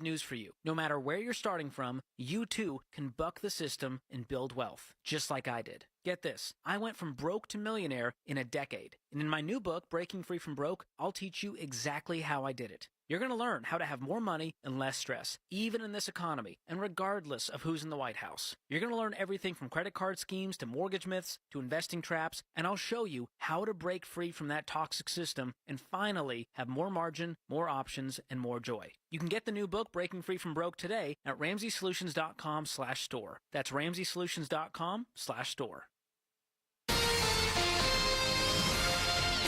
News for you. No matter where you're starting from, you too can buck the system and build wealth, just like I did. Get this, I went from broke to millionaire in a decade. And in my new book, Breaking Free from Broke, I'll teach you exactly how I did it. You're going to learn how to have more money and less stress, even in this economy, and regardless of who's in the White House. You're going to learn everything from credit card schemes to mortgage myths to investing traps, and I'll show you how to break free from that toxic system and finally have more margin, more options, and more joy. You can get the new book, Breaking Free from Broke, today at RamseySolutions.com/store. That's RamseySolutions.com/store.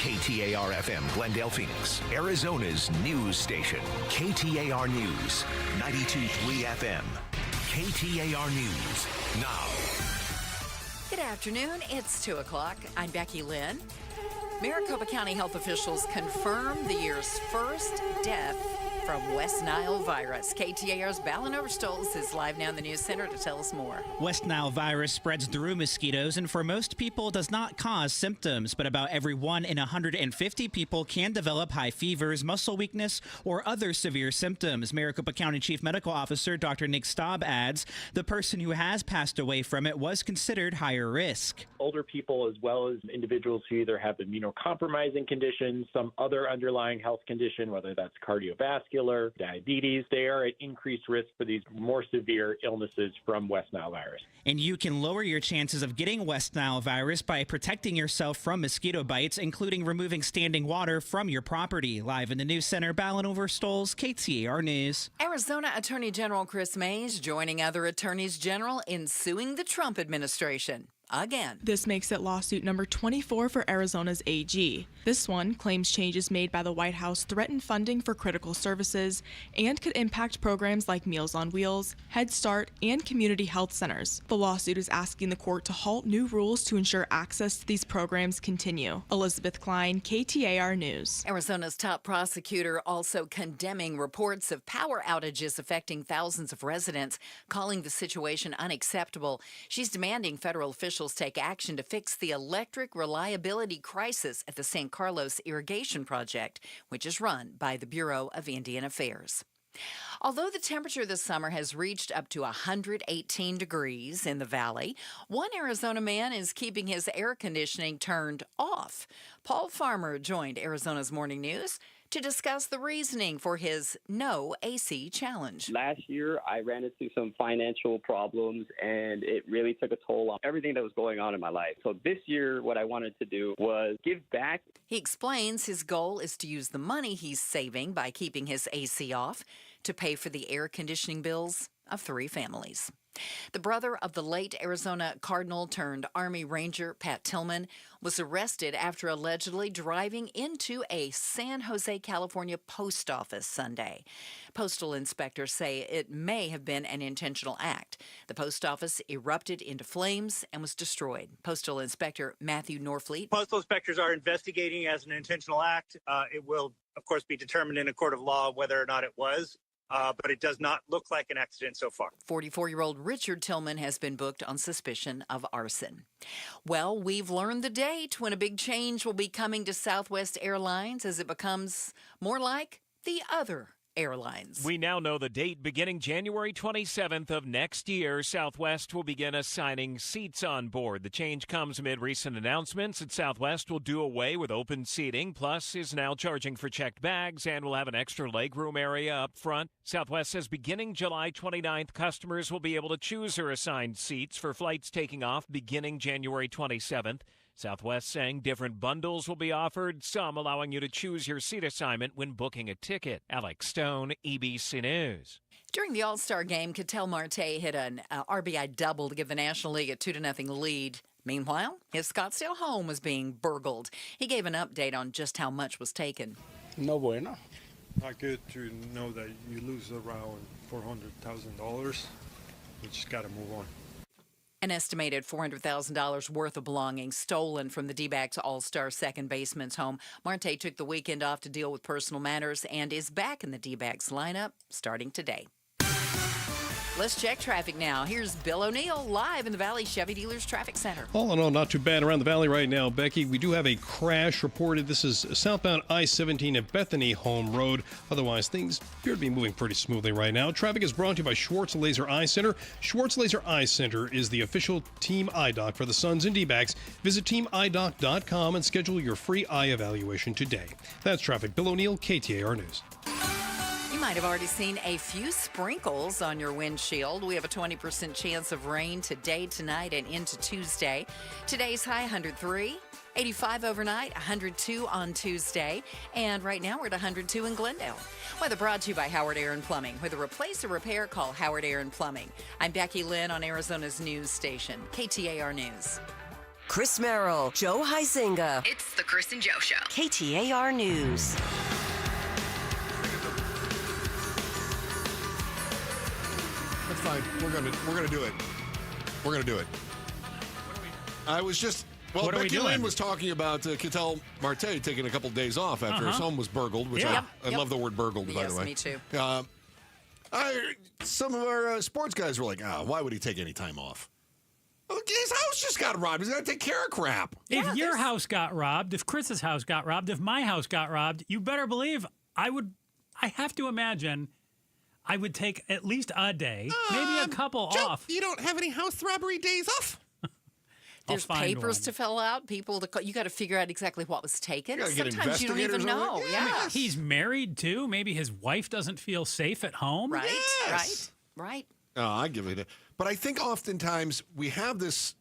KTAR-FM, Glendale, Phoenix, Arizona's news station. KTAR News, 92.3 FM. KTAR News, now. Good afternoon. It's 2 o'clock. I'm Becky Lynn. Maricopa County health officials confirm the year's first death from West Nile virus. KTAR's Balin Overstolz is live now in the news center to tell us more. West Nile virus spreads through mosquitoes and for most people does not cause symptoms, but about every 1 in 150 people can develop high fevers, muscle weakness, or other severe symptoms. Maricopa County Chief Medical Officer Dr. Nick Staub adds the person who has passed away from it was considered higher risk. Older people as well as individuals who either have immunocompromising conditions, some other underlying health condition, whether that's cardiovascular, diabetes, they are at increased risk for these more severe illnesses from West Nile virus. And you can lower your chances of getting West Nile virus by protecting yourself from mosquito bites, including removing standing water from your property. Live in the news center, Balin Overstolz, KTAR News. Arizona Attorney General Chris Mays joining other attorneys general in suing the Trump administration. Again. This makes it lawsuit number 24 for Arizona's AG. This one claims changes made by the White House threaten funding for critical services and could impact programs like Meals on Wheels, Head Start, and community health centers. The lawsuit is asking the court to halt new rules to ensure access to these programs continue. Elizabeth Klein, KTAR News. Arizona's top prosecutor also condemning reports of power outages affecting thousands of residents, calling the situation unacceptable. She's demanding federal officials take action to fix the electric reliability crisis at the San Carlos Irrigation Project, which is run by the Bureau of Indian Affairs. Although the temperature this summer has reached up to 118 degrees in the valley, one Arizona man is keeping his air conditioning turned off. Paul Farmer joined Arizona's Morning News to discuss the reasoning for his no AC challenge. Last year, I ran into some financial problems, and it really took a toll on everything that was going on in my life. So this year, what I wanted to do was give back. He explains his goal is to use the money he's saving by keeping his AC off to pay for the air conditioning bills of 3 families. The brother of the late Arizona Cardinal turned Army Ranger Pat Tillman was arrested after allegedly driving into a San Jose, California post office Sunday. Postal inspectors say it may have been an intentional act. The post office erupted into flames and was destroyed. Postal Inspector Matthew Norfleet. Postal inspectors are investigating as an intentional act. It will, of course, be determined in a court of law whether or not it was. But it does not look like an accident so far. 44-year-old Richard Tillman has been booked on suspicion of arson. Well, we've learned the date when a big change will be coming to Southwest Airlines as it becomes more like the other airlines. We now know the date. Beginning January 27th of next year, Southwest will begin assigning seats on board. The change comes amid recent announcements that Southwest will do away with open seating, plus is now charging for checked bags and will have an extra legroom area up front. Southwest says beginning July 29th, customers will be able to choose their assigned seats for flights taking off beginning January 27th. Southwest saying different bundles will be offered, some allowing you to choose your seat assignment when booking a ticket. Alex Stone, EBC News. During the All-Star game, Ketel Marte hit an RBI double to give the National League a 2-0 lead. Meanwhile, his Scottsdale home was being burgled. He gave an update on just how much was taken. No bueno. Not good to know that you lose around $400,000. You just got to move on. An estimated $400,000 worth of belongings stolen from the D-backs All-Star second baseman's home. Marte took the weekend off to deal with personal matters and is back in the D-backs lineup starting today. Let's check traffic now. Here's Bill O'Neill live in the Valley Chevy Dealers Traffic Center. All in all, not too bad around the valley right now, Becky. We do have a crash reported. This is southbound I-17 at Bethany Home Road. Otherwise, things appear to be moving pretty smoothly right now. Traffic is brought to you by Schwartz Laser Eye Center. Schwartz Laser Eye Center is the official team eye doc for the Suns and D-backs. Visit teamidoc.com and schedule your free eye evaluation today. That's traffic. Bill O'Neill, KTAR News. You might have already seen a few sprinkles on your windshield. We have a 20% chance of rain today, tonight, and into Tuesday. Today's high 103, 85 overnight, 102 on Tuesday, and right now we're at 102 in Glendale. Weather brought to you by Howard Aaron Plumbing. With a replace or repair, call Howard Aaron Plumbing. I'm Becky Lynn on Arizona's news station, KTAR News. Chris Merrill, Joe Huizinga. It's the Chris and Joe Show. KTAR News. That's fine. We're gonna do it. We're gonna do it. I was just Becky Lynn was talking about Ketel Marte taking a couple days off after his home was burgled, which I love the word burgled, by the way. Yes, me too. Some of our sports guys were like, why would he take any time off? His house just got robbed. He's got to take care of crap. If your house got robbed, if Chris's house got robbed, if my house got robbed, you better believe I have to imagine I would take at least a day, maybe a couple Joe, off. You don't have any house robbery days off? There's papers to fill out, people to call. You got to figure out exactly what was taken. You gotta get Sometimes you don't even know. Yeah. He's married too. Maybe his wife doesn't feel safe at home. Right, Yes. right. Oh, I give it. But I think oftentimes we have this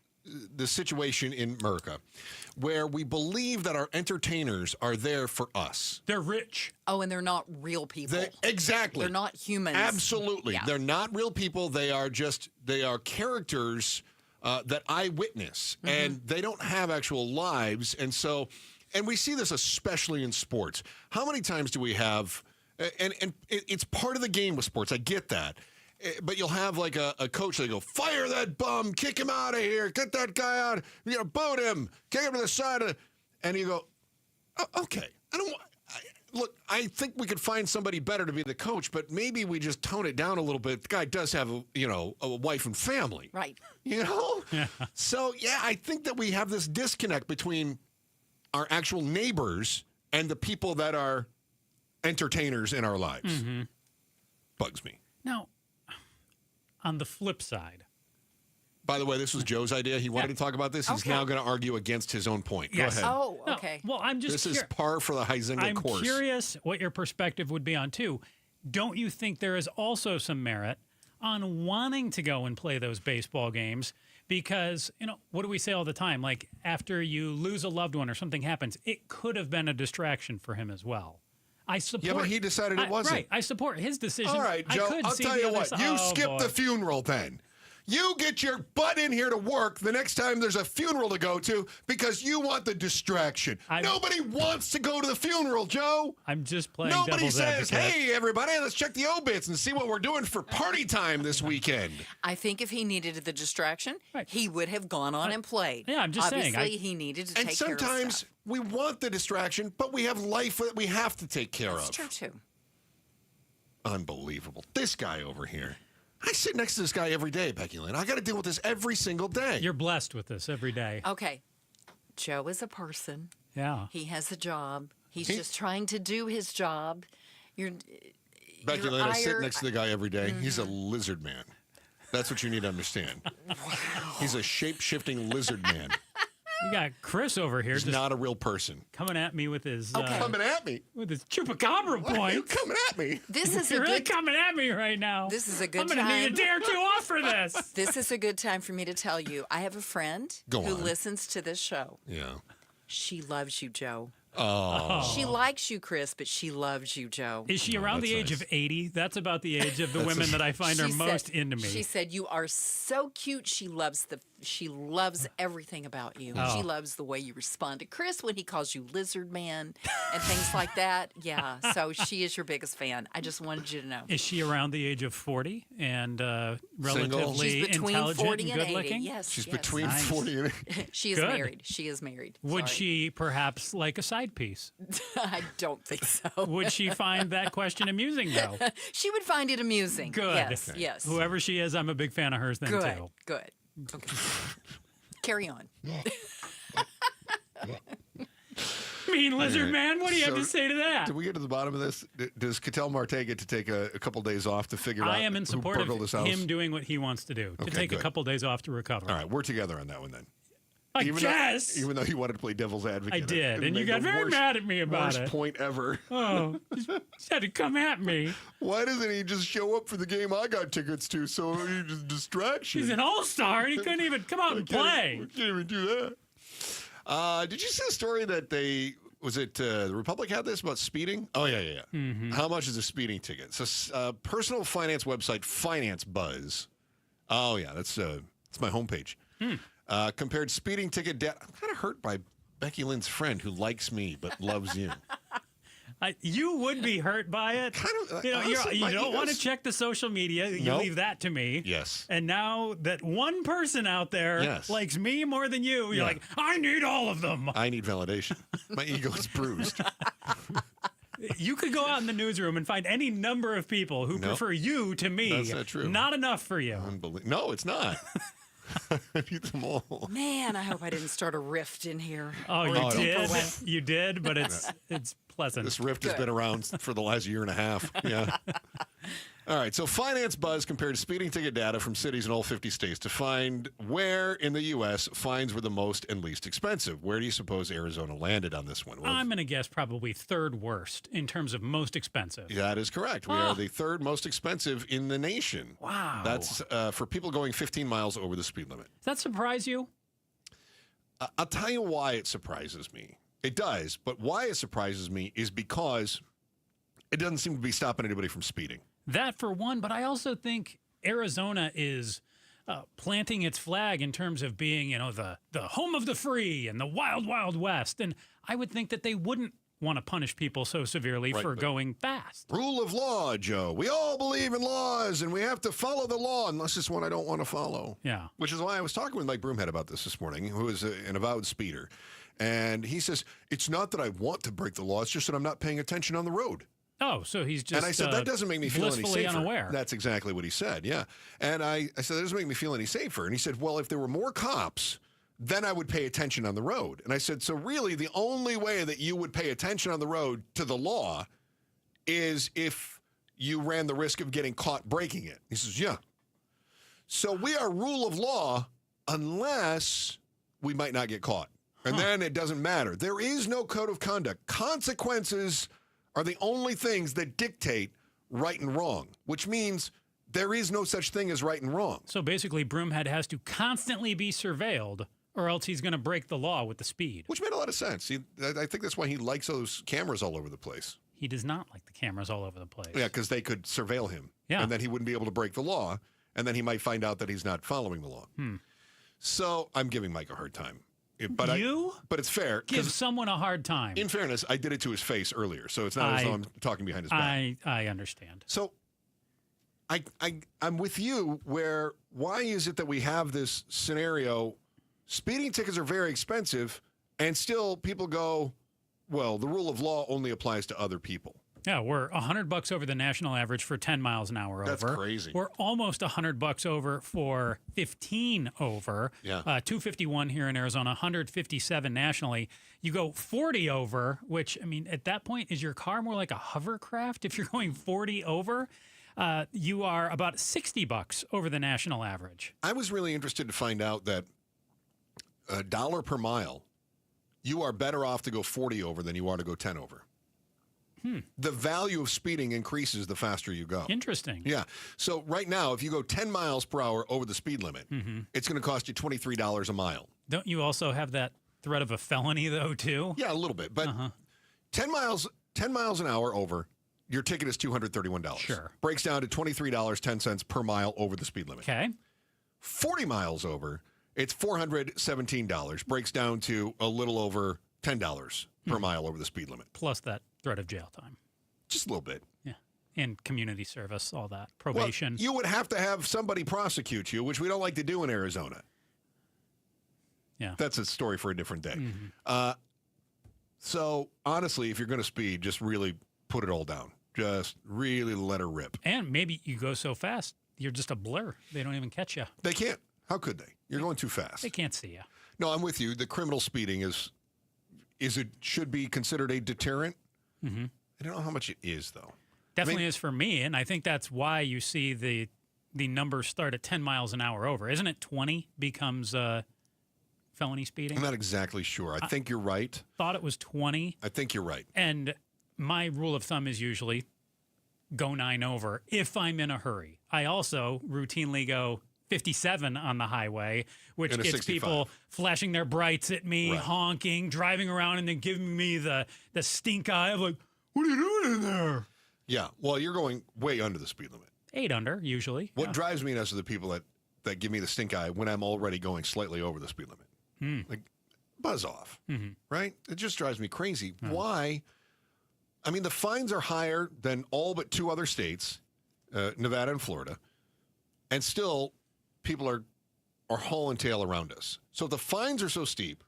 situation in America where we believe that our entertainers are there for us. They're rich. Oh, and they're not real people. Exactly. They're not humans. Absolutely. Yeah. They're not real people. They are characters that I witness, and they don't have actual lives. And we see this especially in sports. How many times do we have, and it's part of the game with sports, I get that. But you'll have like a coach, they go, fire that bum, kick him out of here, get that guy out, boot him, kick him to the side. And you go, okay, look, I think we could find somebody better to be the coach, but maybe we just tone it down a little bit. The guy does have a wife and family. Right. Yeah. So, I think that we have this disconnect between our actual neighbors and the people that are entertainers in our lives. Mm-hmm. Bugs me. Now, on the flip side. By the way, this was Joe's idea. He wanted to talk about this. He's now going to argue against his own point. Yes. Go ahead. Oh, okay. No, well, I'm just This is par for the Huizinga course. I'm curious what your perspective would be on, too. Don't you think there is also some merit on wanting to go and play those baseball games? Because, what do we say all the time? Like, after you lose a loved one or something happens, it could have been a distraction for him as well. I support. Yeah, but he decided it wasn't. Right. I support his decision. All right, Joe, I'll tell you what. You skip the funeral then. You get your butt in here to work the next time there's a funeral to go to because you want the distraction. Nobody wants to go to the funeral, Joe. I'm just playing Nobody devil's says, advocate. hey, everybody, let's check the obits and see what we're doing for party time this weekend. I think if he needed the distraction, he would have gone on and played. Yeah, I'm just saying. Obviously, he needed to take care of stuff. And sometimes we want the distraction, but we have life that we have to take care of. That's true, too. Unbelievable. This guy over here. I sit next to this guy every day, Becky Lynn. I got to deal with this every single day. You're blessed with this every day. Okay. Joe is a person. Yeah. He has a job. He's just trying to do his job. Becky Lynn, I sit next to the guy every day. He's a lizard man. That's what you need to understand. Wow. He's a shape-shifting lizard man. You got Chris over here. He's not a real person. Coming at me with his... coming at me? With his chupacabra point. Are you coming at me? This is You're really coming at me right now. This is a good I'm time. I'm going to need a day or two off for this. This is a good time for me to tell you. I have a friend who listens to this show. Yeah. She loves you, Joe. Oh. She likes you, Chris, but she loves you, Joe. Is she around the age of 80? That's about the age of the women that I find are most into me. She said, you are so cute. She loves everything about you. Oh. She loves the way you respond to Chris when he calls you Lizard Man and things like that. Yeah, so she is your biggest fan. I just wanted you to know. Is she around the age of 40 and relatively She's between intelligent 40 and and good 80. looking? Yes, She's yes. between 40 and 80. She is Good. married. She is married. Would Sorry. she perhaps like a side piece. I don't think so. Would she find that question amusing, though? She would find it amusing. Good. Yes, yes. Whoever she is, I'm a big fan of hers then, Good, too. good. Okay. Carry on. Mean lizard man, what do you have So, to say to that? Did we get to the bottom of this? Does Cattell Marte get to take a couple days off to figure out I am in who support of burgled his house? him doing what he wants to do, to Okay, take good. a couple days off to recover. All right, we're together on that one then. I guess. Even though you wanted to play devil's advocate. I did, it and you made got the very worst- mad at me about worst it. point ever. Oh, just had to come at me. Why doesn't he just show up for the game I got tickets to? So he just distraction. He's an all-star, and he couldn't even come out and play. Can't even do that. Did you see the story that the Republic had this about speeding? Oh, yeah. Mm-hmm. How much is a speeding ticket? So, personal finance website Finance Buzz. Oh, yeah, that's my homepage. Compared speeding ticket debt. I'm kind of hurt by Becky Lynn's friend who likes me but loves you. You would be hurt by it. honestly, You my don't want to ego's- check the social media. You Nope. leave that to me. Yes. And now that one person out there Yes. likes me more than you, you're Yeah. like, I need all of them. I need validation. My ego is bruised. You could go out in the newsroom and find any number of people who No. prefer you to me. That's not true. Not enough for you. No, it's not. I need them all. Man, I hope I didn't start a rift in here. Oh, Or you a deeper did. one. You did, but it's pleasant. This rift has Good. been around for the last year and a half. Yeah. All right. So Finance Buzz compared speeding ticket data from cities in all 50 states to find where in the U.S. fines were the most and least expensive. Where do you suppose Arizona landed on this one? Well, I'm going to guess probably third worst in terms of most expensive. that is correct. We are the third most expensive in the nation. Wow. That's for people going 15 miles over the speed limit. Does that surprise you? I'll tell you why it surprises me. It does, but why it surprises me is because it doesn't seem to be stopping anybody from speeding. That for one, but I also think Arizona is planting its flag in terms of being, the home of the free and the wild, wild west. And I would think that they wouldn't want to punish people so severely Right, for but- going fast. Rule of law, Joe. We all believe in laws, and we have to follow the law unless it's one I don't want to follow. Yeah. Which is why I was talking with Mike Broomhead about this morning, who is an avowed speeder. And he says, it's not that I want to break the law, it's just that I'm not paying attention on the road. Oh, so he's just And I said, that doesn't make me feel any blissfully safer. unaware. That's exactly what he said, yeah. And I said, that doesn't make me feel any safer. And he said, well, if there were more cops, then I would pay attention on the road. And I said, so really the only way that you would pay attention on the road to the law is if you ran the risk of getting caught breaking it. He says, yeah. So we are rule of law unless we might not get caught. And then it doesn't matter. There is no code of conduct. Consequences are the only things that dictate right and wrong, which means there is no such thing as right and wrong. So basically, Broomhead has to constantly be surveilled, or else he's going to break the law with the speed. Which made a lot of sense. I think that's why he likes those cameras all over the place. He does not like the cameras all over the place. Yeah, because they could surveil him. Yeah. And then he wouldn't be able to break the law, and then he might find out that he's not following the law. So I'm giving Mike a hard time. But it's fair. Give someone a hard time. In fairness, I did it to his face earlier, so it's not as though I'm talking behind his back. I understand. So I'm with you where why is it that we have this scenario? Speeding tickets are very expensive, and still people go, well, the rule of law only applies to other people. Yeah, we're $100 over the national average for 10 miles an hour That's over. crazy. We're almost $100 over for 15 over. Yeah. 251 here in Arizona, 157 nationally. You go 40 over, which, I mean, at that point, is your car more like a hovercraft? If you're going 40 over, you are about $60 over the national average. I was really interested to find out that $1 per mile, you are better off to go 40 over than you are to go 10 over. The value of speeding increases the faster you go. Interesting. Yeah. So right now, if you go 10 miles per hour over the speed limit, it's going to cost you $23 a mile. Don't you also have that threat of a felony, though, too? Yeah, a little bit. But 10 miles an hour over, your ticket is $231. Sure. Breaks down to $23.10 per mile over the speed limit. Okay. 40 miles over, it's $417. Breaks down to a little over $10 per mile over the speed limit. Plus that threat of jail time. Just a little bit. Yeah. And community service, all that. Probation. Well, you would have to have somebody prosecute you, which we don't like to do in Arizona. Yeah. That's a story for a different day. So, honestly, if you're going to speed, just really put it all down. Just really let her rip. And maybe you go so fast, you're just a blur. They don't even catch you. They can't. How could they? You're going too fast. They can't see you. No, I'm with you. The criminal speeding should be considered a deterrent. Mm-hmm. I don't know how much it is, though. Definitely is for me, and I think that's why you see the numbers start at 10 miles an hour over. Isn't it 20 becomes felony speeding? I'm not exactly sure. I think you're right. Thought it was 20. I think you're right. And my rule of thumb is usually go 9 over if I'm in a hurry. I also routinely go 57 on the highway, which gets 65. people flashing their brights at me, Right. honking, driving around, and then giving me the stink eye of like, what are you doing in there? Yeah. Well, you're going way under the speed limit. 8 under, usually. What drives me nuts are the people that give me the stink eye when I'm already going slightly over the speed limit. Like, buzz off, right? It just drives me crazy. Why? I mean, the fines are higher than all but 2 other states, Nevada and Florida, and still people are hauling tail around us. So if the fines are so steep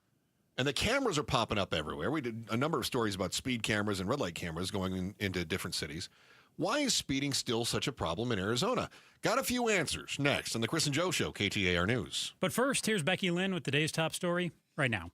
and the cameras are popping up everywhere, we did a number of stories about speed cameras and red light cameras going into different cities. Why is speeding still such a problem in Arizona? Got a few answers next on the Chris and Joe Show, KTAR News. But first, here's Becky Lynn with today's top story right now.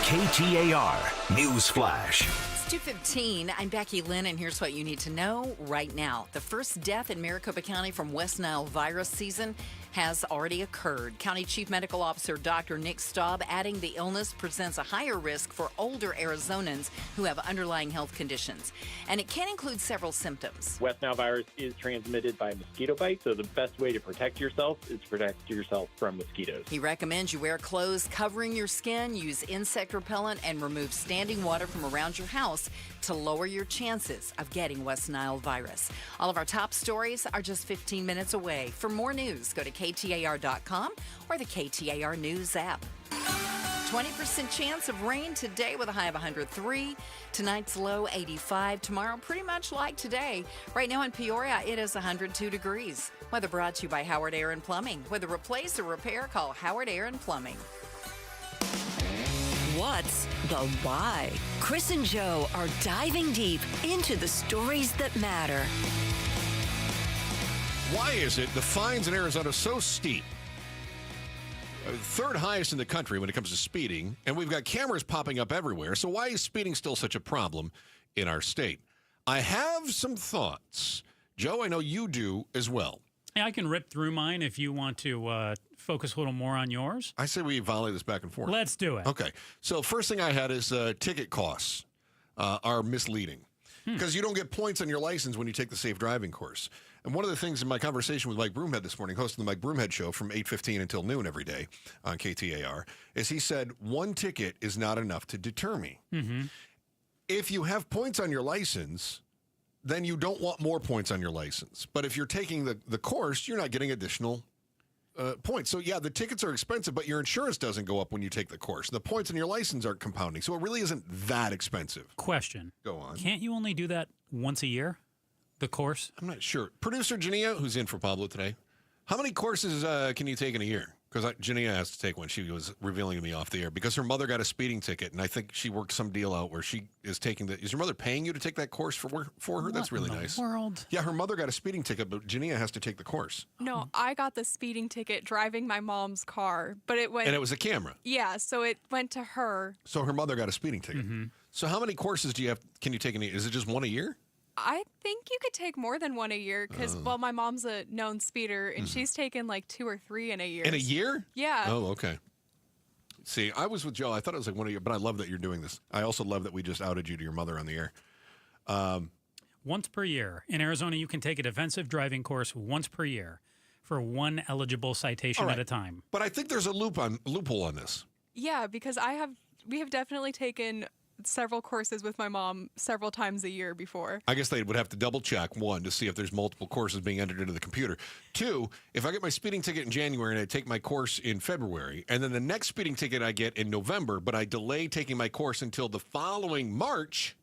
KTAR News Flash. It's 2:15. I'm Becky Lynn, and here's what you need to know right now. The first death in Maricopa County from West Nile virus season has already occurred. County Chief Medical Officer Dr. Nick Staub adding the illness presents a higher risk for older Arizonans who have underlying health conditions, and it can include several symptoms. West Nile virus is transmitted by mosquito bite, so the best way to protect yourself is to protect yourself from mosquitoes. He recommends you wear clothes covering your skin, use insect repellent, and remove standing water from around your house to lower your chances of getting West Nile virus. All of our top stories are just 15 minutes away. For more news, go to KTAR.com or the KTAR News app. 20% chance of rain today with a high of 103. Tonight's low 85. Tomorrow pretty much like today. Right now in Peoria, it is 102 degrees. Weather brought to you by Howard Air and Plumbing. Whether replace or repair, call Howard Air and Plumbing. What's the why? Chris and Joe are diving deep into the stories that matter. Why is it the fines in Arizona are so steep? Third highest in the country when it comes to speeding, and we've got cameras popping up everywhere. So why is speeding still such a problem in our state? I have some thoughts. Joe, I know you do as well. Yeah, I can rip through mine if you want to focus a little more on yours. I say we volley this back and forth. Let's do it. Okay. So first thing I had is ticket costs are misleading because you don't get points on your license when you take the safe driving course. And one of the things in my conversation with Mike Broomhead this morning, hosting the Mike Broomhead Show from 8:15 until noon every day on KTAR, is he said one ticket is not enough to deter me. Mm-hmm. If you have points on your license, then you don't want more points on your license. But if you're taking the course, you're not getting additional points. So, yeah, the tickets are expensive, but your insurance doesn't go up when you take the course. The points on your license aren't compounding, so it really isn't that expensive. Question. Go on. Can't you only do that once a year, the course? I'm not sure. Producer Jania, who's in for Pablo today, how many courses can you take in a year? Because Jania has to take one. She was revealing to me off the air because her mother got a speeding ticket, and I think she worked some deal out where she is taking the. Is your mother paying you to take that course for her? That's really nice. World. Yeah, her mother got a speeding ticket, but Jania has to take the course. No, I got the speeding ticket driving my mom's car, but it went. And it was a camera. Yeah, so it went to her. So her mother got a speeding ticket. Mm-hmm. So how many courses do you have? Can you take in? Is it just one a year? I think you could take more than one a year because, well, my mom's a known speeder and she's taken like 2 or 3 in a year. In a year? Yeah. Oh, okay. See, I was with Joe. I thought it was like one a year, but I love that you're doing this. I also love that we just outed you to your mother on the air. Once per year. In Arizona, you can take a defensive driving course once per year for one eligible citation at a time. But I think there's a loophole on this. Yeah, because we have definitely taken several courses with my mom several times a year before. I guess they would have to double check, one, to see if there's multiple courses being entered into the computer. 2, if I get my speeding ticket in January and I take my course in February, and then the next speeding ticket I get in November, but I delay taking my course until the following March,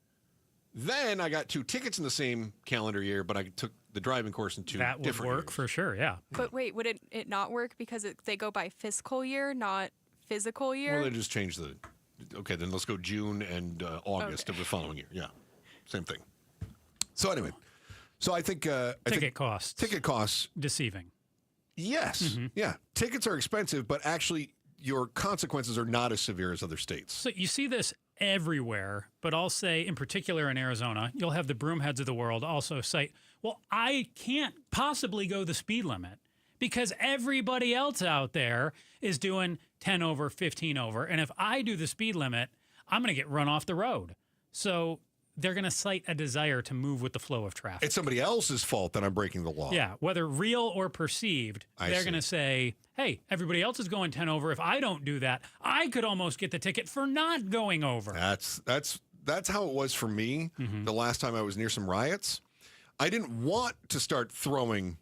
then I got 2 tickets in the same calendar year, but I took the driving course in 2 different That would work years. for sure, yeah. But wait, would it not work because they go by fiscal year, not physical year? Well, they just changed Okay, then let's go June and August of the following year. Yeah, same thing. So anyway, so I think ticket costs Yes. deceiving. Yeah. Tickets are expensive, but actually your consequences are not as severe as other states. So you see this everywhere, but I'll say in particular in Arizona, you'll have the broomheads of the world also say, well, I can't possibly go the speed limit because everybody else out there is doing 10 over, 15 over. And if I do the speed limit, I'm going to get run off the road. So they're going to cite a desire to move with the flow of traffic. It's somebody else's fault that I'm breaking the law. Yeah, whether real or perceived, they're going to say, hey, everybody else is going 10 over. If I don't do that, I could almost get the ticket for not going over. That's how it was for me the last time I was near some riots. I didn't want to start throwing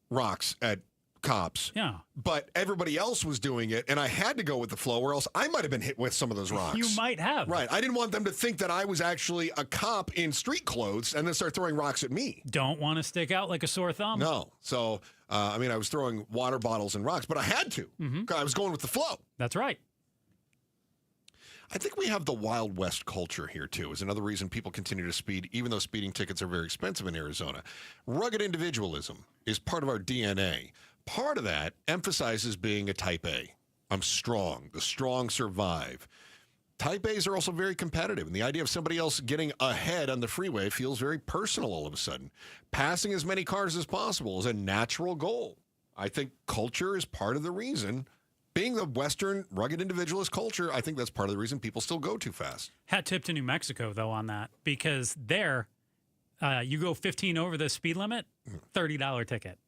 rocks at cops. Yeah. But everybody else was doing it, and I had to go with the flow, or else I might have been hit with some of those rocks. You might have. Right. I didn't want them to think that I was actually a cop in street clothes and then start throwing rocks at me. Don't want to stick out like a sore thumb. No. So, I was throwing water bottles and rocks, but I had to. I was going with the flow. That's right. I think we have the Wild West culture here, too, is another reason people continue to speed, even though speeding tickets are very expensive in Arizona. Rugged individualism is part of our DNA. Part of that emphasizes being a type A. I'm strong. The strong survive. Type A's are also very competitive, and the idea of somebody else getting ahead on the freeway feels very personal all of a sudden. Passing as many cars as possible is a natural goal. I think culture is part of the reason. Being the Western rugged individualist culture, I think that's part of the reason people still go too fast. Hat tip to New Mexico, though, on that, because there, you go 15 over the speed limit, $30 ticket.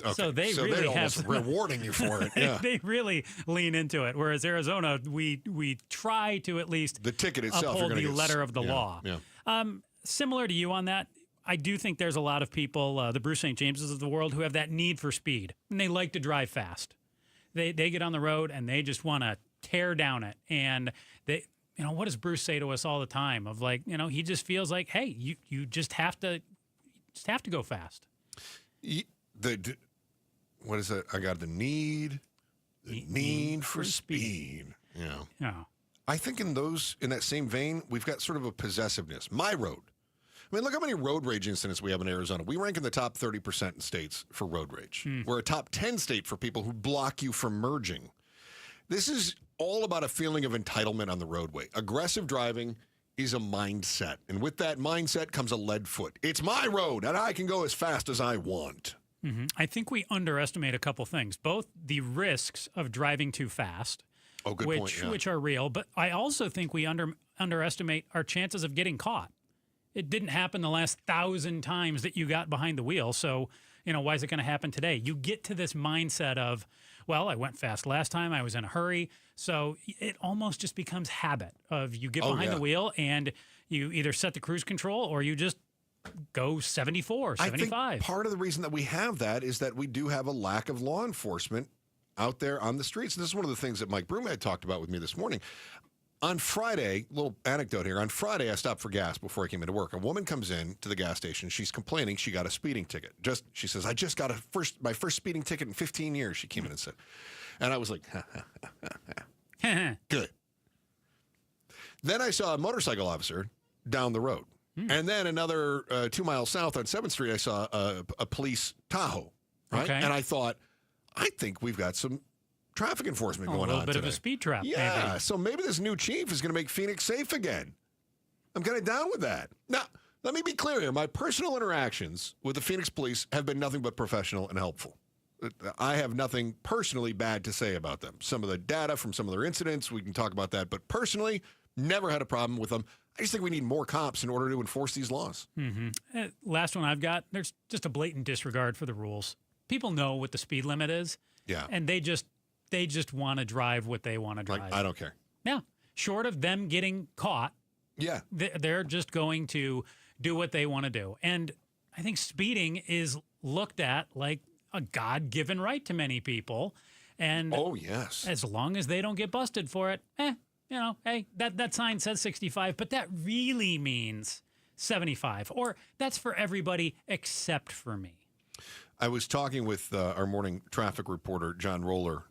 Okay. So they're really almost rewarding you for it. Yeah. They really lean into it. Whereas Arizona, we try to at least the ticket itself, uphold the letter of the law. Yeah. Similar to you on that, I do think there's a lot of people, the Bruce St. Jameses of the world, who have that need for speed, and they like to drive fast. They get on the road and they just want to tear down it. And they, what does Bruce say to us all the time? Of like, he just feels like, hey, you just have to go fast. What is it? I got the need for speed. Yeah. I think in that same vein, we've got sort of a possessiveness. My road. I mean, look how many road rage incidents we have in Arizona. We rank in the top 30% in states for road rage. We're a top 10 state for people who block you from merging. This is all about a feeling of entitlement on the roadway. Aggressive driving is a mindset. And with that mindset comes a lead foot. It's my road, and I can go as fast as I want. I think we underestimate a couple things, both the risks of driving too fast, which are real, but I also think we underestimate our chances of getting caught. It didn't happen the last 1,000 times that you got behind the wheel, so why is it going to happen today? You get to this mindset of, well, I went fast last time, I was in a hurry, so it almost just becomes habit of you get behind the wheel and you either set the cruise control or you just go 74, 75. I think part of the reason that we have that is that we do have a lack of law enforcement out there on the streets. And this is one of the things that Mike Broom had talked about with me this morning. On Friday, little anecdote here. On Friday, I stopped for gas before I came into work. A woman comes in to the gas station. She's complaining she got a speeding ticket. She says, I just got my first speeding ticket in 15 years, she came in and said. And I was like, good. Then I saw a motorcycle officer down the road. And then another 2 miles south on 7th Street, I saw a police Tahoe, right? Okay. And I thought, I think we've got some traffic enforcement going on A little bit today. of a speed trap, Yeah, maybe. so maybe this new chief is going to make Phoenix safe again. I'm kind of down with that. Now, let me be clear here. My personal interactions with the Phoenix police have been nothing but professional and helpful. I have nothing personally bad to say about them. Some of the data from some of their incidents, we can talk about that. But personally, never had a problem with them. I just think we need more cops in order to enforce these laws. Last one I've got, there's just a blatant disregard for the rules. People know what the speed limit is. Yeah. And they just want to drive what they want to drive. Like, I don't care. Yeah. Short of them getting caught. Yeah. They're just going to do what they want to do. And I think speeding is looked at like a God-given right to many people. And oh, yes. As long as they don't get busted for it, hey, that sign says 65, but that really means 75. Or that's for everybody except for me. I was talking with our morning traffic reporter, John Roller.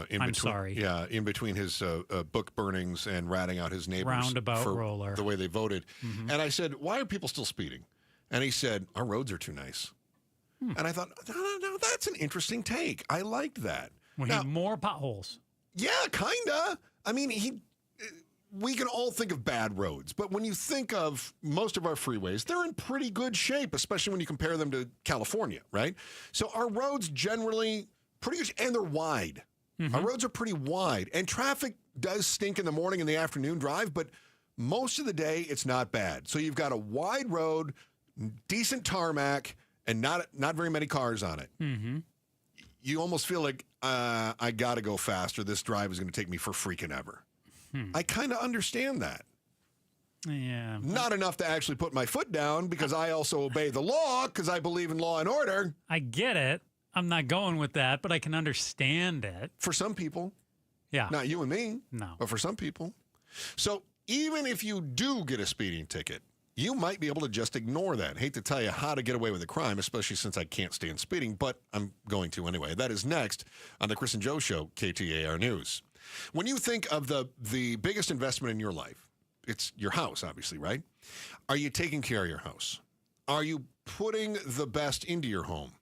In between his book burnings and ratting out his neighbors Roundabout for Roller. the way they voted. Mm-hmm. And I said, why are people still speeding? And he said, our roads are too nice. And I thought, no, that's an interesting take. I liked that. We need more potholes. Yeah, kind of. I mean, we can all think of bad roads, but when you think of most of our freeways, they're in pretty good shape, especially when you compare them to California, right? So our roads generally pretty good, and they're wide. Mm-hmm. Our roads are pretty wide, and traffic does stink in the morning and the afternoon drive, but most of the day it's not bad. So you've got a wide road, decent tarmac, and not very many cars on it. Mm-hmm. You almost feel like, I got to go faster. This drive is going to take me for freaking ever. I kind of understand that. Yeah. Not enough to actually put my foot down because I also obey the law because I believe in law and order. I get it. I'm not going with that, but I can understand it. For some people. Yeah. Not you and me. No. But for some people. So even if you do get a speeding ticket, you might be able to just ignore that. Hate to tell you how to get away with a crime, especially since I can't stand speeding, but I'm going to anyway. That is next on the Chris and Joe Show, KTAR News. When you think of the biggest investment in your life, it's your house, obviously, right? Are you taking care of your house? Are you putting the best into your home?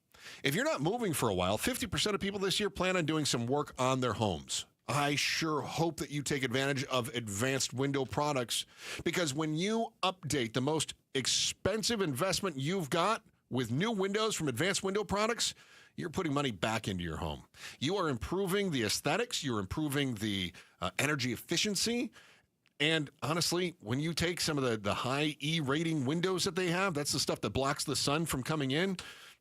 If you're not moving for a while, 50% of people this year plan on doing some work on their homes. I sure hope that you take advantage of advanced window products because when you update the most expensive investment you've got with new windows from Advanced Window Products, you're putting money back into your home. You are improving the aesthetics. You're improving the energy efficiency. And honestly, when you take some of the high E rating windows that they have, that's the stuff that blocks the sun from coming in.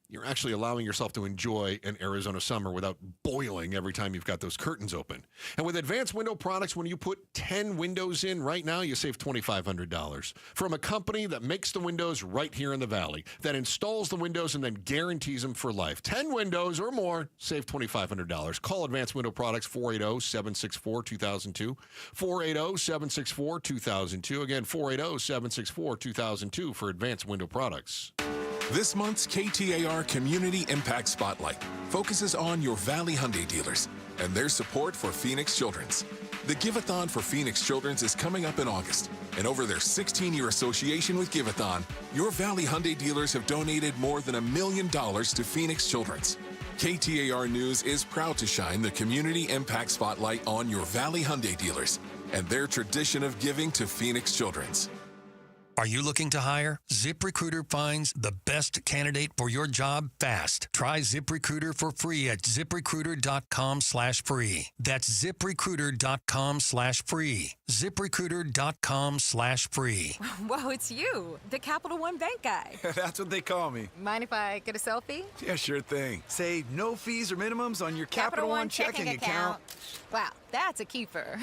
You're actually allowing yourself to enjoy an Arizona summer without boiling every time you've got those curtains open. And with Advanced Window Products, when you put 10 windows in right now, you save $2,500 from a company that makes the windows right here in the Valley, that installs the windows and then guarantees them for life. 10 windows or more, save $2,500. Call Advanced Window Products, 480-764-2002, 480-764-2002. Again, 480-764-2002 for Advanced Window Products. This month's KTAR Community Impact Spotlight focuses on your Valley Hyundai dealers and their support for Phoenix Children's. The Give-a-thon for Phoenix Children's is coming up in August, and over their 16-year association with Give-a-thon, your Valley Hyundai dealers have donated more than $1 million to Phoenix Children's. KTAR News is proud to shine the Community Impact Spotlight on your Valley Hyundai dealers and their tradition of giving to Phoenix Children's. Are you looking to hire? ZipRecruiter finds the best candidate for your job fast. Try ZipRecruiter for free at ZipRecruiter.com/free. That's ZipRecruiter.com/free. ZipRecruiter.com/free. Whoa, it's you, the Capital One Bank guy. That's what they call me. Mind if I get a selfie? Yeah, sure thing. Save no fees or minimums on your Capital One checking account. Wow, that's a keeper.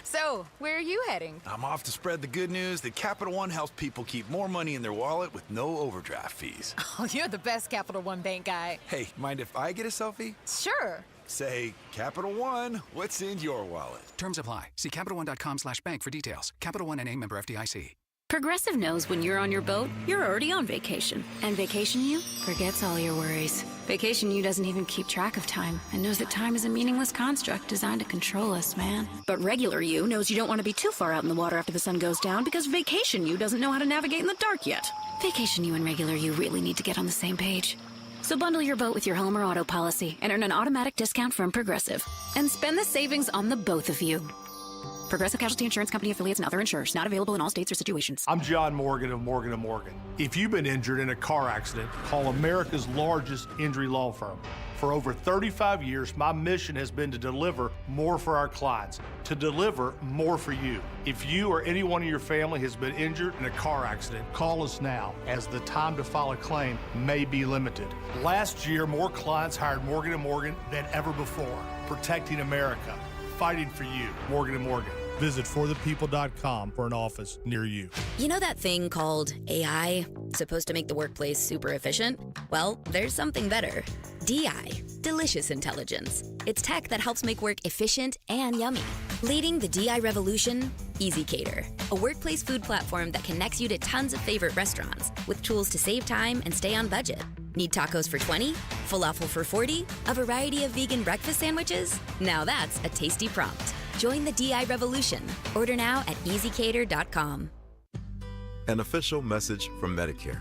So, where are you heading? I'm off to spread the good news that Capital One helps people keep more money in their wallet with no overdraft fees. Oh, you're the best Capital One Bank guy. Hey, mind if I get a selfie? Sure. Say, Capital One, what's in your wallet? Terms apply. See CapitalOne.com/bank for details. Capital One NA, member FDIC. Progressive knows when you're on your boat, you're already on vacation. And Vacation You forgets all your worries. Vacation You doesn't even keep track of time and knows that time is a meaningless construct designed to control us, man. But Regular You knows you don't want to be too far out in the water after the sun goes down because Vacation You doesn't know how to navigate in the dark yet. Vacation You and Regular You really need to get on the same page. So bundle your boat with your home or auto policy and earn an automatic discount from Progressive. And spend the savings on the both of you. Progressive Casualty Insurance Company affiliates and other insurers. Not available in all states or situations. I'm John Morgan of Morgan & Morgan. If you've been injured in a car accident, call America's largest injury law firm. For over 35 years, my mission has been to deliver more for our clients, to deliver more for you. If you or anyone in your family has been injured in a car accident, call us now, as the time to file a claim may be limited. Last year, more clients hired Morgan & Morgan than ever before, protecting America, fighting for you. Morgan & Morgan. Visit forthepeople.com for an office near you. You know that thing called AI? Supposed to make the workplace super efficient? Well, there's something better. DI, Delicious Intelligence. It's tech that helps make work efficient and yummy. Leading the DI revolution, EasyCater, a workplace food platform that connects you to tons of favorite restaurants with tools to save time and stay on budget. Need tacos for $20? Falafel for $40? A variety of vegan breakfast sandwiches? Now that's a tasty prompt. Join the DI revolution. Order now at easycater.com. An official message from Medicare.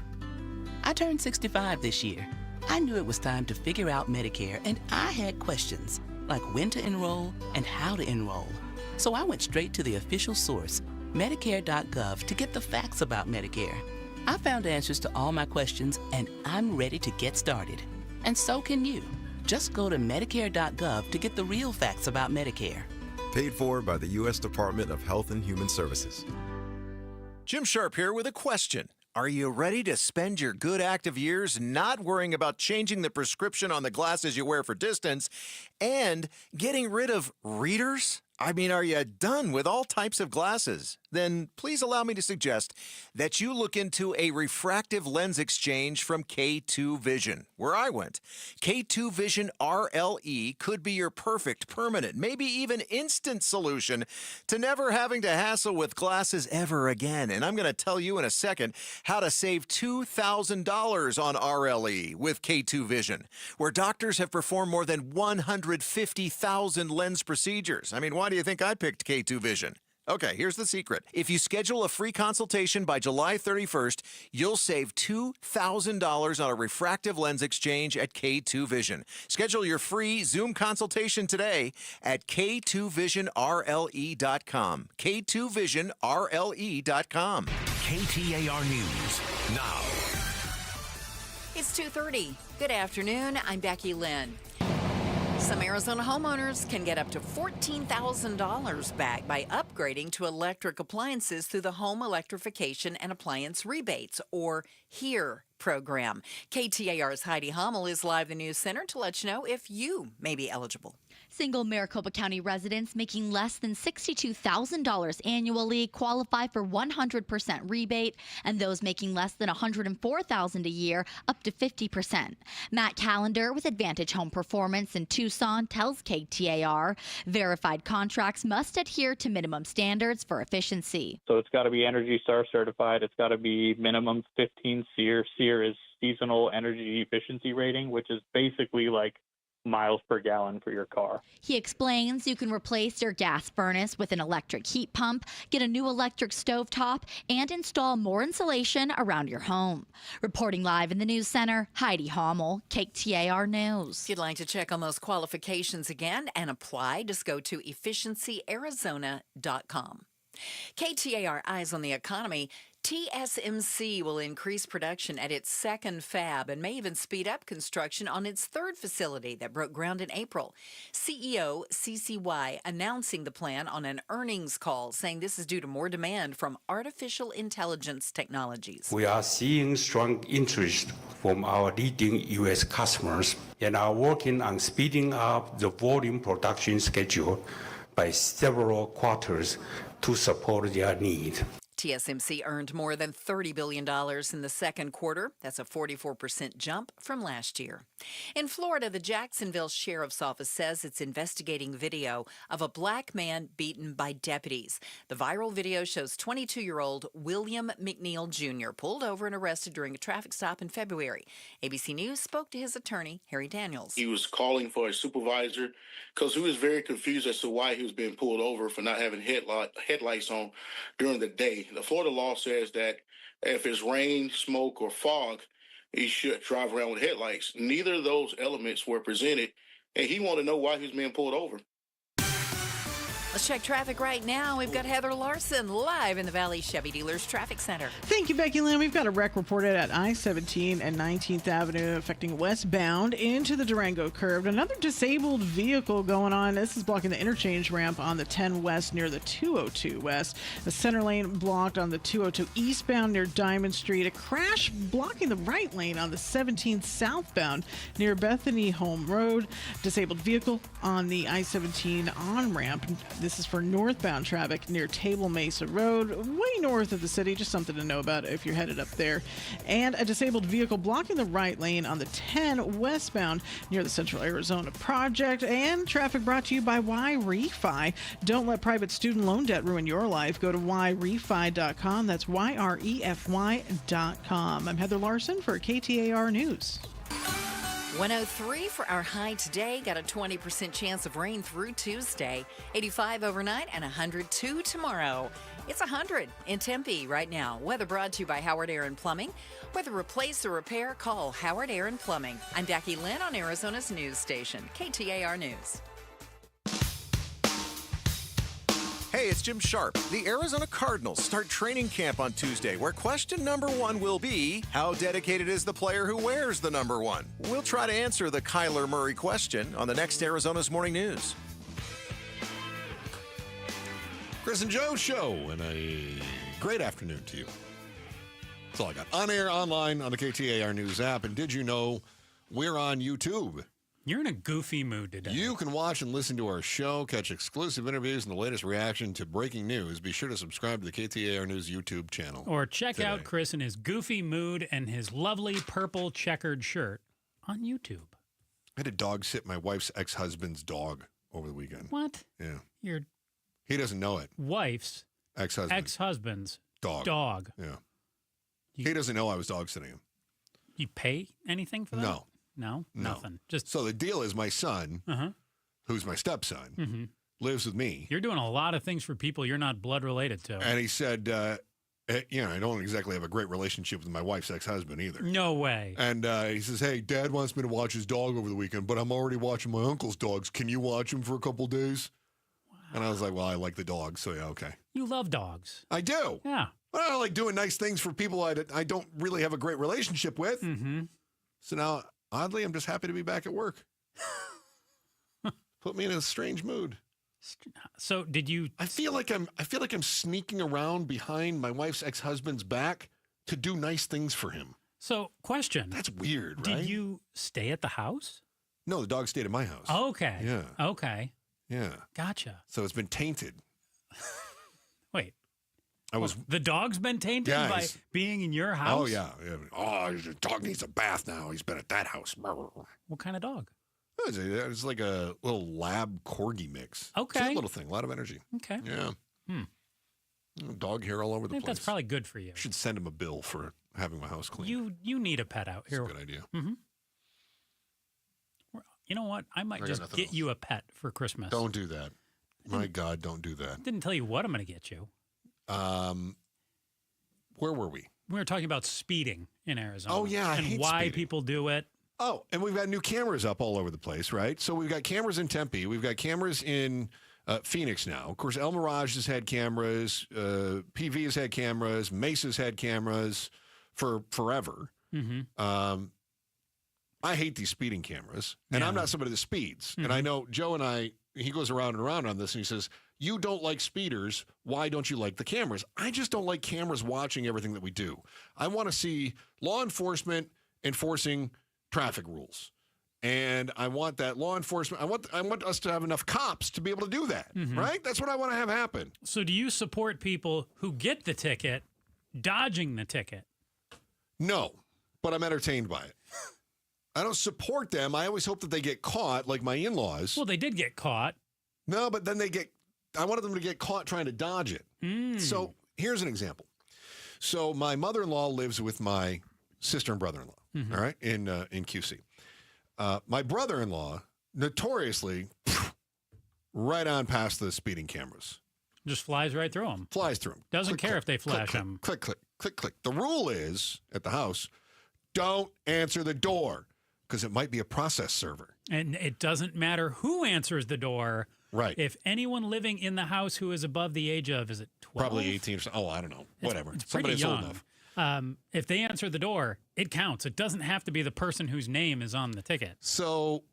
I turned 65 this year. I knew it was time to figure out Medicare, and I had questions, like when to enroll and how to enroll. So I went straight to the official source, Medicare.gov, to get the facts about Medicare. I found answers to all my questions, and I'm ready to get started. And so can you. Just go to Medicare.gov to get the real facts about Medicare. Paid for by the U.S. Department of Health and Human Services. Jim Sharp here with a question. Are you ready to spend your good active years not worrying about changing the prescription on the glasses you wear for distance and getting rid of readers? I mean, are you done with all types of glasses? Then please allow me to suggest that you look into a refractive lens exchange from K2 Vision, where I went. K2 Vision RLE could be your perfect, permanent, maybe even instant solution to never having to hassle with glasses ever again. And I'm going to tell you in a second how to save $2,000 on RLE with K2 Vision, where doctors have performed more than 150,000 lens procedures. I mean, why do you think I picked K2 Vision? Okay, here's the secret. If you schedule a free consultation by July 31st, you'll save $2,000 on a refractive lens exchange at K2 Vision. Schedule your free Zoom consultation today at K2VisionRLE.com. K2VisionRLE.com. KTAR News now. It's 2:30. Good afternoon. I'm Becky Lynn. Some Arizona homeowners can get up to $14,000 back by upgrading to electric appliances through the Home Electrification and Appliance Rebates, or HERE program. KTAR's Heidi Hummel is live in the News Center to let you know if you may be eligible. Single Maricopa County residents making less than $62,000 annually qualify for 100% rebate, and those making less than $104,000 a year up to 50%. Matt Callender with Advantage Home Performance in Tucson tells KTAR verified contracts must adhere to minimum standards for efficiency. So it's got to be Energy Star certified. It's got to be minimum 15 SEER. SEER is seasonal energy efficiency rating, which is basically like miles per gallon for your car. He explains you can replace your gas furnace with an electric heat pump, get a new electric stovetop, and install more insulation around your home. Reporting live in the News Center, Heidi Hummel, KTAR News. If you'd like to check on those qualifications again and apply, just go to efficiencyarizona.com. KTAR Eyes on the Economy. TSMC will increase production at its second fab and may even speed up construction on its third facility that broke ground in April. CEO CCY announcing the plan on an earnings call, saying this is due to more demand from artificial intelligence technologies. We are seeing strong interest from our leading U.S. customers and are working on speeding up the volume production schedule by several quarters to support their need. TSMC earned more than $30 billion in the second quarter. That's a 44% jump from last year. In Florida, the Jacksonville Sheriff's Office says it's investigating video of a black man beaten by deputies. The viral video shows 22-year-old William McNeil Jr. pulled over and arrested during a traffic stop in February. ABC News spoke to his attorney, Harry Daniels. He was calling for a supervisor because he was very confused as to why he was being pulled over for not having headlights on during the day. The Florida law says that if it's rain, smoke, or fog, he should drive around with headlights. Neither of those elements were presented, and he wanted to know why he was being pulled over. Let's check traffic right now. We've got Heather Larson live in the Valley Chevy Dealers Traffic Center. Thank you, Becky Lynn. We've got a wreck reported at I-17 and 19th Avenue affecting westbound into the Durango curve. Another disabled vehicle going on. This is blocking the interchange ramp on the 10 West near the 202 West. The center lane blocked on the 202 eastbound near Diamond Street. A crash blocking the right lane on the 17th southbound near Bethany Home Road. Disabled vehicle on the I-17 on-ramp. This is for northbound traffic near Table Mesa Road, way north of the city. Just something to know about if you're headed up there. And a disabled vehicle blocking the right lane on the 10 westbound near the Central Arizona Project. And traffic brought to you by YRefi. Don't let private student loan debt ruin your life. Go to YRefi.com. That's YREFY.com. I'm Heather Larson for KTAR News. 103 for our high today. Got a 20% chance of rain through Tuesday. 85 overnight and 102 tomorrow. It's 100 in Tempe right now. Weather brought to you by Howard Aaron Plumbing. Whether replace or repair, call Howard Aaron Plumbing. I'm Becky Lynn on Arizona's news station, KTAR News. Hey, it's Jim Sharp. The Arizona Cardinals start training camp on Tuesday, where question number one will be, how dedicated is the player who wears the number one? We'll try to answer the Kyler Murray question on the next Arizona's Morning News. Chris and Joe Show, and a great afternoon to you. That's all I got. On air, online, on the KTAR News app. And did you know we're on YouTube? You're in a goofy mood today. You can watch and listen to our show, catch exclusive interviews, and the latest reaction to breaking news. Be sure to subscribe to the KTAR News YouTube channel. Or check out Chris in his goofy mood and his lovely purple checkered shirt on YouTube. I had a dog sit my wife's ex-husband's dog over the weekend. What? Yeah. He doesn't know it. Wife's ex-husband's dog. Yeah. He doesn't know I was dog sitting him. You pay anything for that? No. No? Nothing. Just so the deal is my son, who's my stepson, lives with me. You're doing a lot of things for people you're not blood related to. And he said, I don't exactly have a great relationship with my wife's ex-husband either. No way. And he says, hey, Dad wants me to watch his dog over the weekend, but I'm already watching my uncle's dogs. Can you watch him for a couple days? Wow. And I was like, well, I like the dog, so yeah, okay. You love dogs. I do. Yeah. But I don't like doing nice things for people I don't really have a great relationship with. Mm-hmm. So now, oddly, I'm just happy to be back at work. Put me in a strange mood. So did you? I feel like I'm sneaking around behind my wife's ex-husband's back to do nice things for him. So, question. That's weird, right? Did you stay at the house? No, the dog stayed at my house. Okay. Yeah. Okay. Yeah. Gotcha. So it's been tainted. Wait. The dog's been tainted by being in your house? Oh, yeah. Oh, the dog needs a bath now. He's been at that house. What kind of dog? It's like a little lab corgi mix. Okay. Cute little thing. A lot of energy. Okay. Yeah. Dog hair all over the place. That's probably good for you. I should send him a bill for having my house clean. You need a pet out here. That's a good idea. Mm-hmm. You know what? I might just get you a pet for Christmas. Don't do that. My God, don't do that. Didn't tell you what I'm going to get you. Where were we? We were talking about speeding in Arizona. Oh, yeah. I and hate why speeding. people do it. Oh, and we've got new cameras up all over the place, right? So we've got cameras in Tempe. We've got cameras in Phoenix now. Of course, El Mirage has had cameras. PV has had cameras. Mesa's had cameras for forever. Mm-hmm. I hate these speeding cameras, and I'm not somebody that speeds. Mm-hmm. And I know Joe and he goes around and around on this, and he says, you don't like speeders. Why don't you like the cameras? I just don't like cameras watching everything that we do. I want to see law enforcement enforcing traffic rules. And I want that law enforcement. I want us to have enough cops to be able to do that, right? That's what I want to have happen. So do you support people who get the ticket dodging the ticket? No, but I'm entertained by it. I don't support them. I always hope that they get caught, like my in-laws. Well, they did get caught. No, but then I wanted them to get caught trying to dodge it. So here's an example. So my mother-in-law lives with my sister and brother-in-law, all right, in QC. My brother-in-law, notoriously, right on past the speeding cameras. Just flies right through them. Flies through them. Doesn't care if they flash them. Click, click, click, click. The rule is, at the house, don't answer the door because it might be a process server. And it doesn't matter who answers the door. Right. If anyone living in the house who is above the age of, is it 12? Probably 18 or something. Oh, I don't know. Whatever. It's Somebody pretty that's old young. enough. If they answer the door, it counts. It doesn't have to be the person whose name is on the ticket. So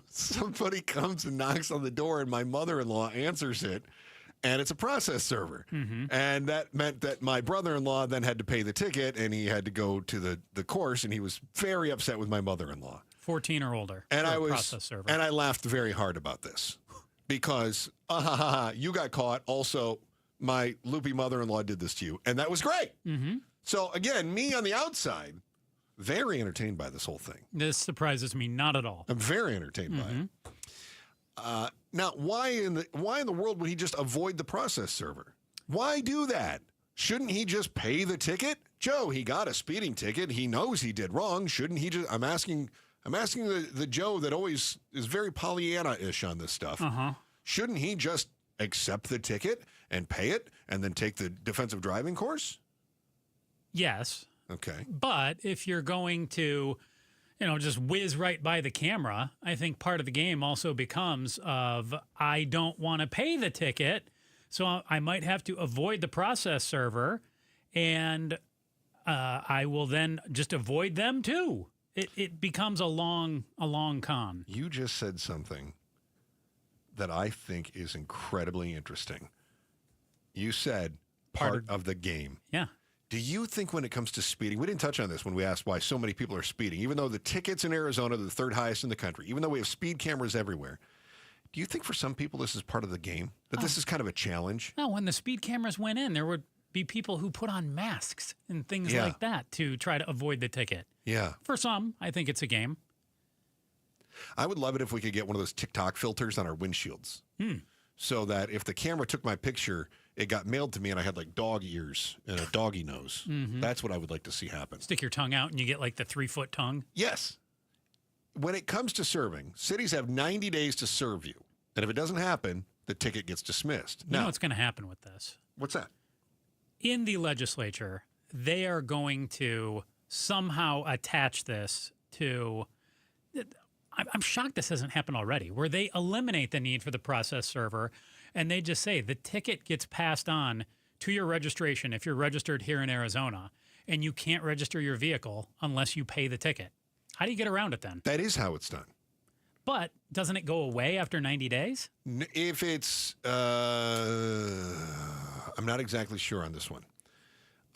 somebody comes and knocks on the door, and my mother-in-law answers it, and it's a process server. And that meant that my brother-in-law then had to pay the ticket, and he had to go to the course, and he was very upset with my mother-in-law. 14 or older. And I laughed very hard about this because you got caught. Also, my loopy mother-in-law did this to you, and that was great. So again, me on the outside, very entertained by this whole thing. This surprises me not at all. I'm very entertained by it. Now, why in the world would he just avoid the process server? Why do that? Shouldn't he just pay the ticket? Joe, he got a speeding ticket. He knows he did wrong. Shouldn't he just? I'm asking I'm asking the Joe that always is very Pollyanna-ish on this stuff. Shouldn't he just accept the ticket and pay it and then take the defensive driving course? Yes. Okay. But if you're going to, just whiz right by the camera, I think part of the game also becomes of I don't want to pay the ticket, so I might have to avoid the process server, and I will then just avoid them too. It becomes a long con. You just said something that I think is incredibly interesting. You said part of the game. Yeah. Do you think when it comes to speeding, we didn't touch on this when we asked why so many people are speeding, even though the tickets in Arizona are the third highest in the country, even though we have speed cameras everywhere. Do you think for some people this is part of the game? That this is kind of a challenge? No, when the speed cameras went in, there would be people who put on masks and things like that to try to avoid the ticket. Yeah. For some, I think it's a game. I would love it if we could get one of those TikTok filters on our windshields. So that if the camera took my picture, it got mailed to me and I had like dog ears and a doggy nose. That's what I would like to see happen. Stick your tongue out and you get like the 3-foot tongue. Yes. When it comes to serving, cities have 90 days to serve you. And if it doesn't happen, the ticket gets dismissed. You know what's going to happen with this? What's that? In the legislature, they are going to somehow attach this to... I'm shocked this hasn't happened already, where they eliminate the need for the process server and they just say the ticket gets passed on to your registration if you're registered here in Arizona, and you can't register your vehicle unless you pay the ticket. How do you get around it then? That is how it's done. But doesn't it go away after 90 days? If it's, I'm not exactly sure on this one.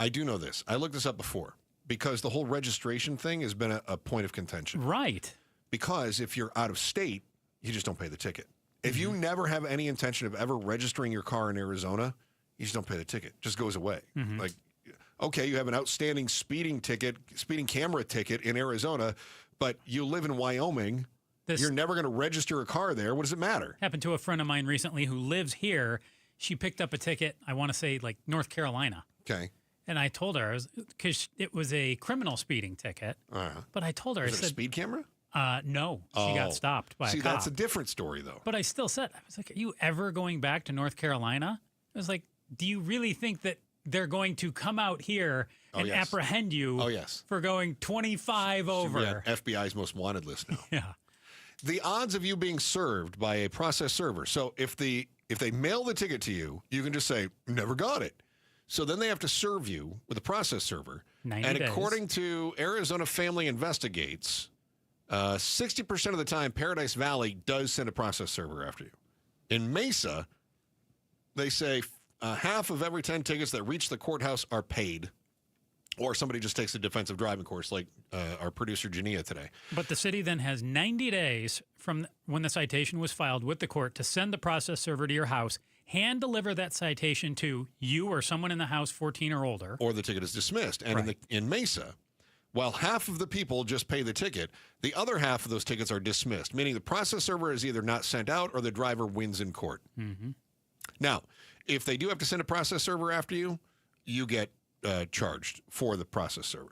I do know this. I looked this up before because the whole registration thing has been a point of contention. Right. Because if you're out of state, you just don't pay the ticket. If you never have any intention of ever registering your car in Arizona, you just don't pay the ticket. It just goes away. Like, okay, you have an outstanding speeding camera ticket in Arizona, but you live in Wyoming. You're never going to register a car there. What does it matter? Happened to a friend of mine recently who lives here. She picked up a ticket, I want to say like North Carolina. Okay. And I told her, because it was a criminal speeding ticket, but I told her, Was it a speed camera? No, she got stopped by a cop. That's a different story, though. But I still said, I was like, are you ever going back to North Carolina? I was like, do you really think that they're going to come out here and apprehend you for going 25 over? Yeah, FBI's most wanted list now. Yeah. The odds of you being served by a process server. So if they mail the ticket to you, you can just say, never got it. So then they have to serve you with a process server. 90 days. According to Arizona Family Investigates, 60% of the time, Paradise Valley does send a process server after you. In Mesa, they say half of every 10 tickets that reach the courthouse are paid, or somebody just takes a defensive driving course like our producer, Jania, today. But the city then has 90 days from when the citation was filed with the court to send the process server to your house, hand deliver that citation to you or someone in the house 14 or older. Or the ticket is dismissed. And in Mesa, while half of the people just pay the ticket, the other half of those tickets are dismissed, meaning the process server is either not sent out or the driver wins in court. Now, if they do have to send a process server after you, you get charged for the process server.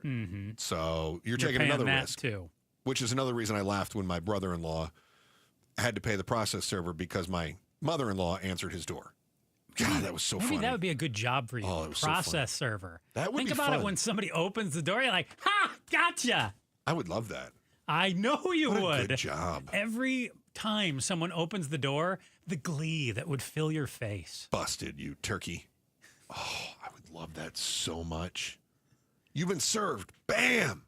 So you're taking another risk, too. Which is another reason I laughed when my brother-in-law had to pay the process server because my mother-in-law answered his door. God, that was so funny. Maybe that would be a good job for you. Oh, it was process server. That would Think be about fun. it when somebody opens the door, you're like, ha, gotcha. I would love that. I know you What a would. good job. Every time someone opens the door, the glee that would fill your face. Busted, you turkey. Oh, I would love that so much. You've been served. Bam.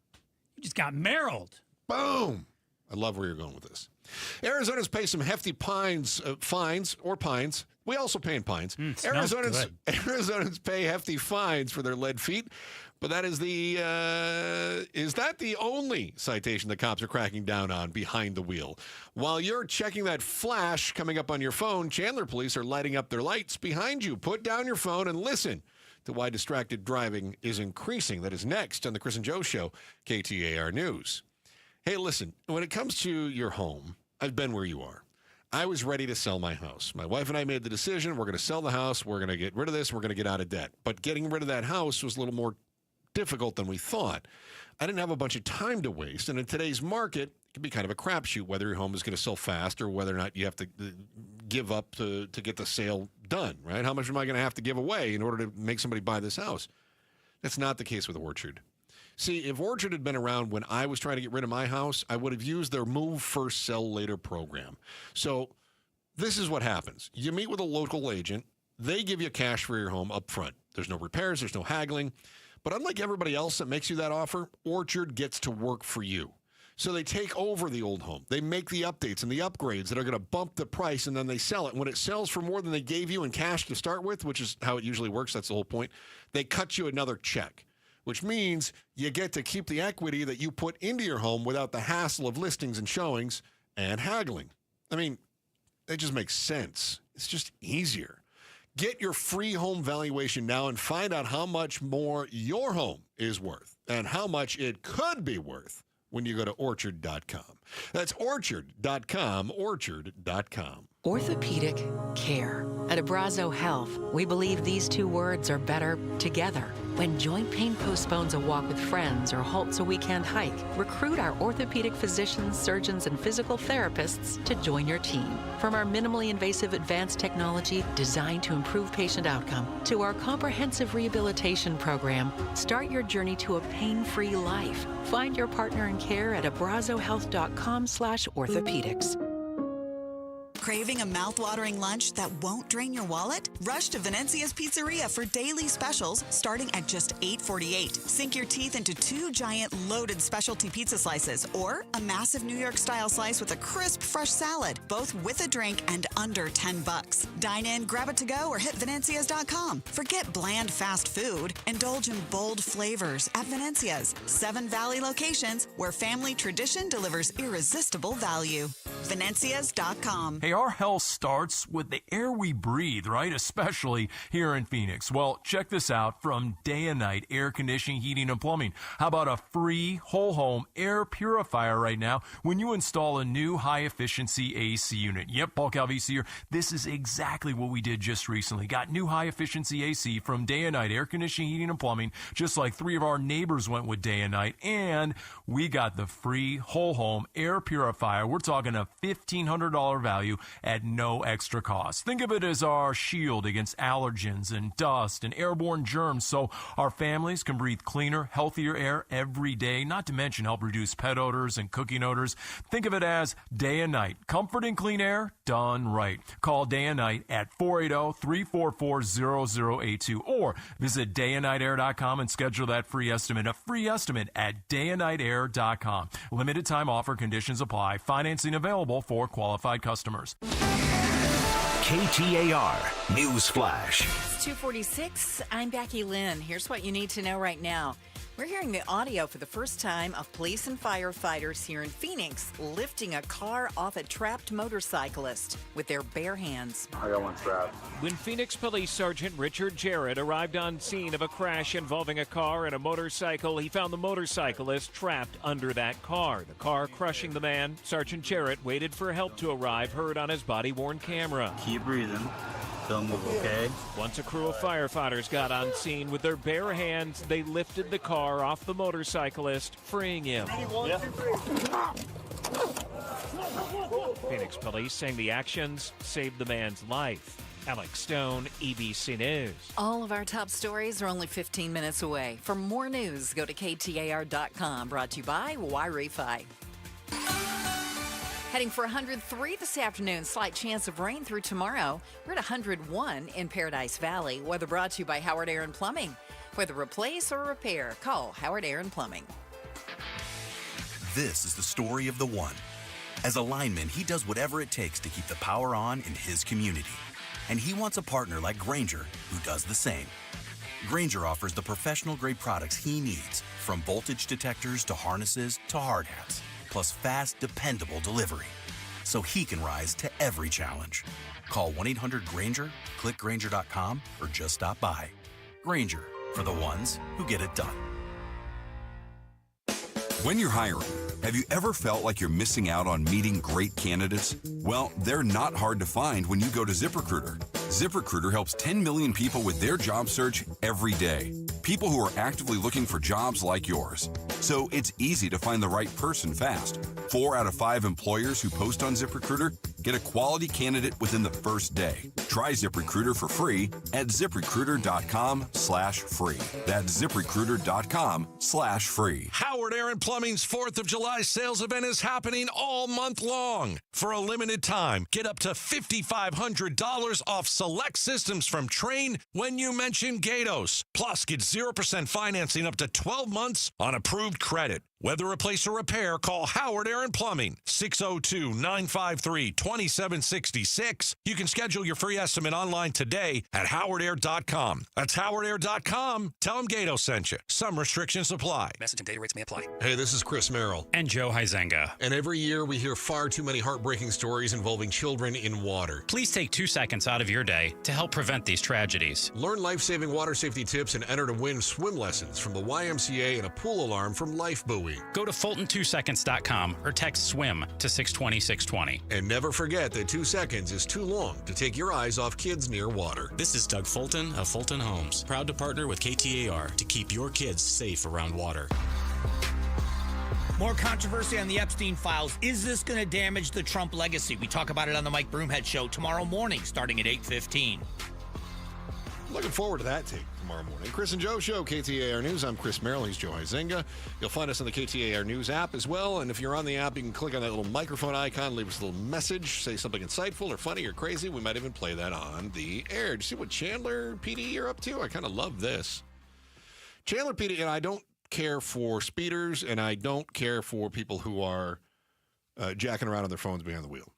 You just got marrowed. Boom. I love where you're going with this. Arizona's pay some hefty fines. We also pay in pines. Arizonans pay hefty fines for their lead feet, but that is that the only citation the cops are cracking down on behind the wheel? While you're checking that flash coming up on your phone, Chandler police are lighting up their lights behind you. Put down your phone and listen to why distracted driving is increasing. That is next on the Chris and Joe Show, KTAR News. Hey, listen, when it comes to your home, I've been where you are. I was ready to sell my house. My wife and I made the decision, we're going to sell the house, we're going to get rid of this, we're going to get out of debt. But getting rid of that house was a little more difficult than we thought. I didn't have a bunch of time to waste, and in today's market, it can be kind of a crapshoot whether your home is going to sell fast or whether or not you have to give up to get the sale done, right? How much am I going to have to give away in order to make somebody buy this house? That's not the case with Orchard. See, if Orchard had been around when I was trying to get rid of my house, I would have used their Move First, Sell Later program. So this is what happens. You meet with a local agent. They give you cash for your home up front. There's no repairs. There's no haggling. But unlike everybody else that makes you that offer, Orchard gets to work for you. So they take over the old home. They make the updates and the upgrades that are going to bump the price, and then they sell it. When it sells for more than they gave you in cash to start with, which is how it usually works, that's the whole point, they cut you another check, which means you get to keep the equity that you put into your home without the hassle of listings and showings and haggling. I mean, it just makes sense. It's just easier. Get your free home valuation now and find out how much more your home is worth and how much it could be worth when you go to Orchard.com. That's Orchard.com, Orchard.com. Orthopedic care. At Abrazo Health, we believe these two words are better together. When joint pain postpones a walk with friends or halts a weekend hike, recruit our orthopedic physicians, surgeons, and physical therapists to join your team. From our minimally invasive advanced technology designed to improve patient outcome to our comprehensive rehabilitation program, start your journey to a pain-free life. Find your partner in care at abrazohealth.com/orthopedics. Craving a mouth-watering lunch that won't drain your wallet? Rush to Venezia's Pizzeria for daily specials starting at just $8.48. Sink your teeth into 2 giant loaded specialty pizza slices or a massive New York-style slice with a crisp, fresh salad, both with a drink and under $10. Dine in, grab it to go, or hit Venezia's.com. Forget bland fast food. Indulge in bold flavors at Venezia's. 7 Valley locations where family tradition delivers irresistible value. Venezia's.com. Hey, our health starts with the air we breathe, right? Especially here in Phoenix. Well, check this out from Day and Night Air Conditioning, Heating, and Plumbing. How about a free whole home air purifier right now when you install a new high-efficiency AC unit? Yep, bulk valve AC here. This is exactly what we did just recently. Got new high-efficiency AC from Day and Night Air Conditioning, Heating, and Plumbing, just like 3 of our neighbors went with Day and Night. And we got the free whole home air purifier. We're talking a $1,500 value at no extra cost. Think of it as our shield against allergens and dust and airborne germs, so our families can breathe cleaner, healthier air every day, not to mention help reduce pet odors and cooking odors. Think of it as Day and Night. Comfort and clean air done right. Call Day and Night at 480-344-0082 or visit dayandnightair.com and schedule that free estimate. A free estimate at dayandnightair.com. Limited time offer, conditions apply. Financing available for qualified customers. KTAR News Flash. It's 2:46. I'm Becky Lynn. Here's what you need to know right now. We're hearing the audio for the first time of police and firefighters here in Phoenix lifting a car off a trapped motorcyclist with their bare hands. I got one trapped. When Phoenix Police Sergeant Richard Jarrett arrived on scene of a crash involving a car and a motorcycle, he found the motorcyclist trapped under that car. The car crushing the man. Sergeant Jarrett waited for help to arrive, heard on his body-worn camera. Keep breathing. Don't move, okay? Once a crew of firefighters got on scene with their bare hands, they lifted the car off the motorcyclist, freeing him. Phoenix police saying the actions saved the man's life. Alex Stone, EBC News. All of our top stories are only 15 minutes away. For more news, go to KTAR.com. Brought to you by Wi-Fi. Heading for 103 this afternoon. Slight chance of rain through tomorrow. We're at 101 in Paradise Valley. Weather brought to you by Howard Air and Plumbing. Whether replace or repair, call Howard Air and Plumbing. This is the story of the one. As a lineman, he does whatever it takes to keep the power on in his community. And he wants a partner like Grainger who does the same. Grainger offers the professional-grade products he needs, from voltage detectors to harnesses to hard hats, plus fast, dependable delivery, so he can rise to every challenge. Call 1-800-GRAINGER, click Grainger.com, or just stop by. Grainger, for the ones who get it done. When you're hiring, have you ever felt like you're missing out on meeting great candidates? Well, they're not hard to find when you go to ZipRecruiter. ZipRecruiter helps 10 million people with their job search every day. People who are actively looking for jobs like yours. So it's easy to find the right person fast. 4 out of 5 employers who post on ZipRecruiter get a quality candidate within the first day. Try ZipRecruiter for free at ZipRecruiter.com/free. That's ZipRecruiter.com/free. Howard Air and Plumbing's 4th of July sales event is happening all month long. For a limited time, get up to $5,500 off select systems from Trane when you mention Gatos. Plus, get 0% financing up to 12 months on approved credit. Whether replace or repair, call Howard Air and Plumbing, 602-953-2766. You can schedule your free estimate online today at howardair.com. That's howardair.com. Tell them Gato sent you. Some restrictions apply. Message and data rates may apply. Hey, this is Chris Merrill. And Joe Huizenga. And every year we hear far too many heartbreaking stories involving children in water. Please take 2 seconds out of your day to help prevent these tragedies. Learn life-saving water safety tips and enter to win swim lessons from the YMCA and a pool alarm from Lifebuoy. Go to Fulton2seconds.com or text SWIM to 620-620. And never forget that 2 seconds is too long to take your eyes off kids near water. This is Doug Fulton of Fulton Homes, proud to partner with KTAR to keep your kids safe around water. More controversy on the Epstein files. Is this going to damage the Trump legacy? We talk about it on the Mike Broomhead Show tomorrow morning, starting at 8:15. Looking forward to that take tomorrow morning. Chris and Joe Show, KTAR News. I'm Chris Merrill. He's Joe Huizenga. You'll find us on the KTAR News app as well. And if you're on the app, you can click on that little microphone icon, leave us a little message, say something insightful or funny or crazy. We might even play that on the air. Do you see what Chandler PD you're up to? I kind of love this. Chandler PD, and I don't care for speeders, and I don't care for people who are jacking around on their phones behind the wheel.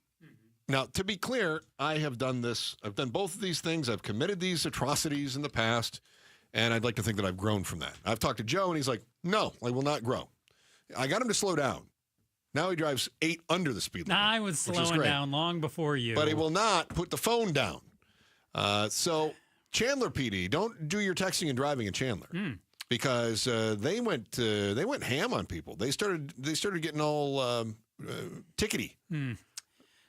Now, to be clear, I have done this. I've done both of these things. I've committed these atrocities in the past, and I'd like to think that I've grown from that. I've talked to Joe, and he's like, no, I will not grow. I got him to slow down. Now he drives 8 under the speed limit. I was slowing down long before you. But he will not put the phone down. So, Chandler PD, don't do your texting and driving in Chandler. Because they went ham on people. They started getting all tickety.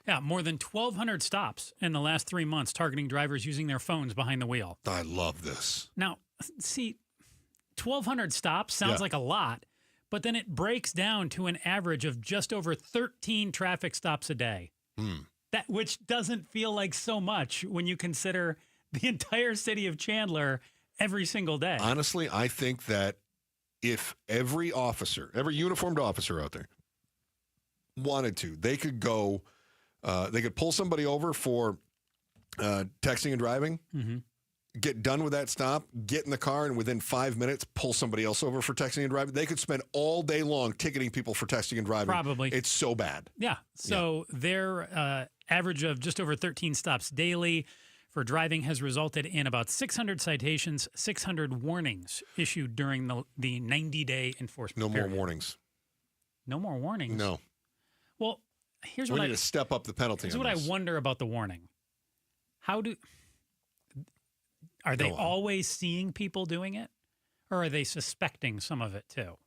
Yeah, more than 1,200 stops in the last 3 months targeting drivers using their phones behind the wheel. I love this. Now, see, 1,200 stops sounds like a lot, but then it breaks down to an average of just over 13 traffic stops a day. That which doesn't feel like so much when you consider the entire city of Chandler every single day. Honestly, I think that if every uniformed officer out there wanted to, they could go, they could pull somebody over for texting and driving, get done with that stop, get in the car, and within 5 minutes, pull somebody else over for texting and driving. They could spend all day long ticketing people for texting and driving. Probably. It's so bad. Yeah. So their average of just over 13 stops daily for driving has resulted in about 600 citations, 600 warnings issued during the 90-day enforcement period. No more warnings. No more warnings? No. Well, here's we what need to step up the penalty. Here's what I wonder about the warning. Are they always seeing people doing it? Or are they suspecting some of it too?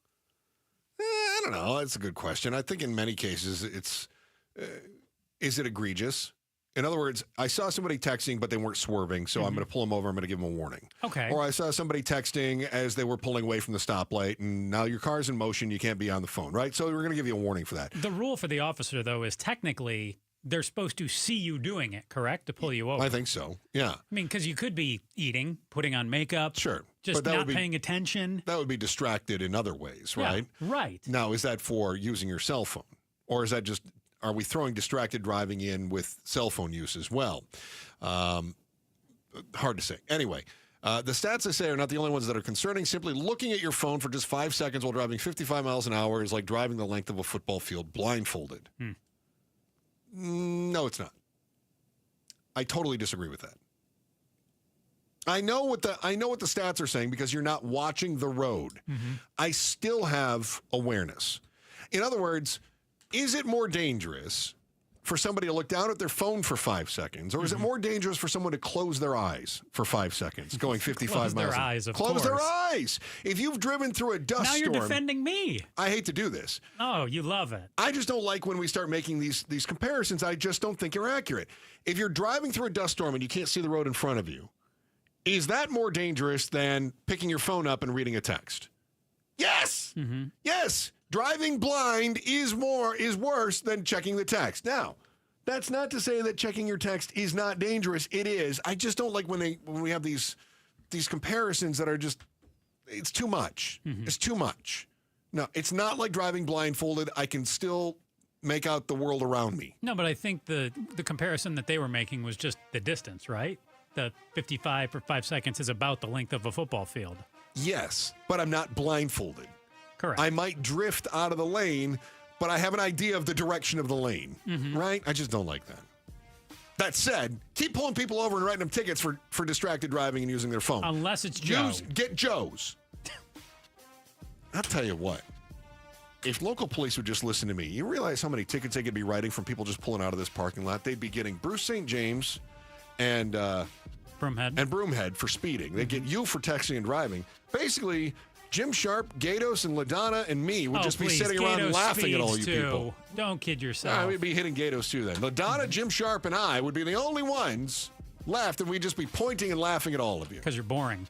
I don't know. That's a good question. I think in many cases it's, is it egregious? In other words, I saw somebody texting, but they weren't swerving, so I'm going to pull them over. I'm going to give them a warning. Okay. Or I saw somebody texting as they were pulling away from the stoplight, and now your car's in motion. You can't be on the phone, right? So we're going to give you a warning for that. The rule for the officer, though, is technically they're supposed to see you doing it, correct, to pull you over? I think so, yeah. I mean, because you could be eating, putting on makeup. Sure. Just not paying attention. That would be distracted in other ways, right? Yeah, right. Now, is that for using your cell phone? Or is that just... Are we throwing distracted driving in with cell phone use as well? Hard to say. Anyway, the stats I say are not the only ones that are concerning. Simply looking at your phone for just 5 seconds while driving 55 miles an hour is like driving the length of a football field blindfolded. No, it's not. I totally disagree with that. I know what the stats are saying because you're not watching the road. I still have awareness. In other words, is it more dangerous for somebody to look down at their phone for 5 seconds, or is it more dangerous for someone to close their eyes for 5 seconds, going 55 miles? Close their eyes, of course. Close their eyes. If you've driven through a dust storm. Now you're defending me. I hate to do this. Oh, you love it. I just don't like when we start making these comparisons. I just don't think you're accurate. If you're driving through a dust storm and you can't see the road in front of you, is that more dangerous than picking your phone up and reading a text? Yes. Yes. Driving blind is worse than checking the text. Now, that's not to say that checking your text is not dangerous. It is. I just don't like when we have these comparisons that are just, it's too much. It's too much. No, it's not like driving blindfolded. I can still make out the world around me. No, but I think the comparison that they were making was just the distance, right? The 55 for 5 seconds is about the length of a football field. Yes, but I'm not blindfolded. Correct. I might drift out of the lane, but I have an idea of the direction of the lane, right? I just don't like that. That said, keep pulling people over and writing them tickets for distracted driving and using their phone. Unless it's Joe. Get Joe's. I'll tell you what. If local police would just listen to me, you realize how many tickets they could be writing from people just pulling out of this parking lot? They'd be getting Bruce St. James and Broomhead for speeding. They'd get you for texting and driving. Basically, Jim Sharp, Gatos, and LaDonna and me would just be sitting around Gatos laughing at all you too. people. Don't kid yourself. Yeah, we'd be hitting Gatos too then. LaDonna, Jim Sharp, and I would be the only ones left, and we'd just be pointing and laughing at all of you. Because you're boring.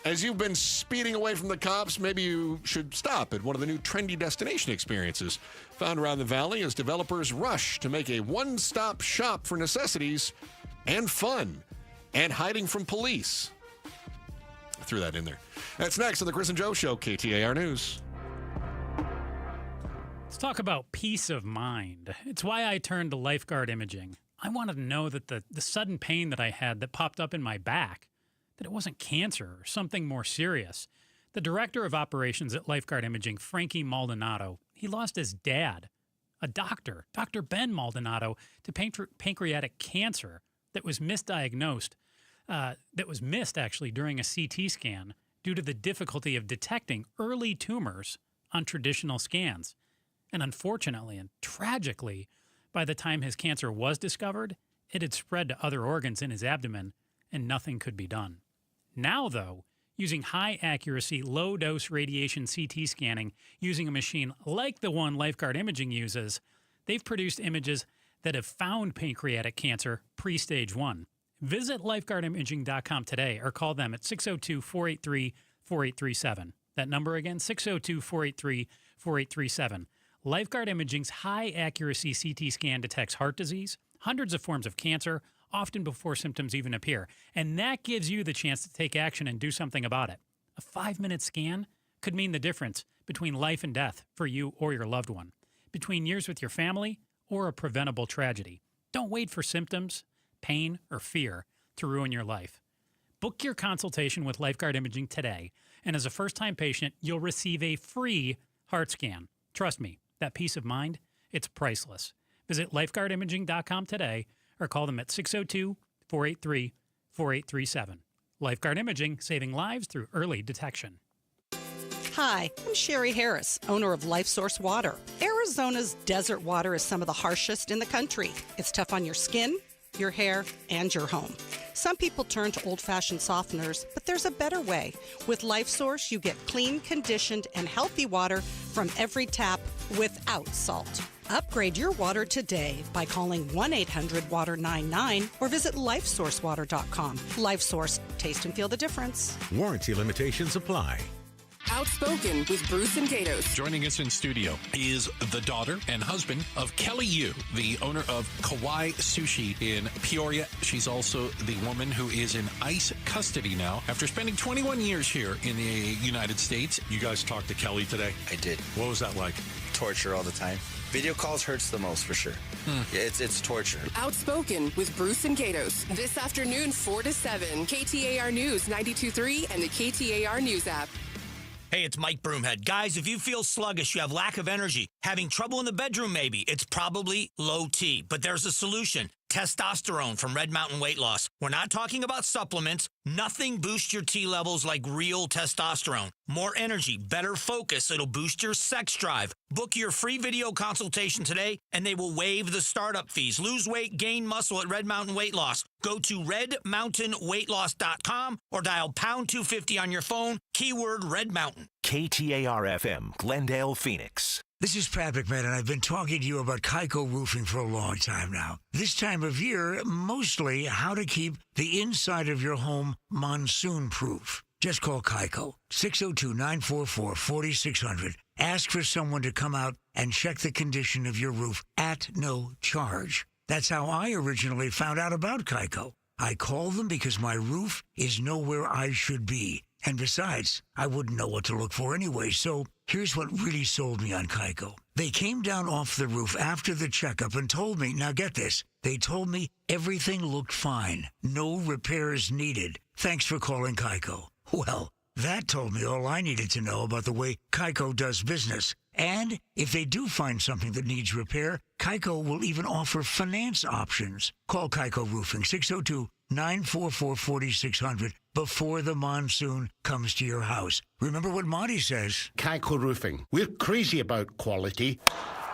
As you've been speeding away from the cops, maybe you should stop at one of the new trendy destination experiences found around the valley as developers rush to make a one-stop shop for necessities and fun and hiding from police. I threw that in there. That's next on the Chris and Joe Show, KTAR News. Let's talk about peace of mind. It's why I turned to lifeguard imaging. I wanted to know that the sudden pain that I had that popped up in my back, that it wasn't cancer or something more serious. The director of operations at Lifeguard Imaging, Frankie Maldonado, he lost his dad, a doctor, Dr. Ben Maldonado, to pancreatic cancer that was misdiagnosed, that was missed actually during a CT scan due to the difficulty of detecting early tumors on traditional scans. And unfortunately and tragically, by the time his cancer was discovered, it had spread to other organs in his abdomen and nothing could be done. Now, though, using high-accuracy, low-dose radiation CT scanning using a machine like the one Lifeguard Imaging uses, they've produced images that have found pancreatic cancer pre-stage 1. Visit lifeguardimaging.com today or call them at 602-483-4837. That number again, 602-483-4837. Lifeguard Imaging's high-accuracy CT scan detects heart disease, hundreds of forms of cancer, often before symptoms even appear. And that gives you the chance to take action and do something about it. A 5-minute scan could mean the difference between life and death for you or your loved one, between years with your family or a preventable tragedy. Don't wait for symptoms, pain, or fear to ruin your life. Book your consultation with Lifeguard Imaging today, and as a first-time patient, you'll receive a free heart scan. Trust me, that peace of mind, it's priceless. Visit lifeguardimaging.com today or call them at 602-483-4837. Lifeguard Imaging, saving lives through early detection. Hi, I'm Sherry Harris, owner of Life Source Water. Arizona's desert water is some of the harshest in the country. It's tough on your skin, your hair, and your home. Some people turn to old-fashioned softeners, but there's a better way. With Life Source, you get clean, conditioned, and healthy water from every tap without salt. Upgrade your water today by calling 1-800-WATER-99 or visit lifesourcewater.com. LifeSource. Taste and feel the difference. Warranty limitations apply. Outspoken with Bruce and Gatos. Joining us in studio is the daughter and husband of Kelly Yu, the owner of Kauai Sushi in Peoria. She's also the woman who is in ICE custody now after spending 21 years here in the United States. You guys talked to Kelly today? I did. What was that like? Torture all the time. Video calls hurts the most for sure. Yeah, it's torture. Outspoken with Bruce and Gatos. This afternoon, 4 to 7. KTAR News 92.3 and the KTAR News app. Hey, it's Mike Broomhead. Guys, if you feel sluggish, you have lack of energy, having trouble in the bedroom maybe, it's probably low T. But there's a solution. Testosterone from Red Mountain Weight Loss. We're not talking about supplements. Nothing boosts your T levels like real testosterone. More energy, better focus. It'll boost your sex drive. Book your free video consultation today, and they will waive the startup fees. Lose weight, gain muscle at Red Mountain Weight Loss. Go to redmountainweightloss.com or dial pound 250 on your phone, keyword Red Mountain. KTAR-FM, Glendale, Phoenix. This is Pat McMahon, and I've been talking to you about Kaiko Roofing for a long time now. This time of year, mostly how to keep the inside of your home monsoon-proof. Just call Kaiko, 602-944-4600, ask for someone to come out and check the condition of your roof at no charge. That's how I originally found out about Kaiko. I called them because my roof is nowhere I should be. And besides, I wouldn't know what to look for anyway, so here's what really sold me on Kaiko. They came down off the roof after the checkup and told me, now get this, they told me everything looked fine. No repairs needed. Thanks for calling Kaiko. Well, that told me all I needed to know about the way Kaiko does business. And if they do find something that needs repair, Kaiko will even offer finance options. Call Kaiko Roofing, 602-944-4600, before the monsoon comes to your house. Remember what Monty says. Kaiko Roofing. We're crazy about quality.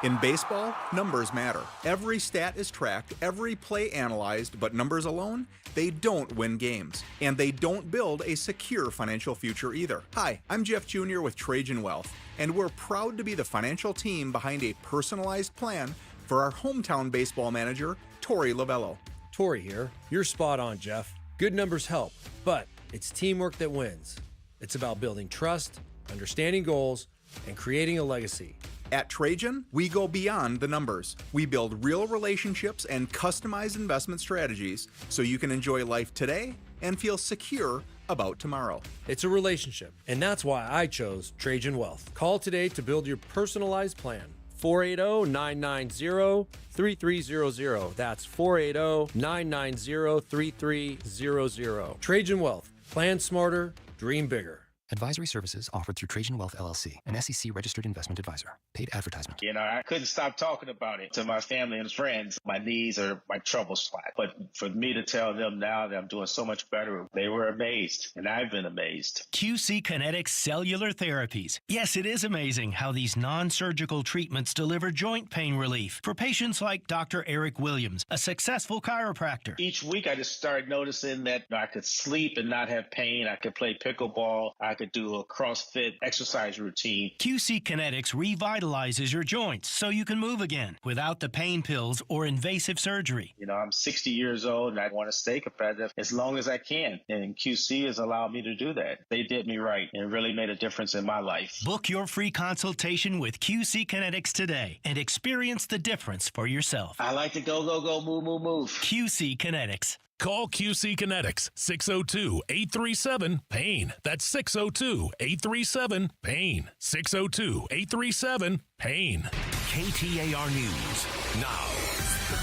In baseball, numbers matter. Every stat is tracked, every play analyzed, but numbers alone, they don't win games. And they don't build a secure financial future either. Hi, I'm Jeff Jr. with Trajan Wealth, and we're proud to be the financial team behind a personalized plan for our hometown baseball manager, Tori Lovello. Tori here. You're spot on, Jeff. Good numbers help, but it's teamwork that wins. It's about building trust, understanding goals, and creating a legacy. At Trajan, we go beyond the numbers. We build real relationships and customized investment strategies so you can enjoy life today and feel secure about tomorrow. It's a relationship, and that's why I chose Trajan Wealth. Call today to build your personalized plan. 480-990-3300. That's 480-990-3300. Trajan Wealth. Plan smarter, dream bigger. Advisory services offered through Trajan Wealth LLC, an SEC-registered investment advisor. Paid advertisement. You know, I couldn't stop talking about it to my family and friends. My knees are my trouble spot. But for me to tell them now that I'm doing so much better, they were amazed, and I've been amazed. QC Kinetics Cellular Therapies. Yes, it is amazing how these non-surgical treatments deliver joint pain relief for patients like Dr. Eric Williams, a successful chiropractor. Each week, I just started noticing that I could sleep and not have pain. I could play pickleball. I could do a CrossFit exercise routine. QC Kinetics revitalizes your joints so you can move again without the pain pills or invasive surgery. You know, I'm 60 years old and I want to stay competitive as long as I can. And QC has allowed me to do that. They did me right and really made a difference in my life. Book your free consultation with QC Kinetics today and experience the difference for yourself. I like to go, move, move, move. QC Kinetics. Call QC Kinetics, 602-837-PAIN. That's 602-837-PAIN. 602-837-PAIN. KTAR News now.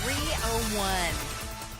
3:01.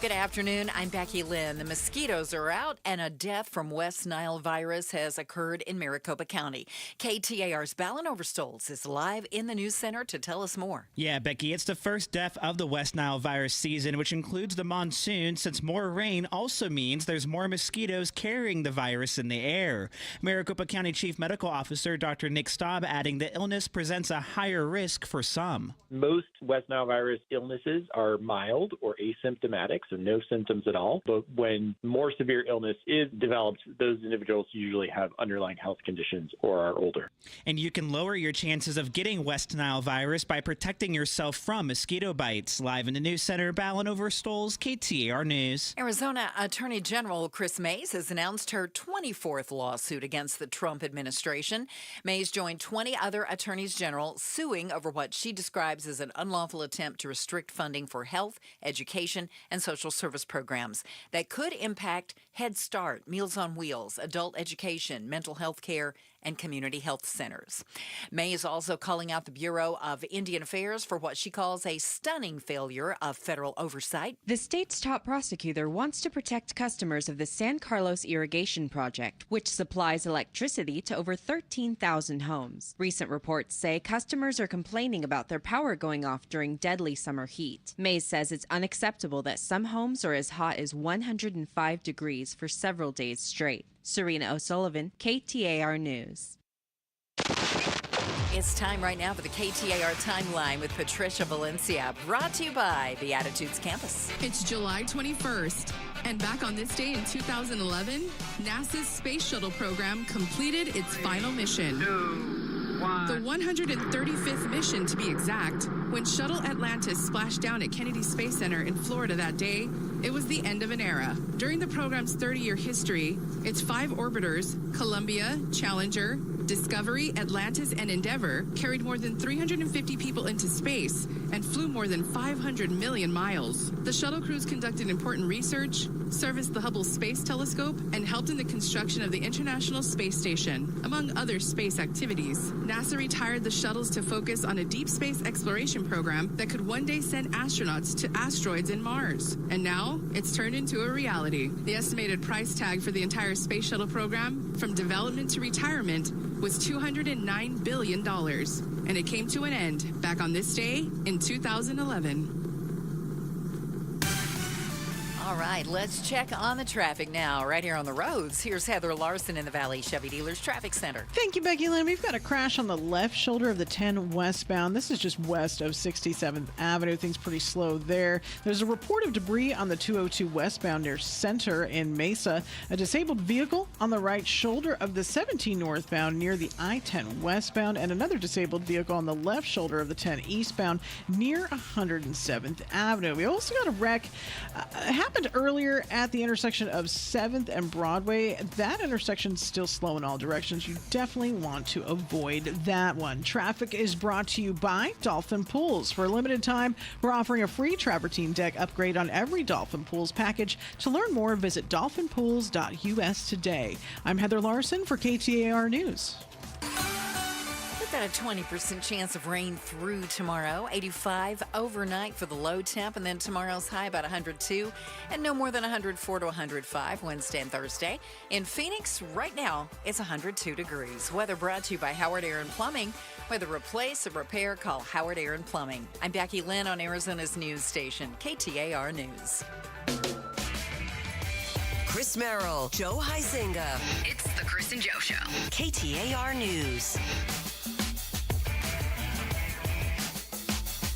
Good afternoon. I'm Becky Lynn. The mosquitoes are out, and a death from West Nile virus has occurred in Maricopa County. KTAR's Ballon Overstolz is live in the news center to tell us more. Yeah, Becky, it's the first death of the West Nile virus season, which includes the monsoon, since more rain also means there's more mosquitoes carrying the virus in the air. Maricopa County Chief Medical Officer Dr. Nick Staub adding the illness presents a higher risk for some. Most West Nile virus illnesses are mild or asymptomatic, so no symptoms at all. But when more severe illness is developed, those individuals usually have underlying health conditions or are older. And you can lower your chances of getting West Nile virus by protecting yourself from mosquito bites. Live in the news center, Ballon Overstolz, KTAR News. Arizona Attorney General Chris Mays has announced her 24th lawsuit against the Trump administration. Mays joined 20 other attorneys general suing over what she describes as an unlawful attempt to restrict funding for health, education, and social service programs that could impact Head Start, Meals on Wheels, adult education, mental health care, and community health centers. May is also calling out the Bureau of Indian Affairs for what she calls a stunning failure of federal oversight. The state's top prosecutor wants to protect customers of the San Carlos Irrigation Project, which supplies electricity to over 13,000 homes. Recent reports say customers are complaining about their power going off during deadly summer heat. Mays says it's unacceptable that some homes are as hot as 105 degrees for several days straight. Serena O'Sullivan, KTAR News. It's time right now for the KTAR Timeline with Patricia Valencia, brought to you by Beatitudes Campus. It's July 21st, and back on this day in 2011, NASA's Space Shuttle program completed its final mission. The 135th mission, to be exact. When Shuttle Atlantis splashed down at Kennedy Space Center in Florida that day, it was the end of an era. During the program's 30-year history, its 5 orbiters, Columbia, Challenger, Discovery, Atlantis, and Endeavour carried more than 350 people into space and flew more than 500 million miles. The shuttle crews conducted important research, serviced the Hubble Space Telescope, and helped in the construction of the International Space Station, among other space activities. NASA retired the shuttles to focus on a deep space exploration program that could one day send astronauts to asteroids and Mars. And now, it's turned into a reality. The estimated price tag for the entire space shuttle program, from development to retirement, was $209 billion. And it came to an end back on this day in 2011. All right, let's check on the traffic now. Right here on the roads, here's Heather Larson in the Valley Chevy Dealers Traffic Center. Thank you, Becky Lynn. We've got a crash on the left shoulder of the 10 westbound. This is just west of 67th Avenue. Things pretty slow there. There's a report of debris on the 202 westbound near Center in Mesa. A disabled vehicle on the right shoulder of the 17 northbound near the I-10 westbound, and another disabled vehicle on the left shoulder of the 10 eastbound near 107th Avenue. We also got a wreck happened earlier at the intersection of 7th and Broadway. That intersection's still slow in all directions. You definitely want to avoid that one. Traffic is brought to you by Dolphin Pools. For a limited time, we're offering a free travertine deck upgrade on every Dolphin Pools package. To learn more, visit dolphinpools.us today. I'm Heather Larson for KTAR News. We've got a 20% chance of rain through tomorrow, 85 overnight for the low temp, and then tomorrow's high about 102, and no more than 104 to 105 Wednesday and Thursday. In Phoenix, right now, it's 102 degrees. Weather brought to you by Howard Air and Plumbing. Whether replace or repair, call Howard Air and Plumbing. I'm Becky Lynn on Arizona's news station, KTAR News. Chris Merrill, Joe Huizinga. It's the Chris and Joe Show. KTAR News.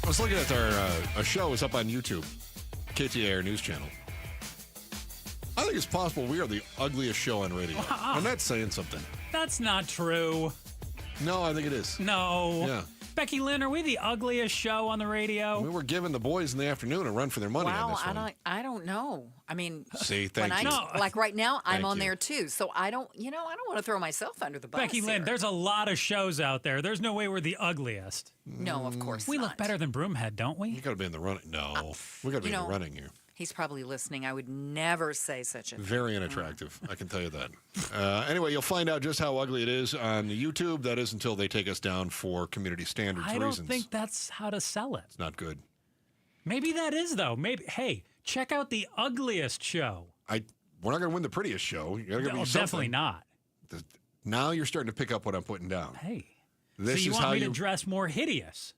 I was looking at our show is up on YouTube, KTAR News Channel. I think it's possible we are the ugliest show on radio. Wow. I'm not saying something. That's not true. No, I think it is. No. Yeah. Becky Lynn, are we the ugliest show on the radio? We were giving the boys in the afternoon a run for their money on this one. I don't know. I mean, see, thank you. Like right now, I'm Thank on you. there too. So I don't want to throw myself under the bus. Becky Lynn, there's a lot of shows out there. There's no way we're the ugliest. No, of course we not. look better than Broomhead, don't we? You got to be in the running. No, we got to be in the running here. He's probably listening. I would never say such a thing. Very unattractive. I can tell you that. Anyway, you'll find out just how ugly it is on YouTube. That is until they take us down for community standards I reasons. don't think that's how to sell it. It's not good. Maybe that is, though. Maybe. Hey, check out the ugliest show. We're not going to win the prettiest show. You gotta give me No, something. definitely not. Now you're starting to pick up what I'm putting down. Hey. This so you is want how me to dress more hideous?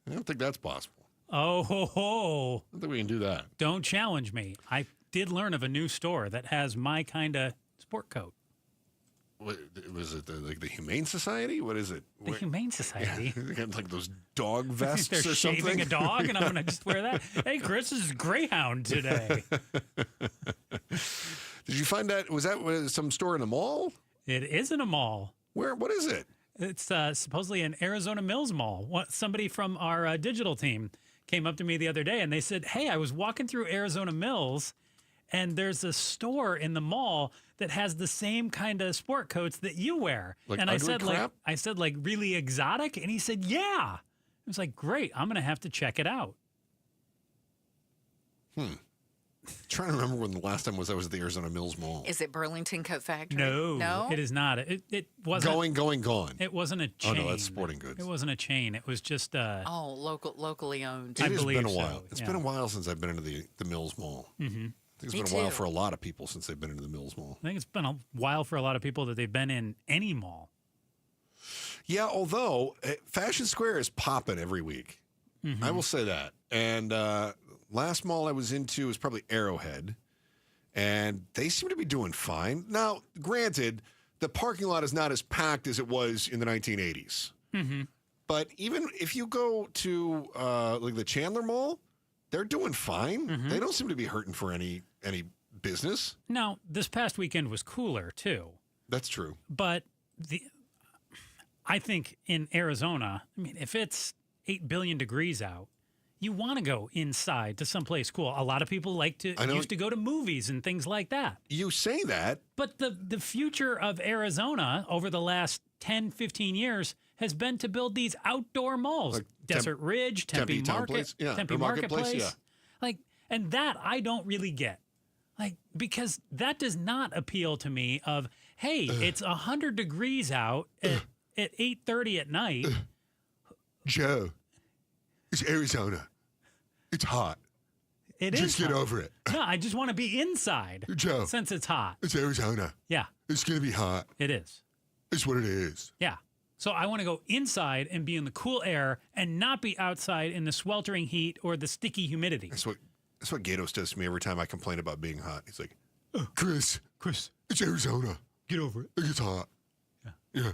I don't think that's possible. Oh, ho, ho. I don't think we can do that. Don't challenge me. I did learn of a new store that has my kind of sport coat. What, was it the Humane Society? What is it? The Humane Society? Yeah, they got like those dog vests They're or something? shaving a dog, and I'm going to just wear that. Hey, Chris, this is Greyhound today. Did you find that? Was that some store in the mall? It is in a mall. Where? What is it? It's supposedly an Arizona Mills Mall. Somebody from our digital team came up to me the other day, and they said, hey, I was walking through Arizona Mills, and there's a store in the mall that has the same kind of sport coats that you wear. Like and ugly crap? I said, really exotic? And he said, yeah. I was like, great, I'm going to have to check it out. Trying to remember when the last time I was at the Arizona Mills Mall. Is it Burlington Coat Factory? No, it is not. It wasn't. Gone. It wasn't a chain. Oh, no, that's sporting goods. It wasn't a chain. It was just locally owned. I It has believe been a so, while. It's yeah. been a while since I've been into the Mills Mall. Mm-hmm. I think it's Me been a while too. for a lot of people since they've been into the Mills Mall. I think it's been a while for a lot of people that they've been in any mall. Yeah, although Fashion Square is popping every week. Mm-hmm. I will say that. And last mall I was into was probably Arrowhead, and they seem to be doing fine. Now, granted, the parking lot is not as packed as it was in the 1980s. Mm-hmm. But even if you go to like the Chandler Mall, they're doing fine. Mm-hmm. They don't seem to be hurting for any business. Now, this past weekend was cooler too. That's true. But I think in Arizona, I mean, if it's 8 billion degrees out, you want to go inside to someplace cool. A lot of people used to go to movies and things like that. You say that. But the future of Arizona over the last 10, 15 years has been to build these outdoor malls. Like Desert Ridge, Tempe Town Place? Yeah, Tempe or Marketplace, Marketplace. Like, and that I don't really get. Like, because that does not appeal to me of, hey, it's 100 degrees out at 8:30 at night. Joe, it's Arizona. It's hot. It is Just get hot. over it. No, I just want to be inside. Joe. Since it's hot. It's Arizona. Yeah. It's going to be hot. It is. It's what it is. Yeah. So I want to go inside and be in the cool air and not be outside in the sweltering heat or the sticky humidity. That's what Gatos does to me every time I complain about being hot. He's like, Chris, it's Arizona. Get over it. It's hot. Yeah.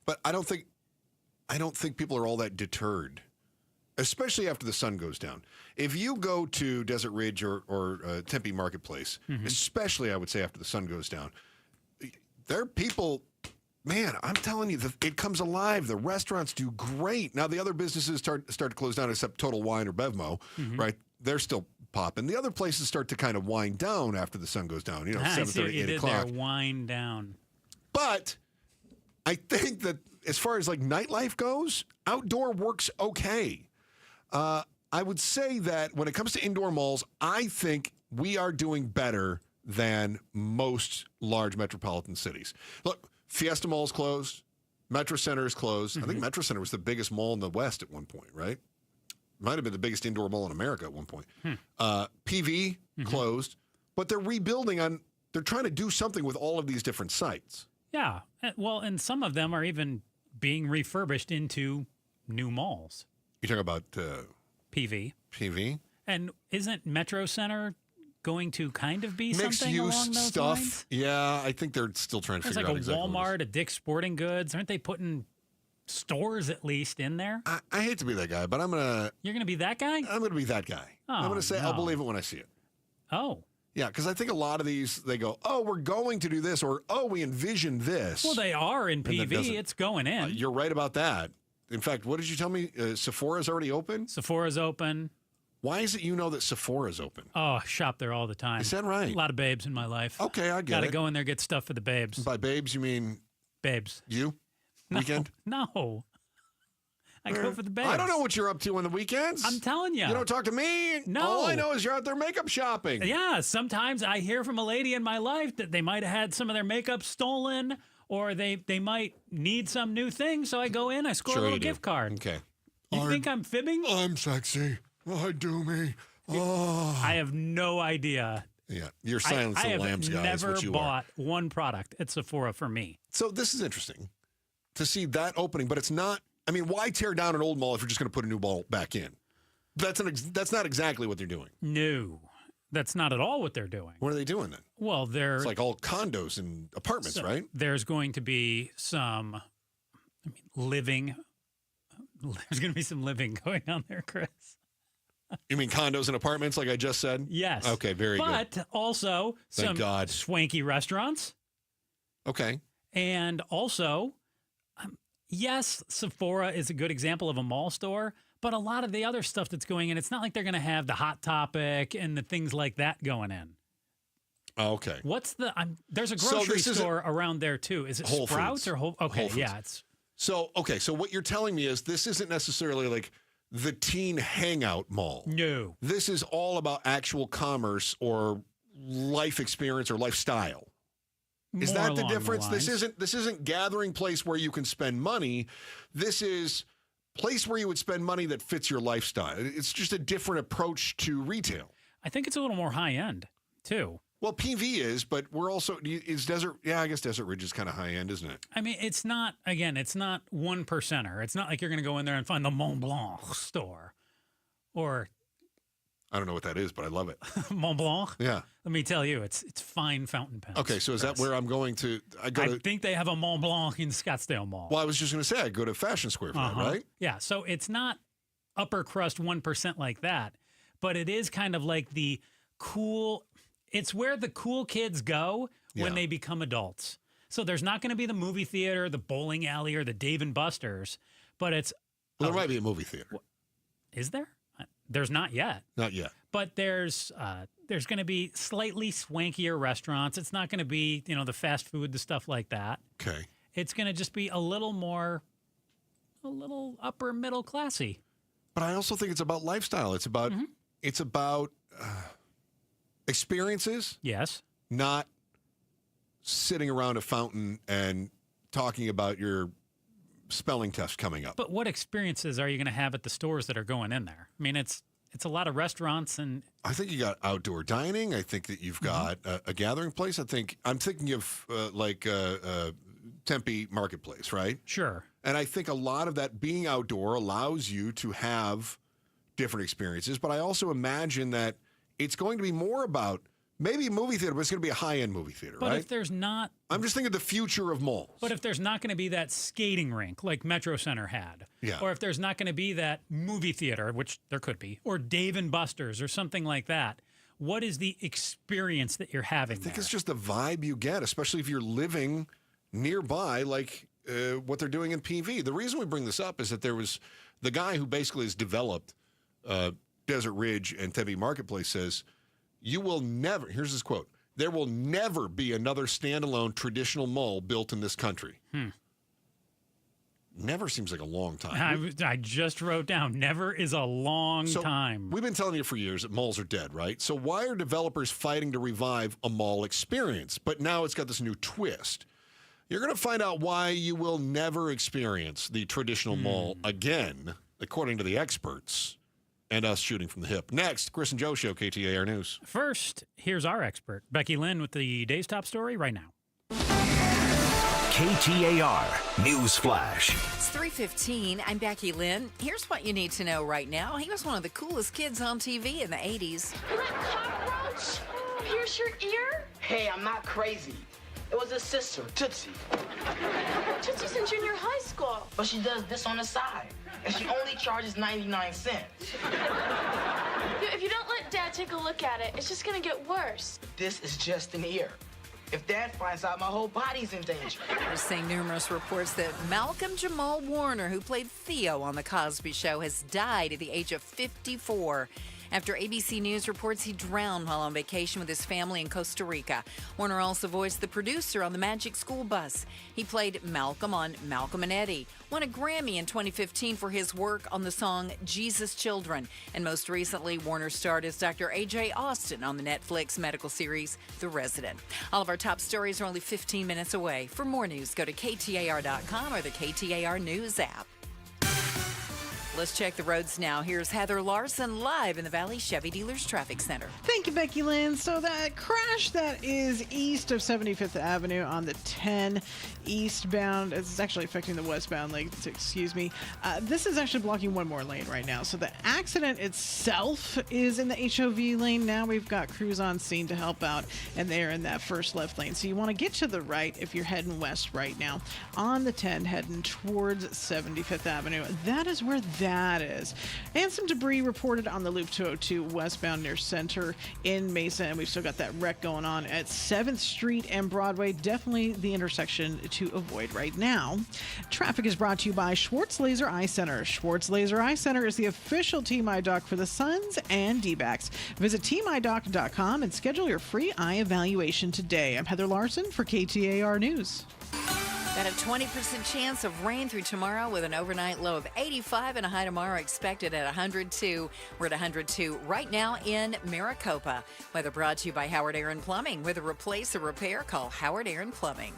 But I don't think people are all that deterred, especially after the sun goes down. If you go to Desert Ridge or Tempe Marketplace, especially I would say after the sun goes down, there are people, man, I'm telling you, it comes alive. The restaurants do great. Now, the other businesses start to close down except Total Wine or Bevmo, right? They're still popping. The other places start to kind of wind down after the sun goes down, 7:30, 8 o'clock. Wind down. But I think that as far as like nightlife goes, outdoor works okay. I would say that when it comes to indoor malls, I think we are doing better than most large metropolitan cities. Look, Fiesta Mall's closed. Metro Center is closed. I think Metro Center was the biggest mall in the West at one point, right? Might have been the biggest indoor mall in America at one point. PV closed, but they're rebuilding they're trying to do something with all of these different sites. Yeah. Well, and some of them are even being refurbished into new malls. You're talking about PV. PV? And isn't Metro Center going to kind of be Mixed something use along those stuff. lines? Yeah, I think they're still trying to There's figure like out a exactly what it is. Walmart, a Dick's Sporting Goods. Aren't they putting stores at least in there? I hate to be that guy, but I'm going to... You're going to be that guy? I'm going to be that guy. Oh, I'm going to say no. I'll believe it when I see it. Oh. Yeah, because I think a lot of these, they go, oh, we're going to do this, or oh, we envision this. Well, they are in And that doesn't- PV. It's going in. You're right about that. In fact, what did you tell me? Sephora's already open? Sephora's open. Why is it you know that Sephora's open? Oh, I shop there all the time. Is that right? A lot of babes in my life. Okay, I get Gotta it. go in there, get stuff for the babes. By babes, you mean... Babes. You? No, Weekend? No. I go for the babes. I don't know what you're up to on the weekends. I'm telling you. You don't talk to me? No. All I know is you're out there makeup shopping. Yeah, sometimes I hear from a lady in my life that they might have had some of their makeup stolen or they might need some new thing. So I go in, I score a little gift card. Okay. You think I'm fibbing? I'm sexy. Oh, do me. Oh. I have no idea. Yeah, you're Silence of the Lambs guy is I have what never you bought one product at Sephora for me. So this is interesting to see that opening, but it's not. I mean, why tear down an old mall if you're just going to put a new mall back in? That's not exactly what they're doing. No, that's not at all what they're doing. What are they doing then? Well, It's like all condos and apartments, right? There's going to be some living. There's going to be some living going on there, Chris. You mean condos and apartments, like I just said? Yes. Okay, very good. But also Thank some God. swanky restaurants. Okay. And also, yes, Sephora is a good example of a mall store, but a lot of the other stuff that's going in, it's not like they're going to have the Hot Topic and the things like that going in. Oh, okay. What's the? There's a So grocery this isn't- store around there too. Is it Whole Sprouts Foods. or Whole? Okay, Whole Foods. yeah, it's So what you're telling me is this isn't necessarily like the teen hangout mall. No. This is all about actual commerce or life experience or lifestyle. Is More that the along the difference? This lines. isn't gathering place where you can spend money. This is place where you would spend money that fits your lifestyle. It's just a different approach to retail. I think it's a little more high end too. Well, PV is, but we're also is Desert. Yeah, I guess Desert Ridge is kind of high end, isn't it? I mean, it's not, again, it's not 1%er. It's not like you're going to go in there and find the Mont Blanc store or I don't know what that is, but I love it. Mont Blanc. Yeah. Let me tell you, it's fine fountain pens. Okay, so is that where I'm going to? I think they have a Mont Blanc in Scottsdale Mall. Well, I was just going to say I go to Fashion Square for that, right? Yeah, so it's not upper crust 1% like that, but it is kind of like the cool. It's where the cool kids go when they become adults. So there's not going to be the movie theater, the bowling alley, or the Dave and Buster's, but it's. Well, there might be a movie theater. Is there? There's not yet. Not yet. But there's going to be slightly swankier restaurants. It's not going to be, the fast food, the stuff like that. Okay. It's going to just be a little upper middle classy. But I also think it's about lifestyle. It's about experiences. Yes. Not sitting around a fountain and talking about your spelling test coming up. But what experiences are you going to have at the stores that are going in there? I mean, it's a lot of restaurants, and I think you got outdoor dining. I think that you've got a gathering place. I'm thinking of Tempe Marketplace, right? Sure. And I think a lot of that being outdoor allows you to have different experiences. But I also imagine that it's going to be more about maybe a movie theater, but it's going to be a high-end movie theater, but right? if there's not... I'm just thinking the future of malls. But if there's not going to be that skating rink like Metro Center had, or if there's not going to be that movie theater, which there could be, or Dave & Buster's or something like that, what is the experience that you're having I think it's just the vibe you get, especially if you're living nearby, like what they're doing in PV. The reason we bring this up is that there was the guy who basically has developed Desert Ridge and Tempe Marketplace says, you will never, here's his quote, there will never be another standalone traditional mall built in this country. Never seems like a long time. I just wrote down, never is a long time. We've been telling you for years that malls are dead, right? So why are developers fighting to revive a mall experience? But now it's got this new twist. You're going to find out why you will never experience the traditional mall again, according to the experts. And us shooting from the hip. Next, Chris and Joe Show, KTAR News. First, here's our expert, Becky Lynn, with the day's top story right now. KTAR News Flash. It's 3:15. I'm Becky Lynn. Here's what you need to know right now. He was one of the coolest kids on TV in the 80s. You let cockroach pierce your ear? Hey, I'm not crazy. It was his sister, Tootsie. Tootsie's in junior high school. But she does this on the side. And she only charges 99 cents. If you don't let Dad take a look at it, it's just gonna get worse. This is just an ear. If Dad finds out, my whole body's in danger. We're seeing numerous reports that Malcolm Jamal Warner, who played Theo on The Cosby Show, has died at the age of 54. After ABC News reports he drowned while on vacation with his family in Costa Rica. Warner also voiced the producer on the Magic School Bus. He played Malcolm on Malcolm and Eddie, won a Grammy in 2015 for his work on the song Jesus Children. And most recently, Warner starred as Dr. A.J. Austin on the Netflix medical series The Resident. All of our top stories are only 15 minutes away. For more news, go to KTAR.com or the KTAR News app. Let's check the roads now. Here's Heather Larson live in the Valley Chevy Dealers Traffic Center. Thank you, Becky Lynn. So that crash that is east of 75th Avenue on the 10 eastbound, it's actually affecting the westbound lane, excuse me. This is actually blocking one more lane right now. So the accident itself is in the HOV lane. Now we've got crews on scene to help out, and they're in that first left lane. So you want to get to the right if you're heading west right now on the 10 heading towards 75th Avenue. That is where that is. And some debris reported on the Loop 202 westbound near Center in Mesa, and we've still got that wreck going on at 7th Street and Broadway. Definitely the intersection to avoid right now. Traffic is brought to you by Schwartz Laser Eye Center. Schwartz Laser Eye Center is the official Team Eye Doc for the Suns and D-backs. Visit teamidoc.com and schedule your free eye evaluation today. I'm Heather Larson for KTAR News. Got a 20% chance of rain through tomorrow with an overnight low of 85 and a high tomorrow expected at 102. We're at 102 right now in Maricopa. Weather brought to you by Howard Aaron Plumbing. With a replace or repair, call Howard Aaron Plumbing.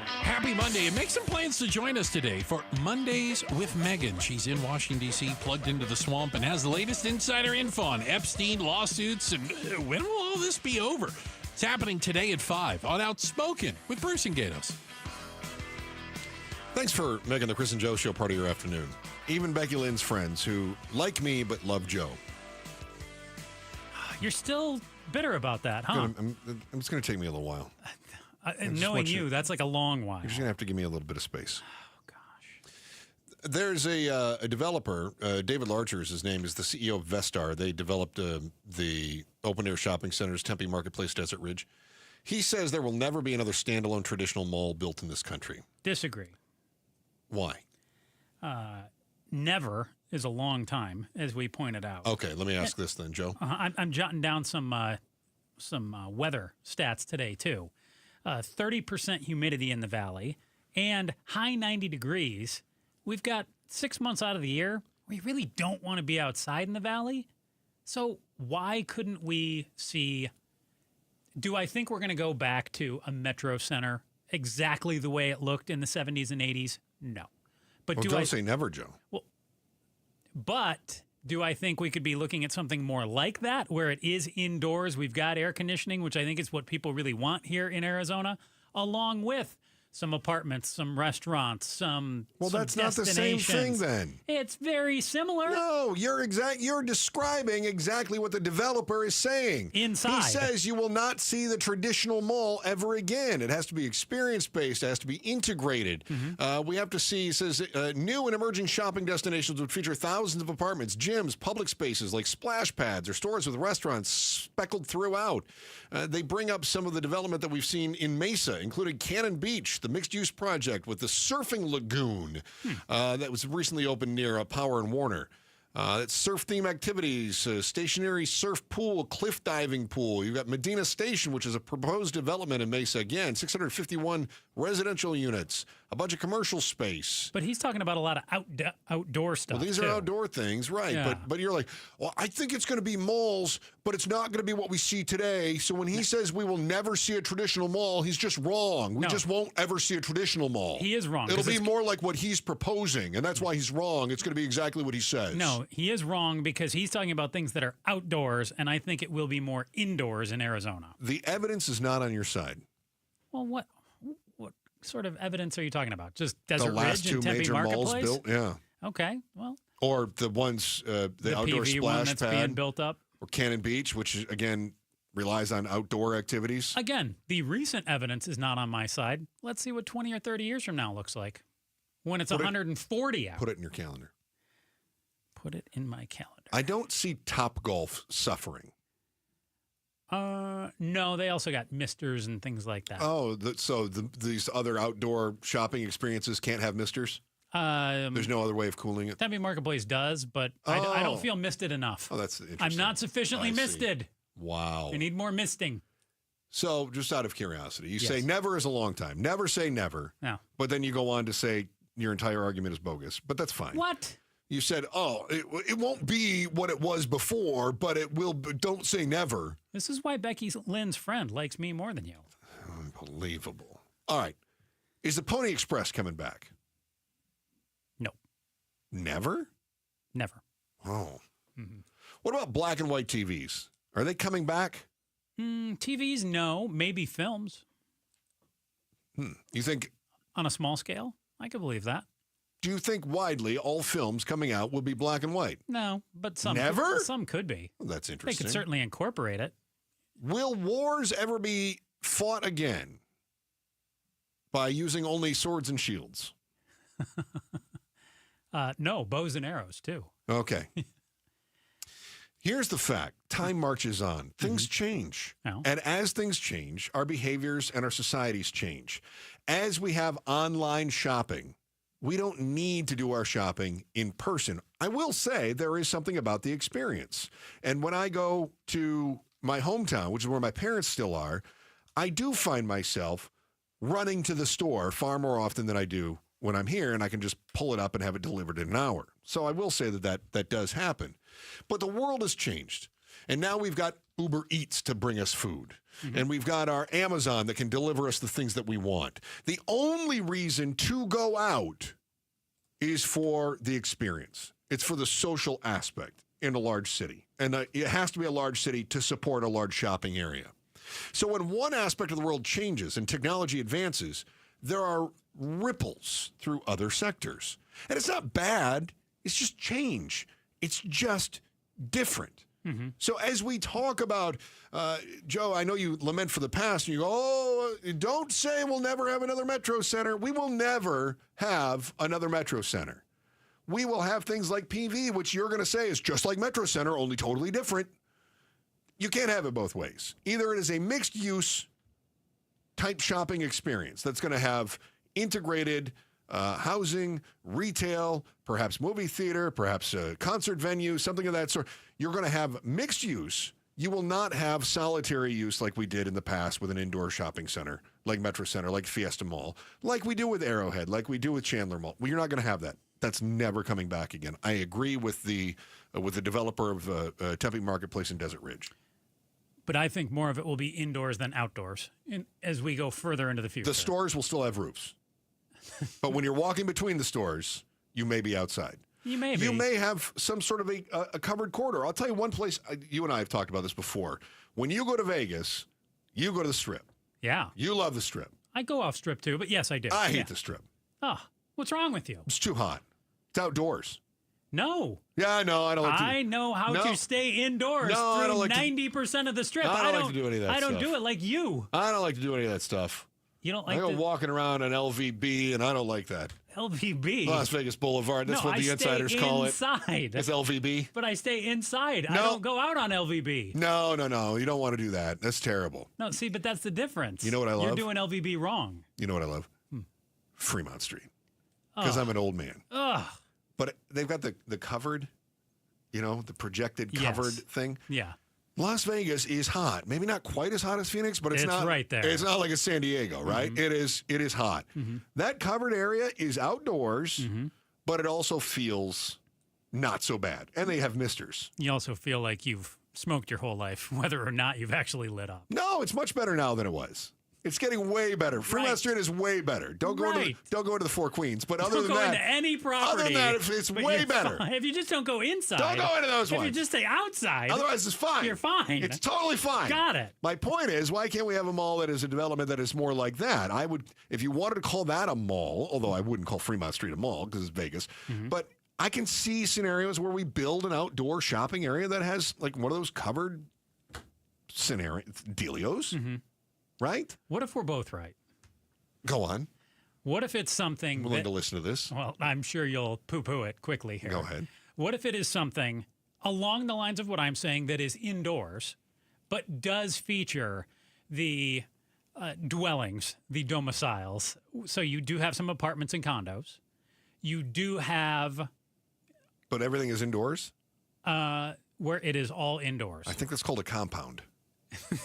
Happy Monday, and make some plans to join us today for Mondays with Megan. She's in Washington, D.C., plugged into the swamp, and has the latest insider info on Epstein lawsuits and when will all this be over? It's happening today at 5 on Outspoken with Bruce and Gatos. Thanks for making the Chris and Joe Show part of your afternoon. Even Becky Lynn's friends who like me but love Joe. You're still bitter about that, huh? It's going to take me a little while. Knowing you, that's like a long while. You're just going to have to give me a little bit of space. Oh, gosh. There's a developer, David Larcher is his name, is the CEO of Vestar. They developed the open-air shopping centers, Tempe Marketplace, Desert Ridge. He says there will never be another standalone traditional mall built in this country. Disagree. Why? Never is a long time, as we pointed out. Okay, let me ask this then, Joe. I'm jotting down some weather stats today, too. 30% humidity in the valley, and high 90 degrees. We've got 6 months out of the year where you really don't want to be outside in the valley. So why couldn't we see? Do I think we're going to go back to a metro center exactly the way it looked in the 70s and 80s? No. But well, don't say never, Joe. Well, but do I think we could be looking at something more like that, where it is indoors, we've got air conditioning, which I think is what people really want here in Arizona, along with some apartments, some restaurants, some that's not the same thing then. It's very similar. No, you're describing exactly what the developer is saying. Inside. He says you will not see the traditional mall ever again. It has to be experience-based. It has to be integrated. We have to see, he says, new and emerging shopping destinations would feature thousands of apartments, gyms, public spaces like splash pads or stores with restaurants speckled throughout. They bring up some of the development that we've seen in Mesa, including Cannon Beach, the mixed-use project with the surfing lagoon that was recently opened near Power and Warner. It's surf-theme activities, stationary surf pool, cliff diving pool. You've got Medina Station, which is a proposed development in Mesa. Again, 651 residential units, a bunch of commercial space. But he's talking about a lot of outdoor stuff. Well, these are outdoor things, right. Yeah. But you're like, well, I think it's going to be malls, but it's not going to be what we see today. So when he says we will never see a traditional mall, he's just wrong. We just won't ever see a traditional mall. He is wrong. It'll be more like what he's proposing, and that's why he's wrong. It's going to be exactly what he says. No, he is wrong because he's talking about things that are outdoors, and I think it will be more indoors in Arizona. The evidence is not on your side. Well, what sort of evidence are you talking about? Just Desert the last Ridge two and Tempe major malls Marketplace? built, yeah. Okay, well. Or the ones, the outdoor PV splash one that's pad. being built up. Or Cannon Beach, which, again, relies on outdoor activities. Again, the recent evidence is not on my side. Let's see what 20 or 30 years from now looks like when it's 140 out. Put it in your calendar. Put it in my calendar. I don't see Topgolf suffering. No, they also got misters and things like that. Oh, these other outdoor shopping experiences can't have misters? There's no other way of cooling it? Tempe Marketplace does, but I don't feel misted enough. Oh, that's interesting. I'm not sufficiently misted. Wow. I need more misting. So, just out of curiosity, you say never is a long time. Never say never. No. But then you go on to say your entire argument is bogus. But that's fine. What? You said, it won't be what it was before, but it will. Don't say never. This is why Becky Lynn's friend likes me more than you. Unbelievable. All right. Is the Pony Express coming back? No. Never? Never. Oh. Mm-hmm. What about black and white TVs? Are they coming back? TVs, no. Maybe films. You think? On a small scale? I could believe that. Do you think widely all films coming out will be black and white? No, but some Never? Some could be. Well, that's interesting. They could certainly incorporate it. Will wars ever be fought again by using only swords and shields? No, bows and arrows, too. Okay. Here's the fact. Time marches on. Things change. Oh. And as things change, our behaviors and our societies change. As we have online shopping, we don't need to do our shopping in person. I will say there is something about the experience. And when I go to my hometown, which is where my parents still are, I do find myself running to the store far more often than I do when I'm here, and I can just pull it up and have it delivered in an hour. So I will say that does happen. But the world has changed. And now we've got Uber Eats to bring us food. Mm-hmm. And we've got our Amazon that can deliver us the things that we want. The only reason to go out is for the experience. It's for the social aspect in a large city. And it has to be a large city to support a large shopping area. So when one aspect of the world changes and technology advances, there are ripples through other sectors. And it's not bad. It's just change. It's just different. Mm-hmm. So as we talk about, Joe, I know you lament for the past, and you go, don't say we'll never have another Metro Center. We will never have another Metro Center. We will have things like PV, which you're going to say is just like Metro Center, only totally different. You can't have it both ways. Either it is a mixed-use type shopping experience that's going to have integrated housing, retail, perhaps movie theater, perhaps a concert venue, something of that sort. You're going to have mixed use You will not have solitary use like we did in the past with an indoor shopping center, like Metro Center, like Fiesta Mall, like we do with Arrowhead, like we do with Chandler Mall. Well, you're not going to have that. That's never coming back again. I agree with the developer of Tempe Marketplace in Desert Ridge. But I think more of it will be indoors than outdoors as we go further into the future. The stores will still have roofs. But when you're walking between the stores, you may be outside. You may be. You may have some sort of a covered corridor. I'll tell you one place, you and I have talked about this before. When you go to Vegas, you go to the Strip. Yeah. You love the Strip. I go off Strip too, but yes, I do. I hate the Strip. Oh, what's wrong with you? It's too hot. It's outdoors. No. Yeah, I know. I don't like to. I know how to stay indoors through I don't like 90% of the Strip. I don't like to do any of that I don't stuff. do it like you. I don't like to do any of that stuff. You don't like I go walking around on LVB, and I don't like that. LVB? Las Vegas Boulevard. That's what the insiders call it. Inside. It's LVB. But I stay inside. I don't go out on LVB. No. You don't want to do that. That's terrible. No, see, but that's the difference. You know what I love? You're doing LVB wrong. You know what I love? Fremont Street. Because I'm an old man. Ugh. But they've got the covered, the projected covered thing. Yeah. Las Vegas is hot. Maybe not quite as hot as Phoenix, but it's not right there. It's not like it's San Diego, right? Mm-hmm. It is hot. Mm-hmm. That covered area is outdoors, but it also feels not so bad. And they have misters. You also feel like you've smoked your whole life, whether or not you've actually lit up. No, it's much better now than it was. It's getting way better. Fremont Street is way better. Don't go into the Four Queens. But other Don't than go that, into any property. Other than that, it's way better. If you just don't go inside. Don't go into those ones. If you just stay outside. Otherwise, it's fine. You're fine. It's totally fine. Got it. My point is, why can't we have a mall that is a development that is more like that? I would, if you wanted to call that a mall, although I wouldn't call Fremont Street a mall because it's Vegas, but I can see scenarios where we build an outdoor shopping area that has like one of those covered dealios. Right? What if we're both right? Go on. What if it's something I'm willing to listen to this. Well, I'm sure you'll poo-poo it quickly here. Go ahead. What if it is something along the lines of what I'm saying that is indoors, but does feature the dwellings, the domiciles? So you do have some apartments and condos. You do have... But everything is indoors? Where it is all indoors. I think that's called a compound.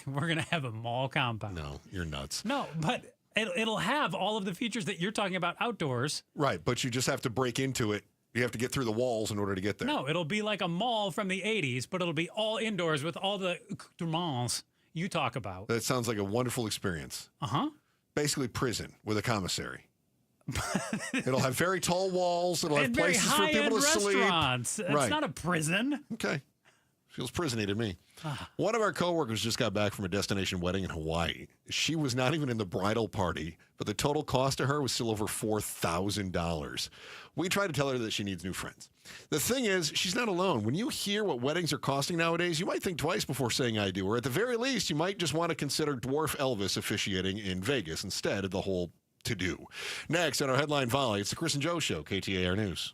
We're going to have a mall compound. No, you're nuts. No, but it'll have all of the features that you're talking about outdoors. Right, but you just have to break into it. You have to get through the walls in order to get there. No, it'll be like a mall from the 80s, but it'll be all indoors with all the accoutrements you talk about. That sounds like a wonderful experience. Uh-huh. Basically prison with a commissary. It'll have very tall walls. It'll have and places for people to sleep. Restaurants. It's not a prison. Okay. Feels prisony to me. One of our coworkers just got back from a destination wedding in Hawaii. She was not even in the bridal party, but the total cost to her was still over $4,000. We tried to tell her that she needs new friends. The thing is, she's not alone. When you hear what weddings are costing nowadays, you might think twice before saying I do, or at the very least, you might just want to consider Dwarf Elvis officiating in Vegas instead of the whole to-do. Next on our Headline Volley, it's the Chris and Joe Show, KTAR News.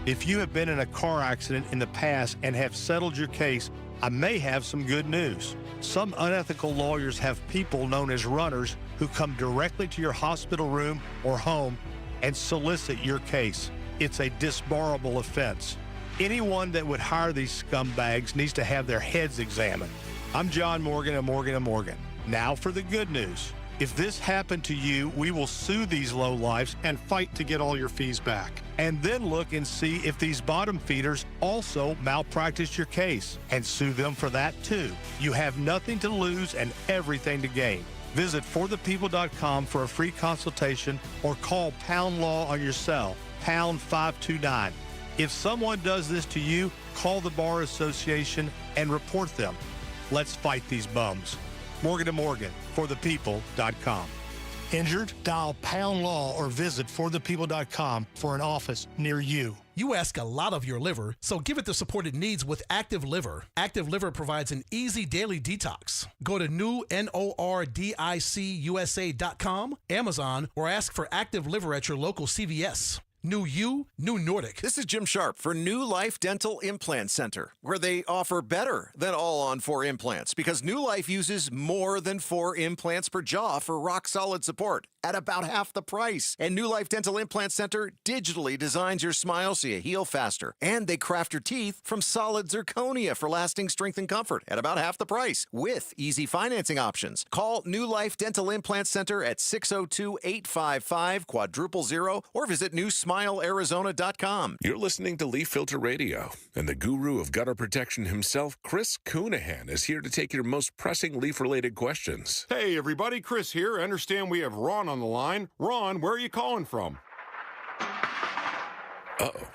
If you have been in a car accident in the past and have settled your case, I may have some good news. Some unethical lawyers have people known as runners who come directly to your hospital room or home and solicit your case. It's a disbarable offense. Anyone that would hire these scumbags needs to have their heads examined. I'm John Morgan of Morgan & Morgan. Now for the good news. If this happened to you, we will sue these lowlifes and fight to get all your fees back. And then look and see if these bottom feeders also malpracticed your case and sue them for that too. You have nothing to lose and everything to gain. Visit forthepeople.com for a free consultation or call Pound Law on your cell, pound 529. If someone does this to you, call the Bar Association and report them. Let's fight these bums. Morgan & Morgan, forthepeople.com. Injured? Dial Pound Law or visit forthepeople.com for an office near you. You ask a lot of your liver, so give it the support it needs with Active Liver. Active Liver provides an easy daily detox. Go to NORDICUSA.com, Amazon, or ask for Active Liver at your local CVS. New you, new Nordic. This is Jim Sharp for New Life Dental Implant Center, where they offer better than all-on-4 implants because New Life uses more than 4 implants per jaw for rock-solid support. at about half the price. And New Life Dental Implant Center digitally designs your smile so you heal faster. And they craft your teeth from solid zirconia for lasting strength and comfort at about half the price with easy financing options. Call New Life Dental Implant Center at 602-855-0000 or visit newsmilearizona.com. You're listening to Leaf Filter Radio, and the guru of gutter protection himself, Chris Coonahan, is here to take your most pressing leaf-related questions. Hey, everybody, Chris here. I understand we have Ron on the line. Ron, where are you calling from? Uh-oh.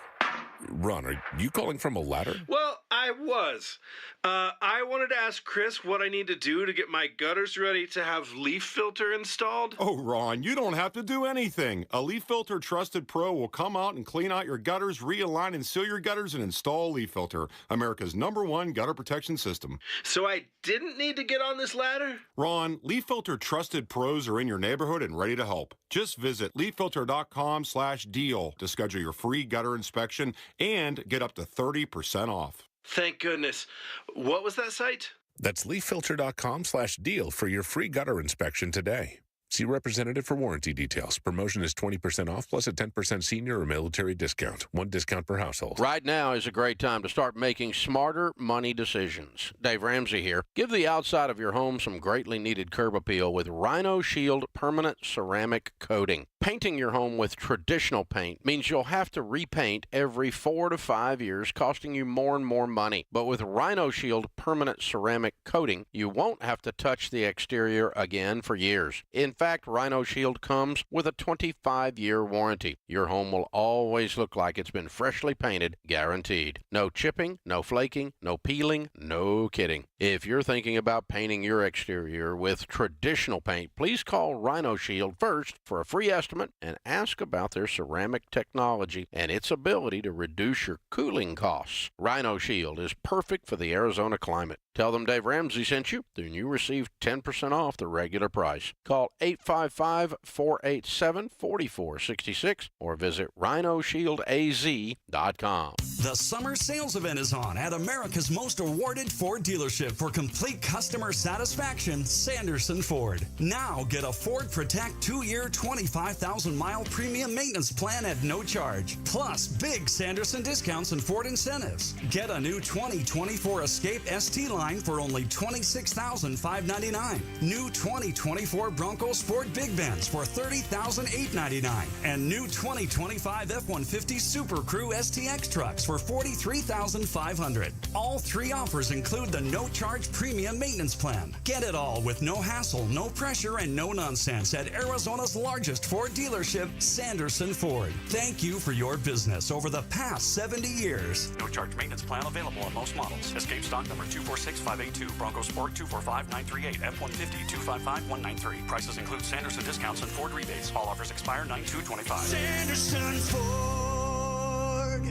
Ron, are you calling from a ladder? Well, I was. I wanted to ask Chris what I need to do to get my gutters ready to have leaf filter installed. Oh, Ron, you don't have to do anything. A Leaf Filter Trusted Pro will come out and clean out your gutters, realign and seal your gutters, and install Leaf Filter, America's #1 gutter protection system. So I didn't need to get on this ladder? Ron, Leaf Filter Trusted Pros are in your neighborhood and ready to help. Just visit leaffilter.com/deal to schedule your free gutter inspection and get up to 30% off. Thank goodness. What was that site? That's leaffilter.com/deal for your free gutter inspection today. See representative for warranty details. Promotion is 20% off plus a 10% senior or military discount. One discount per household. Right now is a great time to start making smarter money decisions. Dave Ramsey here. Give the outside of your home some greatly needed curb appeal with Rhino Shield permanent ceramic coating. Painting your home with traditional paint means you'll have to repaint every 4 to 5 years, costing you more and more money. But with Rhino Shield permanent ceramic coating, you won't have to touch the exterior again for years. In fact, Rhino Shield comes with a 25-year warranty. Your home will always look like it's been freshly painted, guaranteed. No chipping, no flaking, no peeling, no kidding. If you're thinking about painting your exterior with traditional paint, please call Rhino Shield first for a free estimate and ask about their ceramic technology and its ability to reduce your cooling costs. Rhino Shield is perfect for the Arizona climate. Tell them Dave Ramsey sent you, then you receive 10% off the regular price. Call 855-487-4466 or visit rhinoshieldaz.com. The summer sales event is on at America's most awarded Ford dealership for complete customer satisfaction, Sanderson Ford. Now get a Ford Protect 2-year, 25,000-mile premium maintenance plan at no charge. Plus, big Sanderson discounts and Ford incentives. Get a new 2024 Escape ST line for only $26,599. New 2024 Bronco Sport Big Benz for $30,899. And new 2025 F-150 Super Crew STX trucks for $43,500. All three offers include the no-charge premium maintenance plan. Get it all with no hassle, no pressure, and no nonsense at Arizona's largest Ford dealership, Sanderson Ford. Thank you for your business over the past 70 years. No charge maintenance plan available on most models. Escape stock number 246582, Bronco Sport 245938, F-150 255193. Prices include Sanderson discounts and Ford rebates. All offers expire 9/2/25. Sanderson Ford.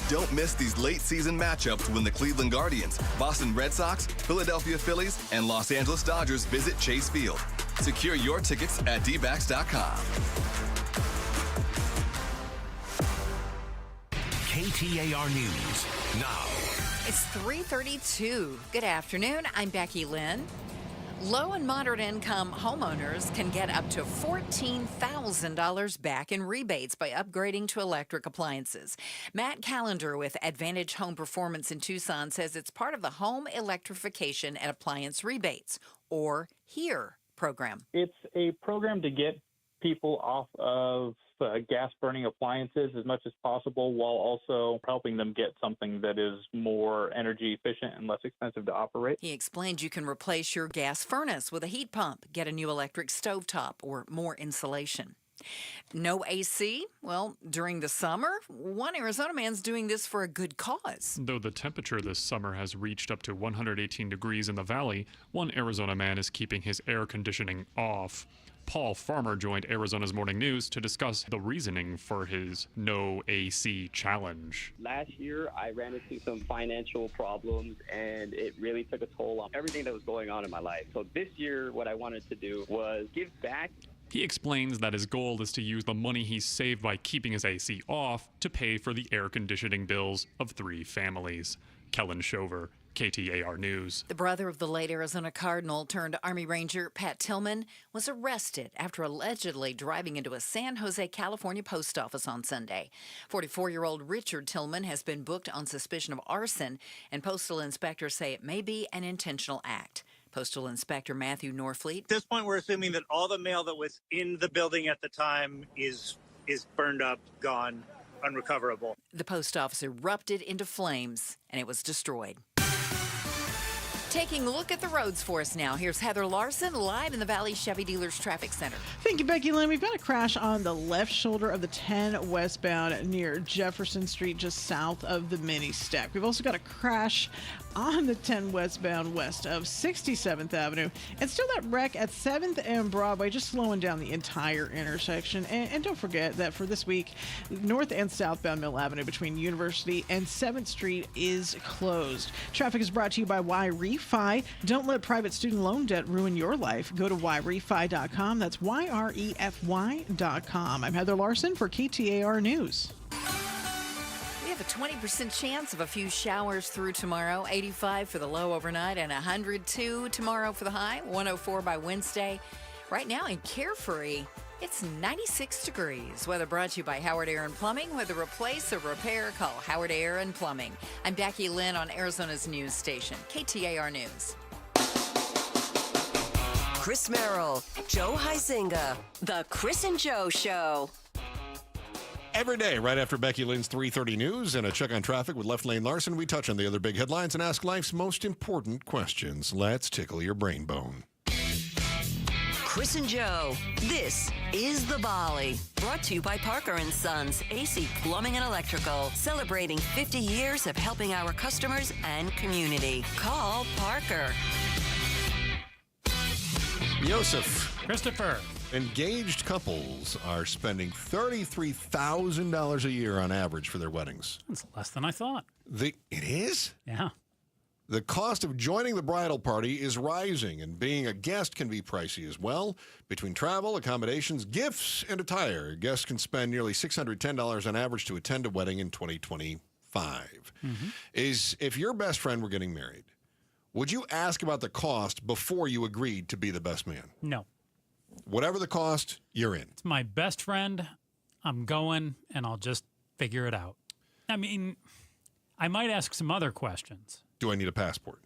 Don't miss these late season matchups when the Cleveland Guardians, Boston Red Sox, Philadelphia Phillies, and Los Angeles Dodgers visit Chase Field. Secure your tickets at dbacks.com. KTAR News now. It's 3:32. Good afternoon. I'm Becky Lynn. Low and moderate income homeowners can get up to $14,000 back in rebates by upgrading to electric appliances. Matt Callender with Advantage Home Performance in Tucson says it's part of the Home Electrification and Appliance Rebates, or HERE program. It's a program to get people off of gas-burning appliances as much as possible while also helping them get something that is more energy efficient and less expensive to operate. He explained you can replace your gas furnace with a heat pump, get a new electric stovetop, or more insulation. No AC? Well, during the summer, one Arizona man's doing this for a good cause. Though the temperature this summer has reached up to 118 degrees in the valley, one Arizona man is keeping his air conditioning off. Paul Farmer joined Arizona's Morning News to discuss the reasoning for his no AC challenge. Last year, I ran into some financial problems, and it really took a toll on everything that was going on in my life. So this year, what I wanted to do was give back. He explains that his goal is to use the money he's saved by keeping his AC off to pay for the air conditioning bills of 3 families. Kellen Shover, KTAR News. The brother of the late Arizona Cardinal turned Army Ranger Pat Tillman was arrested after allegedly driving into a San Jose, California post office on Sunday. 44-year-old Richard Tillman has been booked on suspicion of arson, and postal inspectors say it may be an intentional act. Postal Inspector Matthew Norfleet. At this point, we're assuming that all the mail that was in the building at the time is burned up, gone, unrecoverable. The post office erupted into flames, and it was destroyed. Taking a look at the roads for us now. Here's Heather Larson live in the Valley Chevy Dealers Traffic Center. Thank you, Becky Lynn. We've got a crash on the left shoulder of the 10 westbound near Jefferson Street, just south of the mini stack. We've also got a crash on the 10 westbound west of 67th Avenue. And still that wreck at 7th and Broadway, just slowing down the entire intersection. And don't forget that for this week, north and southbound Mill Avenue between University and 7th Street is closed. Traffic is brought to you by YRefi. Don't let private student loan debt ruin your life. Go to YRefi.com. That's YREFY.com. I'm Heather Larson for KTAR News. We have a 20% chance of a few showers through tomorrow. 85 for the low overnight and 102 tomorrow for the high. 104 by Wednesday. Right now in Carefree, it's 96 degrees. Weather brought to you by Howard Air and Plumbing. Whether replace or repair, call Howard Air and Plumbing. I'm Becky Lynn on Arizona's news station, KTAR News. Chris Merrill, Joe Huizinga, The Chris and Joe Show. Every day, right after Becky Lynn's 3:30 news and a check on traffic with Left Lane Larson, we touch on the other big headlines and ask life's most important questions. Let's tickle your brain bone. Chris and Joe, this is The Volley. Brought to you by Parker & Sons, AC Plumbing and Electrical. Celebrating 50 years of helping our customers and community. Call Parker. Yosef. Christopher. Engaged couples are spending $33,000 a year on average for their weddings. That's less than I thought. It is? Yeah. The cost of joining the bridal party is rising, and being a guest can be pricey as well. Between travel, accommodations, gifts, and attire, guests can spend nearly $610 on average to attend a wedding in 2025. If your best friend were getting married, would you ask about the cost before you agreed to be the best man? No. Whatever the cost, you're in. It's my best friend. I'm going, and I'll just figure it out. I mean, I might ask some other questions. Do I need a passport?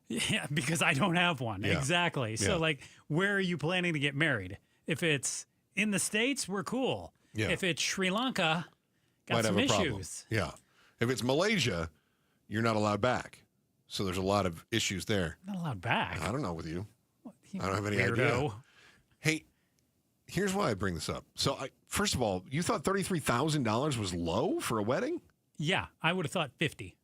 Yeah, because I don't have one. Yeah. Exactly. So, Yeah. where are you planning to get married? If it's in the States, we're cool. Yeah. If it's Sri Lanka, got Might some have a problem. issues. Yeah. If it's Malaysia, you're not allowed back. So there's a lot of issues there. Not allowed back. I don't know with you. You I don't have any weirdo. idea. Hey, here's why I bring this up. So, first of all, you thought $33,000 was low for a wedding? Yeah, I would have thought 50.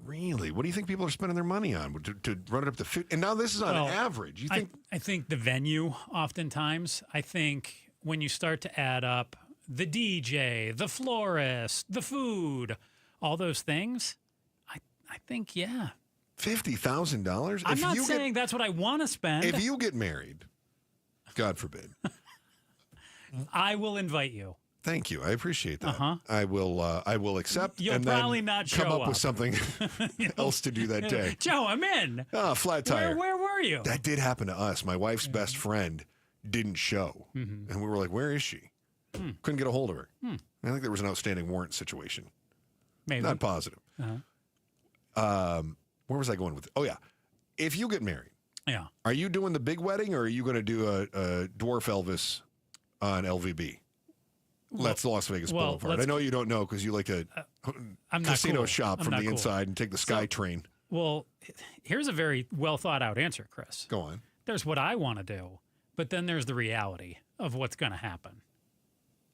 Really? What do you think people are spending their money on to run it up to 50? And now this is on average. You think? I think the venue, oftentimes. I think when you start to add up the DJ, the florist, the food, all those things, I think, yeah. $50,000? I'm not saying that's what I want to spend. If you get married, God forbid. I will invite you. Thank you. I appreciate that. I will accept. You'll and probably then not come show up with up. something else to do that day. Joe, I'm in. Flat tire. Where were you? That did happen to us. My wife's best friend didn't show, and we were like, "Where is she?" Couldn't get a hold of her. I think there was an outstanding warrant situation. Maybe Not positive. Where was I going with it? Oh yeah, if you get married, yeah, are you doing the big wedding or are you going to do a dwarf Elvis on LVB? That's the Las Vegas Boulevard. I know you don't know because you like to casino shop from the inside and take the Sky Train. Well, here's a very well thought out answer, Chris. Go on. There's what I want to do, but then there's the reality of what's going to happen.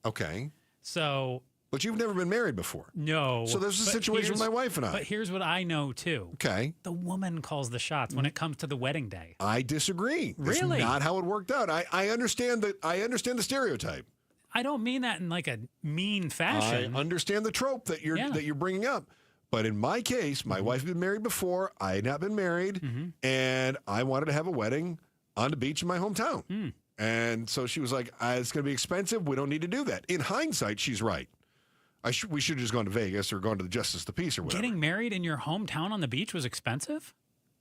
Okay. So. But you've never been married before. No. So there's a situation with my wife and I. But here's what I know too. Okay. The woman calls the shots when it comes to the wedding day. I disagree. Really? That's not how it worked out. I understand that. I understand the stereotype. I don't mean that in like a mean fashion. I understand the trope that you're bringing up. But in my case, my wife had been married before. I had not been married, and I wanted to have a wedding on the beach in my hometown. And so she was like, "It's going to be expensive. We don't need to do that." In hindsight, she's right. We should have just gone to Vegas or gone to the Justice of the Peace or whatever. Getting married in your hometown on the beach was expensive?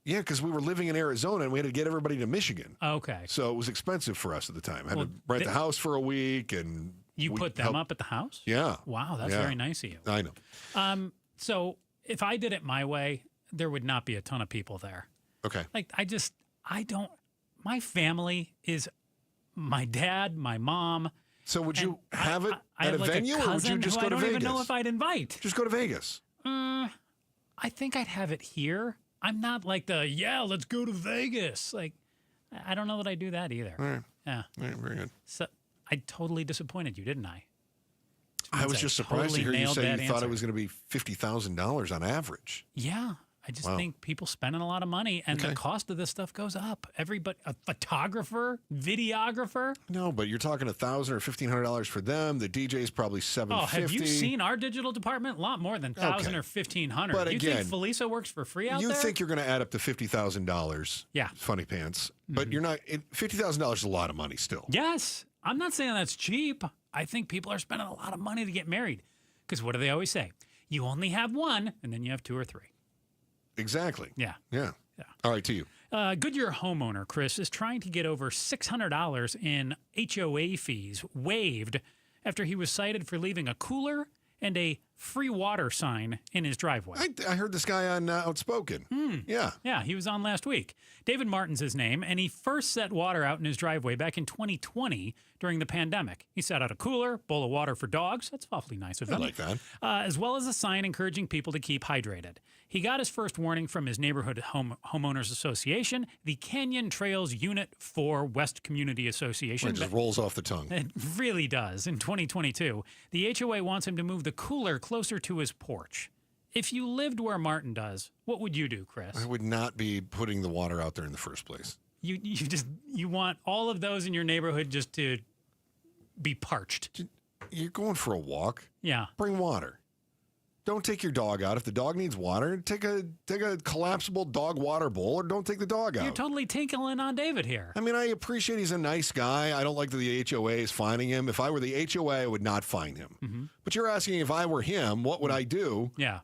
Yeah, because we were living in Arizona and we had to get everybody to Michigan. Okay. So it was expensive for us at the time. I had Well, to rent the house for a week, and You we put them helped- up at the house? Yeah. Wow, that's Yeah. very nice of you. I know. So if I did it my way, there would not be a ton of people there. Okay. Like, my family is my dad, my mom. So would you have it I at have a like venue, a or would cousin you just who go I to don't Vegas? even know if I'd invite. Just go to Vegas. I think I'd have it here. I'm not like let's go to Vegas. Like, I don't know that I do that either. All right. Yeah. All right, very good. So I totally disappointed you, didn't I? I was just surprised to hear you nailed say you that thought answer. it was going to be $50,000 on average. Yeah. I just Wow. think people spending a lot of money, and the cost of this stuff goes up. Everybody, a photographer, videographer. No, but you're talking $1,000 or $1,500 for them. The DJ's probably $750. Oh, have you seen our digital department? A lot more than $1,000 or $1,500. But you again, think Felisa works for free out You there? think you're going to add up to $50,000? Yeah. Funny pants. But you're not. $50,000 is a lot of money still. Yes. I'm not saying that's cheap. I think people are spending a lot of money to get married. Because what do they always say? You only have one, and then you have two or three. Exactly. Yeah. Yeah. All right, to you. Goodyear homeowner Chris is trying to get over $600 in HOA fees waived after he was cited for leaving a cooler and a free water sign in his driveway. I heard this guy on Outspoken. Yeah. Yeah, he was on last week. David Martin's his name, and he first set water out in his driveway back in 2020 during the pandemic. He set out a cooler, bowl of water for dogs. That's awfully nice of him. I like that. As well as a sign encouraging people to keep hydrated. He got his first warning from his neighborhood homeowners association, the Canyon Trails Unit 4 West Community Association. It just rolls off the tongue. It really does. In 2022, the HOA wants him to move the cooler closer to his porch. If you lived where Martin does, what would you do, Chris? I would not be putting the water out there in the first place. You want all of those in your neighborhood just to be parched. You're going for a walk. Yeah. Bring water. Don't take your dog out. If the dog needs water, take a collapsible dog water bowl, or don't take the dog out. You're totally tinkling on David here. I mean, I appreciate he's a nice guy. I don't like that the HOA is fining him. If I were the HOA, I would not fine him. But you're asking if I were him, what would I do? Yeah.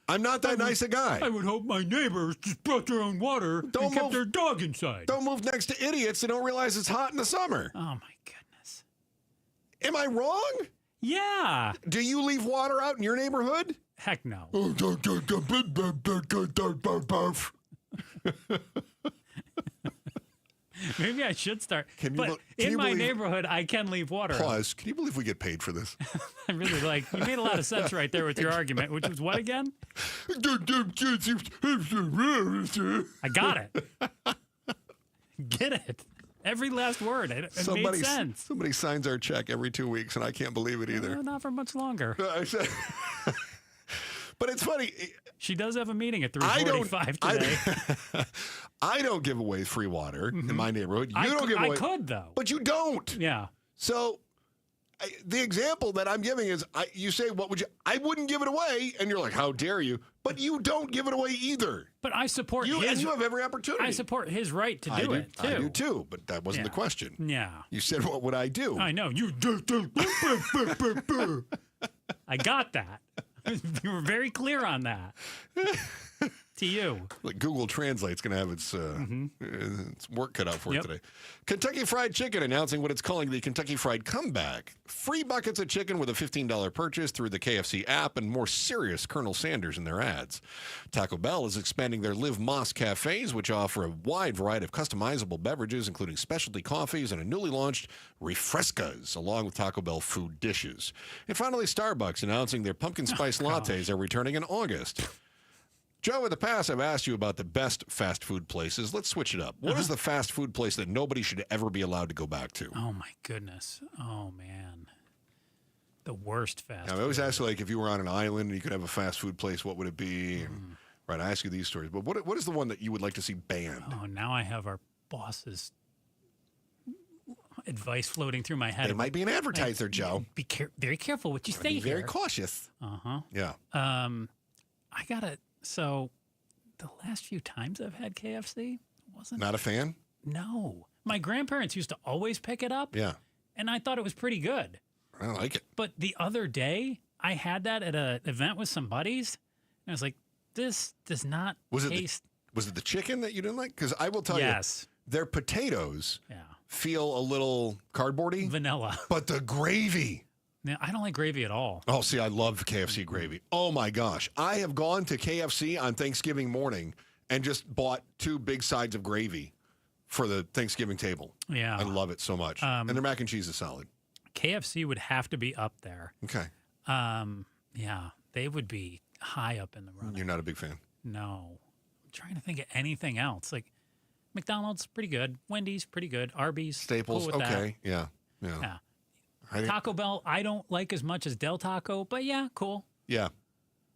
I'm not that nice a guy. I would hope my neighbors just brought their own water and kept their dog inside. Don't move next to idiots that don't realize it's hot in the summer. Oh, my goodness. Am I wrong? Yeah. Do you leave water out in your neighborhood? Heck no. Maybe I should start. But in my neighborhood, I can leave water out. Pause. Can you believe we get paid for this? I really you made a lot of sense right there with your argument, which was what again? I got it. Get it. Every last word. It made sense. Somebody signs our check every 2 weeks, and I can't believe it either. Not for much longer. But it's funny. She does have a meeting at 3:45 today. I don't give away free water in my neighborhood. You don't give away. I could, though. But you don't. Yeah. So the example that I'm giving is you say, what would you? I wouldn't give it away. And you're like, how dare you? But you don't give it away either. But I support you. his. And you have every opportunity. I support his right to do it, too. I do, too. But that wasn't the question. Yeah. You said, what would I do? I know. You. I got that. You were very clear on that. To you. Like Google Translate's going to have its work cut out for it today. Kentucky Fried Chicken announcing what it's calling the Kentucky Fried Comeback. Free buckets of chicken with a $15 purchase through the KFC app, and more serious Colonel Sanders in their ads. Taco Bell is expanding their Live Moss cafes, which offer a wide variety of customizable beverages, including specialty coffees and a newly launched Refrescas, along with Taco Bell food dishes. And finally, Starbucks announcing their pumpkin spice lattes are returning in August. Joe, in the past, I've asked you about the best fast food places. Let's switch it up. What is the fast food place that nobody should ever be allowed to go back to? Oh, my goodness. Oh, man. The worst fast food. I always ask, like, if you were on an island and you could have a fast food place, what would it be? And, right, I ask you these stories. But what is the one that you would like to see banned? Oh, now I have our boss's advice floating through my head. It might be an advertiser, Joe. Be very careful what you say here. Be very here. cautious. Uh-huh. Yeah. I got to... So, the last few times I've had KFC, wasn't... Not a fan? No. My grandparents used to always pick it up. Yeah. And I thought it was pretty good. I like it. But the other day, I had that at an event with some buddies, and I was like, this does not taste... Was it the chicken that you didn't like? Because I will tell you, their potatoes feel a little cardboardy. Vanilla. But the gravy. Now, I don't like gravy at all. Oh, see, I love KFC gravy. Oh, my gosh. I have gone to KFC on Thanksgiving morning and just bought 2 big sides of gravy for the Thanksgiving table. Yeah. I love it so much. And their mac and cheese is solid. KFC would have to be up there. Okay. Yeah, they would be high up in the running. You're not a big fan? No. I'm trying to think of anything else. Like, McDonald's, pretty good. Wendy's, pretty good. Arby's, Staples, cool with okay. that. Yeah. Taco Bell, I don't like as much as Del Taco, but yeah, cool. Yeah.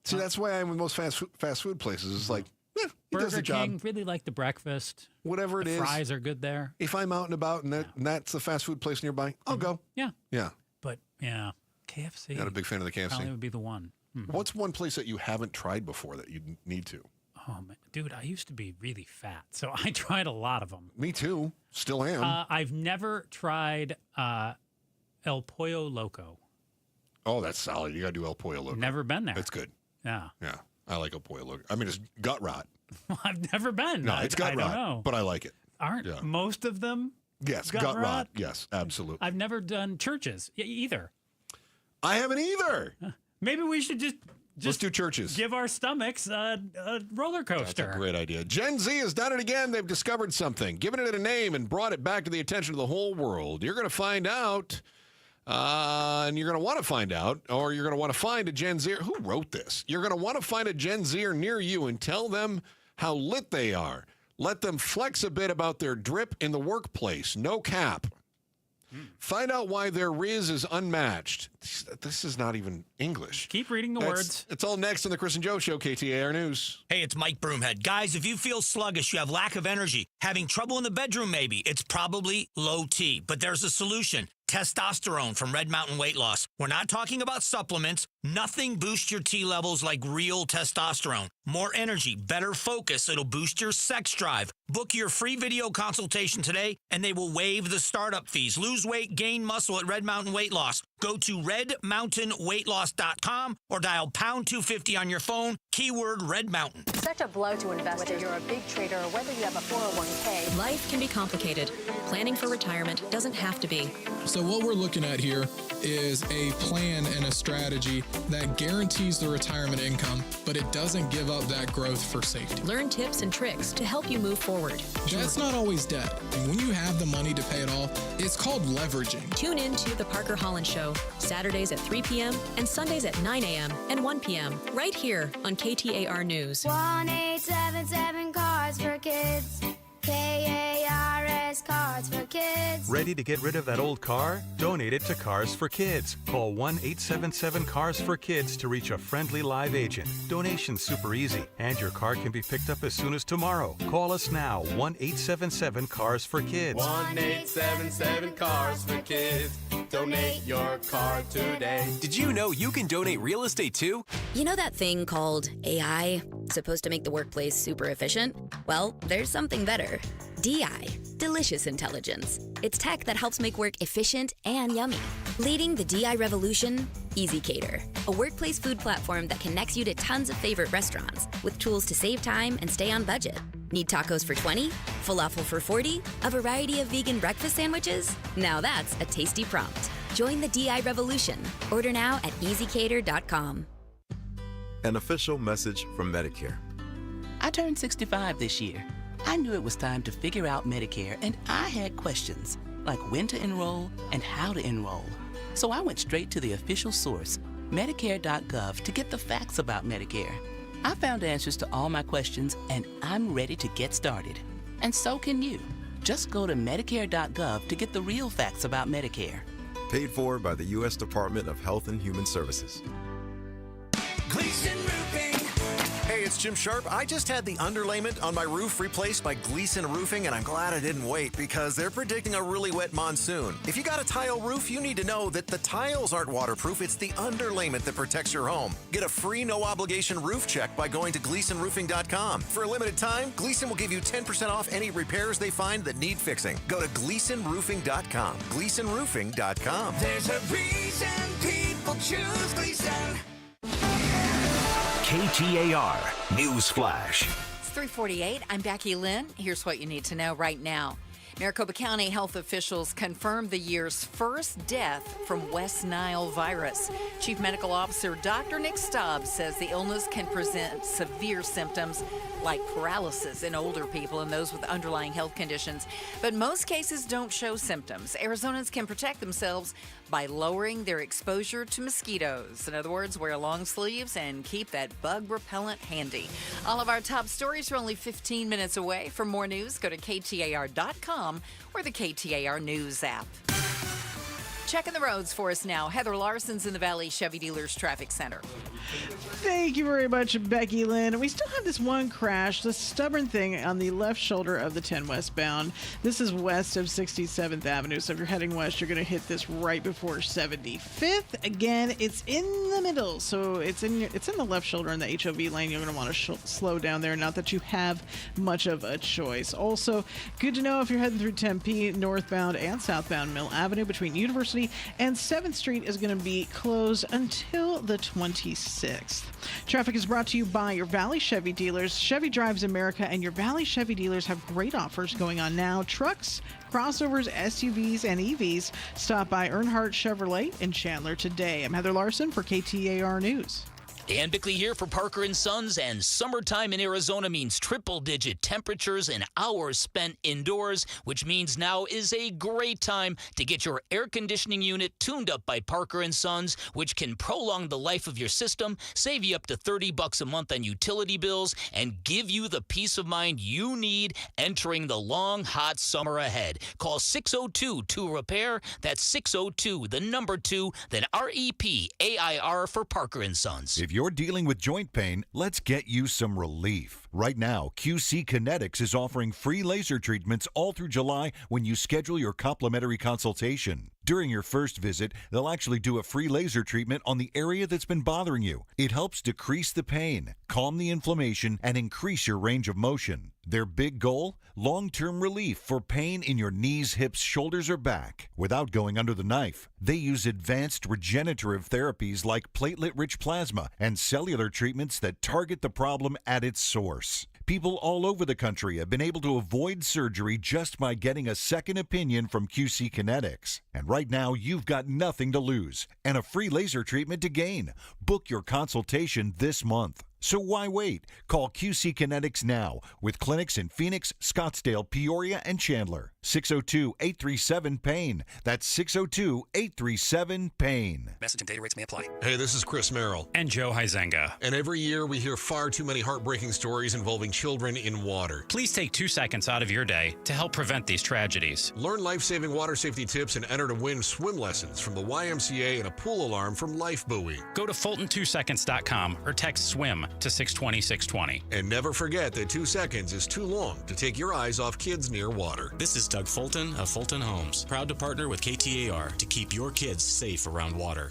See, that's why I'm with most fast food places. It's like, he does the Burger job. King, really like the breakfast. Whatever it is. Fries are good there. If I'm out and about and that's the fast food place nearby, I'll go. Yeah. Yeah. But, yeah, KFC. Not a big fan of the KFC. Probably would be the one. What's one place that you haven't tried before that you need to? Oh, man. Dude, I used to be really fat, so I tried a lot of them. Me too. Still am. I've never tried El Pollo Loco. Oh, that's solid. You got to do El Pollo Loco. Never been there. It's good. Yeah. Yeah. I like El Pollo Loco. I mean, it's gut rot. I've never been. No, it's gut I rot, don't know. but I like it. Aren't most of them? Yes, gut rot. Yes, absolutely. I've never done churches either. I haven't either. Maybe we should just let's do churches. Give our stomachs a roller coaster. That's a great idea. Gen Z has done it again. They've discovered something, given it a name, and brought it back to the attention of the whole world. You're going to find out, and you're going to want to find out, or you're going to want to find a Gen Zer. Who wrote this? You're going to want to find a Gen Zer near you and tell them how lit they are. Let them flex a bit about their drip in the workplace. No cap. Find out why their Riz is unmatched. This is not even English. Keep reading the words. It's all next on the Chris and Joe Show, KTAR News. Hey, it's Mike Broomhead. Guys, if you feel sluggish, you have lack of energy, having trouble in the bedroom maybe, it's probably low T. But there's a solution. Testosterone from Red Mountain Weight Loss. We're not talking about supplements. Nothing boosts your T levels like real testosterone. More energy, better focus. It'll boost your sex drive. Book your free video consultation today, and they will waive the startup fees. Lose weight, gain muscle at Red Mountain Weight Loss. Go to redmountainweightloss.com or dial pound 250 on your phone, keyword Red Mountain. Such a blow to investors. Whether you're a big trader or whether you have a 401k. Life can be complicated. Planning for retirement doesn't have to be. So what we're looking at here is a plan and a strategy that guarantees the retirement income, but it doesn't give up that growth for safety. Learn tips and tricks to help you move forward. That's not always debt. And when you have the money to pay it off, it's called leveraging. Tune in to The Parker Holland Show, Saturdays at 3 p.m. and Sundays at 9 a.m. and 1 p.m. right here on KTAR News. 1-877 Cars for Kids. KARS Cars for Kids. Ready to get rid of that old car? Donate it to Cars for Kids. Call 1-877 Cars for Kids to reach a friendly live agent. Donation's super easy, and your car can be picked up as soon as tomorrow. Call us now, 1-877 Cars for Kids. 1-877 Cars for Kids. Donate your car today. Did you know you can donate real estate too? You know that thing called AI? Supposed to make the workplace super efficient? Well, there's something better. DI, Delicious Intelligence. It's tech that helps make work efficient and yummy. Leading the DI revolution, Easy Cater, a workplace food platform that connects you to tons of favorite restaurants with tools to save time and stay on budget. Need tacos for $20? Falafel for $40? A variety of vegan breakfast sandwiches? Now that's a tasty prompt. Join the DI revolution. Order now at easycater.com. An official message from Medicare. I turned 65 this year. I knew it was time to figure out Medicare, and I had questions, like when to enroll and how to enroll. So I went straight to the official source, Medicare.gov, to get the facts about Medicare. I found answers to all my questions, and I'm ready to get started. And so can you. Just go to Medicare.gov to get the real facts about Medicare. Paid for by the U.S. Department of Health and Human Services. Gleason Roofing. Hey, it's Jim Sharp. I just had the underlayment on my roof replaced by Gleason Roofing, and I'm glad I didn't wait because they're predicting a really wet monsoon. If you got a tile roof, you need to know that the tiles aren't waterproof. It's the underlayment that protects your home. Get a free no-obligation roof check by going to GleasonRoofing.com. For a limited time, Gleason will give you 10% off any repairs they find that need fixing. Go to GleasonRoofing.com. GleasonRoofing.com. There's a reason people choose Gleason. KTAR News Flash. It's 3:48. I'm Becky Lynn. Here's what you need to know right now. Maricopa County health officials confirmed the year's first death from West Nile virus. Chief Medical Officer Dr. Nick Stubbs says the illness can present severe symptoms like paralysis in older people and those with underlying health conditions. But most cases don't show symptoms. Arizonans can protect themselves by lowering their exposure to mosquitoes. In other words, wear long sleeves and keep that bug repellent handy. All of our top stories are only 15 minutes away. For more news, go to KTAR.com or the KTAR News app. Checking the roads for us now. Heather Larson's in the Valley Chevy Dealers Traffic Center. Thank you very much, Becky Lynn. We still have this one crash, the stubborn thing on the left shoulder of the 10 westbound. This is west of 67th Avenue, so if you're heading west, you're going to hit this right before 75th. Again, it's in the middle, so it's in the left shoulder in the HOV lane. You're going to want to slow down there, not that you have much of a choice. Also, good to know if you're heading through Tempe, northbound and southbound Mill Avenue between University and 7th Street is going to be closed until the 26th. Traffic is brought to you by your Valley Chevy dealers. Chevy drives America, and your Valley Chevy dealers have great offers going on now. Trucks, crossovers, SUVs, and EVs. Stop by Earnhardt Chevrolet in Chandler today. I'm Heather Larson for KTAR News. Dan Bickley here for Parker & Sons, and summertime in Arizona means triple-digit temperatures and hours spent indoors, which means now is a great time to get your air conditioning unit tuned up by Parker & Sons, which can prolong the life of your system, save you up to $30 a month on utility bills, and give you the peace of mind you need entering the long, hot summer ahead. Call 602-2-REPAIR. That's 602, the number 2, then REPAIR for Parker & Sons. If you're dealing with joint pain, let's get you some relief. Right now, QC Kinetics is offering free laser treatments all through July when you schedule your complimentary consultation. During your first visit, they'll actually do a free laser treatment on the area that's been bothering you. It helps decrease the pain, calm the inflammation, and increase your range of motion. Their big goal? Long-term relief for pain in your knees, hips, shoulders, or back without going under the knife. They use advanced regenerative therapies like platelet-rich plasma and cellular treatments that target the problem at its source. People all over the country have been able to avoid surgery just by getting a second opinion from QC Kinetics. And right now, you've got nothing to lose and a free laser treatment to gain. Book your consultation this month. So why wait? Call QC Kinetics now with clinics in Phoenix, Scottsdale, Peoria, and Chandler. 602-837-PAIN. That's 602-837-PAIN. Message and data rates may apply. Hey, this is Chris Merrill. And Joe Huizenga. And every year we hear far too many heartbreaking stories involving children in water. Please take 2 seconds out of your day to help prevent these tragedies. Learn life-saving water safety tips and enter to win swim lessons from the YMCA and a pool alarm from Life Buoy. Go to Fulton2seconds.com or text SWIM to 620-620. And never forget that 2 seconds is too long to take your eyes off kids near water. This is Doug Fulton of Fulton Homes, proud to partner with KTAR to keep your kids safe around water.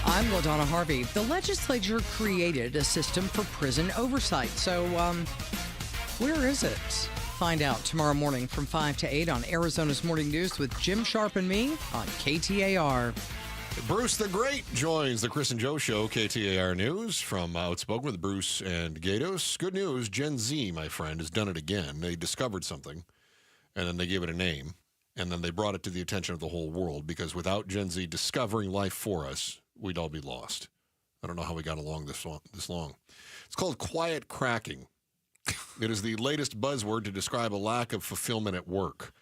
I'm LaDonna Harvey. The legislature created a system for prison oversight. So, where is it? Find out tomorrow morning from 5 to 8 on Arizona's Morning News with Jim Sharp and me on KTAR. Bruce the Great joins the Chris and Joe Show, KTAR News, from Outspoken with Bruce and Gatos. Good news, Gen Z, my friend, has done it again. They discovered something, and then they gave it a name, and then they brought it to the attention of the whole world, because without Gen Z discovering life for us, we'd all be lost. I don't know how we got along this long. It's called quiet cracking. It is the latest buzzword to describe a lack of fulfillment at work,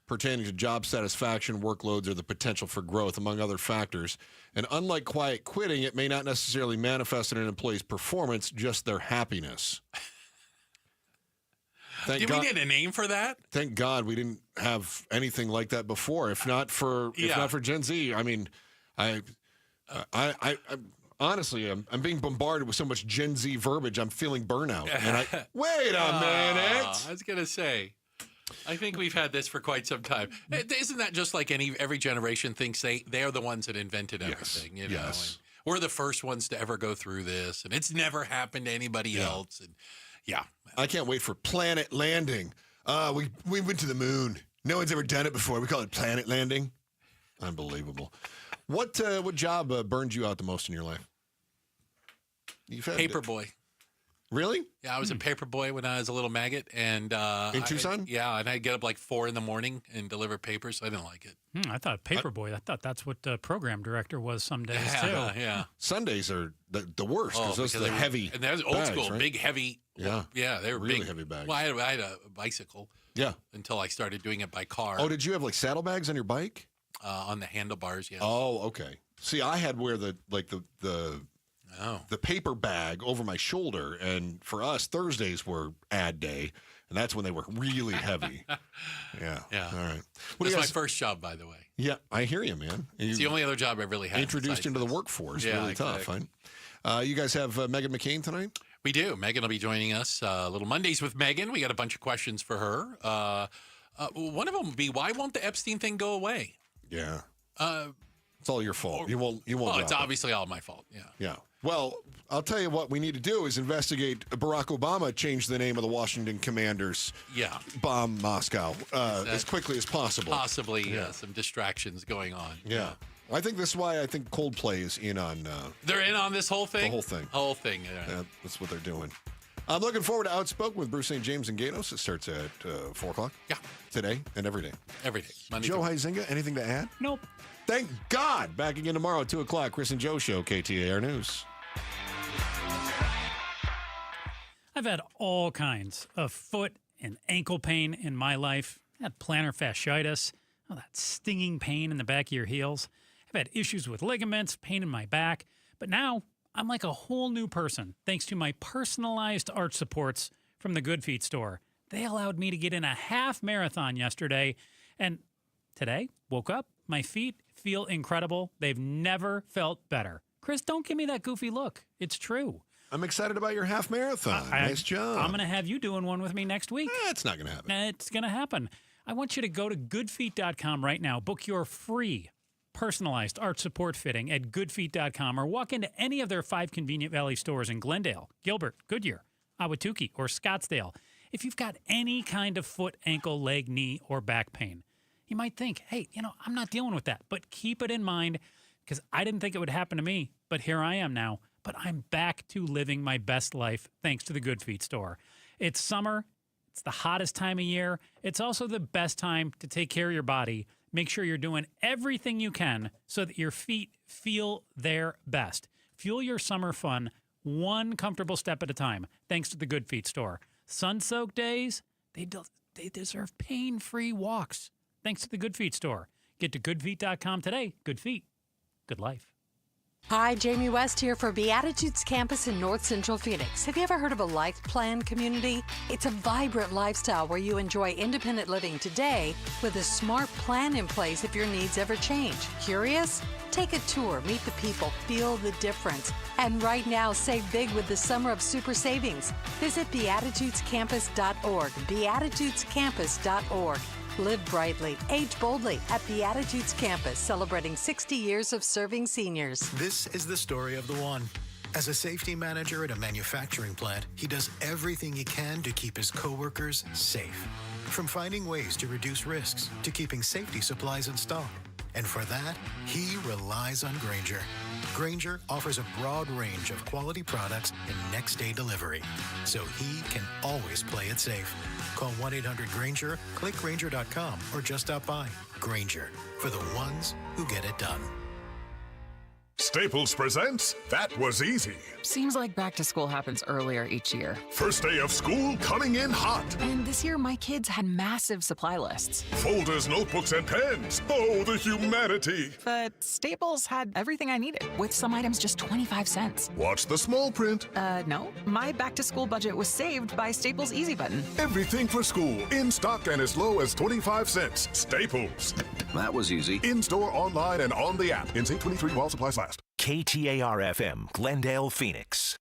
pertaining to job satisfaction, workloads, or the potential for growth, among other factors. And unlike quiet quitting, it may not necessarily manifest in an employee's performance, just their happiness. Did we get a name for that? Thank God we didn't have anything like that before. If not for Gen Z, I mean, I honestly, I'm being bombarded with so much Gen Z verbiage. I'm feeling burnout. And wait a minute. I was gonna say, I think we've had this for quite some time. Isn't that just like every generation thinks they're the ones that invented everything? You know? Yes. And we're the first ones to ever go through this, and it's never happened to anybody else. And I can't wait for planet landing. We went to the moon. No one's ever done it before. We call it planet landing. Unbelievable. What job burned you out the most in your life? Paperboy. Really? Yeah, I was a paper boy when I was a little maggot, and in Tucson. And I'd get up like 4 a.m. and deliver papers. I didn't like it. I thought paperboy. I thought that's what program director was some days too. Yeah. Sundays are the worst because those are the heavy. And that was old bags, school, right? big heavy. Yeah, they were really big, heavy bags. Well, I had a bicycle. Yeah. Until I started doing it by car. Oh, did you have like saddlebags on your bike? On the handlebars, yes. Oh, okay. See, I had where the paper bag over my shoulder, and for us Thursdays were ad day, and that's when they were really heavy. Yeah. All right. That's my first job, by the way. Yeah, I hear you, man. It's the only other job I've really had. Introduced into the workforce. Yeah, really exactly. tough. Huh? You guys have Meghan McCain tonight? We do. Megan will be joining us. Little Mondays with Megan. We got a bunch of questions for her. One of them would be, why won't the Epstein thing go away? Yeah. It's all your fault. You won't. Well, it's drop it. obviously all my fault. Yeah. Yeah. Well, I'll tell you what we need to do is investigate Barack Obama changed the name of the Washington Commanders. Yeah. Bomb Moscow as quickly as possible. Possibly some distractions going on. Yeah. Well, I think this is why I think Coldplay is in on. They're in on this whole thing? The whole thing. Whole thing, yeah. That's what they're doing. I'm looking forward to Outspoken with Bruce St. James and Gatos. It starts at 4 o'clock. Yeah. Today and every day. Every day. Monday Joe Huizinga, anything to add? Nope. Thank God. Back again tomorrow at 2 o'clock. Chris and Joe Show, KTAR News. I've had all kinds of foot and ankle pain in my life. I had plantar fasciitis, that stinging pain in the back of your heels. I've had issues with ligaments, pain in my back. But now I'm like a whole new person thanks to my personalized arch supports from the Good Feet store. They allowed me to get in a half marathon yesterday. And today, woke up, my feet feel incredible. They've never felt better. Chris, don't give me that goofy look. It's true. I'm excited about your half marathon. Nice job. I'm going to have you doing one with me next week. It's not going to happen. It's going to happen. I want you to go to goodfeet.com right now. Book your free personalized arch support fitting at goodfeet.com or walk into any of their 5 Convenient Valley stores in Glendale, Gilbert, Goodyear, Ahwatukee, or Scottsdale. If you've got any kind of foot, ankle, leg, knee, or back pain, you might think, hey, I'm not dealing with that. But keep it in mind because I didn't think it would happen to me, but here I am now. But I'm back to living my best life thanks to the Good Feet store. It's summer. It's the hottest time of year. It's also the best time to take care of your body. Make sure you're doing everything you can so that your feet feel their best. Fuel your summer fun one comfortable step at a time thanks to the Good Feet store. Sun-soaked days, they deserve pain-free walks thanks to the Good Feet store. Get to goodfeet.com today. Good feet. Good life. Hi, Jamie West here for Beatitudes Campus in North Central Phoenix. Have you ever heard of a life plan community? It's a vibrant lifestyle where you enjoy independent living today with a smart plan in place if your needs ever change. Curious? Take a tour, meet the people, feel the difference. And right now, save big with the Summer of Super Savings. Visit beatitudescampus.org, beatitudescampus.org. Live brightly, age boldly at Beatitudes Campus, celebrating 60 years of serving seniors. This is the story of the one. As a safety manager at a manufacturing plant, he does everything he can to keep his coworkers safe. From finding ways to reduce risks to keeping safety supplies in stock. And for that, he relies on Grainger. Grainger offers a broad range of quality products and next-day delivery, so he can always play it safe. Call 1-800-GRAINGER, click Grainger.com, or just stop by. Grainger, for the ones who get it done. Staples presents That Was Easy. Seems like back to school happens earlier each year. First day of school coming in hot. And this year, my kids had massive supply lists. Folders, notebooks, and pens. Oh, the humanity. But Staples had everything I needed, with some items just 25 cents. Watch the small print. No. My back to school budget was saved by Staples Easy Button. Everything for school, in stock and as low as 25 cents. Staples. That was easy. In-store, online, and on the app. In 23 while supplies last. KTAR-FM, Glendale, Phoenix.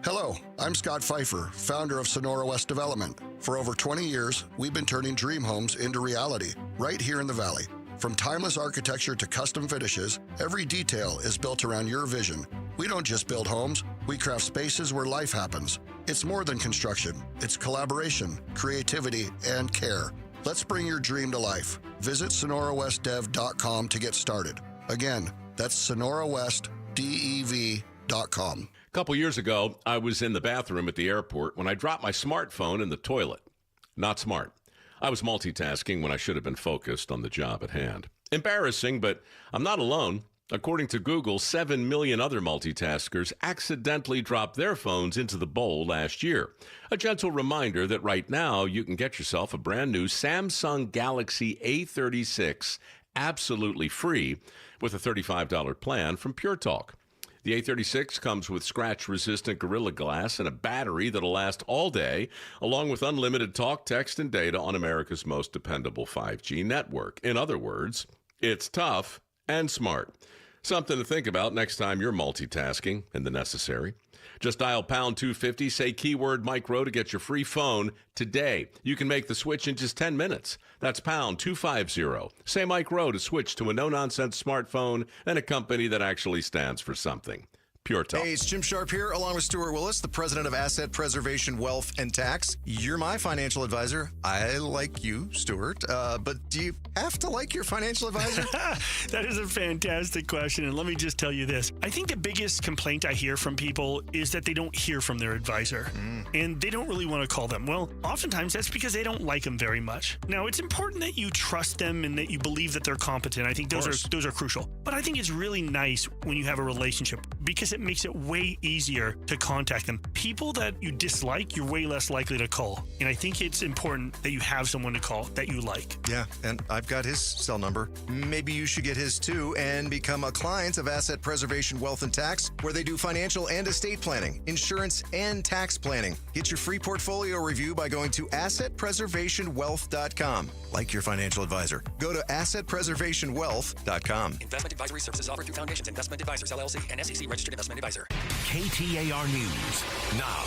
Hello, I'm Scott Pfeiffer, founder of Sonora West Development. For over 20 years, we've been turning dream homes into reality right here in the Valley. From timeless architecture to custom finishes, every detail is built around your vision. We don't just build homes, we craft spaces where life happens. It's more than construction. It's collaboration, creativity, and care. Let's bring your dream to life. Visit sonorawestdev.com to get started. Again, that's sonorawestdev.com. A couple years ago, I was in the bathroom at the airport when I dropped my smartphone in the toilet. Not smart. I was multitasking when I should have been focused on the job at hand. Embarrassing, but I'm not alone. According to Google, 7 million other multitaskers accidentally dropped their phones into the bowl last year. A gentle reminder that right now you can get yourself a brand new Samsung Galaxy A36 absolutely free with a $35 plan from Pure Talk. The A36 comes with scratch-resistant Gorilla Glass and a battery that'll last all day, along with unlimited talk, text, and data on America's most dependable 5G network. In other words, it's tough and smart. Something to think about next time you're multitasking in the necessary. Just dial pound 250, say keyword micro to get your free phone today. You can make the switch in just 10 minutes. That's pound 250. Say micro to switch to a no-nonsense smartphone and a company that actually stands for something. Pure Talk. Hey, it's Jim Sharp here, along with Stuart Willis, the president of Asset Preservation Wealth and Tax. You're my financial advisor. I like you, Stuart, but do you have to like your financial advisor? That is a fantastic question, and let me just tell you this. I think the biggest complaint I hear from people is that they don't hear from their advisor, and they don't really want to call them. Well, oftentimes that's because they don't like them very much. Now, it's important that you trust them and that you believe that they're competent. I think those are crucial. But I think it's really nice when you have a relationship because it makes it way easier to contact them. People that you dislike, you're way less likely to call. And I think it's important that you have someone to call that you like. Yeah, and I've got his cell number. Maybe you should get his too and become a client of Asset Preservation Wealth and Tax, where they do financial and estate planning, insurance, and tax planning. Get your free portfolio review by going to assetpreservationwealth.com. Like your financial advisor. Go to assetpreservationwealth.com. Investment advisory services offered through Foundations Investment Advisors, LLC, and SEC Registered Investment Advisor. KTAR News now.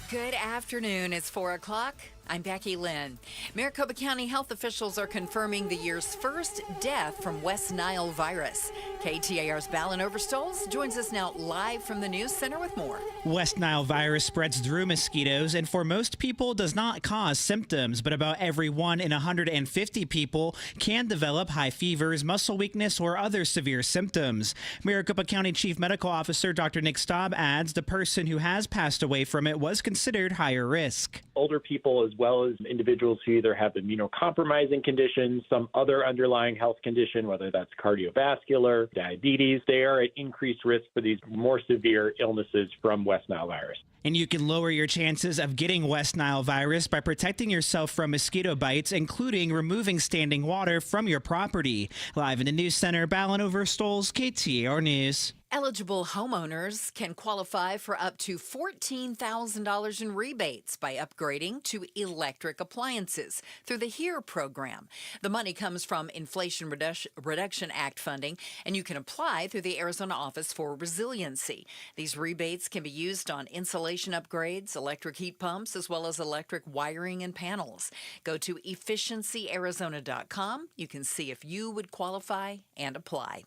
Good afternoon. It's 4 o'clock. I'm Becky Lynn. Maricopa County health officials are confirming the year's first death from West Nile virus. KTAR's Ballin Overstoles joins us now live from the News Center with more. West Nile virus spreads through mosquitoes and for most people does not cause symptoms, but about every 1 in 150 people can develop high fevers, muscle weakness, or other severe symptoms. Maricopa County Chief Medical Officer Dr. Nick Staub adds the person who has passed away from it was considered higher risk. Older people as well as individuals who either have immunocompromising conditions, some other underlying health condition, whether that's cardiovascular, diabetes, they are at increased risk for these more severe illnesses from West Nile virus. And you can lower your chances of getting West Nile virus by protecting yourself from mosquito bites, including removing standing water from your property. Live in the News Center, Ballin Overstoles, KTAR News. Eligible homeowners can qualify for up to $14,000 in rebates by upgrading to electric appliances through the HERE program. The money comes from Inflation Reduction Act funding, and you can apply through the Arizona Office for Resiliency. These rebates can be used on insulation upgrades, electric heat pumps, as well as electric wiring and panels. Go to efficiencyarizona.com. You can see if you would qualify and apply.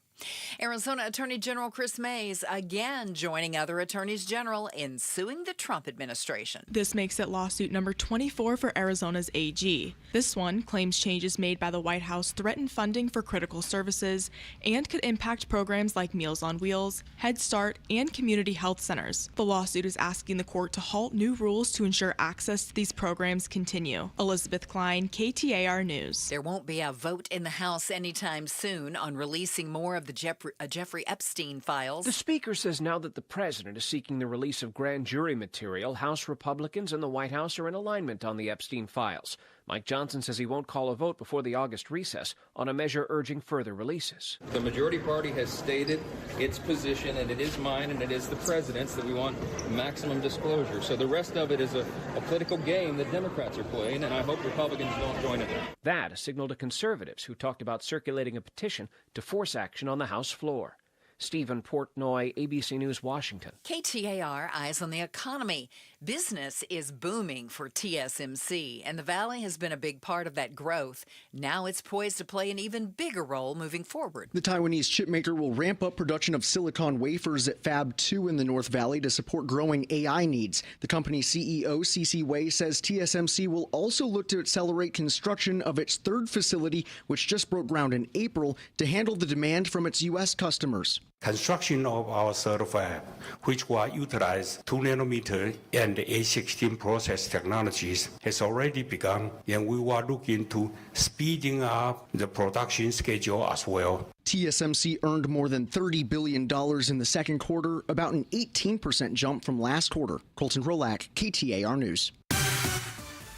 Arizona Attorney General Chris Mays again joining other attorneys general in suing the Trump administration. This makes it lawsuit number 24 for Arizona's AG. This one claims changes made by the White House threaten funding for critical services and could impact programs like Meals on Wheels, Head Start, and community health centers. The lawsuit is asking the court to halt new rules to ensure access to these programs continue. Elizabeth Klein, KTAR News. There won't be a vote in the House anytime soon on releasing more of the Jeffrey Epstein files. The Speaker says now that the President is seeking the release of grand jury material, House Republicans and the White House are in alignment on the Epstein files. Mike Johnson says he won't call a vote before the August recess on a measure urging further releases. The majority party has stated its position, and it is mine and it is the President's, that we want maximum disclosure. So the rest of it is a political game that Democrats are playing, and I hope Republicans don't join it. That a signal to conservatives who talked about circulating a petition to force action on the House floor. Stephen Portnoy, ABC News, Washington. KTAR Eyes on the Economy. Business is booming for TSMC, and the Valley has been a big part of that growth. Now it's poised to play an even bigger role moving forward. The Taiwanese chipmaker will ramp up production of silicon wafers at Fab 2 in the North Valley to support growing AI needs. The company's CEO, C.C. Wei, says TSMC will also look to accelerate construction of its third facility, which just broke ground in April, to handle the demand from its U.S. customers. Construction of our third fab, which will utilize 2nm and A16 process technologies, has already begun, and we will look into speeding up the production schedule as well. TSMC earned more than $30 billion in the second quarter, about an 18% jump from last quarter. Colton Rolak, KTAR News.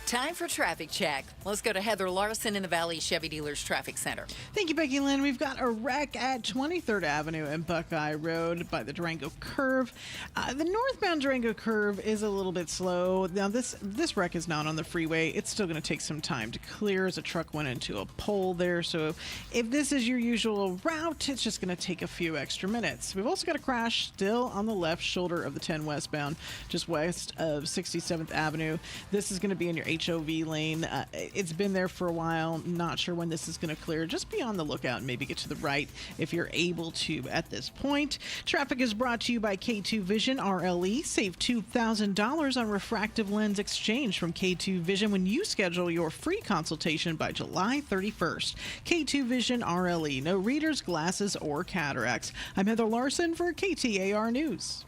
Time for traffic check. Let's go to Heather Larson in the Valley Chevy Dealers Traffic Center. Thank you, Becky Lynn. We've got a wreck at 23rd Avenue and Buckeye Road by the Durango Curve. The northbound Durango Curve is a little bit slow. Now, this wreck is not on the freeway. It's still going to take some time to clear as a truck went into a pole there. So if this is your usual route, it's just going to take a few extra minutes. We've also got a crash still on the left shoulder of the 10 westbound, just west of 67th Avenue. This is going to be in your HOV lane. It's been there for a while. Not sure when this is going to clear. Just be on the lookout and maybe get to the right if you're able to at this point. Traffic is brought to you by K2 Vision RLE. Save $2,000 on refractive lens exchange from K2 Vision when you schedule your free consultation by July 31st. K2 Vision RLE. No readers, glasses, or cataracts. I'm Heather Larson for KTAR News.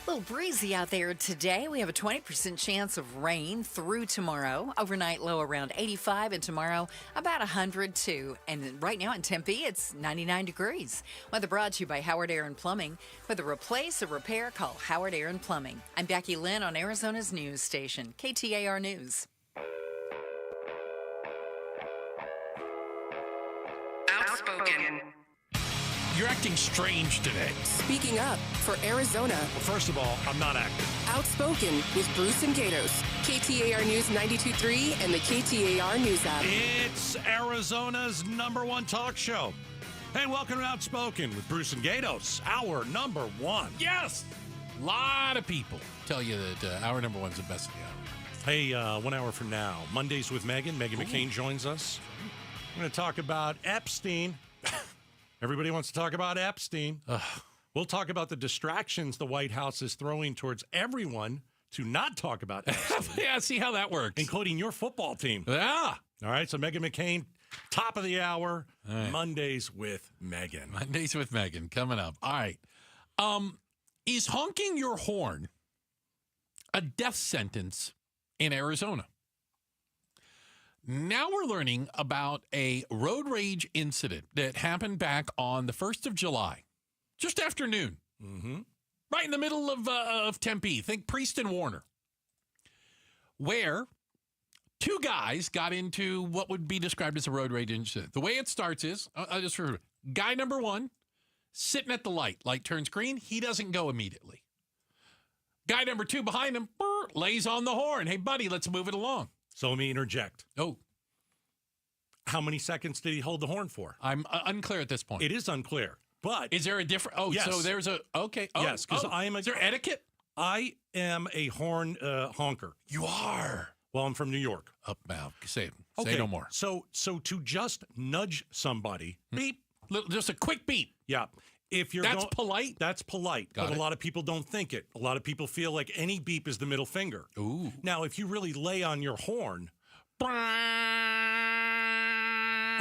A little breezy out there today. We have a 20% chance of rain through tomorrow. Overnight low around 85, and tomorrow about 102. And right now in Tempe, it's 99 degrees. Weather brought to you by Howard Air and Plumbing. Whether replace or repair, call Howard Air and Plumbing. I'm Becky Lynn on Arizona's news station, KTAR News. Outspoken. You're acting strange today. Speaking up for Arizona. Well, first of all, I'm not acting. Outspoken with Bruce and Gatos. KTAR News 92.3 and the KTAR News app. It's Arizona's #1 talk show. Hey, welcome to Outspoken with Bruce and Gatos, our #1. Yes! A lot of people tell you that our #1's the best of the hour. Hey, 1 hour from now, Mondays with Megan. Megan McCain joins us. We're going to talk about Epstein. Everybody wants to talk about Epstein. We'll talk about the distractions the White House is throwing towards everyone to not talk about Epstein. Yeah, see how that works. Including your football team. Yeah. All right, so Megan McCain, top of the hour, right. Mondays with Megan. Mondays with Megan coming up. All right. Is honking your horn a death sentence in Arizona? Now we're learning about a road rage incident that happened back on the 1st of July, just after noon, right in the middle of Tempe. Think Priest and Warner, where two guys got into what would be described as a road rage incident. The way it starts is, I'll just remember, guy number one, sitting at the light. Light turns green. He doesn't go immediately. Guy number two behind him lays on the horn. Hey, buddy, let's move it along. So let me interject. Oh. How many seconds did he hold the horn for? I'm unclear at this point. It is unclear. But is there a different? Oh, yes. So there's a okay. Oh, yes, because I am. Is there etiquette? I am a horn honker. You are. Well, I'm from New York. Up now. Say okay. no more. So to just nudge somebody, beep, just a quick beep. Yeah. If you're that's polite. That's polite. But a lot of people don't think it. A lot of people feel like any beep is the middle finger. Ooh. Now, if you really lay on your horn,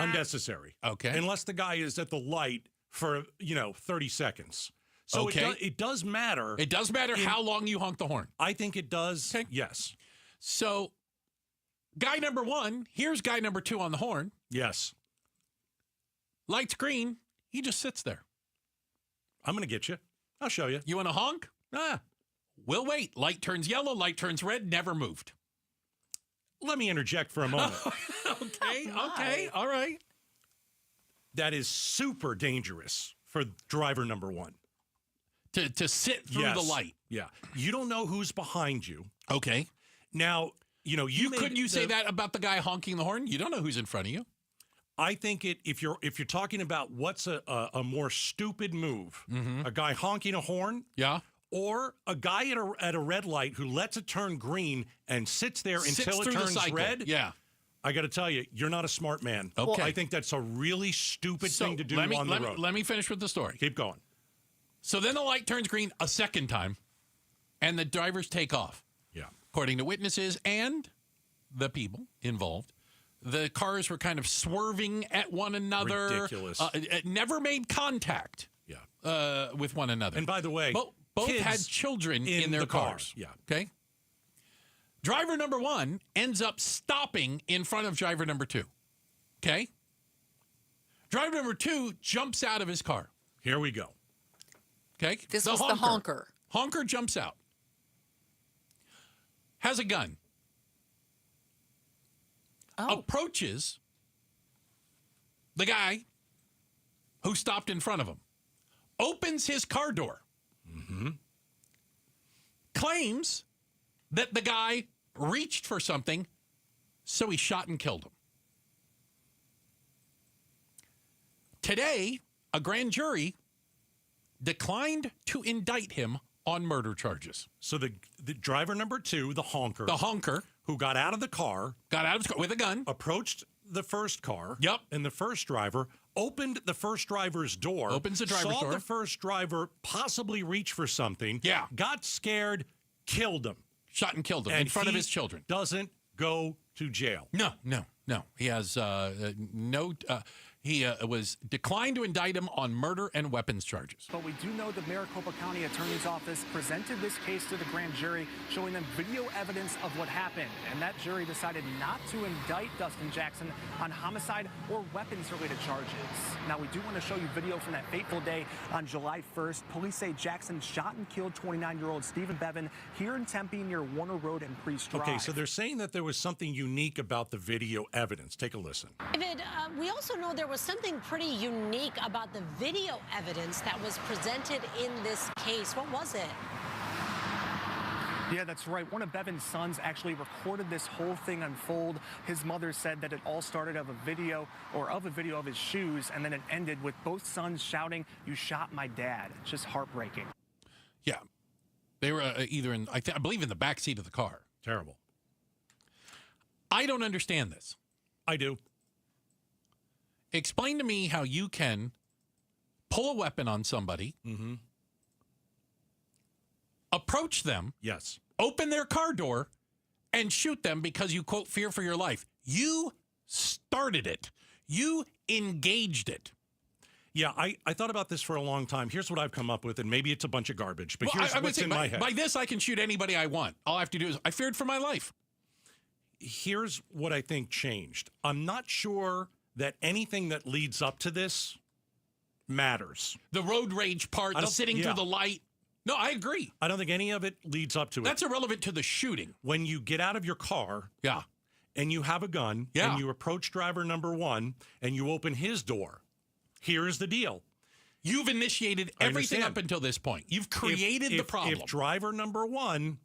unnecessary. Okay. Unless the guy is at the light for 30 seconds. So okay. It does matter. It does matter how long you honk the horn. I think it does. Okay. Yes. So, guy number one, here's guy number two on the horn. Yes. Light's green. He just sits there. I'm going to get you. I'll show you. You want to honk? We'll wait. Light turns yellow. Light turns red. Never moved. Let me interject for a moment. Okay. All right. That is super dangerous for driver number one. To sit through the light. Yeah. You don't know who's behind you. Okay. Now, couldn't you say that about the guy honking the horn? You don't know who's in front of you. I think if you're talking about what's a more stupid move, a guy honking a horn, or a guy at a red light who lets it turn green and sits there until it turns red, I got to tell you, you're not a smart man. Okay, I think that's a really stupid thing to do on the road. Let me finish with the story. Keep going. So then the light turns green a second time, and the drivers take off. Yeah, according to witnesses and the people involved. The cars were kind of swerving at one another. Ridiculous. It never made contact. with one another. And by the way, both kids had children in their the car. cars. Yeah. Okay. Driver number 1 ends up stopping in front of driver number 2. Okay. Driver number 2 jumps out of his car. Here we go. Okay. This was the honker. Honker jumps out. Has a gun. Approaches the guy who stopped in front of him. Opens his car door. Claims that the guy reached for something, so he shot and killed him. Today, a grand jury declined to indict him on murder charges. So the driver number 2, the honker, who got out of the car, with a gun, approached the first car. Yep. And the first driver opened the first driver's door. Opens the driver's saw door. the first driver possibly reach for something. Yeah. Got scared, killed him. Shot and killed him And in front of he his children. Doesn't go to jail. No. He has no. He was declined to indict him on murder and weapons charges. But we do know the Maricopa County Attorney's Office presented this case to the grand jury, showing them video evidence of what happened. And that jury decided not to indict Dustin Jackson on homicide or weapons-related charges. Now, we do want to show you video from that fateful day on July 1st. Police say Jackson shot and killed 29-year-old Stephen Bevan here in Tempe near Warner Road and Priest Drive. Okay, so they're saying that there was something unique about the video evidence. Take a listen. David, we also know there was something pretty unique about the video evidence that was presented in this case. What was it? Yeah, that's right. One of Bevan's sons actually recorded this whole thing unfold. His mother said that it all started of a video of his shoes, and then it ended with both sons shouting, "You shot my dad." It's just heartbreaking. Yeah. They were either in, I believe, in the back seat of the car. Terrible. I don't understand this. I do. Explain to me how you can pull a weapon on somebody, approach them, yes, open their car door, and shoot them because you, quote, fear for your life. You started it. You engaged it. Yeah, I thought about this for a long time. Here's what I've come up with, and maybe it's a bunch of garbage, but here's what's in my head. By this, I can shoot anybody I want. All I have to do is, I feared for my life. Here's what I think changed. I'm not sure that anything that leads up to this matters. The road rage part, the sitting through the light. No, I agree. I don't think any of it leads up to it. That's irrelevant to the shooting. When you get out of your car, and you have a gun, and you approach driver number 1, and you open his door, here's the deal. You've initiated everything up until this point. You've created the problem. If driver number 1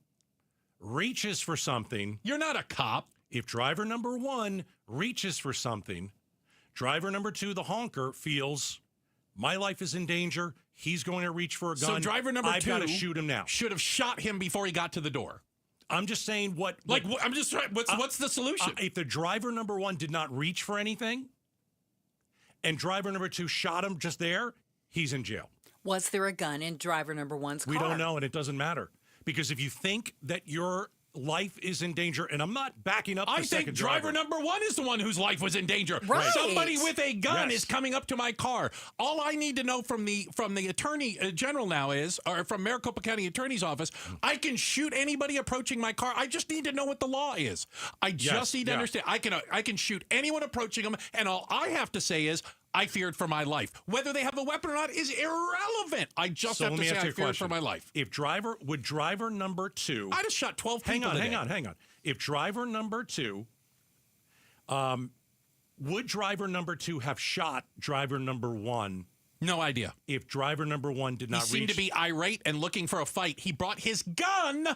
reaches for something... You're not a cop. If driver number 1 reaches for something, driver number 2, the honker, feels my life is in danger. He's going to reach for a gun. So driver number 2 I've got to shoot him now. Should have shot him before he got to the door. I'm just saying I'm just trying. What's the solution? If the driver number 1 did not reach for anything, and driver number 2 shot him just there, he's in jail. Was there a gun in driver number 1's car? We don't know, and it doesn't matter. Because if you think that your life is in danger, and I'm not backing up the second I think driver number 1 is the one whose life was in danger. Right. Somebody with a gun is coming up to my car. All I need to know from the attorney general now is, or from Maricopa County Attorney's Office, I can shoot anybody approaching my car. I just need to know what the law is. I just need to understand. I can shoot anyone approaching them, and all I have to say is, I feared for my life. Whether they have a weapon or not is irrelevant. I just have to say I feared for my life. If driver number 2... I just shot 12 people today. Hang on. If driver number 2... would driver number 2 have shot driver number 1? No idea. If driver number 1 did not reach... He seemed to be irate and looking for a fight. He brought his gun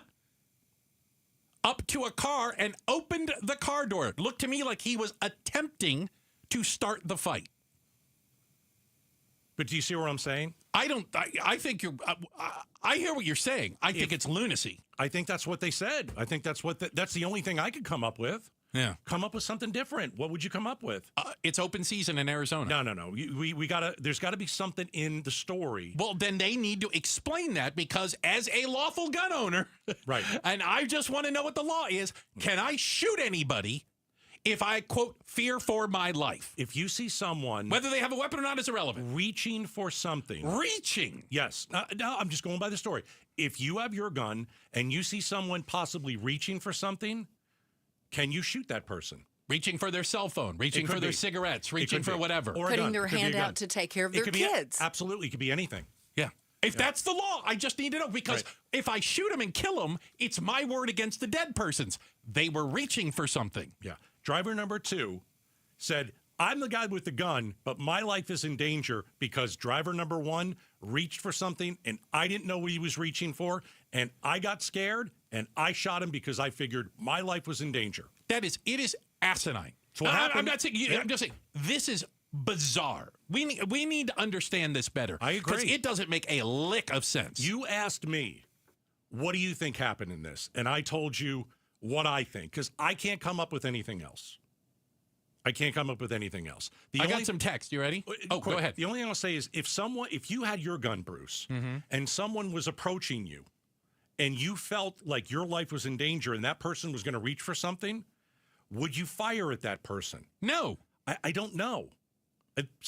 up to a car and opened the car door. It looked to me like he was attempting to start the fight. But do you see what I'm saying? I think you're. I hear what you're saying. I think it's lunacy. I think that's what they said. I think that's that's the only thing I could come up with. Yeah. Come up with something different. What would you come up with? It's open season in Arizona. No. We gotta. There's got to be something in the story. Well, then they need to explain that, because as a lawful gun owner, right? And I just want to know what the law is. Can I shoot anybody if I, quote, fear for my life. If you see someone, whether they have a weapon or not is irrelevant. Reaching for something. Reaching? Yes. No, I'm just going by the story. If you have your gun and you see someone possibly reaching for something, can you shoot that person? Reaching for their cell phone, reaching for their cigarettes, reaching for whatever. Or putting their hand out to take care of their kids. Absolutely. It could be anything. Yeah. If that's the law, I just need to know, because if I shoot him and kill him, it's my word against the dead person's. They were reaching for something. Yeah. Driver number 2 said, I'm the guy with the gun, but my life is in danger because driver number 1 reached for something and I didn't know what he was reaching for. And I got scared and I shot him because I figured my life was in danger. It is asinine. What happened? I'm not saying, I'm just saying, this is bizarre. We need to understand this better. I agree. Because it doesn't make a lick of sense. You asked me, what do you think happened in this? And I told you what I think, because I can't come up with anything else. I got some text. You ready? Oh, go ahead. The only thing I'll say is if you had your gun, Bruce, and someone was approaching you and you felt like your life was in danger and that person was going to reach for something, would you fire at that person? No. I don't know.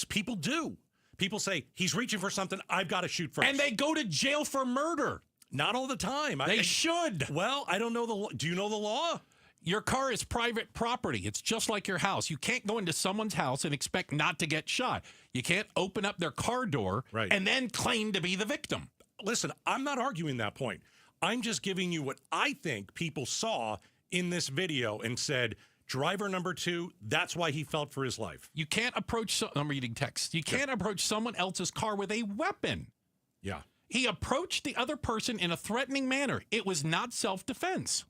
People do. People say, he's reaching for something, I've got to shoot first. And they go to jail for murder. Not all the time. They should. Well, I don't know the law. Do you know the law? Your car is private property. It's just like your house. You can't go into someone's house and expect not to get shot. You can't open up their car door and then claim to be the victim. Listen, I'm not arguing that point. I'm just giving you what I think people saw in this video and said, driver number 2, that's why he felt for his life. You can't approach, I'm reading text. You can't approach someone else's car with a weapon. Yeah. He approached the other person in a threatening manner. It was not self-defense.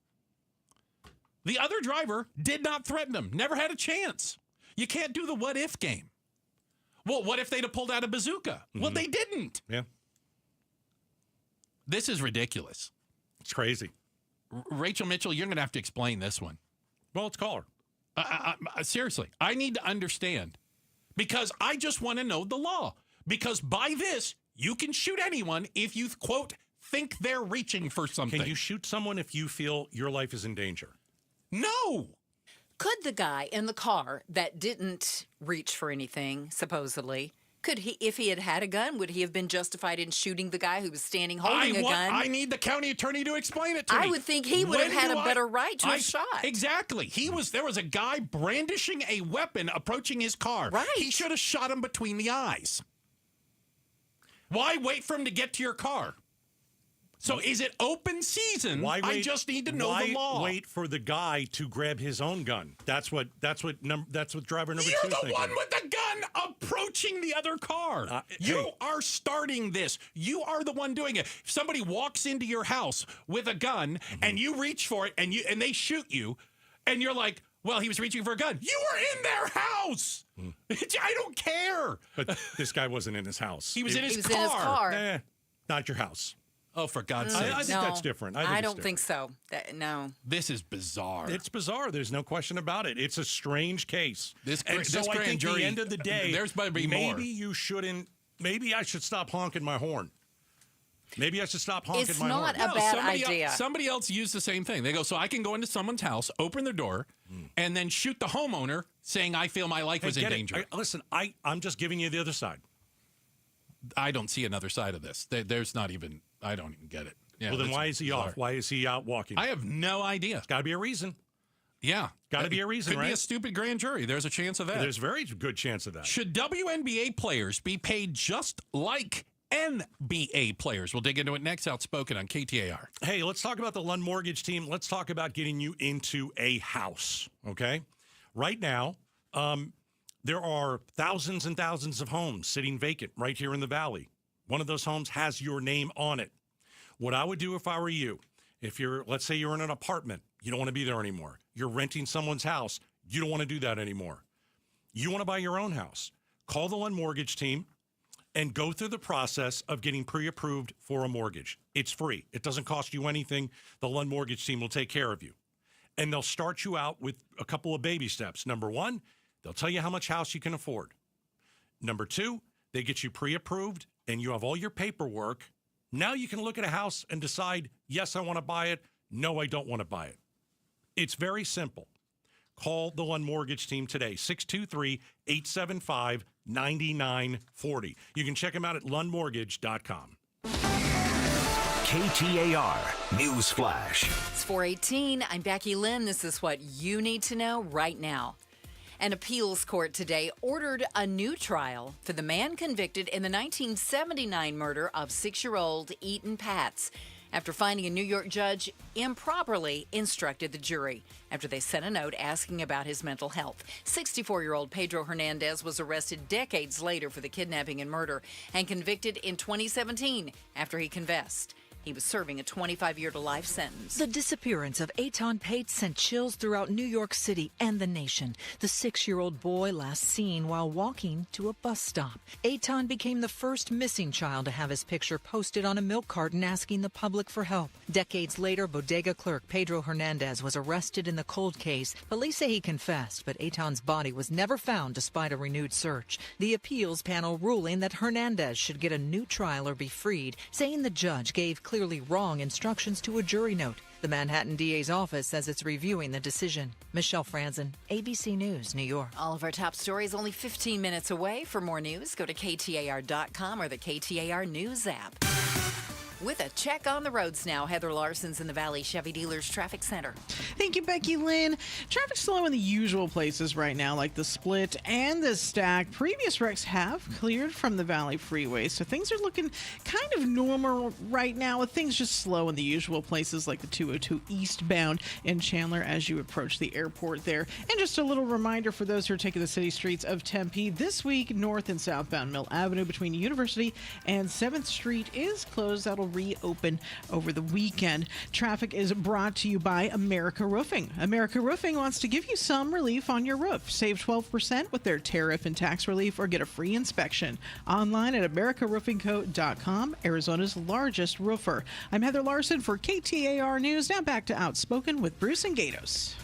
The other driver did not threaten him. Never had a chance. You can't do the what-if game. Well, what if they'd have pulled out a bazooka? Well, they didn't. Yeah. This is ridiculous. It's crazy. Rachel Mitchell, you're going to have to explain this one. Well, let's call her. Seriously, I need to understand, because I just want to know the law. Because by this, you can shoot anyone if you, quote, think they're reaching for something. Can you shoot someone if you feel your life is in danger? No. Could the guy in the car that didn't reach for anything, supposedly, could he, if he had had a gun, would he have been justified in shooting the guy who was standing holding a gun? I need the county attorney to explain it to me. I would think he would have had a better right to have shot. Exactly. There was a guy brandishing a weapon approaching his car. Right. He should have shot him between the eyes. Why wait for him to get to your car? So is it open season? I just need to know the law. Why wait for the guy to grab his own gun? That's what driver number 2 is thinking. You're the one with the gun approaching the other car. You are starting this. You are the one doing it. If somebody walks into your house with a gun and you reach for it and they shoot you, and you're like, well, he was reaching for a gun. You were in their house. I don't care. But this guy wasn't in his house. He was in his car. In his car. Nah, not your house. Oh, for God's sake. I think that's different. I don't think so. No. This is bizarre. It's bizarre. There's no question about it. It's a strange case. This I think grand jury, at the end of the day, there's better be maybe more. You shouldn't. Maybe I should stop honking my horn. Maybe I should stop honking it's my horn. It's not a bad idea. Somebody else used the same thing. They go, so I can go into someone's house, open their door, and then shoot the homeowner saying I feel my life was in danger. Listen, I'm just giving you the other side. I don't see another side of this. There's not even, I don't even get it. Yeah, well, then why is he bizarre. off? Why is he out walking? I have no idea. It's got to be a reason. Yeah. Got to be a reason, Could right? be a stupid grand jury. There's a chance of that. There's a very good chance of that. Should WNBA players be paid just like NBA players? We'll dig into it next. Outspoken on KTAR. Hey, let's talk about the Lund Mortgage team. Let's talk about getting you into a house, okay? Right now, there are thousands and thousands of homes sitting vacant right here in the Valley. One of those homes has your name on it. What I would do if I were you, let's say you're in an apartment, you don't want to be there anymore. You're renting someone's house, you don't want to do that anymore. You want to buy your own house. Call the Lund Mortgage team and go through the process of getting pre-approved for a mortgage. It's free. It doesn't cost you anything. The Lund Mortgage team will take care of you. And they'll start you out with a couple of baby steps. Number one, they'll tell you how much house you can afford. Number two, they get you pre-approved and you have all your paperwork. Now you can look at a house and decide, yes, I want to buy it. No, I don't want to buy it. It's very simple. Call the Lund Mortgage team today, 623-875-9940. You can check them out at lundmortgage.com. KTAR News Flash. It's 4:18. I'm Becky Lynn. This is what you need to know right now. An appeals court today ordered a new trial for the man convicted in the 1979 murder of 6-year-old Eaton Patz, after finding a New York judge improperly instructed the jury after they sent a note asking about his mental health. 64-year-old Pedro Hernandez was arrested decades later for the kidnapping and murder and convicted in 2017 after he confessed. He was serving a 25-year-to-life sentence. The disappearance of Eitan Patz sent chills throughout New York City and the nation. The 6-year-old boy last seen while walking to a bus stop. Eitan became the first missing child to have his picture posted on a milk carton asking the public for help. Decades later, bodega clerk Pedro Hernandez was arrested in the cold case. Police say he confessed, but Eitan's body was never found despite a renewed search. The appeals panel ruling that Hernandez should get a new trial or be freed, saying the judge gave clearly wrong instructions to a jury note. The Manhattan DA's office says it's reviewing the decision. Michelle Franzen, ABC News, New York. All of our top stories only 15 minutes away. For more news, go to KTAR.com or the KTAR News app. With a check on the roads now, Heather Larson's in the Valley Chevy Dealers Traffic Center. Thank you, Becky Lynn. Traffic's slow in the usual places right now, like the Split and the Stack. Previous wrecks have cleared from the Valley Freeway, so things are looking kind of normal right now, with things just slow in the usual places like the 202 eastbound in Chandler as you approach the airport there. And just a little reminder for those who are taking the city streets of Tempe, this week, north and southbound Mill Avenue between University and 7th Street is closed. That'll reopen over the weekend. Traffic is brought to you by America Roofing. America Roofing wants to give you some relief on your roof. Save 12% with their tariff and tax relief or get a free inspection. Online at americaroofingco.com, Arizona's largest roofer. I'm Heather Larson for KTAR News. Now back to Outspoken with Bruce and Gatos.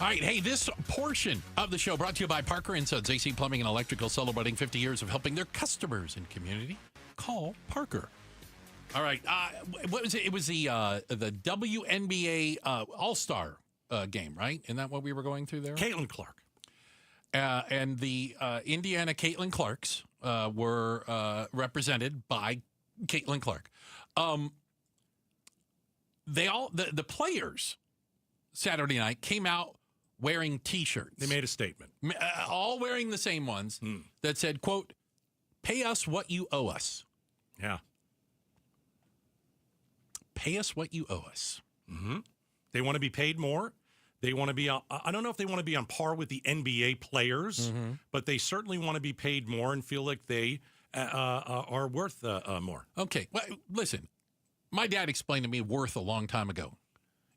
All right, hey, this portion of the show brought to you by Parker & Sons, AC Plumbing and Electrical, celebrating 50 years of helping their customers and community. Call Parker. All right, what was it? It was the WNBA All-Star game, right? Isn't that what we were going through there? Caitlin Clark. And the Indiana Caitlin Clarks were represented by Caitlin Clark. The players Saturday night came out wearing T-shirts. They made a statement. All wearing the same ones that said, quote, "Pay us what you owe us." Yeah. Pay us what you owe us. Mm-hmm. They want to be paid more. They want to be, I don't know if they want to be on par with the NBA players, but they certainly want to be paid more and feel like they are worth more. Okay. Well, listen, my dad explained to me worth a long time ago.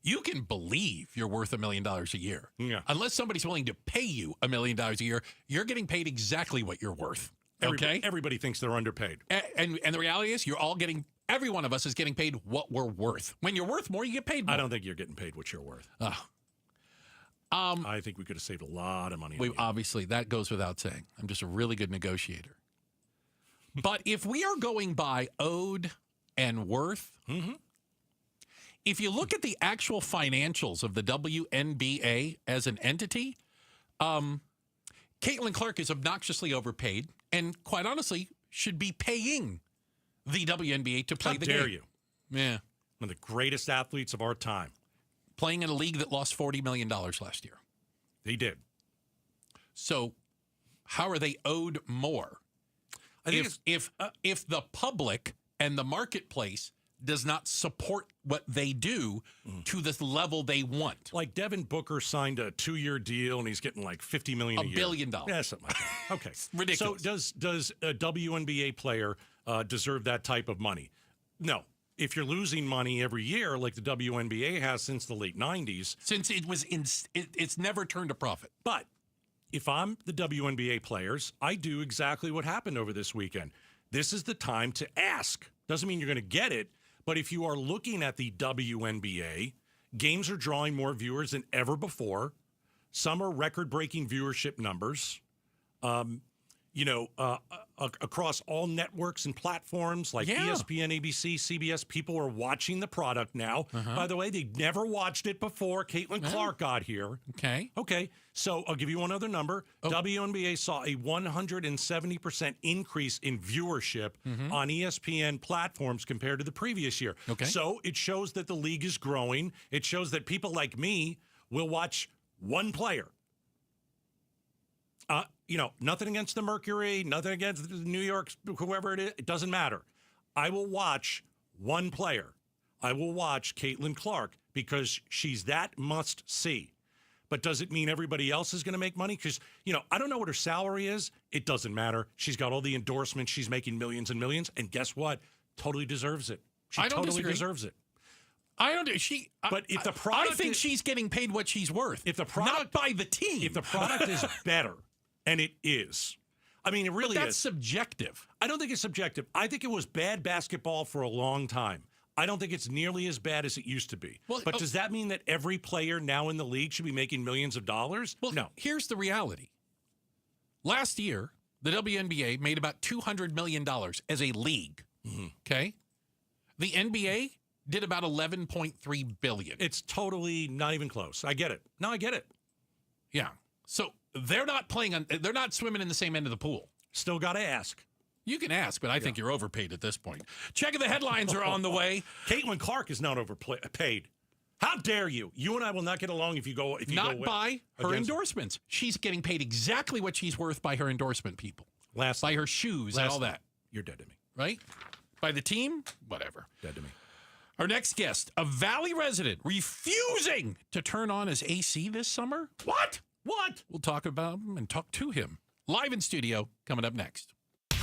You can believe you're worth $1 million a year. Yeah. Unless somebody's willing to pay you $1 million a year, you're getting paid exactly what you're worth. Okay? Everybody thinks they're underpaid. And the reality is you're all getting... Every one of us is getting paid what we're worth. When you're worth more, you get paid more. I don't think you're getting paid what you're worth. I think we could have saved a lot of money. Obviously, that goes without saying. I'm just a really good negotiator. But if we are going by owed and worth, if you look at the actual financials of the WNBA as an entity, Caitlin Clark is obnoxiously overpaid and, quite honestly, should be paying the WNBA to play the game. How dare you? Yeah. One of the greatest athletes of our time. Playing in a league that lost $40 million last year. They did. So how are they owed more? If the public and the marketplace does not support what they do to the level they want. Like Devin Booker signed a 2-year deal and he's getting like $50 million a year. $1 billion. Yeah, something like that. Okay. Ridiculous. So does a WNBA player deserve that type of money? No. If you're losing money every year like the WNBA has since the late 90s. Since it's never turned a profit. But if I'm the WNBA players, I do exactly what happened over this weekend. This is the time to ask. Doesn't mean you're going to get it, but if you are looking at the WNBA, games are drawing more viewers than ever before. Some are record-breaking viewership numbers. across all networks and platforms like ESPN, ABC, CBS, people are watching the product now. By the way, they never watched it before Caitlin Clark got here. Okay. So I'll give you one other number. WNBA saw a 170% increase in viewership on ESPN platforms compared to the previous year. So it shows that the league is growing. It shows that people like me will watch one player. Nothing against the Mercury, nothing against the New York, whoever it is. It doesn't matter. I will watch one player. I will watch Caitlin Clark because she's that must-see. But does it mean everybody else is going to make money? Because, I don't know what her salary is. It doesn't matter. She's got all the endorsements. She's making millions and millions. And guess what? Totally deserves it. She totally deserves it. I don't. But if the product, I think she's getting paid what she's worth. If the product, not by the team. If the product is better. And it is. I mean, it really is. That's is. Subjective. I don't think it's subjective. I think it was bad basketball for a long time. I don't think it's nearly as bad as it used to be. But does that mean that every player now in the league should be making millions of dollars? Well, no. Here's the reality. Last year, the WNBA made about $200 million as a league. Okay? The NBA did about $11.3 billion. It's totally not even close. I get it. No, I get it. Yeah. So they're not they're not swimming in the same end of the pool. Still got to ask. You can ask, but I think you're overpaid at this point. Checking the headlines are on the way. Caitlin Clark is not overpaid. How dare you? You and I will not get along if you go. Not by her endorsements. She's getting paid exactly what she's worth by her endorsement people. By her shoes and all that. You're dead to me. Right? By the team? Whatever. Dead to me. Our next guest, a Valley resident, refusing to turn on his AC this summer. What? We'll talk about him and talk to him. Live in studio, coming up next.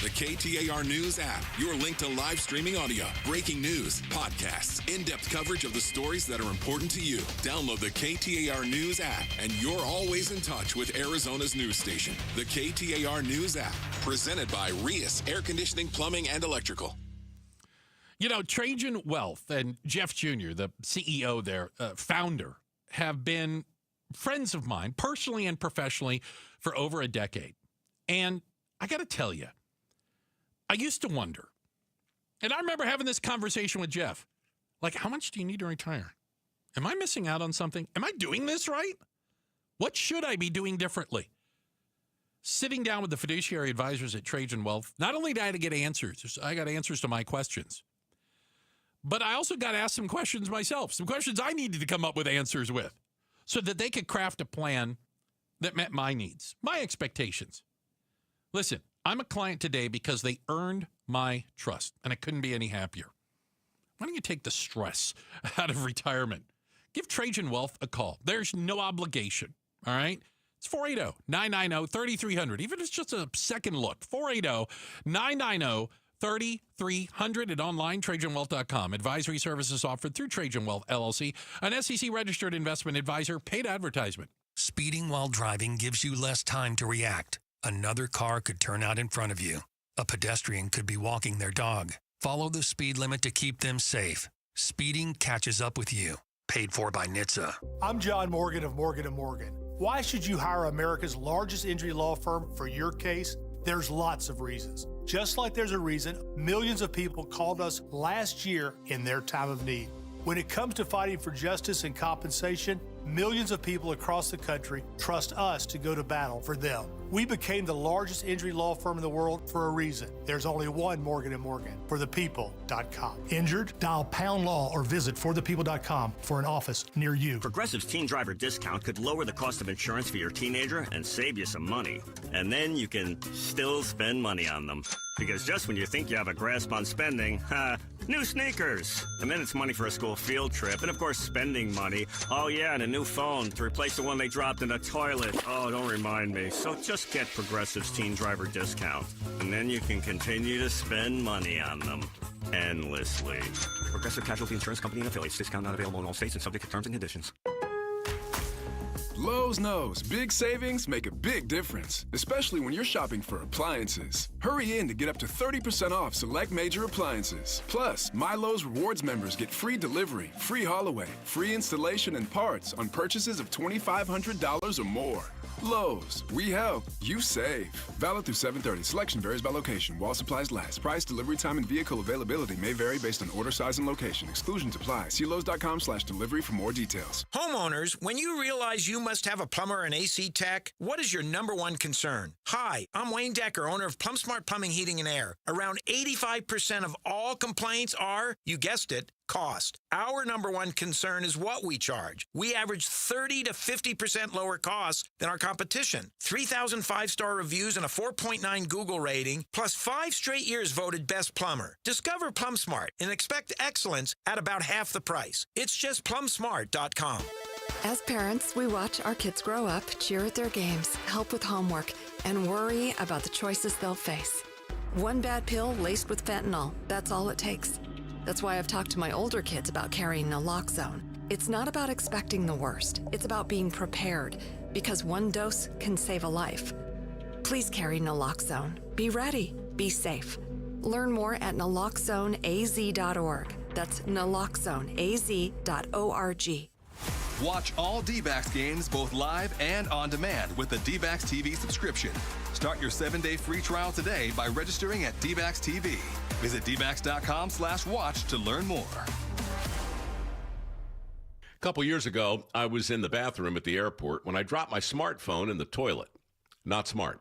The KTAR News app, your link to live streaming audio, breaking news, podcasts, in-depth coverage of the stories that are important to you. Download the KTAR News app, and you're always in touch with Arizona's news station. The KTAR News app, presented by Rias Air Conditioning, Plumbing, and Electrical. Trajan Wealth and Jeff Jr., the CEO there, founder, have been friends of mine, personally and professionally, for over a decade. And I got to tell you, I used to wonder, and I remember having this conversation with Jeff, like, how much do you need to retire? Am I missing out on something? Am I doing this right? What should I be doing differently? Sitting down with the fiduciary advisors at Trajan Wealth, not only did I get answers, I got answers to my questions, but I also got to ask some questions myself, some questions I needed to come up with answers with, so that they could craft a plan that met my needs, my expectations. Listen, I'm a client today because they earned my trust, and I couldn't be any happier. Why don't you take the stress out of retirement? Give Trajan Wealth a call. There's no obligation, all right? It's 480-990-3300. Even if it's just a second look, 480-990-3300 and online, TrajanWealth.com. Advisory services offered through Trajan Wealth, LLC, an SEC-registered investment advisor, paid advertisement. Speeding while driving gives you less time to react. Another car could turn out in front of you. A pedestrian could be walking their dog. Follow the speed limit to keep them safe. Speeding catches up with you. Paid for by NHTSA. I'm John Morgan of Morgan & Morgan. Why should you hire America's largest injury law firm for your case? There's lots of reasons. Just like there's a reason millions of people called us last year in their time of need. When it comes to fighting for justice and compensation, millions of people across the country trust us to go to battle for them. We became the largest injury law firm in the world for a reason. There's only one Morgan & Morgan, forthepeople.com. Injured? Dial #law or visit forthepeople.com for an office near you. Progressive's Teen Driver discount could lower the cost of insurance for your teenager and save you some money. And then you can still spend money on them. Because just when you think you have a grasp on spending, new sneakers. And then it's money for a school field trip. And of course, spending money. Oh yeah, and a new phone to replace the one they dropped in the toilet. Oh, don't remind me. So just get Progressive's Teen Driver discount. And then you can continue to spend money on them endlessly. Progressive Casualty Insurance Company and affiliates. Discount not available in all states and subject to terms and conditions. Lowe's knows big savings make a big difference, especially when you're shopping for appliances. Hurry in to get up to 30% off select major appliances. Plus, My Lowe's Rewards members get free delivery, free haul away, free installation and parts on purchases of $2,500 or more. Lowe's, we help, you save. Valid through 7/30. Selection varies by location while supplies last. Price, delivery time, and vehicle availability may vary based on order size and location. Exclusions apply. See Lowes.com/delivery for more details. Homeowners, when you realize you must have a plumber or an AC tech, what is your number one concern? Hi, I'm Wayne Decker, owner of Plum Smart Plumbing, Heating, and Air. Around 85% of all complaints are, you guessed it, cost. Our number one concern is what we charge. We average 30 to 50% lower costs than our competition. 3,000 5-star reviews and a 4.9 Google rating, plus 5 straight years voted best plumber. Discover Plum Smart and expect excellence at about half the price. It's just plumsmart.com. As parents, we watch our kids grow up, cheer at their games, help with homework, and worry about the choices they'll face. One bad pill laced with fentanyl, that's all it takes. That's why I've talked to my older kids about carrying naloxone. It's not about expecting the worst. It's about being prepared, because one dose can save a life. Please carry naloxone. Be ready. Be safe. Learn more at naloxoneaz.org. That's naloxoneaz.org. Watch all D-backs games both live and on demand with the D-backs TV subscription. Start your 7-day free trial today by registering at D-backs TV. Visit dbacks.com/watch to learn more. A couple years ago, I was in the bathroom at the airport when I dropped my smartphone in the toilet. Not smart.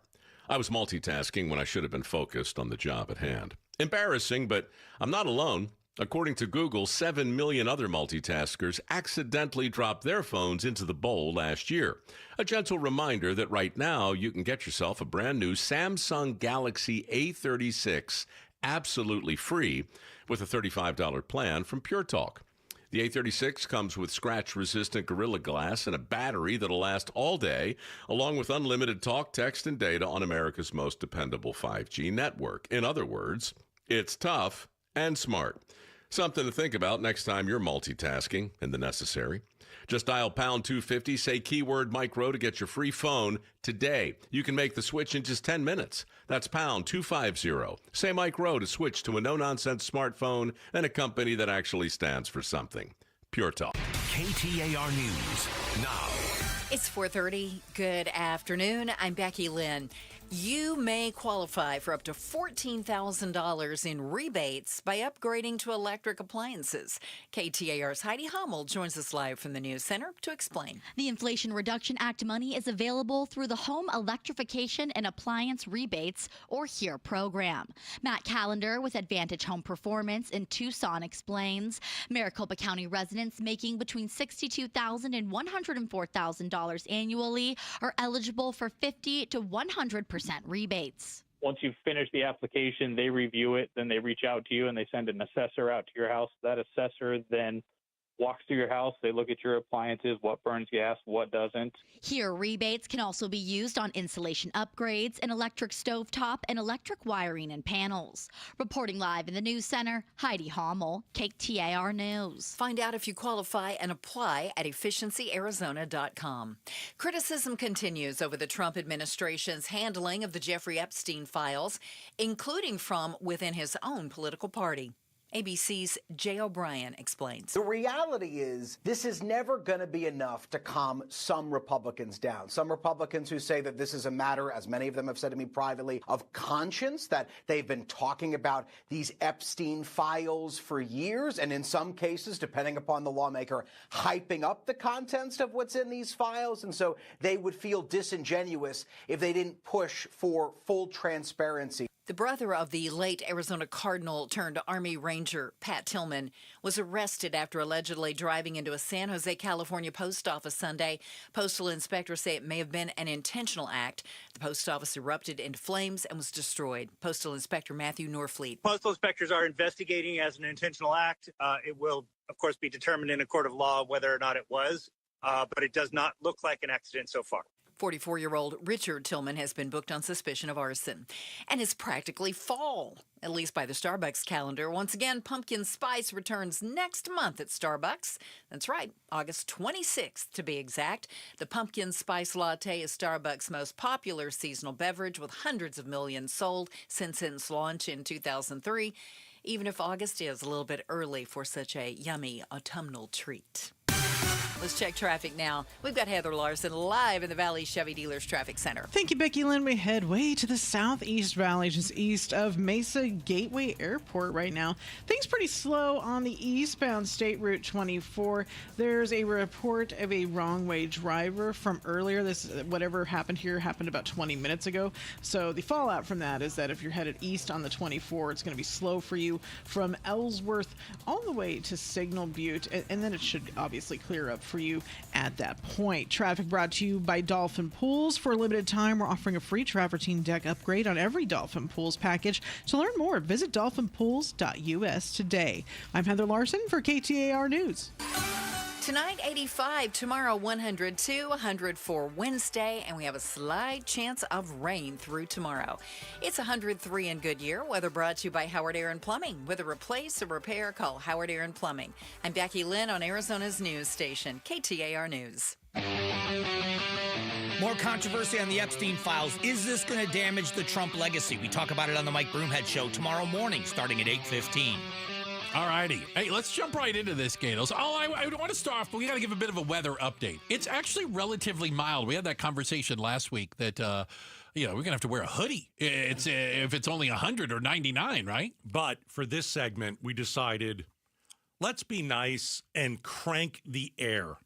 I was multitasking when I should have been focused on the job at hand. Embarrassing, but I'm not alone. According to Google, 7 million other multitaskers accidentally dropped their phones into the bowl last year. A gentle reminder that right now you can get yourself a brand new Samsung Galaxy A36 absolutely free with a $35 plan from Pure Talk. The A36 comes with scratch-resistant Gorilla Glass and a battery that'll last all day, along with unlimited talk, text, and data on America's most dependable 5G network. In other words, it's tough and smart. Something to think about next time you're multitasking in the necessary. Just dial pound 250, say keyword micro to get your free phone today. You can make the switch in just 10 minutes. That's pound 250. Say micro to switch to a no-nonsense smartphone and a company that actually stands for something. Pure Talk. KTAR News now. It's 4:30. Good afternoon. I'm Becky Lynn. You may qualify for up to $14,000 in rebates by upgrading to electric appliances. KTAR's Heidi Hummel joins us live from the News Center to explain. The Inflation Reduction Act money is available through the Home Electrification and Appliance Rebates, or HERE program. Matt Callender with Advantage Home Performance in Tucson explains Maricopa County residents making between $62,000 and $104,000 annually are eligible for 50 to 100% rebates. Once you finish the application, they review it, then they reach out to you and they send an assessor out to your house. That assessor then walks through your house. They look at your appliances, what burns gas, what doesn't. HERE rebates can also be used on insulation upgrades, an electric stovetop, and electric wiring and panels. Reporting live in the News Center, Heidi Hummel, KTAR News. Find out if you qualify and apply at efficiencyarizona.com. Criticism continues over the Trump administration's handling of the Jeffrey Epstein files, including from within his own political party. ABC's Jay O'Brien explains. The reality is this is never going to be enough to calm some Republicans down. Some Republicans who say that this is a matter, as many of them have said to me privately, of conscience, that they've been talking about these Epstein files for years, and in some cases, depending upon the lawmaker, hyping up the contents of what's in these files. And so they would feel disingenuous if they didn't push for full transparency. The brother of the late Arizona Cardinal turned Army Ranger Pat Tillman was arrested after allegedly driving into a San Jose, California post office Sunday. Postal inspectors say it may have been an intentional act. The post office erupted into flames and was destroyed. Postal Inspector Matthew Norfleet. Postal inspectors are investigating as an intentional act. It will, of course, be determined in a court of law whether or not it was, but it does not look like an accident so far. 44-year-old Richard Tillman has been booked on suspicion of arson. And it's practically fall, at least by the Starbucks calendar. Once again, pumpkin spice returns next month at Starbucks. That's right, August 26th to be exact. The pumpkin spice latte is Starbucks' most popular seasonal beverage, with hundreds of millions sold since its launch in 2003, even if August is a little bit early for such a yummy autumnal treat. Let's check traffic now. We've got Heather Larson live in the Valley Chevy Dealers Traffic Center. Thank you, Becky Lynn. We head way to the southeast valley, just east of Mesa Gateway Airport right now. Things pretty slow on the eastbound State Route 24. There's a report of a wrong-way driver from earlier. Whatever happened here happened about 20 minutes ago. So the fallout from that is that if you're headed east on the 24, it's going to be slow for you from Ellsworth all the way to Signal Butte, and then it should obviously clear up for you at that point. Traffic brought to you by Dolphin Pools. For a limited time, we're offering a free travertine deck upgrade on every Dolphin Pools package. To learn more, visit dolphinpools.us today. I'm Heather Larson for KTAR News. Tonight, 85. Tomorrow, 102. 100 for Wednesday. And we have a slight chance of rain through tomorrow. It's 103 in Goodyear. Weather brought to you by Howard Aaron Plumbing. With a replace or repair, call Howard Aaron Plumbing. I'm Becky Lynn on Arizona's news station, KTAR News. More controversy on the Epstein files. Is this going to damage the Trump legacy? We talk about it on the Mike Broomhead Show tomorrow morning, starting at 8:15. All righty. Hey, let's jump right into this, Gatos. I want to start off, but we got to give a bit of a weather update. It's actually relatively mild. We had that conversation last week that, we're going to have to wear a hoodie. It's if it's only 100 or 99, right? But for this segment, we decided, let's be nice and crank the air.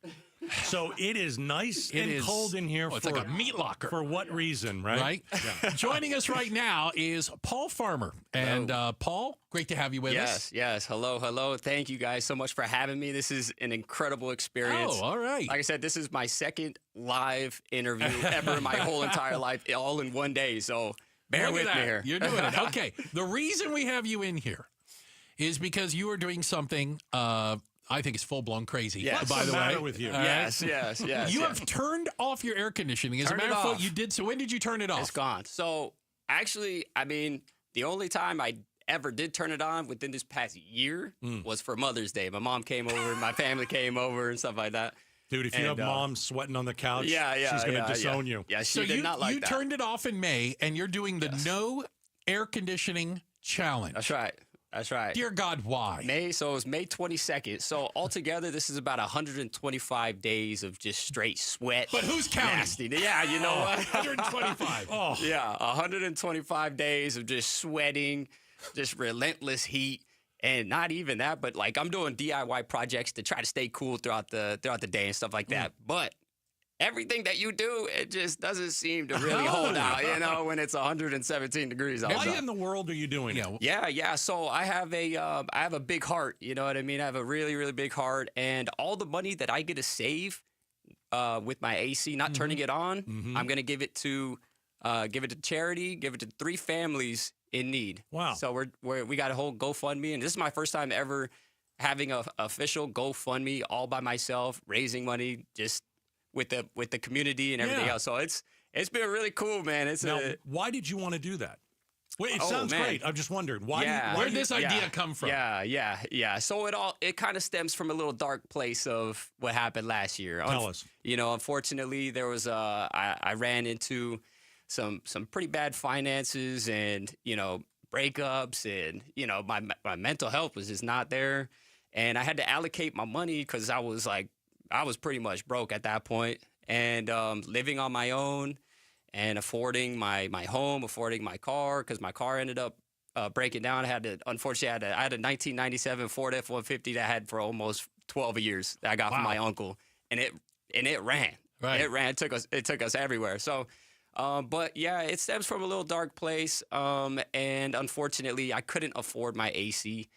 So it is nice and cold in here. It's like a meat locker. For what reason, right? Right. Yeah. Joining us right now is Paul Farmer. And Paul, great to have you with us. Yes. Hello. Thank you guys so much for having me. This is an incredible experience. Oh, all right. Like I said, this is my second live interview ever in my whole entire life, all in one day. So bear with me here. You're doing it. Okay. The reason we have you in here is because you are doing something I think it's full-blown crazy. Yes. By the way. What's the matter with you? Yes. You have turned off your air conditioning. As a matter of fact, you did. So when did you turn it off? It's gone. So actually, the only time I ever did turn it on within this past year was for Mother's Day. My mom came over, my family came over, and stuff like that. Dude, if you have mom sweating on the couch, she's going to disown you. Yeah, she did not like that. You turned it off in May, and you're doing the no air conditioning challenge. That's right. Dear God, why? So it was May 22nd. So altogether, this is about 125 days of just straight sweat. But who's counting? Nasty. Yeah, you know what? 125. Oh. Yeah, 125 days of just sweating, just relentless heat. And not even that, but like I'm doing DIY projects to try to stay cool throughout the day and stuff like that. But everything that you do, it just doesn't seem to really hold out, when it's 117 degrees outside. Why in the world are you doing it? Yeah. So I have a big heart, you know what I mean? I have a really, really big heart, and all the money that I get to save with my AC, not turning it on, I'm going to give it to charity, give it to 3 families in need. Wow. So we got a whole GoFundMe, and this is my first time ever having a official GoFundMe all by myself, raising money just with the community and everything else. So it's been really cool, man. Why did you want to do that? Well, it sounds great. I'm just wondering why where did this idea come from? Yeah. So it kind of stems from a little dark place of what happened last year. Tell us. Unfortunately, there was I ran into some pretty bad finances and breakups, and my mental health was just not there, and I had to allocate my money because I was pretty much broke at that point, and living on my own and affording my home, affording my car, because my car ended up breaking down. I had a 1997 Ford F-150 that I had for almost 12 years that I got from my uncle, and it ran. Right. It ran. It took us everywhere. So, but yeah, it stems from a little dark place, and unfortunately, I couldn't afford my AC.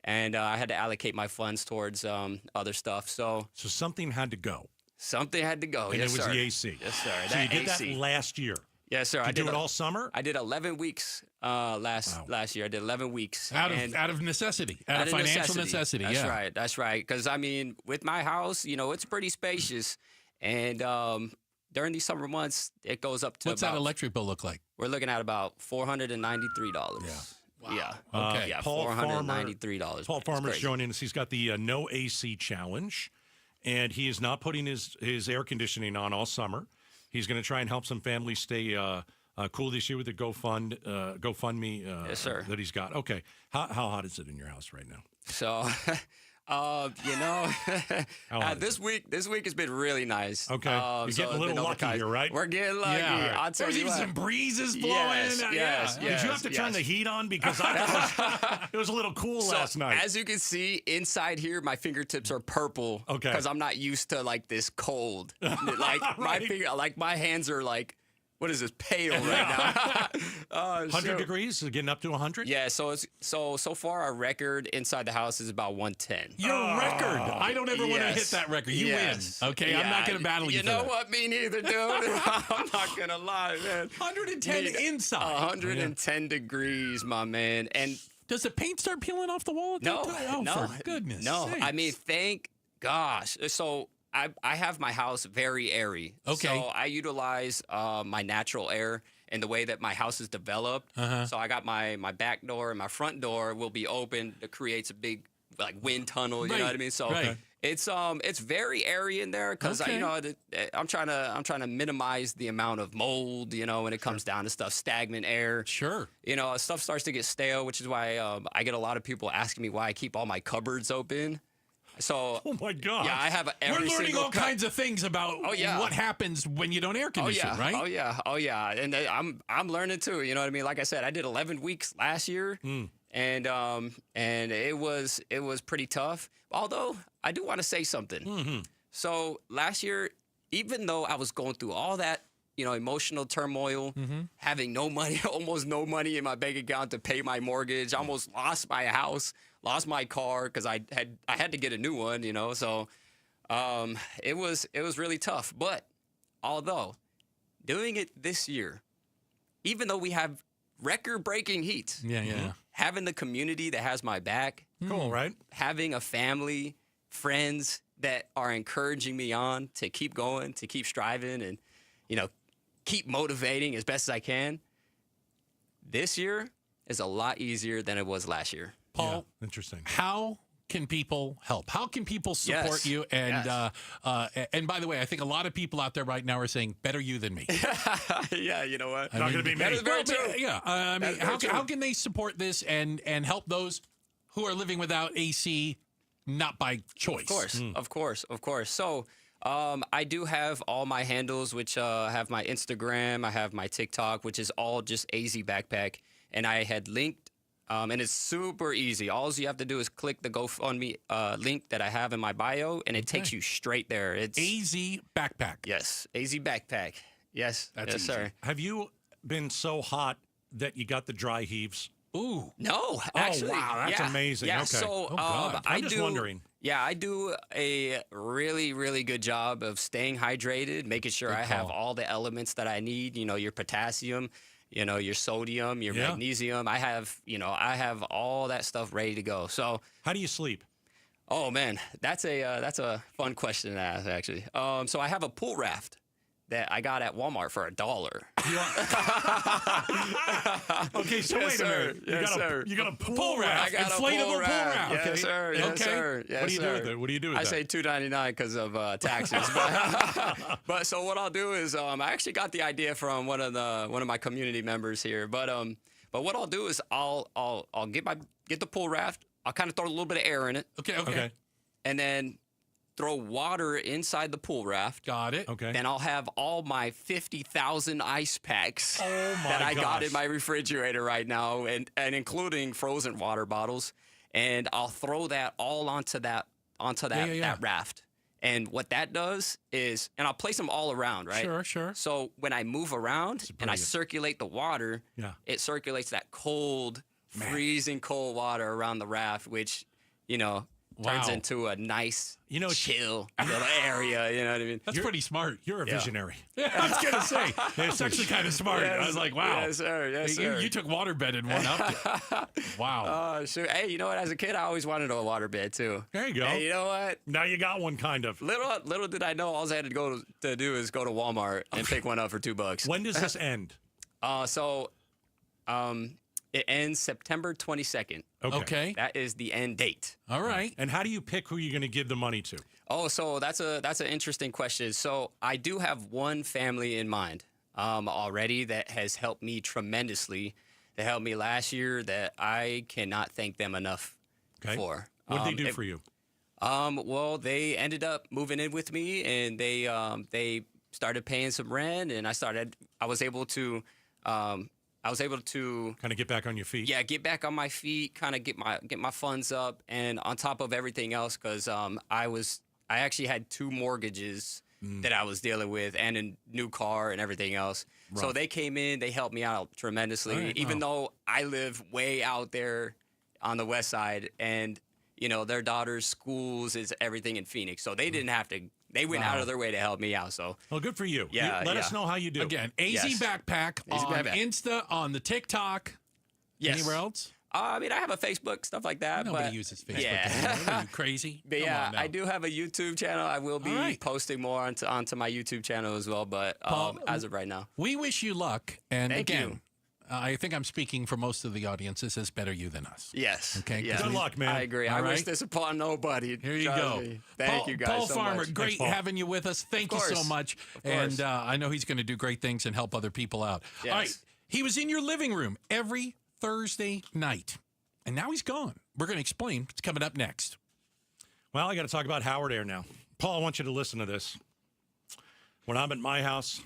And I had to allocate my funds towards other stuff. So something had to go. Something had to go. And yes, it was sir. the AC. Yes, sir. So you did that last year. Yes, sir. Did you do it all summer? I did 11 weeks last year. I did 11 weeks. Out of necessity. Out of financial necessity. That's right. That's right. Because, with my house, it's pretty spacious. And during these summer months, it goes up to What's that electric bill look like? We're looking at about $493. Yeah. Wow. Yeah. Okay. $493. Paul Farmer's joining us. He's got the No AC Challenge, and he is not putting his air conditioning on all summer. He's going to try and help some families stay cool this year with the GoFundMe yes, sir. that he's got. Okay. How hot is it in your house right now? So This week has been really nice. Okay. You're getting a little lucky here, right? We're getting lucky. Yeah. I'll tell There's you even what. some breezes blowing. Yes. Did you have to turn the heat on? Because I thought it was a little cool last night. As you can see, inside here, my fingertips are purple. Okay. Because I'm not used to like this cold. Like my hands are like, what is this, pale right now? 100 degrees? Is it getting up to 100? Yeah, so far our record inside the house is about 110. Your record. I don't ever want to hit that record. You win. Okay, I'm not going to battle you. You know what? Me neither, dude. I'm not going to lie, man. 110 inside. 110 degrees, my man. And does the paint start peeling off the wall at that time? No, for goodness no. sakes. I mean, thank gosh. So I have my house very airy. Okay. So I utilize my natural air and the way that my house is developed. So I got my back door and my front door will be open. It creates a big like wind tunnel. You know what I mean? So it's very airy in there because I'm trying to minimize the amount of mold. When it comes down to stuff, stagnant air. Sure. Stuff starts to get stale, which is why I get a lot of people asking me why I keep all my cupboards open. So, oh my God! Yeah, I have every We're learning single all kinds of things about what happens when you don't air condition, right? Oh yeah, and I'm learning too. You know what I mean? Like I said, I did 11 weeks last year, and it was pretty tough. Although I do want to say something. Mm-hmm. So last year, even though I was going through all that, emotional turmoil, having no money, almost no money in my bank account to pay my mortgage, almost lost my house. Lost my car because I had to get a new one, So it was really tough. But although doing it this year, even though we have record-breaking heat, having the community that has my back, cool, right? Having a family, friends that are encouraging me on to keep going, to keep striving, and keep motivating as best as I can. This year is a lot easier than it was last year. Paul, interesting. How can people help? How can people support you? And and by the way, I think a lot of people out there right now are saying, better you than me. Yeah, you know what? Not going to be me. How can they support this and help those who are living without AC, not by choice? Of course. So I do have all my handles, which have my Instagram, I have my TikTok, which is all just AZ Backpack. And I had linked, and it's super easy. All you have to do is click the GoFundMe link that I have in my bio, and it takes you straight there. It's AZ Backpack. Yes, AZ Backpack. Yes, That's yes, easy. sir. Have you been so hot that you got the dry heaves? Ooh. No, actually. Oh, wow, that's amazing. Yeah, okay. so I'm just wondering. Yeah, I do a really, really good job of staying hydrated, making sure I have all the elements that I need, your potassium, your sodium, your magnesium. I have all that stuff ready to go. So how do you sleep? Oh man, that's a fun question to ask actually. So I have a pool raft that I got at Walmart for $1. Okay, so wait a minute. You got a pool raft. I got inflatable a pool raft. Okay. Yes, sir. Yes, sir. Yes, what do you do with it? What do you do with I that? say $2.99 because of taxes. But so what I'll do is I actually got the idea from one of my community members here. But what I'll do is I'll get the pool raft. I'll kind of throw a little bit of air in it. Okay. And then throw water inside the pool raft. Got it. Okay. Then I'll have all my 50,000 ice packs that I got gosh. in my refrigerator right now, and including frozen water bottles. And I'll throw that all onto that raft. And what that does is, and I'll place them all around, right? Sure. So when I move around and I circulate the water, it circulates that cold, freezing cold water around the raft, which, turns into a nice, chill little area. You know what I mean? That's pretty smart. You're a visionary. Yeah, I was going to say. It's actually kind of smart. Yes, I was like, wow. Yes, sir. Yes, sir. You took waterbed and one up. Wow. Sure. Hey, you know what? As a kid, I always wanted a waterbed, too. There you go. Hey, you know what? Now you got one, kind of. Little did I know, all I had to do is go to Walmart and pick one up for $2. When does this end? It ends September 22nd. Okay. That is the end date. All right. And how do you pick who you're going to give the money to? Oh, so that's an interesting question. So I do have one family in mind already that has helped me tremendously. They helped me last year that I cannot thank them enough for. What did they do for you? Well, they ended up moving in with me, and they started paying some rent, and I was able to kind of get back on your feet. Yeah, get back on my feet, kind of get my funds up, and on top of everything else, because I actually had 2 mortgages that I was dealing with, and a new car and everything else. Right. So they came in, they helped me out tremendously, even though I live way out there on the west side, and their daughter's schools is everything in Phoenix, so they didn't have to. They went out of their way to help me out. So, well, good for you. Yeah, Let us know how you do. Again, AZ Backpack on Insta, on the TikTok. Yes. Anywhere else? I have a Facebook, stuff like that. Nobody uses Facebook. Yeah. Anymore. Are you crazy? But I do have a YouTube channel. I will be posting more onto my YouTube channel as well. But Paul, as of right now, we wish you luck. And Thank again, you. I think I'm speaking for most of the audience. This is better you than us. Yes. Okay. Yeah. Good luck, man. I agree. All I right. wish this upon nobody. Here you Trust go. me. Thank you guys Paul so Farmer, much. great having you with us. Thank you so much. Of course. And I know he's going to do great things and help other people out. Yes. All right. He was in your living room every Thursday night, and now he's gone. We're going to explain. It's coming up next. Well, I got to talk about Howard Air now. Paul, I want you to listen to this. When I'm at my house,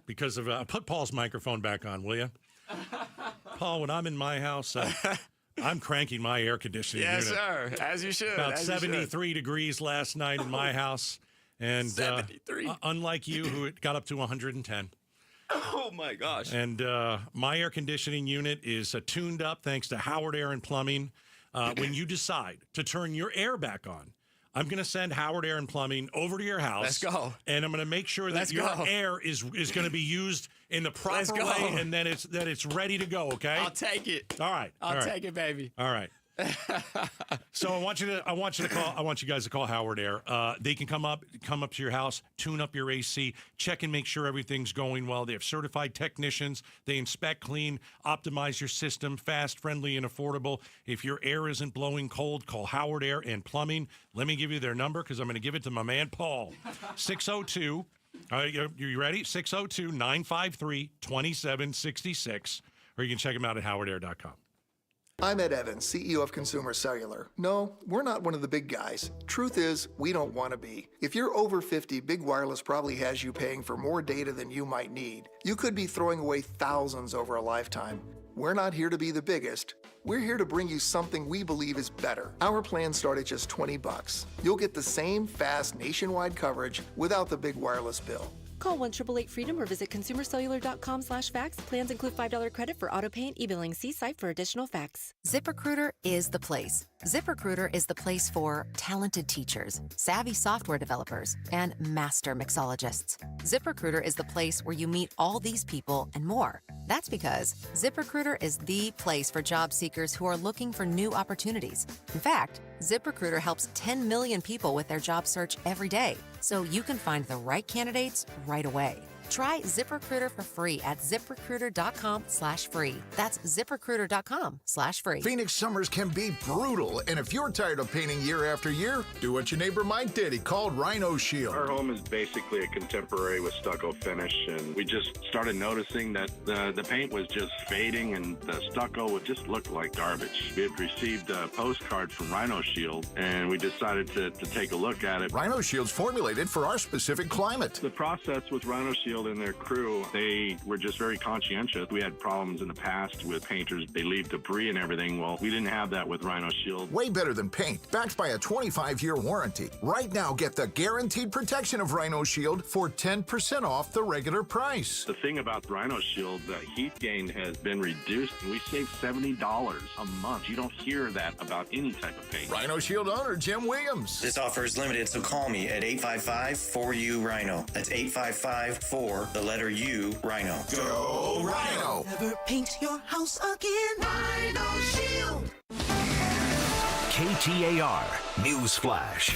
because of put Paul's microphone back on, will you? Paul, when I'm in my house, I'm cranking my air conditioning Yes, unit. sir. As you should. About as you should. 73 degrees last night in my house. And 73. Unlike you, who it got up to 110. Oh, my gosh. And my air conditioning unit is tuned up thanks to Howard Air and Plumbing. When you decide to turn your air back on, I'm going to send Howard Air and Plumbing over to your house. Let's go. And I'm going to make sure that your air is going to be used in the proper way, and then it's ready to go. Okay. I'll take it. All right. I'll take it, baby. All right. So I want you guys to call Howard Air. They can come up to your house, tune up your AC, check and make sure everything's going well. They have certified technicians. They inspect, clean, optimize your system, fast, friendly, and affordable. If your air isn't blowing cold, call Howard Air and Plumbing. Let me give you their number because I'm going to give it to my man Paul. 602. All right, you ready? 602-953-2766. Or you can check them out at howardair.com. I'm Ed Evans, CEO of Consumer Cellular. No, we're not one of the big guys. Truth is, we don't want to be. If you're over 50, Big Wireless probably has you paying for more data than you might need. You could be throwing away thousands over a lifetime. We're not here to be the biggest. We're here to bring you something we believe is better. Our plans start at just $20. You'll get the same fast nationwide coverage without the big wireless bill. Call 1-888-FREEDOM or visit consumercellular.com/facts. Plans include $5 credit for auto pay and e-billing. See site for additional facts. ZipRecruiter is the place. ZipRecruiter is the place for talented teachers, savvy software developers, and master mixologists. ZipRecruiter is the place where you meet all these people and more. That's because ZipRecruiter is the place for job seekers who are looking for new opportunities. In fact, ZipRecruiter helps 10 million people with their job search every day, so you can find the right candidates right away. Try ZipRecruiter for free at ZipRecruiter.com/free. That's ZipRecruiter.com/free. Phoenix summers can be brutal, and if you're tired of painting year after year, do what your neighbor Mike did. He called Rhino Shield. Our home is basically a contemporary with stucco finish, and we just started noticing that the paint was just fading and the stucco would just look like garbage. We had received a postcard from Rhino Shield, and we decided to take a look at it. Rhino Shield's formulated for our specific climate. The process with Rhino Shield and their crew, they were just very conscientious. We had problems in the past with painters. They leave debris and everything. Well, we didn't have that with Rhino Shield. Way better than paint, backed by a 25-year warranty. Right now, get the guaranteed protection of Rhino Shield for 10% off the regular price. The thing about Rhino Shield, the heat gain has been reduced. We save $70 a month. You don't hear that about any type of paint. Rhino Shield owner Jim Williams. This offer is limited, so call me at 855-4U-RHINO. That's 855-4 the letter U, Rhino. Go Rhino! Never paint your house again. Rhino Shield. KTAR News Flash.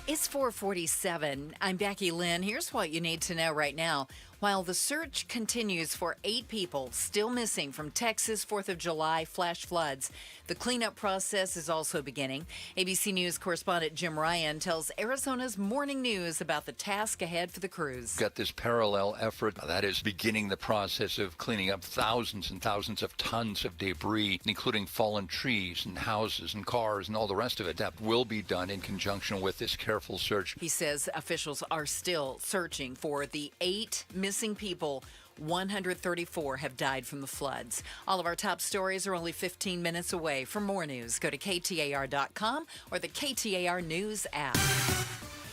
It's 4:47. I'm Becky Lynn. Here's what you need to know right now. While the search continues for 8 people still missing from Texas 4th of July flash floods, the cleanup process is also beginning. ABC News correspondent Jim Ryan tells Arizona's Morning News about the task ahead for the crews. Got this parallel effort that is beginning the process of cleaning up thousands and thousands of tons of debris, including fallen trees and houses and cars and all the rest of it. That will be done in conjunction with this careful search. He says officials are still searching for the 8 missing people. 134 have died from the floods. All of our top stories are only 15 minutes away. For more news, go to KTAR.com or the KTAR News app.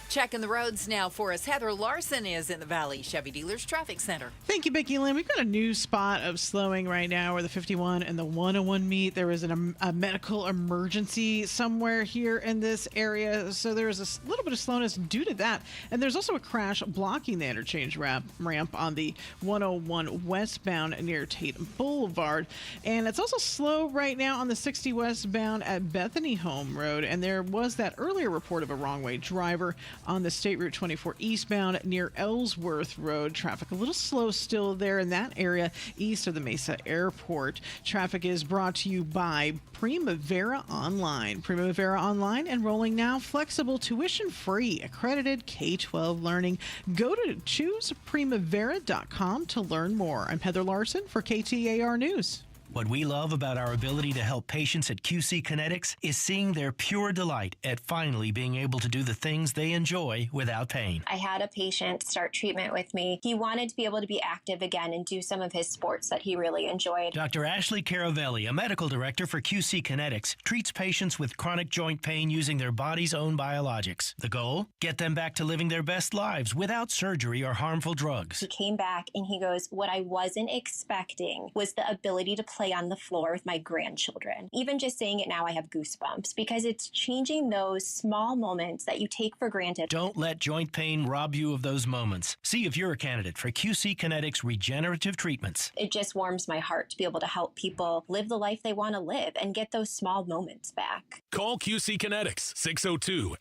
Checking the roads now for us. Heather Larson is in the Valley Chevy Dealers Traffic Center. Thank you, Becky Lynn. We've got a new spot of slowing right now where the 51 and the 101 meet. There is a medical emergency somewhere here in this area, so there is a little bit of slowness due to that. And there's also a crash blocking the interchange ramp on the 101 westbound near Tate Boulevard. And it's also slow right now on the 60 westbound at Bethany Home Road. And there was that earlier report of a wrong-way driver on the State Route 24 eastbound near Ellsworth Road. Traffic a little slow still there in that area east of the Mesa Airport. Traffic is brought to you by Primavera Online. Primavera Online, enrolling now, flexible, tuition-free, accredited K-12 learning. Go to chooseprimavera.com to learn more. I'm Heather Larson for KTAR News. What we love about our ability to help patients at QC Kinetics is seeing their pure delight at finally being able to do the things they enjoy without pain. I had a patient start treatment with me. He wanted to be able to be active again and do some of his sports that he really enjoyed. Dr. Ashley Caravelli, a medical director for QC Kinetics, treats patients with chronic joint pain using their body's own biologics. The goal? Get them back to living their best lives without surgery or harmful drugs. He came back and he goes, what I wasn't expecting was the ability to play on the floor with my grandchildren. Even just saying it now, I have goosebumps because it's changing those small moments that you take for granted. Don't let joint pain rob you of those moments. See if you're a candidate for QC Kinetics regenerative treatments. It just warms my heart to be able to help people live the life they want to live and get those small moments back. Call QC Kinetics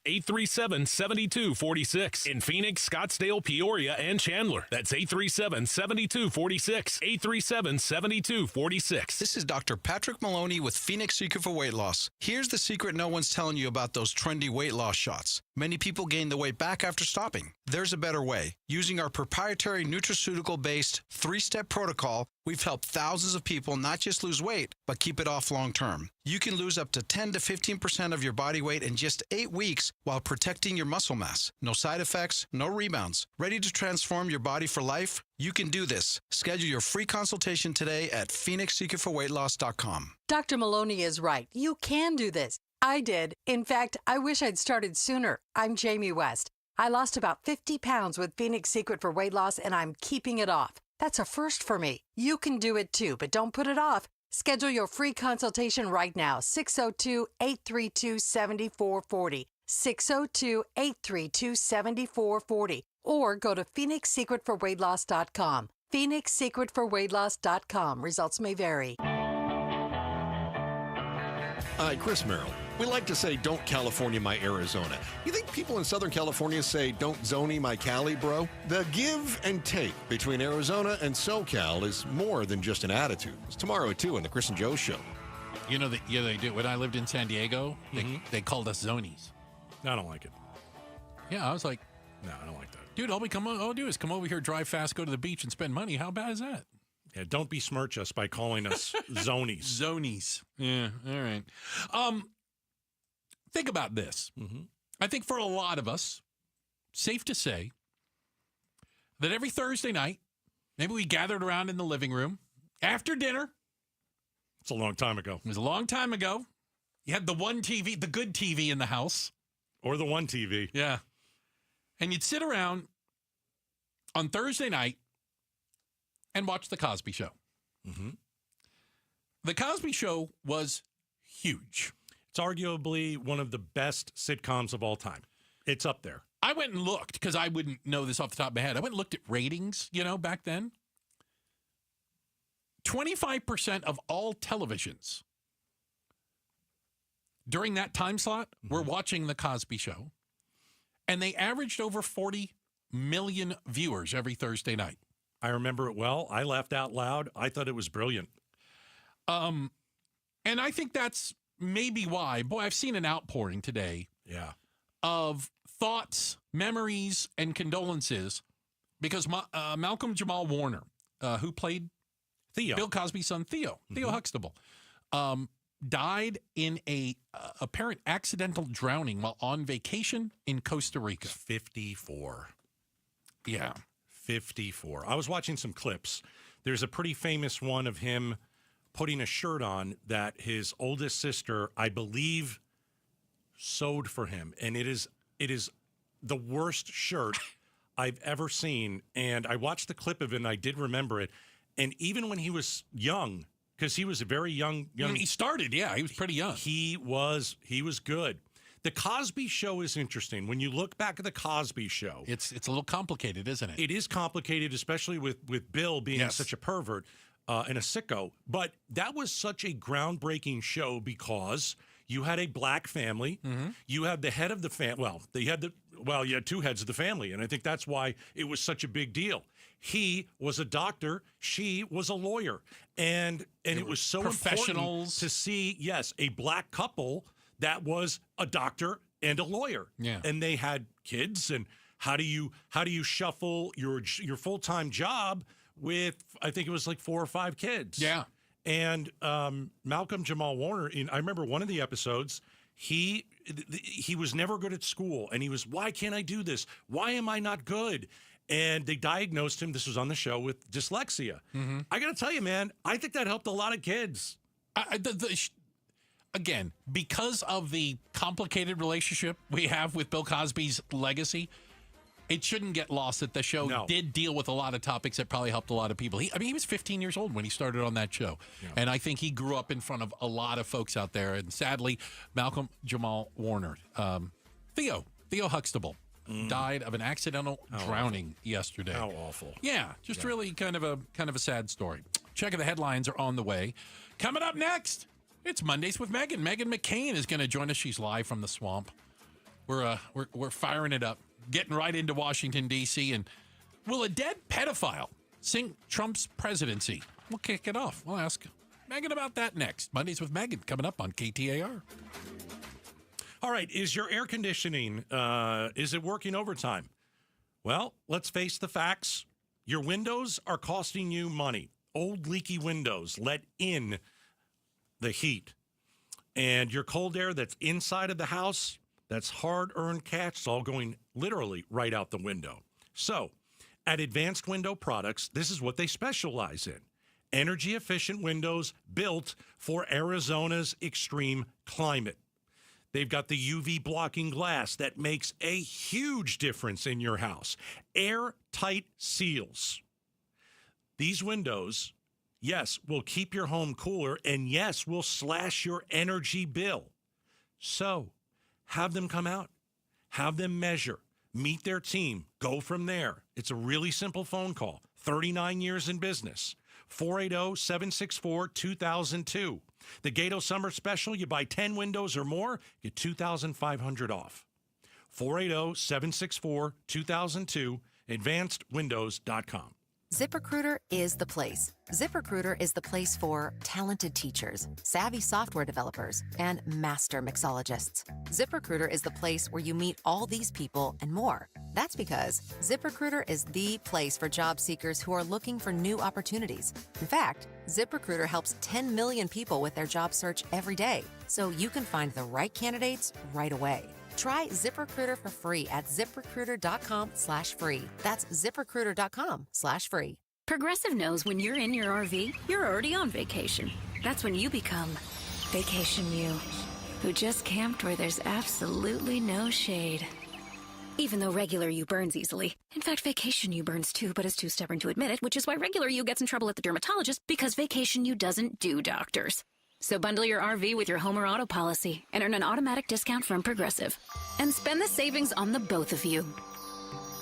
602-837-7246 in Phoenix, Scottsdale, Peoria, and Chandler. That's 837-7246. 837-7246. This is Dr. Patrick Maloney with Phoenix Secret for Weight Loss. Here's the secret no one's telling you about those trendy weight loss shots. Many people gain the weight back after stopping. There's a better way. Using our proprietary nutraceutical-based 3-step protocol, we've helped thousands of people not just lose weight, but keep it off long term. You can lose up to 10 to 15% of your body weight in just 8 weeks while protecting your muscle mass. No side effects, no rebounds. Ready to transform your body for life? You can do this. Schedule your free consultation today at PhoenixSecretForWeightLoss.com. Dr. Maloney is right. You can do this. I did. In fact, I wish I'd started sooner. I'm Jamie West. I lost about 50 pounds with Phoenix Secret for Weight Loss, and I'm keeping it off. That's a first for me. You can do it too, but don't put it off. Schedule your free consultation right now, 602-832-7440, 602-832-7440, or go to PhoenixSecretForWeightLoss.com. PhoenixSecretForWeightLoss.com. Results may vary. Hi, Chris Merrill. We like to say, don't California my Arizona. You think people in Southern California say, don't Zony my Cali, bro? The give and take between Arizona and SoCal is more than just an attitude. It's tomorrow at 2 on the Chris and Joe Show. You know, they do. When I lived in San Diego, they called us Zonies. I don't like it. Yeah, I was like, no, I don't like that. Dude, all I'll do is come over here, drive fast, go to the beach, and spend money. How bad is that? Yeah, don't besmirch us by calling us Zonies. Zonies. Yeah, all right. Think about this. I think for a lot of us, safe to say that every Thursday night, maybe we gathered around in the living room after dinner. It's a long time ago. It was a long time ago. You had the one TV, the good TV in the house. Or the one TV. Yeah. And you'd sit around on Thursday night and watch The Cosby Show. The Cosby Show was huge. It's arguably one of the best sitcoms of all time. It's up there. I went and looked, because I wouldn't know this off the top of my head. I went and looked at ratings, back then. 25% of all televisions during that time slot were watching The Cosby Show. And they averaged over 40 million viewers every Thursday night. I remember it well. I laughed out loud. I thought it was brilliant. And I think that's maybe why. Boy, I've seen an outpouring today. Yeah. Of thoughts, memories, and condolences because Malcolm Jamal Warner, who played Theo, Bill Cosby's son, Theo Huxtable, died in a apparent accidental drowning while on vacation in Costa Rica. 54. Yeah. 54. I was watching some clips. There's a pretty famous one of him putting a shirt on that his oldest sister, I believe, sewed for him. And it is the worst shirt I've ever seen. And I watched the clip of it and I did remember it. And even when he was young, because he was a very young. He started, he was pretty young. He was good. The Cosby Show is interesting. When you look back at the Cosby Show, it's a little complicated, isn't it? It is complicated, especially with Bill being such a pervert and a sicko. But that was such a groundbreaking show because you had a black family. Mm-hmm. You had the head of the family. You had two heads of the family, and I think that's why it was such a big deal. He was a doctor. She was a lawyer. And it was so important to see, a black couple that was a doctor and a lawyer. Yeah. And they had kids. And how do you shuffle your full-time job with, I think it was like 4 or 5 kids. Yeah. And Malcolm Jamal Warner, I remember one of the episodes, he was never good at school. And he was, why can't I do this? Why am I not good? And they diagnosed him, this was on the show, with dyslexia. Mm-hmm. I got to tell you, man, I think that helped a lot of kids. Again, because of the complicated relationship we have with Bill Cosby's legacy, it shouldn't get lost that the show did deal with a lot of topics that probably helped a lot of people. He was 15 years old when he started on that show. Yeah. And I think he grew up in front of a lot of folks out there. And sadly, Malcolm Jamal Warner, Theo Huxtable, died of an accidental drowning yesterday. How awful. Yeah, just really kind of a sad story. Checking the headlines are on the way. Coming up next, it's Mondays with Megan. Megan McCain is going to join us. She's live from the swamp. We're firing it up, getting right into Washington, D.C. And will a dead pedophile sink Trump's presidency? We'll kick it off. We'll ask Megan about that next. Mondays with Megan coming up on KTAR. All right, is your air conditioning, is it working overtime? Well, let's face the facts. Your windows are costing you money. Old leaky windows let in the heat. And your cold air that's inside of the house, that's hard-earned cash, it's all going literally right out the window. So, at Advanced Window Products, this is what they specialize in. Energy-efficient windows built for Arizona's extreme climate. They've got the UV blocking glass that makes a huge difference in your house. Airtight seals. These windows, yes, will keep your home cooler, and yes, will slash your energy bill. So, have them come out. Have them measure. Meet their team. Go from there. It's a really simple phone call. 39 years in business. 480-764-2002. The Gato Summer Special, you buy 10 windows or more, get $2,500 off. 480-764-2002, advancedwindows.com. ZipRecruiter is the place. ZipRecruiter is the place for talented teachers, savvy software developers, and master mixologists. ZipRecruiter is the place where you meet all these people and more. That's because ZipRecruiter is the place for job seekers who are looking for new opportunities. In fact, ZipRecruiter helps 10 million people with their job search every day, so you can find the right candidates right away. Try ZipRecruiter for free at ZipRecruiter.com/free. That's ZipRecruiter.com/free. Progressive knows when you're in your RV, you're already on vacation. That's when you become Vacation You, who just camped where there's absolutely no shade. Even though regular you burns easily. In fact, Vacation You burns too, but is too stubborn to admit it, which is why regular you gets in trouble at the dermatologist, because Vacation You doesn't do doctors. So bundle your RV with your home or auto policy and earn an automatic discount from Progressive. And spend the savings on the both of you.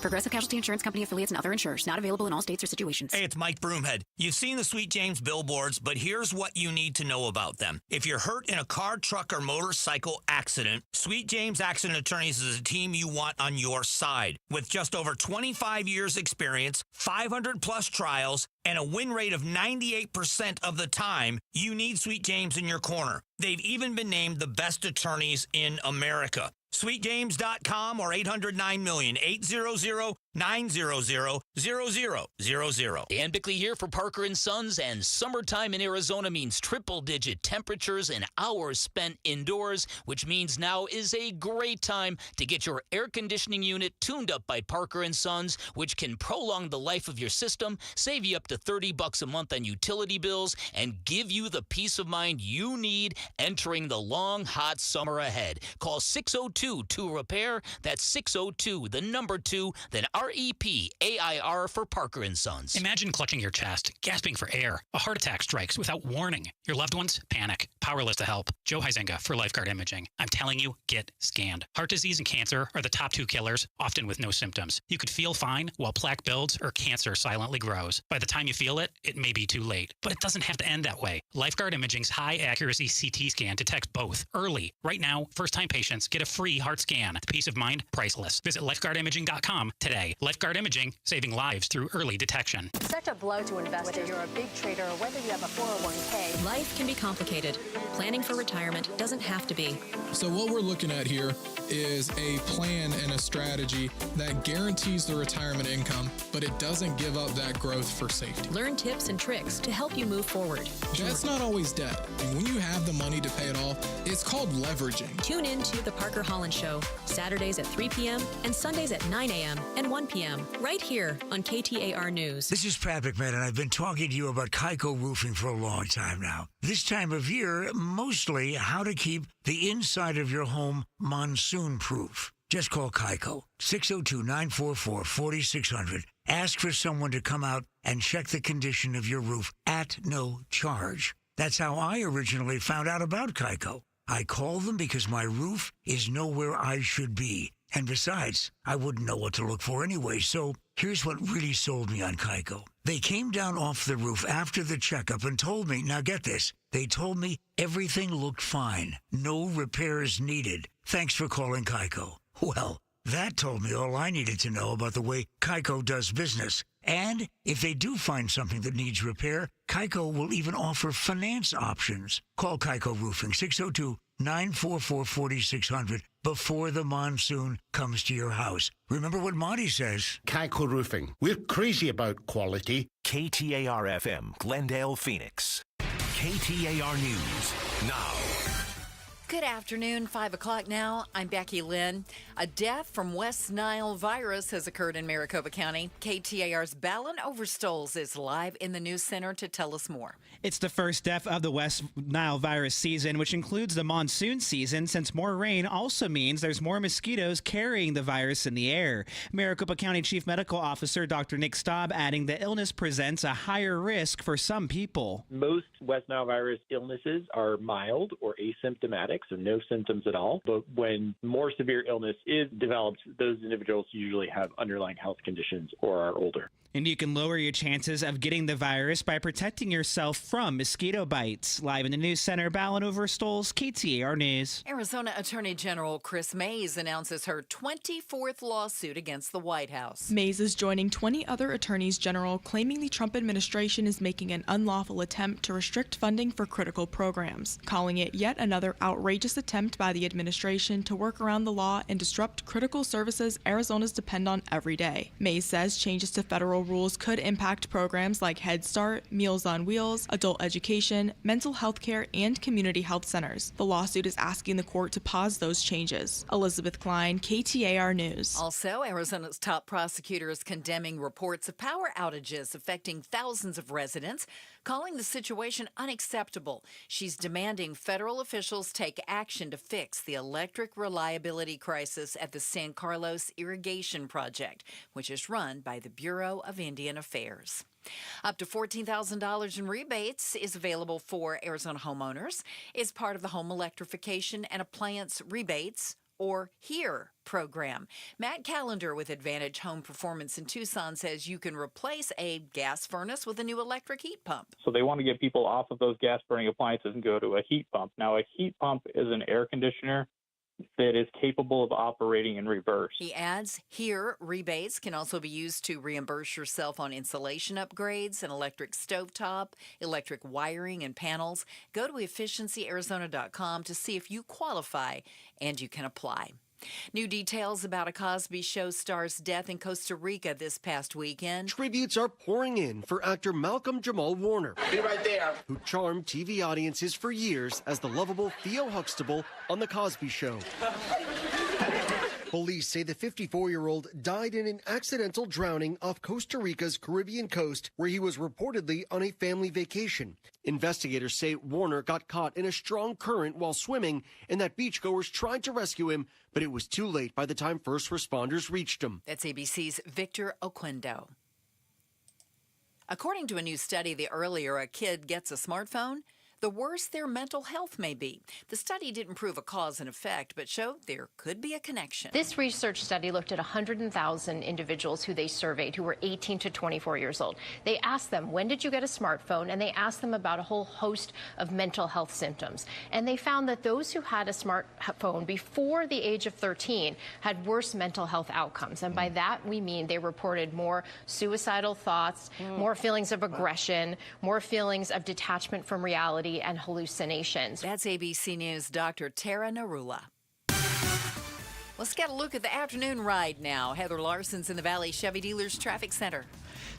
Progressive Casualty Insurance Company affiliates and other insurers. Not available in all states or situations. Hey, it's Mike Broomhead. You've seen the Sweet James billboards, but here's what you need to know about them. If you're hurt in a car, truck, or motorcycle accident, Sweet James Accident Attorneys is a team you want on your side. With just over 25 years experience, 500 plus trials, and a win rate of 98% of the time, you need Sweet James in your corner. They've even been named the best attorneys in America. SweetJames.com or 800-9-million, 800-900-0000. Dan Bickley here for Parker & Sons, and summertime in Arizona means triple-digit temperatures and hours spent indoors, which means now is a great time to get your air conditioning unit tuned up by Parker & Sons, which can prolong the life of your system, save you up to $30 a month on utility bills, and give you the peace of mind you need entering the long, hot summer ahead. Call 602-2-REPAIR. That's 602, the number 2, then REPAIR for Parker & Sons. Imagine clutching your chest, gasping for air. A heart attack strikes without warning. Your loved ones panic, powerless to help. Joe Huizenga for Lifeguard Imaging. I'm telling you, get scanned. Heart disease and cancer are the top 2 killers, often with no symptoms. You could feel fine while plaque builds or cancer silently grows. By the time you feel it, it may be too late. But it doesn't have to end that way. Lifeguard Imaging's high-accuracy CT scan detects both early. Right now, first-time patients get a free heart scan. The peace of mind, priceless. Visit lifeguardimaging.com today. Lifeguard Imaging, saving lives through early detection. Such a blow to investors. Whether you're a big trader or whether you have a 401k. Life can be complicated. Planning for retirement doesn't have to be. So what we're looking at here is a plan and a strategy that guarantees the retirement income, but it doesn't give up that growth for safety. Learn tips and tricks to help you move forward. That's not always debt. And when you have the money to pay it off, it's called leveraging. Tune in to The Parker Holland Show, Saturdays at 3 p.m. and Sundays at 9 a.m. and 1 p.m. right here on KTAR News. This is Pat McMahon, and I've been talking to you about Kaiko Roofing for a long time now. This time of year, mostly how to keep the inside of your home monsoon-proof. Just call Kaiko, 602-944-4600. Ask for someone to come out and check the condition of your roof at no charge. That's how I originally found out about Kaiko. I call them because my roof is nowhere I should be. And besides, I wouldn't know what to look for anyway, so here's what really sold me on Kaiko. They came down off the roof after the checkup and told me, now get this, they told me everything looked fine, no repairs needed. Thanks for calling Kaiko. Well, that told me all I needed to know about the way Kaiko does business. And if they do find something that needs repair, Kaiko will even offer finance options. Call Kaiko Roofing, 602-944-4600 before the monsoon comes to your house. Remember what Monty says. Kaiko Roofing. We're crazy about quality. KTAR-FM, Glendale, Phoenix. KTAR News now. Good afternoon, 5 o'clock now. I'm Becky Lynn. A death from West Nile virus has occurred in Maricopa County. KTAR's Ballon Overstoles is live in the news center to tell us more. It's the first death of the West Nile virus season, which includes the monsoon season, since more rain also means there's more mosquitoes carrying the virus in the air. Maricopa County Chief Medical Officer Dr. Nick Staub adding the illness presents a higher risk for some people. Most West Nile virus illnesses are mild or asymptomatic, so no symptoms at all. But when more severe illness is developed, those individuals usually have underlying health conditions or are older. And you can lower your chances of getting the virus by protecting yourself from mosquito bites. Live in the news center, Ballon Overstoles, KTAR News. Arizona Attorney General Chris Mays announces her 24th lawsuit against the White House. Mays is joining 20 other attorneys general claiming the Trump administration is making an unlawful attempt to restrict funding for critical programs, calling it yet another outrageous attempt by the administration to work around the law and disrupt critical services Arizonans depend on every day. Mays says changes to federal rules could impact programs like Head Start, Meals on Wheels, adult education, mental health care, and community health centers. The lawsuit is asking the court to pause those changes. Elizabeth Klein, KTAR News. Also, Arizona's top prosecutor is condemning reports of power outages affecting thousands of residents, calling the situation unacceptable. She's demanding federal officials take action to fix the electric reliability crisis at the San Carlos Irrigation Project, which is run by the Bureau of Indian Affairs. Up to $14,000 in rebates is available for Arizona homeowners. It's part of the home electrification and appliance rebates, or HERE program. Matt Callender with Advantage Home Performance in Tucson says you can replace a gas furnace with a new electric heat pump. So they want to get people off of those gas-burning appliances and go to a heat pump. Now, a heat pump is an air conditioner that is capable of operating in reverse. He adds, HERE rebates can also be used to reimburse yourself on insulation upgrades, an electric stovetop, electric wiring and panels. Go to efficiencyarizona.com to see if you qualify and you can apply. New details about a Cosby Show star's death in Costa Rica this past weekend. Tributes are pouring in for actor Malcolm Jamal Warner. Be right there. Who charmed TV audiences for years as the lovable Theo Huxtable on The Cosby Show. Police say the 54-year-old died in an accidental drowning off Costa Rica's Caribbean coast, where he was reportedly on a family vacation. Investigators say Warner got caught in a strong current while swimming and that beachgoers tried to rescue him, but it was too late by the time first responders reached him. That's ABC's Victor Oquendo. According to a new study, the earlier a kid gets a smartphone, the worse their mental health may be. The study didn't prove a cause and effect, but showed there could be a connection. This research study looked at 100,000 individuals who they surveyed who were 18 to 24 years old. They asked them, when did you get a smartphone? And they asked them about a whole host of mental health symptoms. And they found that those who had a smartphone before the age of 13 had worse mental health outcomes. And by that, we mean they reported more suicidal thoughts, more feelings of aggression, more feelings of detachment from reality, and hallucinations. That's ABC News' Dr. Tara Narula. Let's get a look at the afternoon ride now. Heather Larson's in the Valley Chevy Dealers Traffic Center.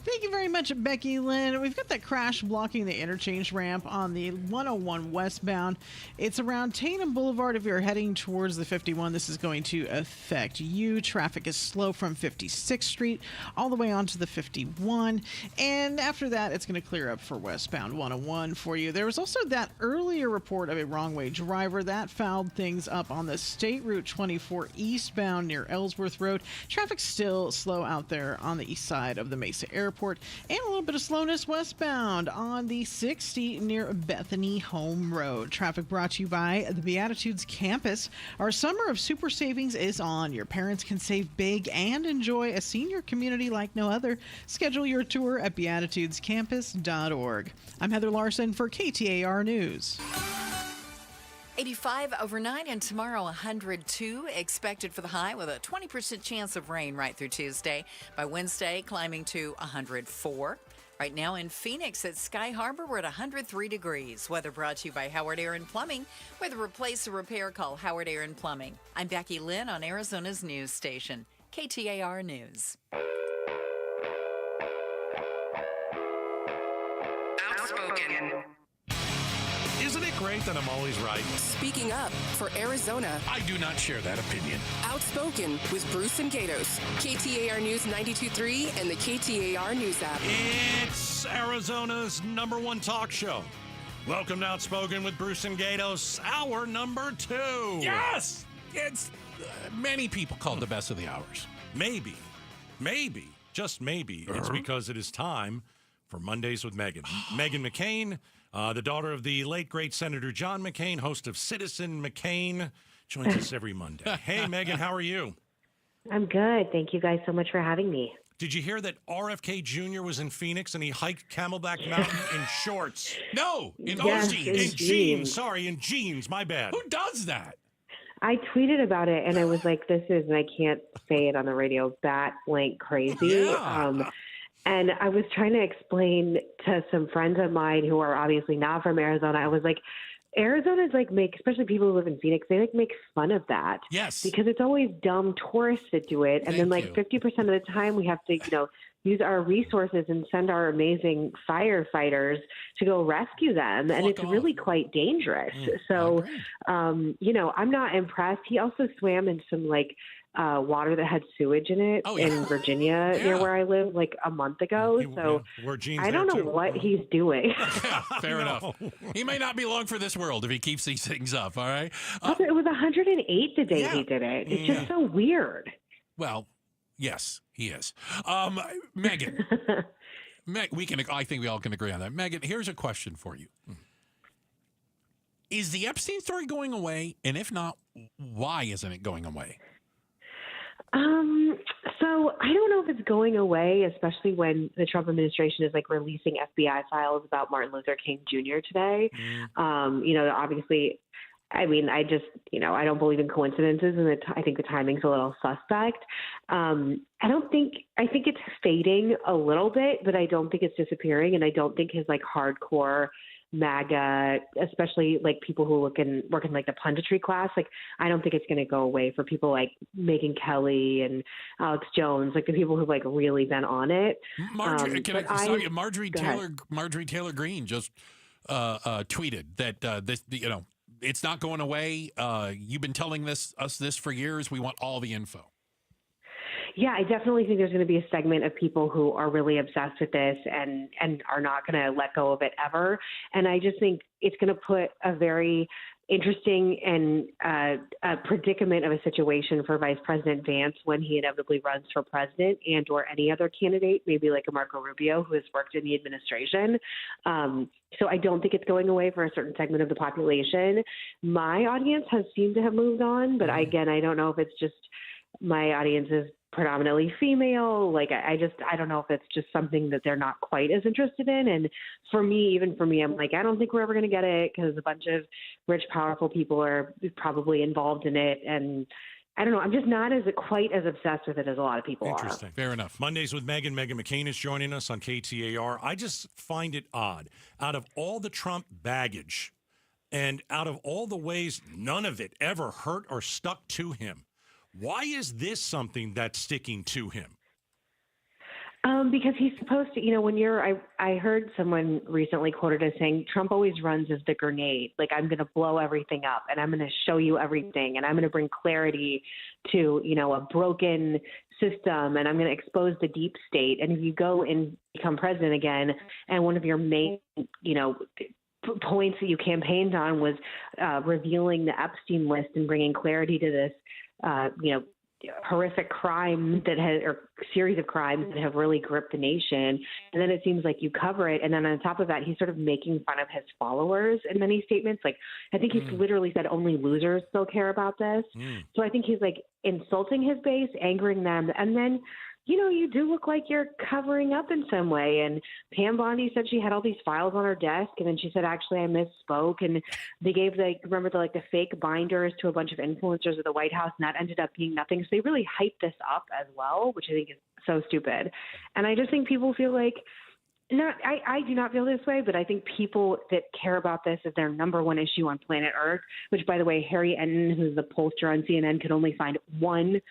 Thank you very much, Becky Lynn. We've got that crash blocking the interchange ramp on the 101 westbound. It's around Tatum Boulevard. If you're heading towards the 51, this is going to affect you. Traffic is slow from 56th Street all the way onto the 51. And after that, it's going to clear up for westbound 101 for you. There was also that earlier report of a wrong-way driver. That fouled things up on the State Route 24 eastbound near Ellsworth Road. Traffic's still slow out there on the east side of the Mesa Airport. And a little bit of slowness westbound on the 60 near Bethany Home Road. Traffic brought to you by the Beatitudes Campus. Our summer of super savings is on. Your parents can save big and enjoy a senior community like no other. Schedule your tour at beatitudescampus.org. I'm Heather Larson for KTAR News. 85 overnight, and tomorrow 102 expected for the high with a 20% chance of rain right through Tuesday. By Wednesday, climbing to 104. Right now in Phoenix at Sky Harbor, we're at 103 degrees. Weather brought to you by Howard Air and Plumbing. Whether replace or repair, call Howard Air and Plumbing. I'm Becky Lynn on Arizona's news station, KTAR News. Outspoken. Isn't it great that I'm always right? Speaking up for Arizona. I do not share that opinion. Outspoken with Bruce and Gatos. KTAR News 92.3 and the KTAR News app. It's Arizona's #1 talk show. Welcome to Outspoken with Bruce and Gatos, hour number 2. Yes! It's many people call it the best of the hours. Maybe, just maybe, it's because it is time for Mondays with Megan. Megan McCain, the daughter of the late, great Senator John McCain, host of Citizen McCain, joins us every Monday. Hey, Megan, how are you? I'm good. Thank you guys so much for having me. Did you hear that RFK Jr. was in Phoenix and he hiked Camelback Mountain in shorts? No, in jeans. Sorry, in jeans. My bad. Who does that? I tweeted about it and I was like, this is, and I can't say it on the radio, bat blank crazy. Yeah. And I was trying to explain to some friends of mine who are obviously not from Arizona. I was like, Arizona's like especially people who live in Phoenix, they make fun of that. Yes. Because it's always dumb tourists that do it. And then 50% of the time we have to, use our resources and send our amazing firefighters to go rescue them. And it's really quite dangerous. So, I'm not impressed. He also swam in some water that had sewage in it in Virginia near where I live a month ago. I don't know what he's doing. Fair enough. He may not be long for this world if he keeps these things up, all right? It was 108 the day he did it. It's just so weird. Well, yes, he is. Megan, I think we all can agree on that. Megan, here's a question for you. Is the Epstein story going away? And if not, why isn't it going away? So I don't know if it's going away, especially when the Trump administration is like releasing FBI files about Martin Luther King Jr. today. Obviously, I mean, I don't believe in coincidences, and I think the timing's a little suspect. I think it's fading a little bit, but I don't think it's disappearing, and I don't think his like hardcore MAGA, especially like people who work in like the punditry class, like I don't think it's going to go away for people like Megyn Kelly and Alex Jones, like the people who've like really been on it. Marjorie Taylor Greene just tweeted that it's not going away. You've been telling us this for years. We want all the info. Yeah, I definitely think there's going to be a segment of people who are really obsessed with this and are not going to let go of it ever. And I just think it's going to put a very interesting and a predicament of a situation for Vice President Vance when he inevitably runs for president and or any other candidate, maybe like a Marco Rubio who has worked in the administration. So I don't think it's going away for a certain segment of the population. My audience has seemed to have moved on, but again, I don't know if it's just my audience is predominantly female. Like, I don't know if it's just something that they're not quite as interested in. And even for me, I'm like, I don't think we're ever going to get it because a bunch of rich, powerful people are probably involved in it. And I don't know. I'm just not quite as obsessed with it as a lot of people are. Interesting. Fair enough. Mondays with Megyn. Megyn McCain is joining us on KTAR. I just find it odd. Out of all the Trump baggage and out of all the ways none of it ever hurt or stuck to him, why is this something that's sticking to him? Because he's supposed to, I heard someone recently quoted as saying, Trump always runs as the grenade. Like, I'm going to blow everything up and I'm going to show you everything and I'm going to bring clarity to, a broken system and I'm going to expose the deep state. And if you go and become president again and one of your main, points that you campaigned on was revealing the Epstein list and bringing clarity to this, horrific crime or series of crimes that have really gripped the nation. And then it seems like you cover it. And then on top of that, he's sort of making fun of his followers in many statements. Like, I think he's literally said only losers still care about this. So I think he's like insulting his base, angering them. And then, you do look like you're covering up in some way. And Pam Bondi said she had all these files on her desk. And then she said, actually, I misspoke. And they gave the fake binders to a bunch of influencers at the White House. And that ended up being nothing. So they really hyped this up as well, which I think is so stupid. And I just think people feel like, I do not feel this way, but I think people that care about this as their number one issue on planet Earth, which, by the way, Harry Enton, who's the pollster on CNN, could only find one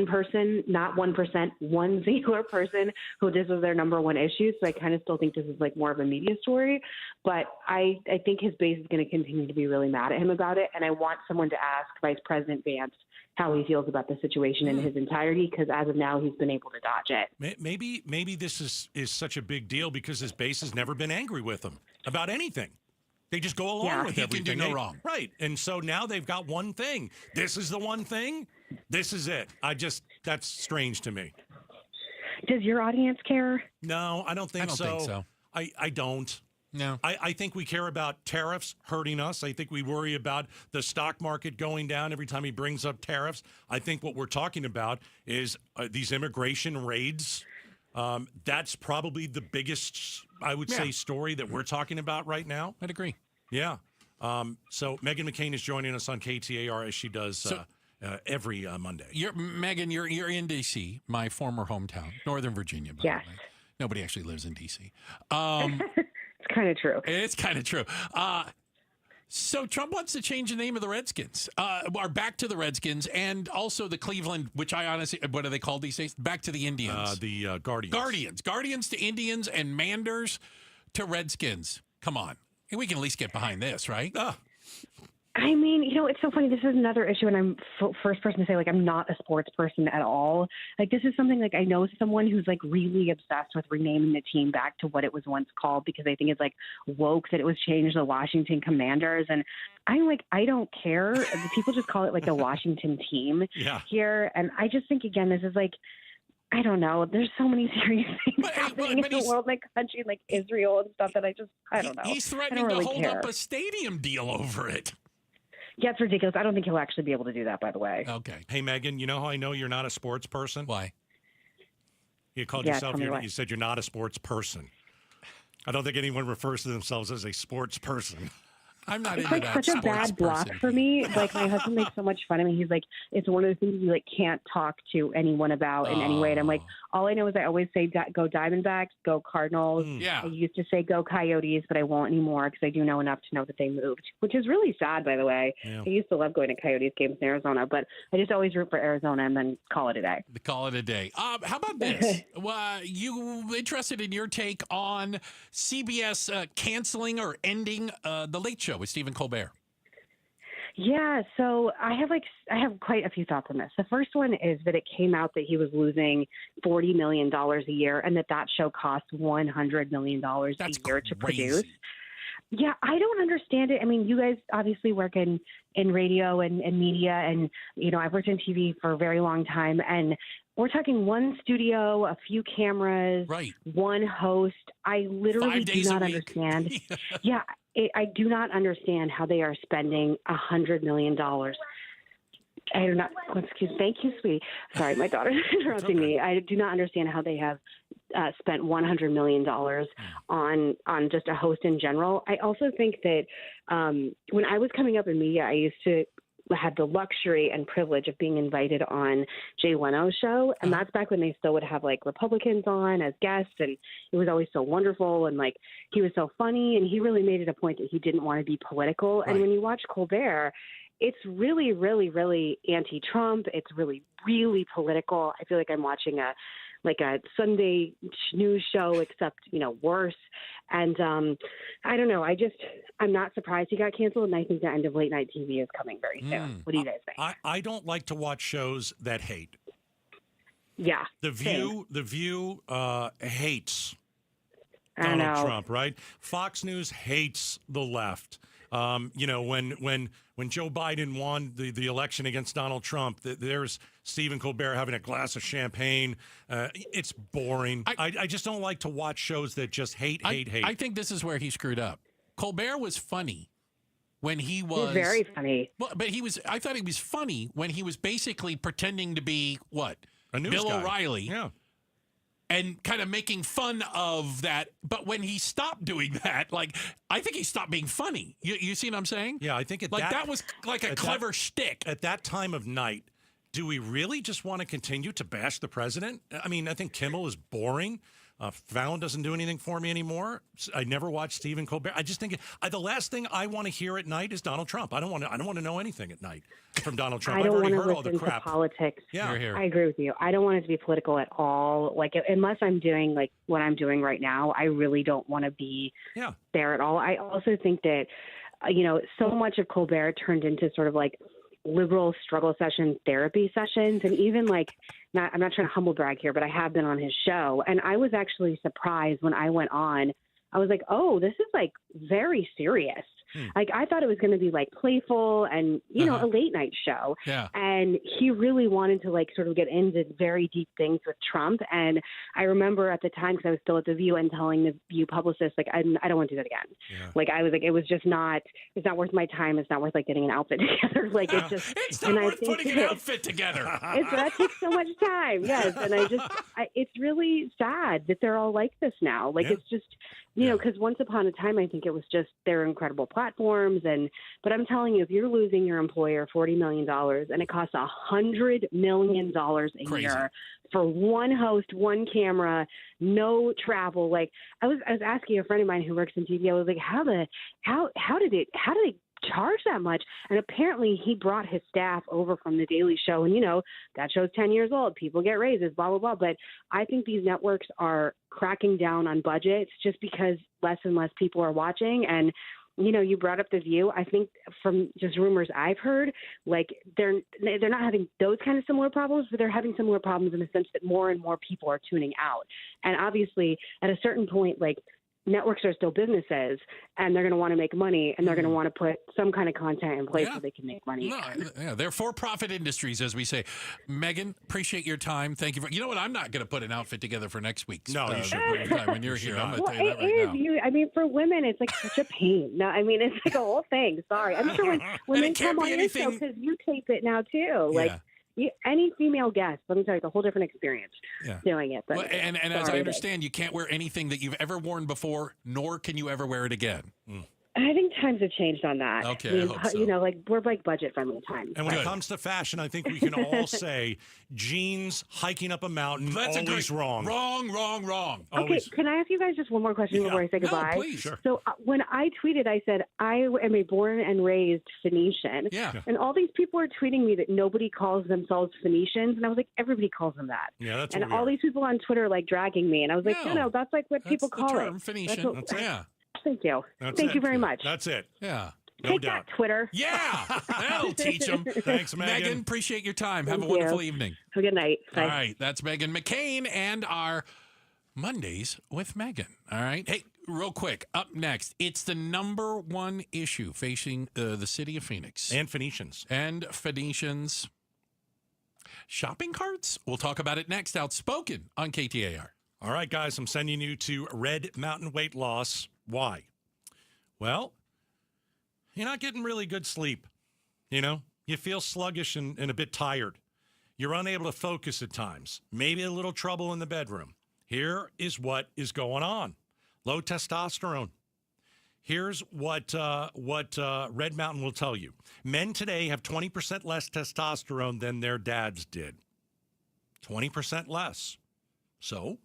person, not 1%, one singular person who this was their number one issue. So I kind of still think this is like more of a media story. But I think his base is going to continue to be really mad at him about it. And I want someone to ask Vice President Vance how he feels about the situation in his entirety, because as of now, he's been able to dodge it. Maybe this is such a big deal because his base has never been angry with him about anything. They just go along with everything. He can do no wrong. Right. And so now they've got one thing. This is the one thing. This is it. That's strange to me. Does your audience care? No, I don't think so. I don't. No. I think we care about tariffs hurting us. I think we worry about the stock market going down every time he brings up tariffs. I think what we're talking about is these immigration raids. That's probably the biggest, I would say, story that we're talking about right now. I'd agree. Yeah. So Megyn McCain is joining us on KTAR as she does every Monday. Megyn, you're in D.C., my former hometown, Northern Virginia, by the way. Nobody actually lives in D.C. It's kind of true. It's kind of true. So Trump wants to change the name of the Redskins, or back to the Redskins, and also the Cleveland, which I honestly, what are they called these days? Back to the Indians. The Guardians. Guardians to Indians, and Manders to Redskins. Come on. We can at least get behind this, right? I mean, it's so funny. This is another issue, and I'm first person to say, like, I'm not a sports person at all. Like, this is something, like, I know someone who's, like, really obsessed with renaming the team back to what it was once called because I think it's, like, woke that it was changed the Washington Commanders. And I'm like, I don't care. People just call it, like, the Washington team here. And I just think, again, this is, like, I don't know. There's so many serious things happening in the world, like country, like Israel and stuff that I don't know. He's threatening to hold up a stadium deal over it. Yeah, it's ridiculous. I don't think he'll actually be able to do that, by the way. Okay. Hey, Megan, you know how I know you're not a sports person? Why? You called yourself, you said you're not a sports person. I don't think anyone refers to themselves as a sports person. I'm not into that. It's like such a bad block for me. Like, my husband makes so much fun of me. He's like, it's one of the things you like can't talk to anyone about in any way. And I'm like, all I know is I always say go Diamondbacks, go Cardinals. Yeah. I used to say go Coyotes, but I won't anymore because I do know enough to know that they moved, which is really sad, by the way. Yeah. I used to love going to Coyotes games in Arizona, but I just always root for Arizona and then call it a day. Call it a day. How about this? You interested in your take on CBS canceling or ending The Late Show with Stephen Colbert? Yeah, so I have quite a few thoughts on this. The first one is that it came out that he was losing $40 million a year and that show costs $100 million a year to produce. Yeah, I don't understand it. I mean, you guys obviously work in radio and media, and, you know, I've worked in TV for a very long time, and we're talking one studio, a few cameras, one host. I literally do not understand. Yeah, I do not understand how they are spending $100 million. I do not. Thank you, sweetie. Sorry, my daughter's interrupting me. I do not understand how they have spent $100 million on just a host in general. I also think that when I was coming up in media, I used to had the luxury and privilege of being invited on Jay Leno's show. And that's back when they still would have like Republicans on as guests. And it was always so wonderful. And like, he was so funny, and he really made it a point that he didn't want to be political. And when you watch Colbert, it's really, really, really anti-Trump. It's really, really political. I feel like I'm watching a Sunday news show, except, you know, worse. And I don't know. I'm not surprised he got canceled, and I think the end of late night TV is coming very soon. What do you guys think? I don't like to watch shows that hate. Yeah. The View hates Donald Trump, right? Fox News hates the left. You know, when Joe Biden won the election against Donald Trump, there's Stephen Colbert having a glass of champagne. It's boring. I just don't like to watch shows that just hate. I think this is where he screwed up. Colbert was funny when he was... He was very funny. Well, but I thought he was funny when he was basically pretending to be, what? A news Bill guy. O'Reilly. Yeah. And kind of making fun of that. But when he stopped doing that, like, I think he stopped being funny. You see what I'm saying? Yeah, I think that was like a clever shtick. At that time of night, do we really just want to continue to bash the president? I mean, I think Kimmel is boring. Fallon doesn't do anything for me anymore. I never watched Stephen Colbert. I just think the last thing I want to hear at night is Donald Trump. I don't want to know anything at night from Donald Trump. I don't want to heard all the listen crap. to politics. Yeah, I agree with you. I don't want it to be political at all. Like, unless I'm doing like what I'm doing right now, I really don't want to be there at all. I also think that, you know, so much of Colbert turned into sort of like liberal struggle session therapy sessions, and even like, I'm not trying to humble brag here, but I have been on his show, and I was actually surprised when I went on. I was like, oh, this is like very serious. Like, I thought it was going to be like playful and, you know, a late night show. Yeah. And he really wanted to like sort of get into very deep things with Trump. And I remember at the time, because I was still at The View, and telling the View publicist, like, I don't want to do that again. Yeah. Like, I was like, it's not worth my time. It's not worth like getting an outfit together. Like, it's not worth putting an outfit together. That takes so much time. Yes. And it's really sad that they're all like this now. Like, it's just, you know, because once upon a time, I think it was just their incredible platforms. But I'm telling you, if you're losing your employer $40 million and it costs $100 million a year for one host, one camera, no travel. Like, I was asking a friend of mine who works in TV, I was like, how did they charge that much? And apparently he brought his staff over from The Daily Show, and, you know, that show's 10 years old. People get raises, blah, blah, blah. But I think these networks are cracking down on budgets just because less and less people are watching. And, you know, you brought up The View. I think from just rumors I've heard, like, they're not having those kind of similar problems, but they're having similar problems in the sense that more and more people are tuning out. And obviously at a certain point, like, networks are still businesses, and they're going to want to make money, and they're going to want to put some kind of content in place so they can make money. Yeah, they're for-profit industries, as we say. Megan, appreciate your time. Thank you. You know what? I'm not going to put an outfit together for next week's. No, you should. When you're here, I'm going to tell you that right now. I mean, for women, it's like such a pain. No, I mean, it's like a whole thing. Sorry. I'm sure when women come on your show, because you tape it now, too. Like, any female guest, let me tell you, it's a whole different experience doing it. But and as I understand, you can't wear anything that you've ever worn before, nor can you ever wear it again. I think times have changed on that. Okay, I mean, I hope so. You know, like we're like budget friendly times. And when it comes to fashion, I think we can all say jeans hiking up a mountain, always wrong. Wrong. Okay, Always. can I ask you guys just one more question before I say goodbye? No, please. Sure. So when I tweeted, I said, I am a born and raised Phoenician. Yeah. And all these people are tweeting me that nobody calls themselves Phoenicians. And I was like, everybody calls them that. Yeah, that's and what we all are. these people on Twitter are like dragging me. And I was like, no, that's like what people call the term, it. Phoenician. That's Yeah. Thank you. That's Thank it. you very much. That's it. Yeah. No Take doubt. that, Twitter. Yeah. That'll teach them. Thanks, Megan. Megan, appreciate your time. Thank Have a wonderful you. evening. Have a good night. Bye. All right. That's Megan McCain and our Mondays with Megan. All right. Hey, real quick. Up next, it's the number one issue facing the city of Phoenix. And Phoenicians. Shopping carts? We'll talk about it next. Outspoken on KTAR. All right, guys, I'm sending you to Red Mountain Weight Loss. Why? Well, you're not getting really good sleep. You know, you feel sluggish and a bit tired. You're unable to focus at times. Maybe a little trouble in the bedroom. Here is what is going on. Low testosterone. Here's what Red Mountain will tell you. Men today have 20% less testosterone than their dads did. 20% less. So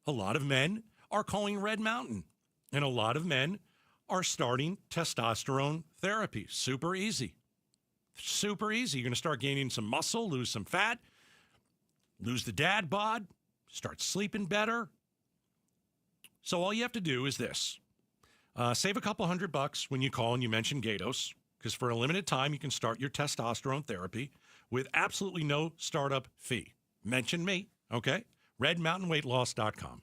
a lot of men are calling Red Mountain, and a lot of men are starting testosterone therapy. Super easy. Super easy. You're going to start gaining some muscle, lose some fat, lose the dad bod, start sleeping better. So all you have to do is this. Save a couple $100 when you call and you mention Gatos, because for a limited time, you can start your testosterone therapy with absolutely no startup fee. Mention me, okay? RedMountainWeightLoss.com.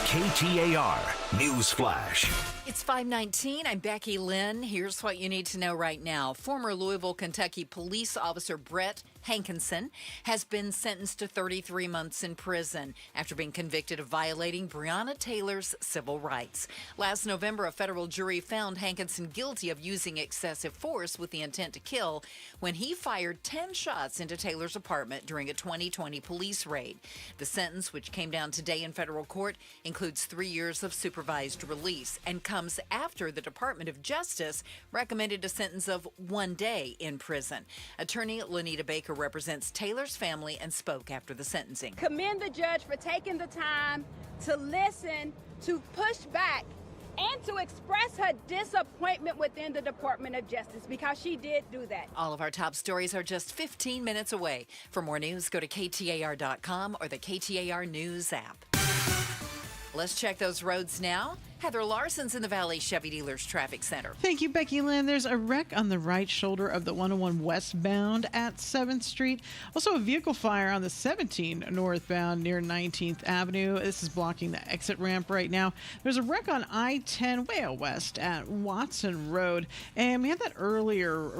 KTAR News Flash. It's 5:19. I'm Becky Lynn. Here's what you need to know right now. Former Louisville, Kentucky police officer Brett Hankinson has been sentenced to 33 months in prison after being convicted of violating Breonna Taylor's civil rights. Last November, a federal jury found Hankinson guilty of using excessive force with the intent to kill when he fired 10 shots into Taylor's apartment during a 2020 police raid. The sentence, which came down today in federal court, includes 3 years of supervised release and comes after the Department of Justice recommended a sentence of 1 day in prison. Attorney Lanita Baker represents Taylor's family and spoke after the sentencing. Commend the judge for taking the time to listen, to push back, and to express her disappointment within the Department of Justice, because she did do that. All of our top stories are just 15 minutes away. For more news, go to KTAR.com or the KTAR News app. Let's check those roads now. Heather Larson's in the Valley Chevy Dealers Traffic Center. Thank you, Becky Lynn. There's a wreck on the right shoulder of the 101 westbound at 7th Street. Also, a vehicle fire on the 17 northbound near 19th Avenue. This is blocking the exit ramp right now. There's a wreck on I-10 way out west at Watson Road. And we had that earlier.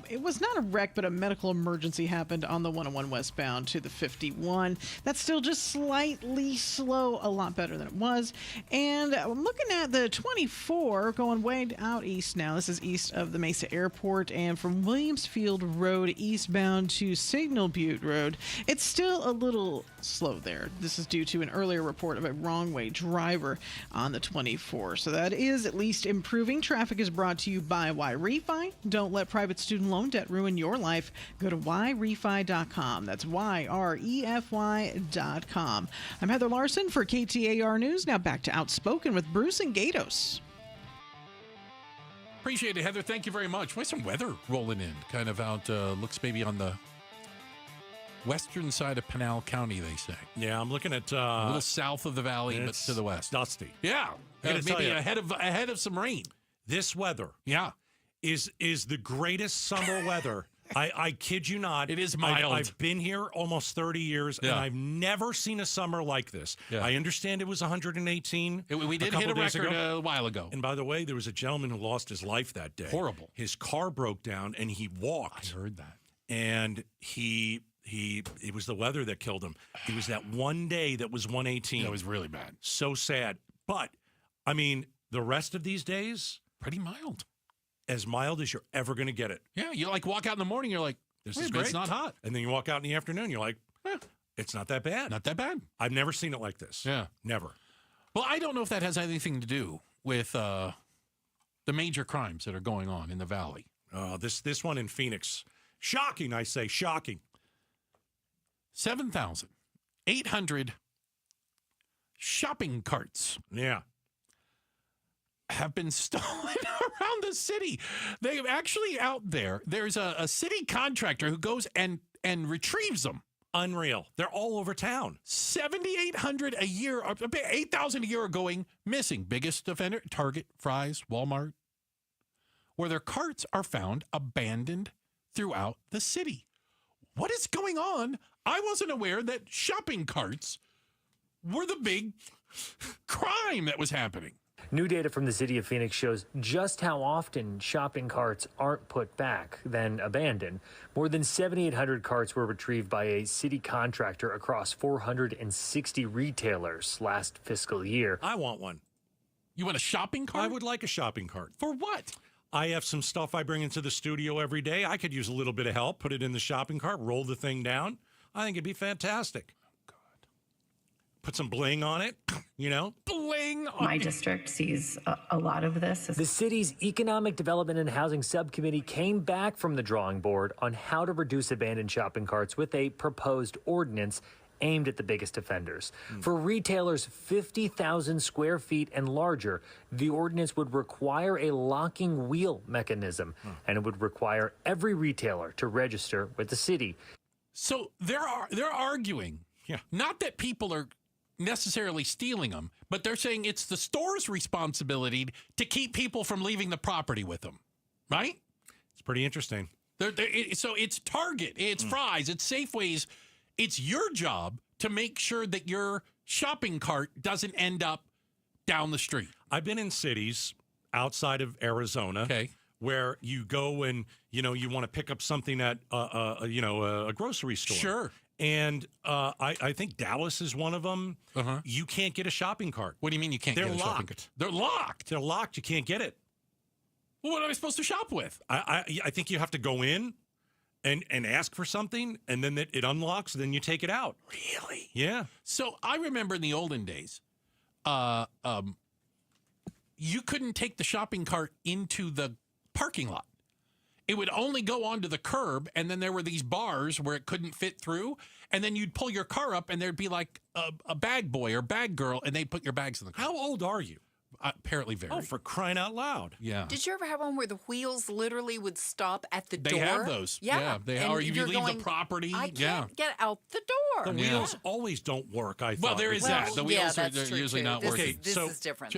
It was not a wreck, but a medical emergency happened on the 101 westbound to the 51. That's still just slightly slow, a lot better than it was. And I'm looking at the 24 going way out east now. This is east of the Mesa Airport, and from Williamsfield Road eastbound to Signal Butte Road, it's still a little slow there. This is due to an earlier report of a wrong-way driver on the 24. So that is at least improving. Traffic is brought to you by YRefi. Don't let private student loan debt ruin your life. Go to YRefi.com. That's YREFY.com. I'm Heather Larson for KTAR News. Now back to Outspoken with Bruce and Gatos. Appreciate it, Heather. Thank you very much. Why some weather rolling in? Kind of out, looks maybe on the western side of Pinal County, they say. Yeah, I'm looking at a little south of the valley, but to the west. Dusty. Yeah, maybe ahead of some rain. This weather, yeah, is the greatest summer weather I kid you not. It is mild. I've been here almost 30 years, and I've never seen a summer like this. Yeah. I understand it was 118. We did hit a record a while ago. And by the way, there was a gentleman who lost his life that day. Horrible. His car broke down, and he walked. I heard that. And it was the weather that killed him. It was that one day that was 118. That was really bad. So sad. But, I mean, the rest of these days, pretty mild. As mild as you're ever going to get it. Yeah, you like walk out in the morning, you're like, this is great. It's not hot. And then you walk out in the afternoon, you're like, it's not that bad. Not that bad. I've never seen it like this. Yeah. Never. Well, I don't know if that has anything to do with the major crimes that are going on in the Valley. This one in Phoenix. Shocking, I say, shocking. 7,800 shopping carts. Yeah. Have been stolen around the city. They actually out there. There's a city contractor who goes and retrieves them. Unreal. They're all over town. 7,800 a year, 8,000 a year are going missing. Biggest offender, Target, Fry's, Walmart, where their carts are found abandoned throughout the city. What is going on? I wasn't aware that shopping carts were the big crime that was happening. New data from the city of Phoenix shows just how often shopping carts aren't put back, then abandoned. More than 7,800 carts were retrieved by a city contractor across 460 retailers last fiscal year. I want one. You want a shopping cart? I would like a shopping cart. For what? I have some stuff I bring into the studio every day. I could use a little bit of help, put it in the shopping cart, roll the thing down. I think it'd be fantastic. Put some bling on it, you know? Bling on My district sees a lot of this. The city's Economic Development and Housing Subcommittee came back from the drawing board on how to reduce abandoned shopping carts with a proposed ordinance aimed at the biggest offenders. For retailers 50,000 square feet and larger, the ordinance would require a locking wheel mechanism, and it would require every retailer to register with the city. So they're arguing, not that people are necessarily stealing them, but they're saying it's the store's responsibility to keep people from leaving the property with them, right? It's pretty interesting. So it's Target, it's Fry's, it's Safeway's. It's your job to make sure that your shopping cart doesn't end up down the street. I've been in cities outside of Arizona where you go and, you want to pick up something at, a grocery store. Sure. And I think Dallas is one of them. You can't get a shopping cart. What do you mean you can't get a shopping cart? They're locked. They're locked. You can't get it. Well, what am I supposed to shop with? I think you have to go in and ask for something, and then it unlocks, then you take it out. Really? Yeah. So I remember in the olden days, you couldn't take the shopping cart into the parking lot. It would only go onto the curb, and then there were these bars where it couldn't fit through, and then you'd pull your car up, and there'd be like a bag boy or bag girl, and they'd put your bags in the car. How old are you? Apparently very. Oh, for crying out loud. Yeah. Did you ever have one where the wheels literally would stop at the door? They have those. Yeah. They have, or you leave the property. I can't get out the door. The wheels always don't work, I thought. Well, there is that. The wheels are usually not working. Okay, this is different.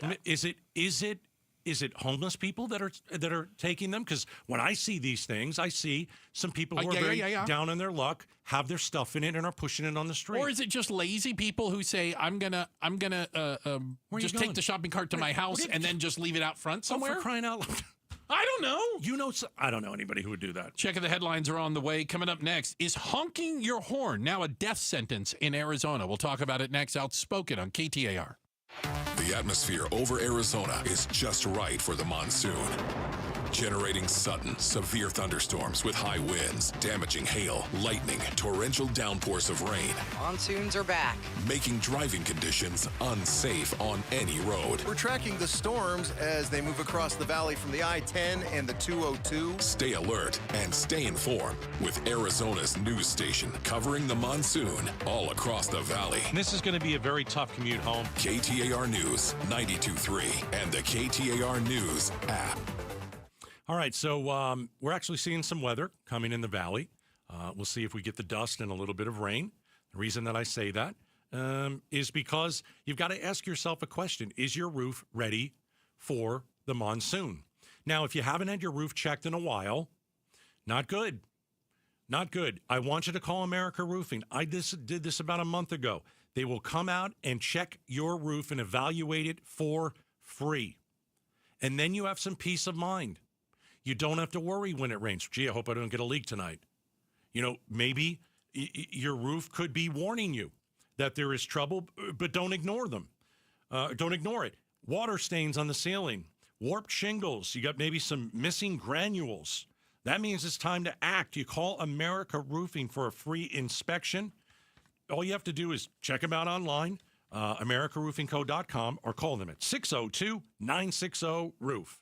Is it homeless people that are taking them? Because when I see these things, I see some people who are very down on their luck, have their stuff in it, and are pushing it on the street. Or is it just lazy people who say, I'm gonna just take the shopping cart to my house and then just leave it out front somewhere? Oh, for crying out loud. I don't know. I don't know anybody who would do that. Checking the headlines are on the way. Coming up next, is honking your horn now a death sentence in Arizona? We'll talk about it next. Outspoken on KTAR. The atmosphere over Arizona is just right for the monsoon. Generating sudden, severe thunderstorms with high winds, damaging hail, lightning, torrential downpours of rain. Monsoons are back. Making driving conditions unsafe on any road. We're tracking the storms as they move across the valley from the I-10 and the 202. Stay alert and stay informed with Arizona's news station covering the monsoon all across the valley. This is going to be a very tough commute home. KTAR News 92.3 and the KTAR News app. All right, so we're actually seeing some weather coming in the valley. We'll see if we get the dust and a little bit of rain. The reason that I say that is because you've got to ask yourself a question. Is your roof ready for the monsoon? Now, if you haven't had your roof checked in a while, not good. Not good. I want you to call America Roofing. I did this about a month ago. They will come out and check your roof and evaluate it for free. And then you have some peace of mind. You don't have to worry when it rains. Gee, I hope I don't get a leak tonight. You know, maybe your roof could be warning you that there is trouble, but don't ignore them. Don't ignore it. Water stains on the ceiling, warped shingles. You got maybe some missing granules. That means it's time to act. You call America Roofing for a free inspection. All you have to do is check them out online, AmericaRoofingCo.com, or call them at 602-960-ROOF.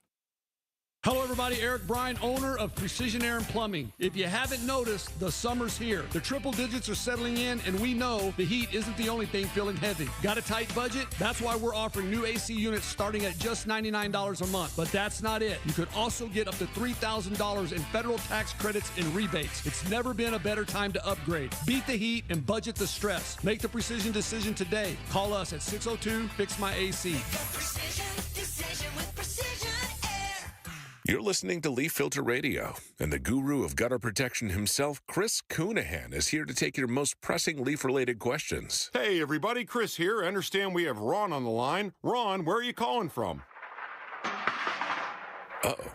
Hello, everybody. Eric Bryan, owner of Precision Air and Plumbing. If you haven't noticed, the summer's here. The triple digits are settling in, and we know the heat isn't the only thing feeling heavy. Got a tight budget? That's why we're offering new AC units starting at just $99 a month. But that's not it. You could also get up to $3,000 in federal tax credits and rebates. It's never been a better time to upgrade. Beat the heat and budget the stress. Make the precision decision today. Call us at 602-FIX-MY-AC. Precision decision with Precision Air. You're listening to Leaf Filter Radio, and the guru of gutter protection himself, Chris Coonahan, is here to take your most pressing leaf-related questions. Hey, everybody. Chris here. I understand we have Ron on the line. Ron, where are you calling from? Uh-oh.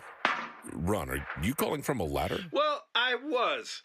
Ron, are you calling from a ladder? Well, I was.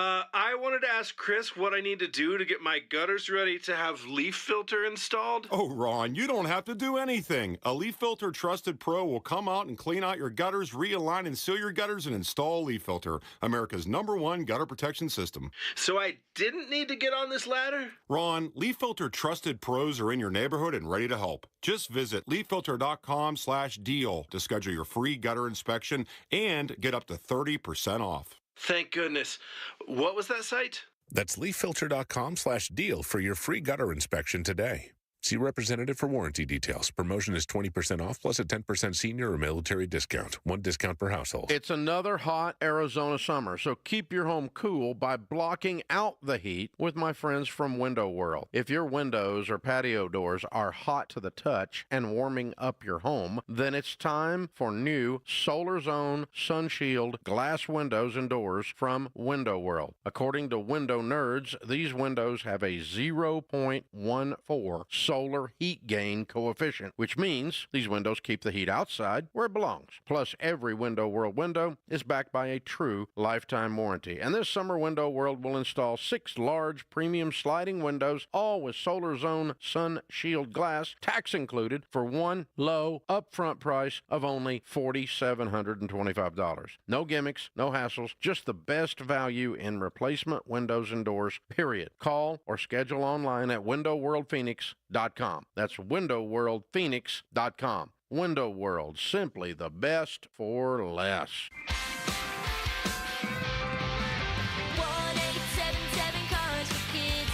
I wanted to ask Chris what I need to do to get my gutters ready to have leaf filter installed. Oh, Ron, you don't have to do anything. A Leaf Filter Trusted Pro will come out and clean out your gutters, realign and seal your gutters, and install Leaf Filter, America's #1 gutter protection system. So I didn't need to get on this ladder? Ron, Leaf Filter Trusted Pros are in your neighborhood and ready to help. Just visit leaffilter.com/deal to schedule your free gutter inspection and get up to 30% off. Thank goodness. What was that site? That's leaffilter.com/deal for your free gutter inspection today. See representative for warranty details. Promotion is 20% off plus a 10% senior or military discount. One discount per household. It's another hot Arizona summer, so keep your home cool by blocking out the heat with my friends from Window World. If your windows or patio doors are hot to the touch and warming up your home, then it's time for new Solar Zone Sunshield glass windows and doors from Window World. According to Window Nerds, these windows have a 0.14 solar heat gain coefficient, which means these windows keep the heat outside where it belongs. Plus, every Window World window is backed by a true lifetime warranty. And this summer, Window World will install 6 large premium sliding windows, all with Solar Zone Sun Shield glass, tax included, for one low upfront price of only $4,725. No gimmicks, no hassles, just the best value in replacement windows and doors, period. Call or schedule online at WindowWorldPhoenix.com. That's WindowWorldPhoenix.com. Window World, simply the best for less. 1-877 Cars for Kids.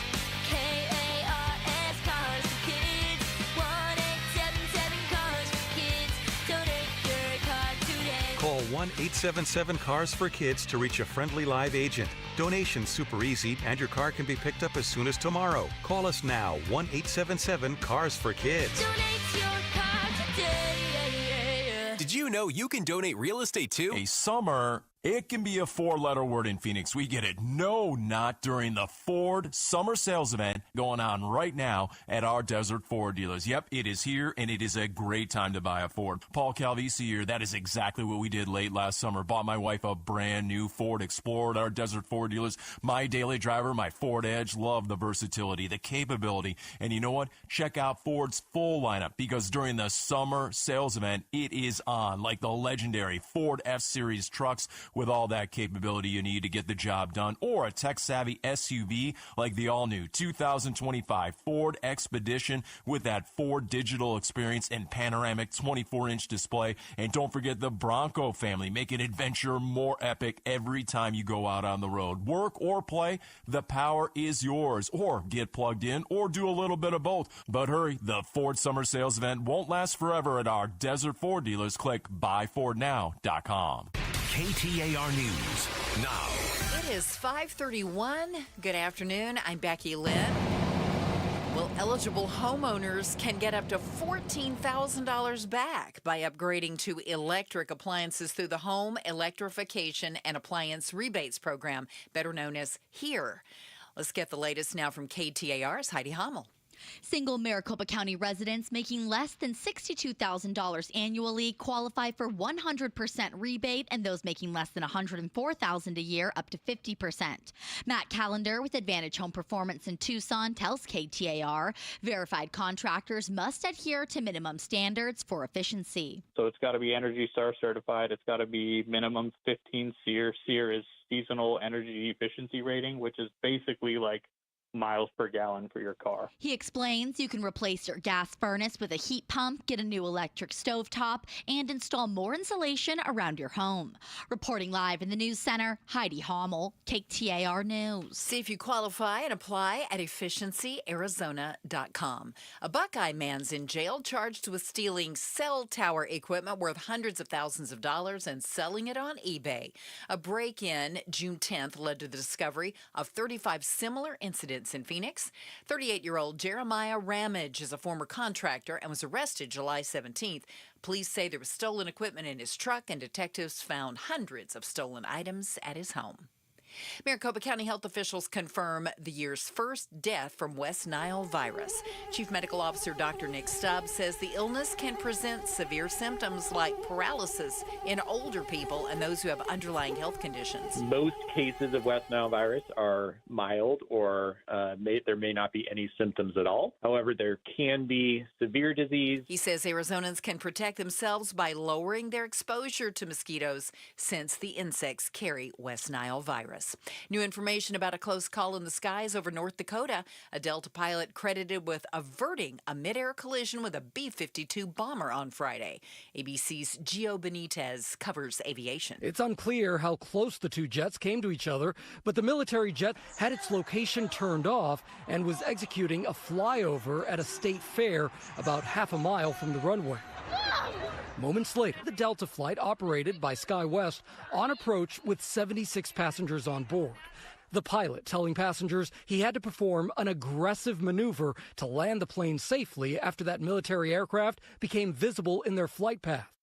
KARS Cars for Kids. 1-877 Cars for Kids. Donate your car today. Call 1-877 Cars for Kids to reach a friendly live agent. Donation's super easy, and your car can be picked up as soon as tomorrow. Call us now, 1-877 Cars for Kids. Donate your car today. Did you know you can donate real estate too? A summer, it can be a 4-letter word in Phoenix. We get it. No, not during the Ford Summer Sales Event going on right now at our Desert Ford dealers. Yep, it is here, and it is a great time to buy a Ford. Paul Calvisi here. That is exactly what we did late last summer. Bought my wife a brand new Ford Explorer at our Desert Ford dealers. My daily driver, my Ford Edge. Love the versatility, the capability. And you know what? Check out Ford's full lineup, because during the Summer Sales Event, it is on, like the legendary Ford F-Series trucks with all that capability you need to get the job done, or a tech-savvy SUV like the all-new 2025 Ford Expedition with that Ford digital experience and panoramic 24-inch display. And don't forget the Bronco family, making adventure more epic every time you go out on the road. Work or play, the power is yours. Or get plugged in, or do a little bit of both. But hurry, the Ford Summer Sales Event won't last forever at our Desert Ford dealers. Click buyfordnow.com. KTAR News now. It is 5:31. Good afternoon. I'm Becky Lynn. Well, eligible homeowners can get up to $14,000 back by upgrading to electric appliances through the Home Electrification and Appliance Rebates Program, better known as HERE. Let's get the latest now from KTAR's Heidi Hommel. Single Maricopa County residents making less than $62,000 annually qualify for 100% rebate, and those making less than $104,000 a year up to 50%. Matt Callender with Advantage Home Performance in Tucson tells KTAR verified contractors must adhere to minimum standards for efficiency. So it's got to be Energy Star certified. It's got to be minimum 15 SEER. SEER is seasonal energy efficiency rating, which is basically like miles per gallon for your car. He explains you can replace your gas furnace with a heat pump, get a new electric stovetop, and install more insulation around your home. Reporting live in the News Center, Heidi Hommel, KTAR News. See if you qualify and apply at efficiencyarizona.com. A Buckeye man's in jail charged with stealing cell tower equipment worth hundreds of thousands of dollars and selling it on eBay. A break-in June 10th led to the discovery of 35 similar incidents in Phoenix. 38-year-old Jeremiah Ramage is a former contractor and was arrested July 17th. Police say there was stolen equipment in his truck, and detectives found hundreds of stolen items at his home. Maricopa County health officials confirm the year's first death from West Nile virus. Chief Medical Officer Dr. Nick Stubbs says the illness can present severe symptoms like paralysis in older people and those who have underlying health conditions. Most cases of West Nile virus are mild or there may not be any symptoms at all. However, there can be severe disease. He says Arizonans can protect themselves by lowering their exposure to mosquitoes since the insects carry West Nile virus. New information about a close call in the skies over North Dakota. A Delta pilot credited with averting a midair collision with a B-52 bomber on Friday. ABC's Gio Benitez covers aviation. It's unclear how close the two jets came to each other, but the military jet had its location turned off and was executing a flyover at a state fair about half a mile from the runway. Moments later, the Delta flight operated by SkyWest on approach with 76 passengers on board. The pilot telling passengers he had to perform an aggressive maneuver to land the plane safely after that military aircraft became visible in their flight path.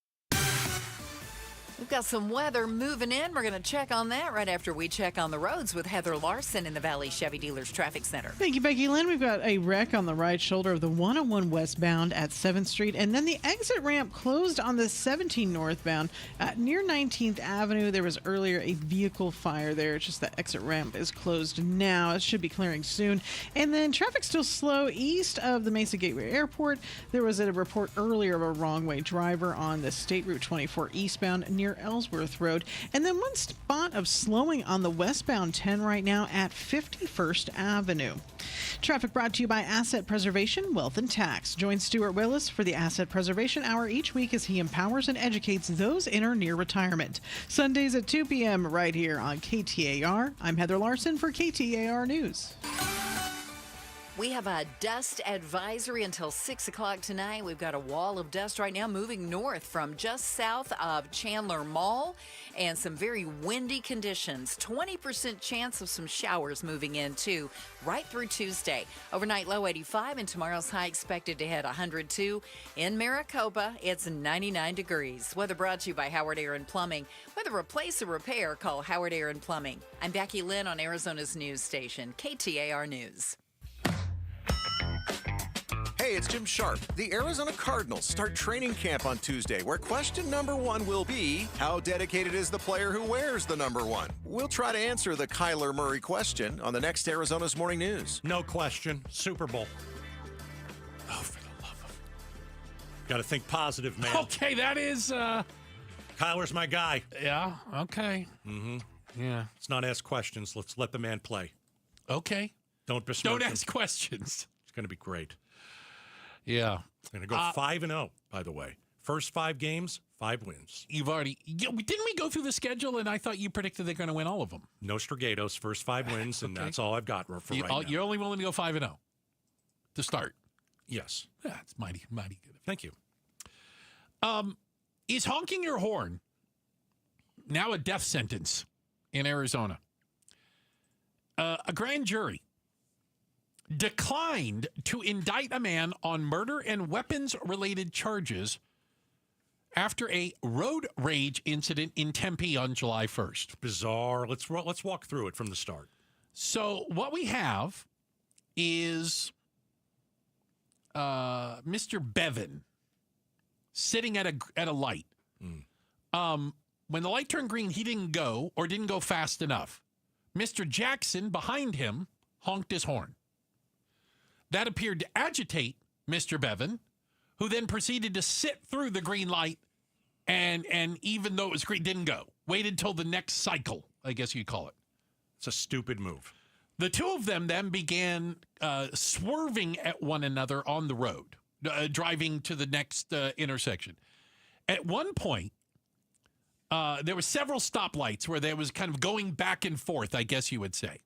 We've got some weather moving in. We're going to check on that right after we check on the roads with Heather Larson in the Valley Chevy Dealers Traffic Center. Thank you, Becky Lynn. We've got a wreck on the right shoulder of the 101 westbound at 7th Street, and then the exit ramp closed on the 17 northbound near 19th Avenue. There was earlier a vehicle fire there. It's just the exit ramp is closed now. It should be clearing soon. And then traffic still slow east of the Mesa Gateway Airport. There was a report earlier of a wrong-way driver on the State Route 24 eastbound near Ellsworth Road. And then one spot of slowing on the westbound 10 right now at 51st Avenue. Traffic brought to you by Asset Preservation, Wealth and Tax. Join Stuart Willis for the Asset Preservation Hour each week as he empowers and educates those in or near retirement. Sundays at 2 p.m. right here on KTAR. I'm Heather Larson for KTAR News. We have a dust advisory until 6 o'clock tonight. We've got a wall of dust right now moving north from just south of Chandler Mall and some very windy conditions. 20% chance of some showers moving in, too, right through Tuesday. Overnight low 85 and tomorrow's high expected to hit 102. In Maricopa, it's 99 degrees. Weather brought to you by Howard Air and Plumbing. Whether replace or repair, call Howard Air and Plumbing. I'm Becky Lynn on Arizona's news station, KTAR News. Hey, it's Jim Sharp. The Arizona Cardinals start training camp on Tuesday, where question number one will be, how dedicated is the player who wears the number one? We'll try to answer the Kyler Murray question on the next Arizona's Morning News. No question. Super Bowl. Oh, for the love of... Got to think positive, man. Okay, that is... Kyler's my guy. Yeah, okay. Mm-hmm. Yeah. Let's not ask questions. Let's let the man play. Okay. Don't ask questions. It's going to be great. Yeah. Going to go 5-0, by the way. First 5 games, 5 wins. You've already... Didn't we go through the schedule, and I thought you predicted they're going to win all of them? No Stragatos, first 5 wins, and that's all I've got for right now. You're only willing to go 5-0 to start? Yes. Yeah, it's mighty, mighty good. Thank you. Is honking your horn now a death sentence in Arizona? A grand jury declined to indict a man on murder and weapons-related charges after a road rage incident in Tempe on July 1st. Bizarre. Let's walk through it from the start. So what we have is Mr. Bevan sitting at a light. When the light turned green, he didn't go fast enough. Mr. Jackson behind him honked his horn. That appeared to agitate Mr. Bevan, who then proceeded to sit through the green light and even though it was green, didn't go. Waited till the next cycle, I guess you'd call it. It's a stupid move. The two of them then began swerving at one another on the road, driving to the next intersection. At one point, there were several stoplights where there was kind of going back and forth, I guess you would say.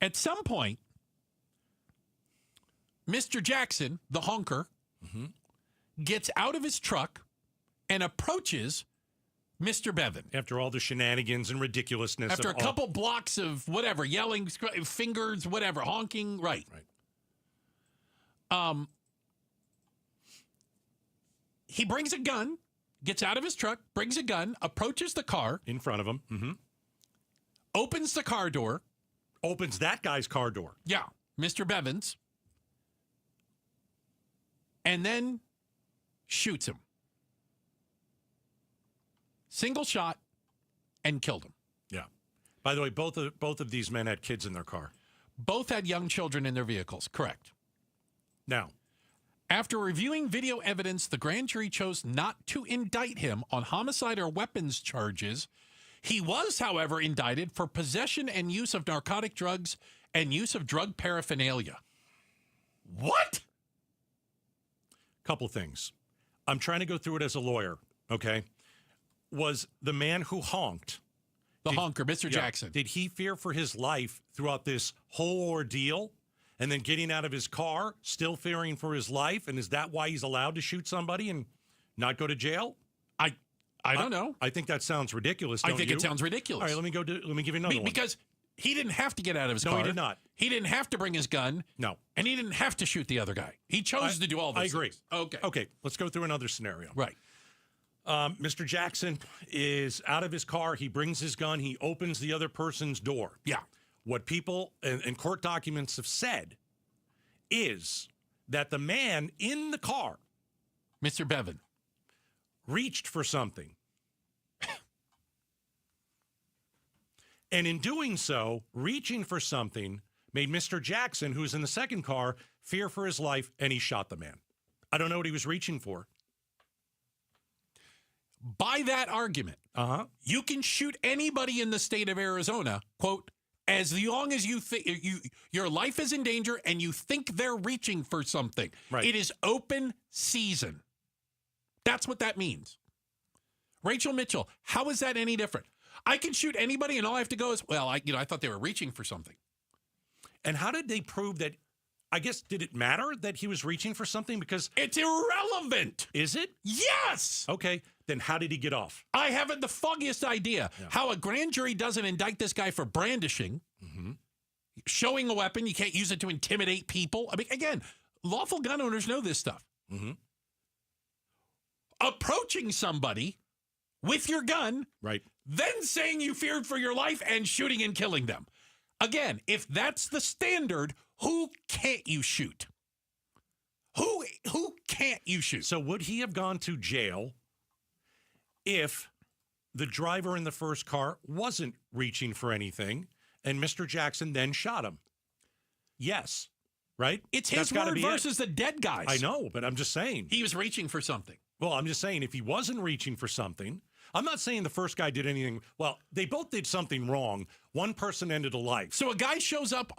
At some point, Mr. Jackson, the honker, gets out of his truck and approaches Mr. Bevan. After all the shenanigans and ridiculousness. After a couple blocks of whatever, yelling, fingers, whatever, honking, right. He brings a gun, gets out of his truck, brings a gun, approaches the car. In front of him. Opens the car door. Opens that guy's car door. Yeah, Mr. Bevan's. And then shoots him. Single shot and killed him. Yeah. By the way, both of these men had kids in their car. Both had young children in their vehicles. Correct. Now, after reviewing video evidence, the grand jury chose not to indict him on homicide or weapons charges. He was, however, indicted for possession and use of narcotic drugs and use of drug paraphernalia. What? Couple things. I'm trying to go through it as a lawyer, okay? Was the man who honked... The honker, Mr. Jackson. Did he fear for his life throughout this whole ordeal? And then getting out of his car, still fearing for his life? And is that why he's allowed to shoot somebody and not go to jail? I don't know. I think that sounds ridiculous, don't I think you? it sounds ridiculous. All right, let me give you another one. Because he didn't have to get out of his car. No, he did not. He didn't have to bring his gun. No. And he didn't have to shoot the other guy. He chose to do all this. I agree. Things. Okay, let's go through another scenario. Right. Mr. Jackson is out of his car. He brings his gun. He opens the other person's door. Yeah. What people and court documents have said is that the man in the car, Mr. Bevan, reached for something. And in doing so, reaching for something made Mr. Jackson, who was in the second car, fear for his life, and he shot the man. I don't know what he was reaching for. By that argument, you can shoot anybody in the state of Arizona, quote, as long as you think your life is in danger and you think they're reaching for something. Right. It is open season. That's what that means. Rachel Mitchell, how is that any different? I can shoot anybody, and all I have to go is, well, I thought they were reaching for something. And how did they prove that? I guess, did it matter that he was reaching for something? Because it's irrelevant. Is it? Yes. Okay. Then how did he get off? I haven't the foggiest idea how a grand jury doesn't indict this guy for brandishing, showing a weapon. You can't use it to intimidate people. I mean, again, lawful gun owners know this stuff. Approaching somebody with your gun, right? Then saying you feared for your life and shooting and killing them. Again, if that's the standard, who can't you shoot? Who can't you shoot? So would he have gone to jail if the driver in the first car wasn't reaching for anything and Mr. Jackson then shot him? Yes. Right? It's his word versus the dead guys. I know, but I'm just saying. He was reaching for something. Well, I'm just saying if he wasn't reaching for something, I'm not saying the first guy did anything. Well, they both did something wrong. One person ended a life. So a guy shows up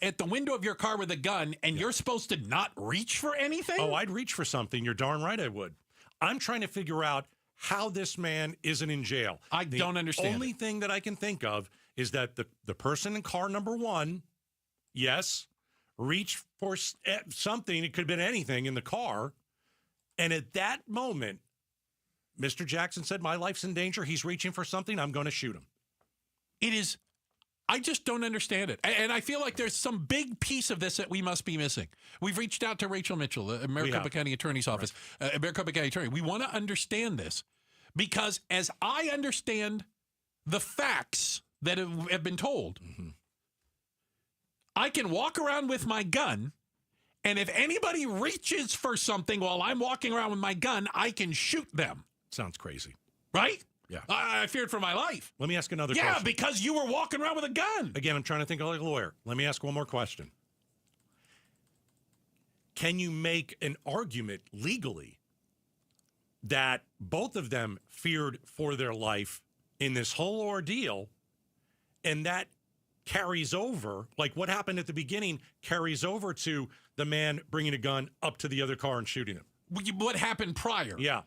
at the window of your car with a gun, and you're supposed to not reach for anything? Oh, I'd reach for something. You're darn right I would. I'm trying to figure out how this man isn't in jail. I don't understand. The only thing that I can think of is that the person in car number one, yes, reached for something. It could have been anything in the car. And at that moment, Mr. Jackson said, my life's in danger. He's reaching for something. I'm going to shoot him. It is I just don't understand it. And I feel like there's some big piece of this that we must be missing. We've reached out to Rachel Mitchell, the Maricopa County Attorney's Office, Maricopa County Attorney. We want to understand this because as I understand the facts that have been told, I can walk around with my gun, and if anybody reaches for something while I'm walking around with my gun, I can shoot them. Sounds crazy. Right? Yeah. I feared for my life. Let me ask another question. question. Yeah, because you were walking around with a gun. Again, I'm trying to think like a lawyer. Let me ask one more question. Can you make an argument legally that both of them feared for their life in this whole ordeal, and that carries over, like what happened at the beginning, carries over to the man bringing a gun up to the other car and shooting him? What happened prior? Yeah.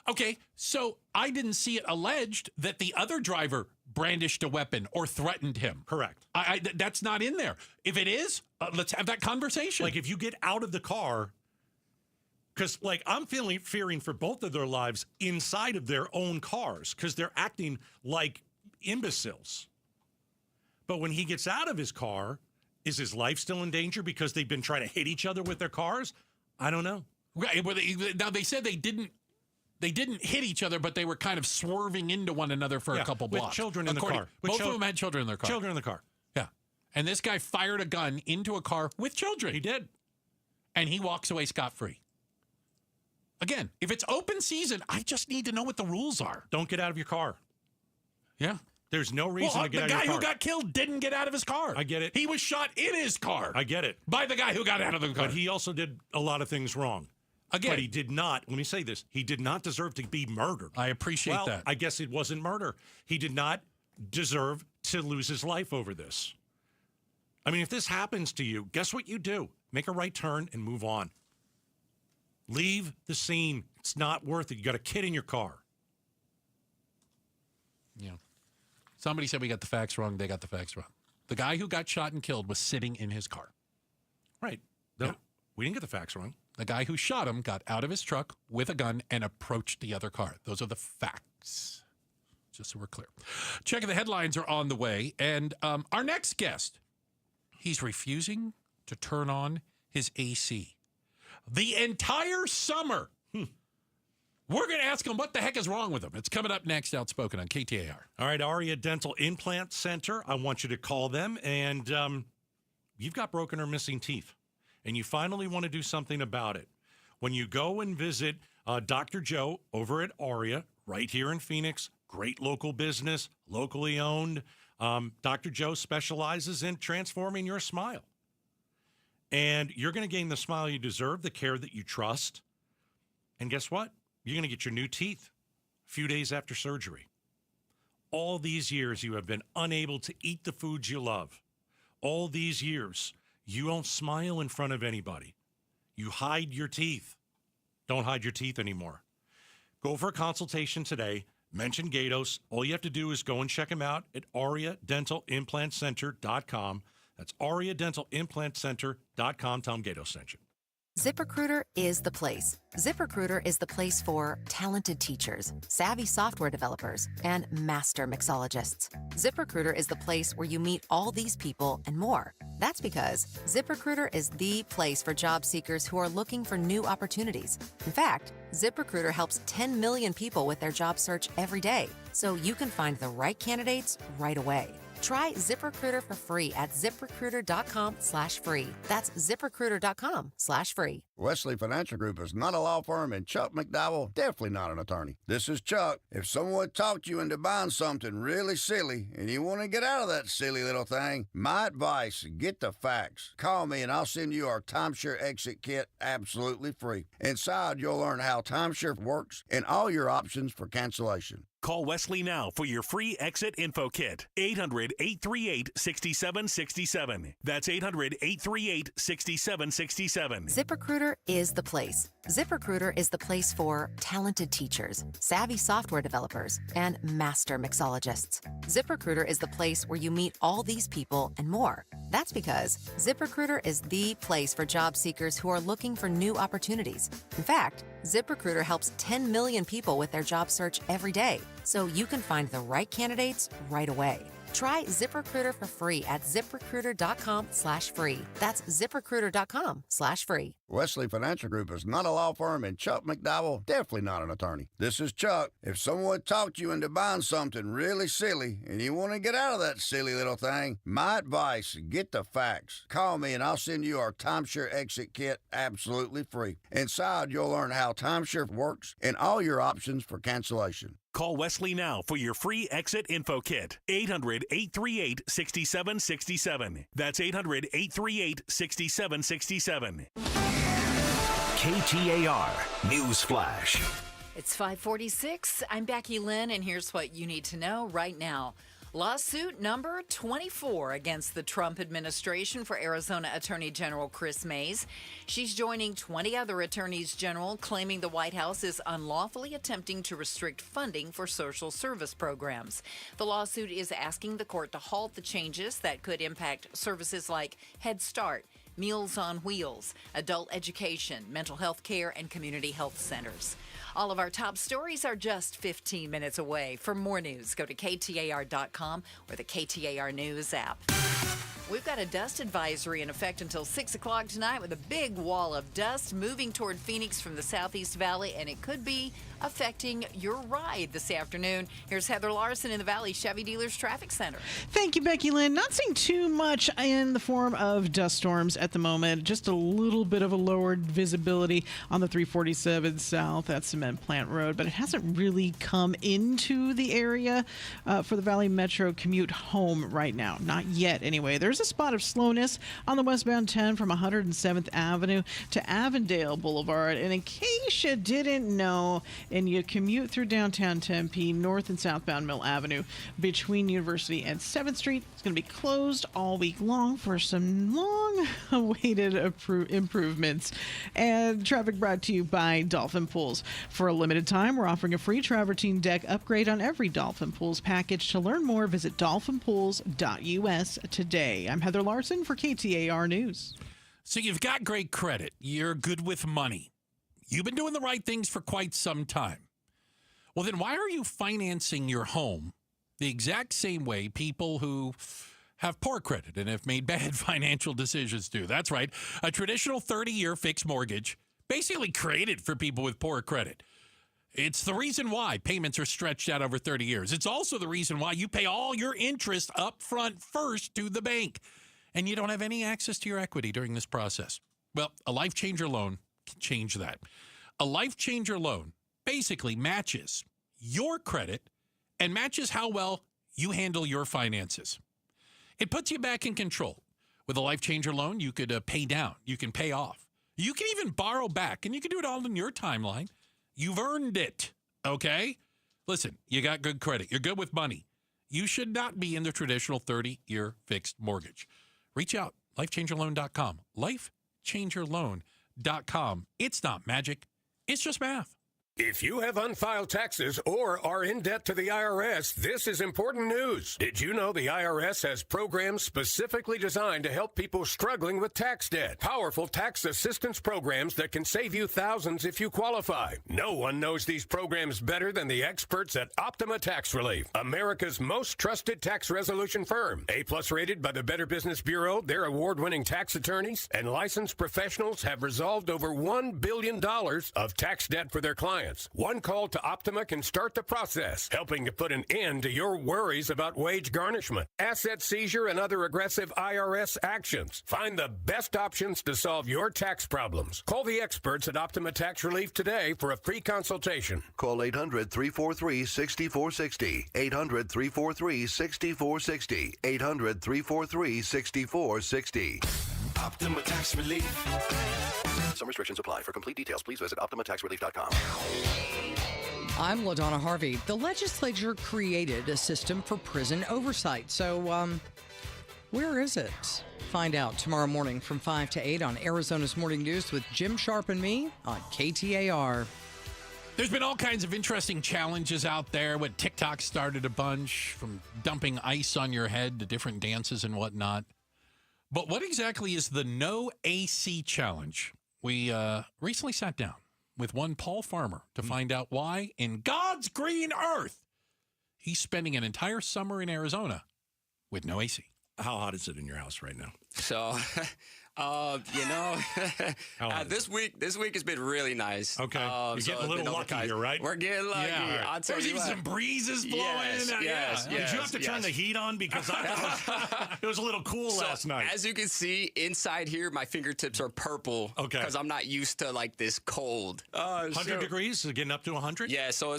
Okay, so I didn't see it alleged that the other driver brandished a weapon or threatened him. Correct. That's not in there. If it is, let's have that conversation. Like if you get out of the car, because like I'm fearing for both of their lives inside of their own cars because they're acting like imbeciles. But when he gets out of his car, is his life still in danger because they've been trying to hit each other with their cars? I don't know. Right. Now they said they didn't hit each other, but they were kind of swerving into one another for a couple blocks. With children in the car. Both of them had children in their car. Children in the car. Yeah. And this guy fired a gun into a car with children. He did. And he walks away scot-free. Again, if it's open season, I just need to know what the rules are. Don't get out of your car. Yeah. There's no reason to get out of your car. The guy who got killed didn't get out of his car. I get it. He was shot in his car. I get it. By the guy who got out of the car. But he also did a lot of things wrong. Again. But he did not, let me say this, he did not deserve to be murdered. I appreciate that. I guess it wasn't murder. He did not deserve to lose his life over this. I mean, if this happens to you, guess what you do? Make a right turn and move on. Leave the scene. It's not worth it. You got a kid in your car. Yeah. Somebody said we got the facts wrong. They got the facts wrong. The guy who got shot and killed was sitting in his car. Right. No, we didn't get the facts wrong. The guy who shot him got out of his truck with a gun and approached the other car. Those are the facts. Just so we're clear. Checking the headlines are on the way. And our next guest, he's refusing to turn on his AC. The entire summer. We're going to ask him what the heck is wrong with him. It's coming up next, Outspoken on KTAR. All right, Aria Dental Implant Center. I want you to call them. And you've got broken or missing teeth, and you finally want to do something about it. When you go and visit Dr. Joe over at Aria, right here in Phoenix, great local business, locally owned. Dr. Joe specializes in transforming your smile. And you're going to gain the smile you deserve, the care that you trust. And guess what? You're going to get your new teeth a few days after surgery. All these years you have been unable to eat the foods you love. All these years you don't smile in front of anybody. You hide your teeth. Don't hide your teeth anymore. Go for a consultation today. Mention Gatos. All you have to do is go and check him out at AriaDentalImplantCenter.com. That's AriaDentalImplantCenter.com. Tell him Gatos sent you. ZipRecruiter is the place. ZipRecruiter is the place for talented teachers, savvy software developers, and master mixologists. ZipRecruiter is the place where you meet all these people and more. That's because ZipRecruiter is the place for job seekers who are looking for new opportunities. In fact, ZipRecruiter helps 10 million people with their job search every day, so you can find the right candidates right away. Try ZipRecruiter for free at ZipRecruiter.com/free. That's ZipRecruiter.com/free. Wesley Financial Group is not a law firm, and Chuck McDowell definitely not an attorney. This is Chuck. If someone talked you into buying something really silly and you want to get out of that silly little thing, my advice, get the facts. Call me and I'll send you our timeshare exit kit absolutely free. Inside, you'll learn how timeshare works and all your options for cancellation. Call Wesley now for your free exit info kit. 800-838-6767. That's 800-838-6767. ZipRecruiter is the place. ZipRecruiter is the place for talented teachers, savvy software developers, and master mixologists. ZipRecruiter is the place where you meet all these people and more. That's because ZipRecruiter is the place for job seekers who are looking for new opportunities. In fact, ZipRecruiter helps 10 million people with their job search every day, so you can find the right candidates right away. Try ZipRecruiter for free at ZipRecruiter.com/free. That's ZipRecruiter.com/free. Wesley Financial Group is not a law firm, and Chuck McDowell, definitely not an attorney. This is Chuck. If someone talked you into buying something really silly and you want to get out of that silly little thing, my advice, get the facts. Call me and I'll send you our timeshare exit kit absolutely free. Inside, you'll learn how timeshare works and all your options for cancellation. Call Wesley now for your free exit info kit. 800-838-6767. That's 800-838-6767. KTAR News Flash. It's 5:46. I'm Becky Lynn, and here's what you need to know right now. Lawsuit number 24 against the Trump administration for Arizona Attorney General Chris Mays. She's joining 20 other attorneys general claiming the White House is unlawfully attempting to restrict funding for social service programs. The lawsuit is asking the court to halt the changes that could impact services like Head Start, Meals on Wheels, adult education, mental health care, and community health centers. All of our top stories are just 15 minutes away. For more news, go to KTAR.com or the KTAR News app. We've got a dust advisory in effect until 6 o'clock tonight with a big wall of dust moving toward Phoenix from the Southeast Valley, and it could be affecting your ride this afternoon. Here's Heather Larson in the Valley Chevy Dealers Traffic Center. Thank you, Becky Lynn. Not seeing too much in the form of dust storms at the moment. Just a little bit of a lowered visibility on the 347 South at Cement Plant Road, but it hasn't really come into the area for the Valley Metro commute home right now. Not yet, anyway. There's a spot of slowness on the westbound 10 from 107th Avenue to Avondale Boulevard. And in case you didn't know, and you commute through downtown Tempe, north and southbound Mill Avenue between University and 7th Street, it's going to be closed all week long for some long-awaited improvements. And traffic brought to you by Dolphin Pools. For a limited time, we're offering a free travertine deck upgrade on every Dolphin Pools package. To learn more, visit dolphinpools.us today. I'm Heather Larson for KTAR News. So you've got great credit. You're good with money. You've been doing the right things for quite some time. Well, then why are you financing your home the exact same way people who have poor credit and have made bad financial decisions do? That's right. A traditional 30-year fixed mortgage basically created for people with poor credit. It's the reason why payments are stretched out over 30 years. It's also the reason why you pay all your interest up front first to the bank, and you don't have any access to your equity during this process. Well, a Life Changer loan can change that. A Life Changer loan basically matches your credit and matches how well you handle your finances. It puts you back in control. With a Life Changer loan, you could pay down, you can pay off, you can even borrow back, and you can do it all in your timeline. You've earned it, okay? Listen, you got good credit. You're good with money. You should not be in the traditional 30-year fixed mortgage. Reach out, lifechangerloan.com. Lifechangerloan.com. It's not magic. It's just math. If you have unfiled taxes or are in debt to the IRS, this is important news. Did you know the IRS has programs specifically designed to help people struggling with tax debt? Powerful tax assistance programs that can save you thousands if you qualify. No one knows these programs better than the experts at Optima Tax Relief, America's most trusted tax resolution firm. A-plus rated by the Better Business Bureau, their award-winning tax attorneys and licensed professionals have resolved over $1 billion of tax debt for their clients. One call to Optima can start the process, helping to put an end to your worries about wage garnishment, asset seizure, and other aggressive IRS actions. Find the best options to solve your tax problems. Call the experts at Optima Tax Relief today for a free consultation. Call 800-343-6460. 800-343-6460. 800-343-6460. Optima Tax Relief. Some restrictions apply. For complete details, please visit OptimaTaxRelief.com. I'm LaDonna Harvey. The legislature created a system for prison oversight. So, where is it? Find out tomorrow morning from 5 to 8 on Arizona's Morning News with Jim Sharp and me on KTAR. There's been all kinds of interesting challenges out there. What TikTok started a bunch, from dumping ice on your head to different dances and whatnot. But what exactly is the No AC Challenge? We recently sat down with one Paul Farmer to find out why, in God's green earth, he's spending an entire summer in Arizona with no AC. How hot is it in your house right now? So, this week has been really nice. Okay. You're getting a little lucky here, right? We're getting lucky. Yeah. I'll tell There's you even what. some breezes blowing. Yes. Did you have to turn the heat on? Because it was a little cool last night. As you can see, inside here, my fingertips are purple. Okay. Because I'm not used to, like, this cold. 100 degrees? Getting up to 100? Yeah, so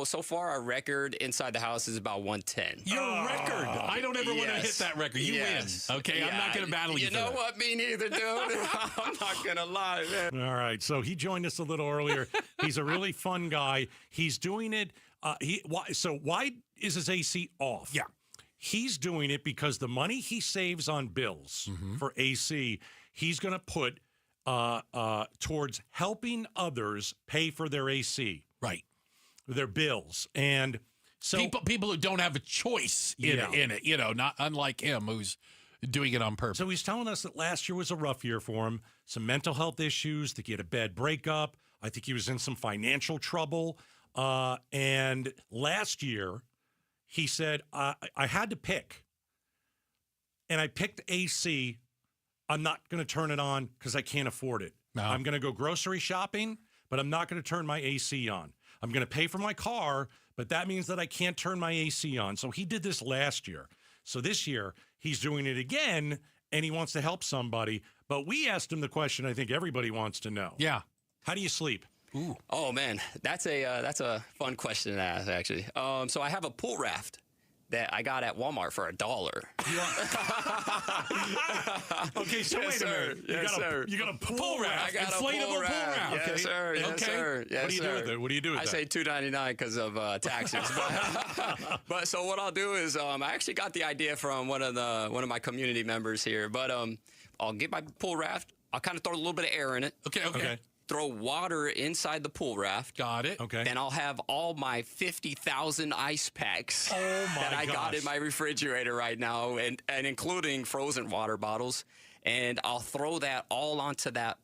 far our record inside the house is about 110. Your record. I don't ever want to hit that record. You win. Okay, I'm not going to battle you. You know what? Me neither, dude. I'm not going to lie, man. All right, so he joined us a little earlier. He's a really fun guy. He's doing it. Why is his AC off? Yeah. He's doing it because the money he saves on bills for AC, he's going to put towards helping others pay for their AC. Right. Their bills. And so people who don't have a choice in it, not unlike him who's doing it on purpose. So he's telling us that last year was a rough year for him. Some mental health issues, that he had a bad breakup. I think he was in some financial trouble. And last year, he said, I had to pick. And I picked AC. I'm not going to turn it on because I can't afford it. No. I'm going to go grocery shopping, but I'm not going to turn my AC on. I'm going to pay for my car, but that means that I can't turn my AC on. So he did this last year. So this year, he's doing it again, and he wants to help somebody. But we asked him the question I think everybody wants to know. Yeah. How do you sleep? Ooh. Oh, man. That's a fun question to ask, actually. So I have a pool raft that I got at Walmart for $1. Okay, so Yes, wait a minute. sir. You got a pool raft. I got a Inflatable pool raft. Okay. Yes, sir. Yes, Okay. sir. Yes, What do you do sir. with it? What do you do with I that? say $2.99 because of taxes. But so what I'll do is I actually got the idea from one of my community members here. But I'll get my pool raft. I'll kind of throw a little bit of air in it. Okay. Throw water inside the pool raft. Got it. Okay. Then I'll have all my 50,000 ice packs that I got in my refrigerator right now, and including frozen water bottles. And I'll throw that all onto that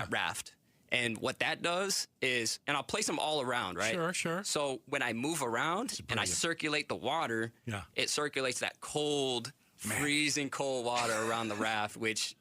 raft. And what that does is, and I'll place them all around, right? Sure. So when I move around and I circulate the water, it circulates that cold, freezing cold water around the raft, which,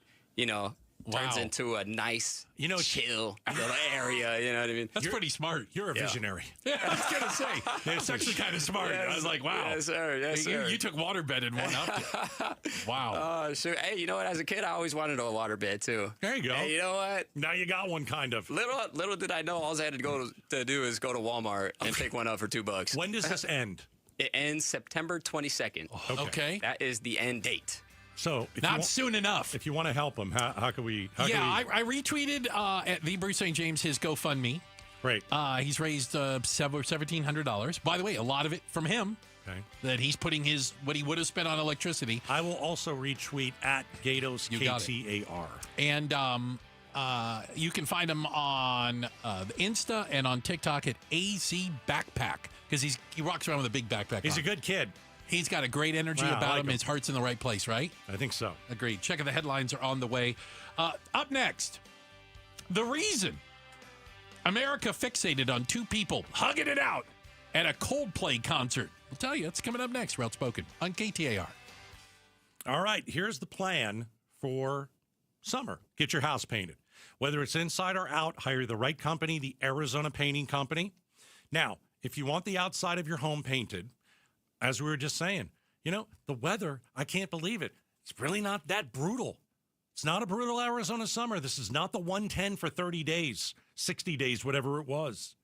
turns into a nice, chill little area. You know what I mean? That's pretty smart. You're a visionary. Yeah, I was going to say. It's actually kind of smart. Yes, I was like, wow. Yes, sir. Yes, sir. You took waterbed and one up. Wow. Oh, sure. Hey, you know what? As a kid, I always wanted a waterbed, too. There you go. Hey, you know what? Now you got one, kind of. Little did I know, all I had to do is go to Walmart and pick one up for $2. When does this end? It ends September 22nd. Okay. That is the end date. So not soon enough. If you want to help him, how can we? I retweeted at the Bruce St. James his GoFundMe. Great. He's raised $1,700. By the way, a lot of it from him. Okay. That he's putting what he would have spent on electricity. I will also retweet at Gatos KTAR. And you can find him on the Insta and on TikTok at AZ Backpack because he walks around with a big backpack. He's a good kid. He's got a great energy about him. His heart's in the right place, right? I think so. Agreed. Checking the headlines are on the way. Up next, the reason America fixated on two people hugging it out at a Coldplay concert. We'll tell you. It's coming up next. Outspoken on KTAR. All right. Here's the plan for summer. Get your house painted. Whether it's inside or out, hire the right company, the Arizona Painting Company. Now, if you want the outside of your home painted, as we were just saying, the weather, I can't believe it. It's really not that brutal. It's not a brutal Arizona summer. This is not the 110 for 30 days, 60 days, whatever it was.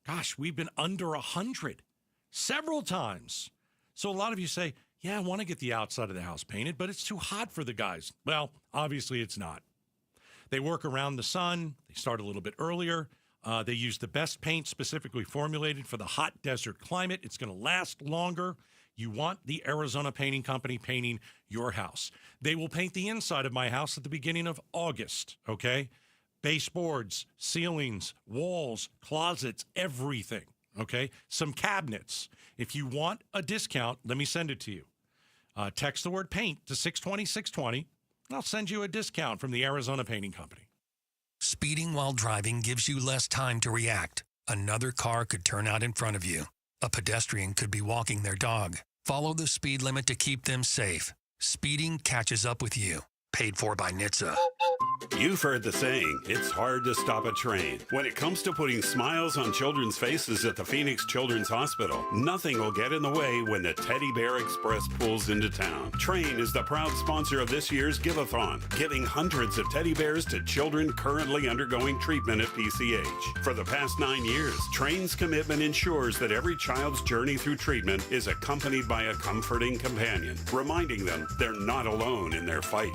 Gosh, we've been under 100 several times. So a lot of you say, yeah, I want to get the outside of the house painted, but it's too hot for the guys. Well, obviously it's not. They work around the sun. They start a little bit earlier. They use the best paint specifically formulated for the hot desert climate. It's going to last longer. You want the Arizona Painting Company painting your house. They will paint the inside of my house at the beginning of August, okay? Baseboards, ceilings, walls, closets, everything, okay? Some cabinets. If you want a discount, let me send it to you. Text the word paint to 620-620, and I'll send you a discount from the Arizona Painting Company. Speeding while driving gives you less time to react. Another car could turn out in front of you. A pedestrian could be walking their dog. Follow the speed limit to keep them safe. Speeding catches up with you. Paid for by NHTSA. You've heard the saying, it's hard to stop a train. When it comes to putting smiles on children's faces at the Phoenix Children's Hospital, nothing will get in the way when the Teddy Bear Express pulls into town. Train is the proud sponsor of this year's Give-a-thon, giving hundreds of teddy bears to children currently undergoing treatment at PCH. For the past 9 years, Train's commitment ensures that every child's journey through treatment is accompanied by a comforting companion, reminding them they're not alone in their fight.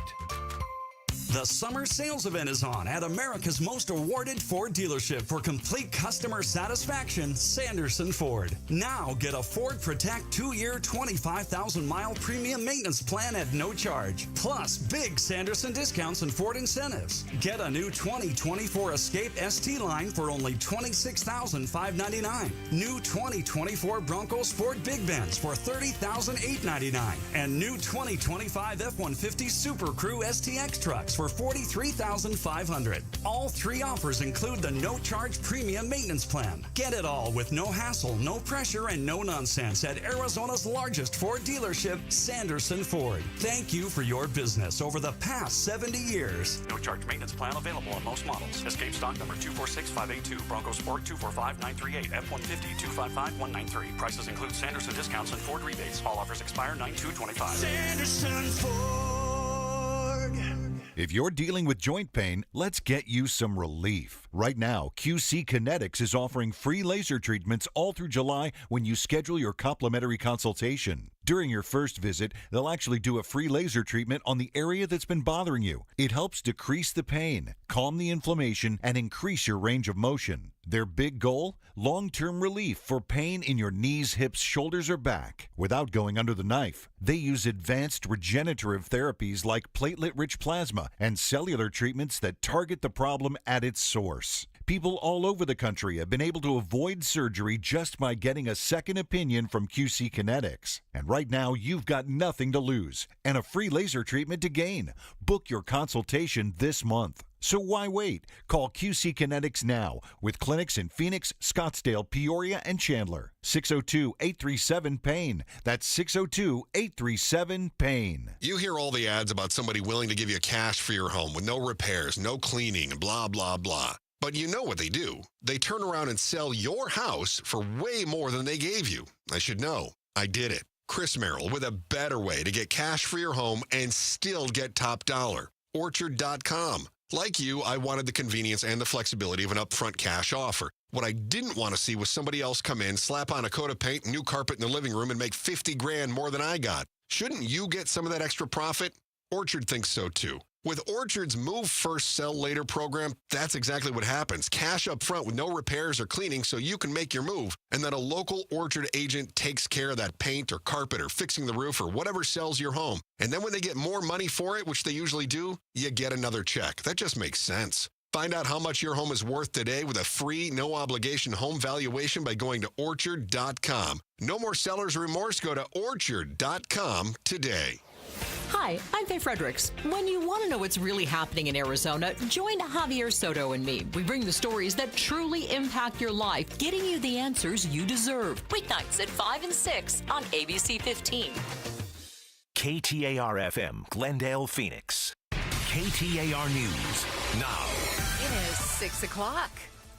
The summer sales event is on at America's most awarded Ford dealership for complete customer satisfaction, Sanderson Ford. Now get a Ford Protect 2-year, 25,000-mile premium maintenance plan at no charge. Plus, big Sanderson discounts and Ford incentives. Get a new 2024 Escape ST line for only $26,599. New 2024 Bronco Sport Big Benz for $30,899. And new 2025 F-150 Super Crew STX trucks for $43,500. All three offers include the no-charge premium maintenance plan. Get it all with no hassle, no pressure, and no nonsense at Arizona's largest Ford dealership, Sanderson Ford. Thank you for your business over the past 70 years. No-charge maintenance plan available on most models. Escape stock number 246582, Bronco Sport 245938, F-150 255193. Prices include Sanderson discounts and Ford rebates. All offers expire 9/2/25. Sanderson Ford. If you're dealing with joint pain, let's get you some relief. Right now, QC Kinetics is offering free laser treatments all through July when you schedule your complimentary consultation. During your first visit, they'll actually do a free laser treatment on the area that's been bothering you. It helps decrease the pain, calm the inflammation, and increase your range of motion. Their big goal? Long-term relief for pain in your knees, hips, shoulders, or back without going under the knife. They use advanced regenerative therapies like platelet-rich plasma and cellular treatments that target the problem at its source. People all over the country have been able to avoid surgery just by getting a second opinion from QC Kinetics. And right now, you've got nothing to lose and a free laser treatment to gain. Book your consultation this month. So why wait? Call QC Kinetics now with clinics in Phoenix, Scottsdale, Peoria, and Chandler. 602-837-PAIN. That's 602-837-PAIN. You hear all the ads about somebody willing to give you cash for your home with no repairs, no cleaning, and blah, blah, blah. But you know what they do. They turn around and sell your house for way more than they gave you. I should know. I did it. Chris Merrill with a better way to get cash for your home and still get top dollar. Orchard.com. Like you, I wanted the convenience and the flexibility of an upfront cash offer. What I didn't want to see was somebody else come in, slap on a coat of paint, new carpet in the living room, and make $50,000 more than I got. Shouldn't you get some of that extra profit? Orchard thinks so too. With Orchard's Move First, Sell Later program, that's exactly what happens. Cash up front with no repairs or cleaning so you can make your move. And then a local Orchard agent takes care of that paint or carpet or fixing the roof or whatever sells your home. And then when they get more money for it, which they usually do, you get another check. That just makes sense. Find out how much your home is worth today with a free, no-obligation home valuation by going to Orchard.com. No more seller's remorse. Go to Orchard.com today. Hi, I'm Faye Fredericks. When you want to know what's really happening in Arizona, join Javier Soto and me. We bring the stories that truly impact your life, getting you the answers you deserve. Weeknights at 5 and 6 on ABC 15. KTAR-FM, Glendale, Phoenix. KTAR News now. It is 6 o'clock.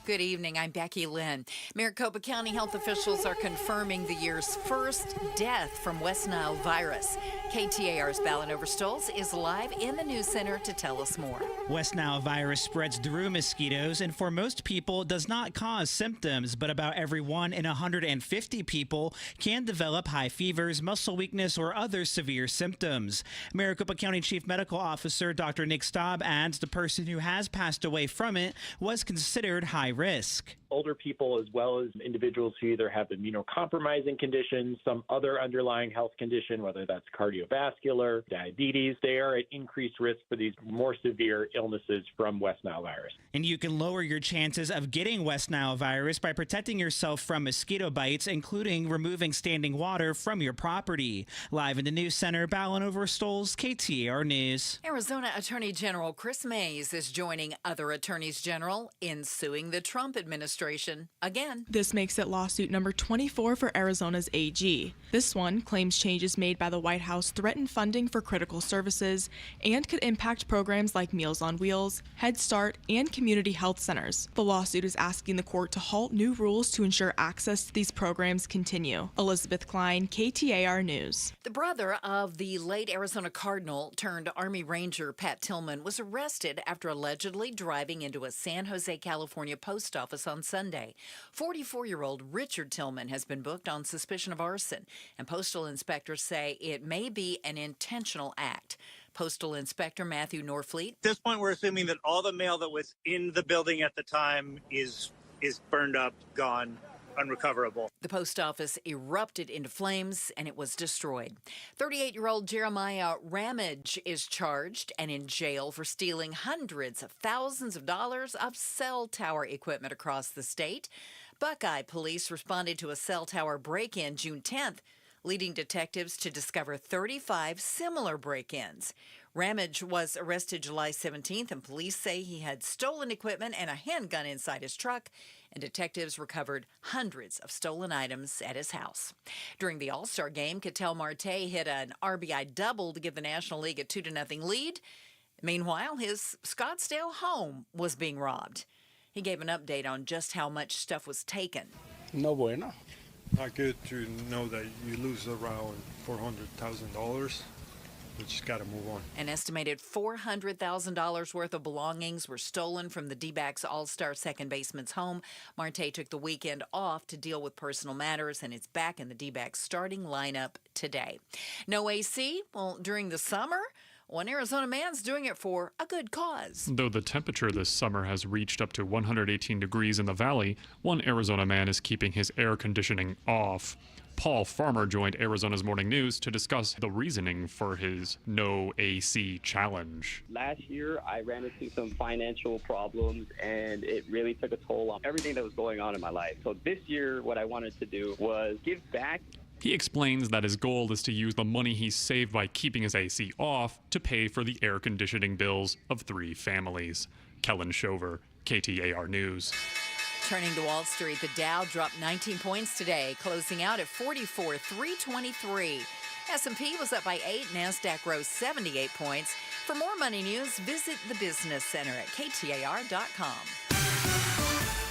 Good evening. I'm Becky Lynn. Maricopa County health officials are confirming the year's first death from West Nile virus. KTAR's Ballin Overstolz is live in the news center to tell us more. West Nile virus spreads through mosquitoes and for most people does not cause symptoms, but about every 1 in 150 people can develop high fevers, muscle weakness, or other severe symptoms. Maricopa County Chief Medical Officer Dr. Nick Staub adds the person who has passed away from it was considered high risk. Older people as well as individuals who either have immunocompromising conditions, some other underlying health condition, whether that's cardiovascular, diabetes, they are at increased risk for these more severe illnesses from West Nile virus. And you can lower your chances of getting West Nile virus by protecting yourself from mosquito bites, including removing standing water from your property. Live in the news center, Ballin Overstolz, KTAR News. Arizona Attorney General Chris Mays is joining other attorneys general in suing the Trump administration again. This makes it lawsuit number 24 for Arizona's AG. This one claims changes made by the White House threaten funding for critical services and could impact programs like Meals on Wheels, Head Start, and community health centers. The lawsuit is asking the court to halt new rules to ensure access to these programs continue. Elizabeth Klein, KTAR News. The brother of the late Arizona Cardinal turned Army Ranger Pat Tillman was arrested after allegedly driving into a San Jose, California post office on Sunday. 44-year-old Richard Tillman has been booked on suspicion of arson, and postal inspectors say it may be an intentional act. Postal Inspector Matthew Norfleet. At this point, we're assuming that all the mail that was in the building at the time is burned up, gone, unrecoverable. The post office erupted into flames and it was destroyed. 38-year-old Jeremiah Ramage is charged and in jail for stealing hundreds of thousands of dollars of cell tower equipment across the state. Buckeye police responded to a cell tower break-in June 10th, leading detectives to discover 35 similar break-ins. Ramage was arrested July 17th, and police say he had stolen equipment and a handgun inside his truck, and detectives recovered hundreds of stolen items at his house. During the All-Star game, Ketel Marte hit an RBI double to give the National League a 2-0 lead. Meanwhile, his Scottsdale home was being robbed. He gave an update on just how much stuff was taken. No bueno. Not good to know that you lose around $400,000. We just got to move on. An estimated $400,000 worth of belongings were stolen from the D-backs All-Star second baseman's home. Marte took the weekend off to deal with personal matters, and is back in the D-backs starting lineup today. No AC? Well, during the summer, one Arizona man's doing it for a good cause. Though the temperature this summer has reached up to 118 degrees in the valley, one Arizona man is keeping his air conditioning off. Paul Farmer joined Arizona's Morning News to discuss the reasoning for his no AC challenge. Last year, I ran into some financial problems, and it really took a toll on everything that was going on in my life. So this year, what I wanted to do was give back. He explains that his goal is to use the money he saved by keeping his AC off to pay for the air conditioning bills of 3 families. Kellen Shover, KTAR News. Turning to Wall Street, the Dow dropped 19 points today, closing out at 44,323. S&P was up by 8, NASDAQ rose 78 points. For more money news, visit the Business Center at KTAR.com.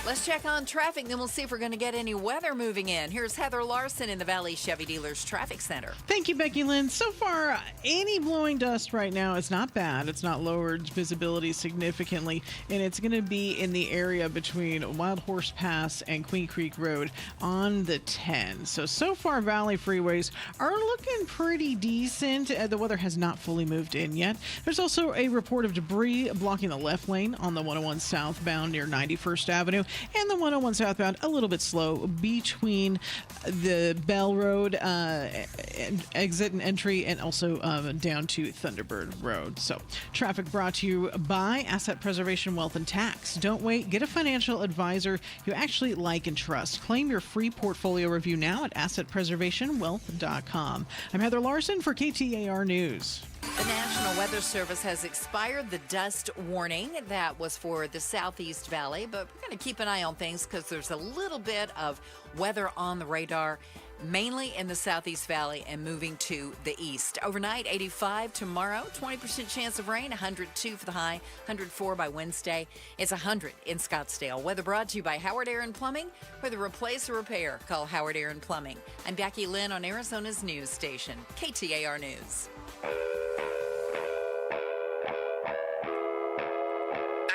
Let's check on traffic, then we'll see if we're going to get any weather moving in. Here's Heather Larson in the Valley Chevy Dealers Traffic Center. Thank you, Becky Lynn. So far, any blowing dust right now is not bad. It's not lowered visibility significantly, and it's going to be in the area between Wild Horse Pass and Queen Creek Road on the 10. So far, Valley freeways are looking pretty decent. The weather has not fully moved in yet. There's also a report of debris blocking the left lane on the 101 southbound near 91st Avenue. And the 101 southbound a little bit slow between the Bell Road exit and entry, and also down to Thunderbird Road. So traffic brought to you by Asset Preservation Wealth and Tax. Don't wait. Get a financial advisor you actually like and trust. Claim your free portfolio review now at assetpreservationwealth.com. I'm Heather Larson for KTAR News. The National Weather Service has expired the dust warning that was for the Southeast Valley, but we're going to keep an eye on things because there's a little bit of weather on the radar, mainly in the Southeast Valley and moving to the east. Overnight, 85 tomorrow, 20% chance of rain, 102 for the high, 104 by Wednesday. It's 100 in Scottsdale. Weather brought to you by Howard Air and Plumbing. Whether replace or repair, call Howard Air and Plumbing. I'm Becky Lynn on Arizona's news station, KTAR News.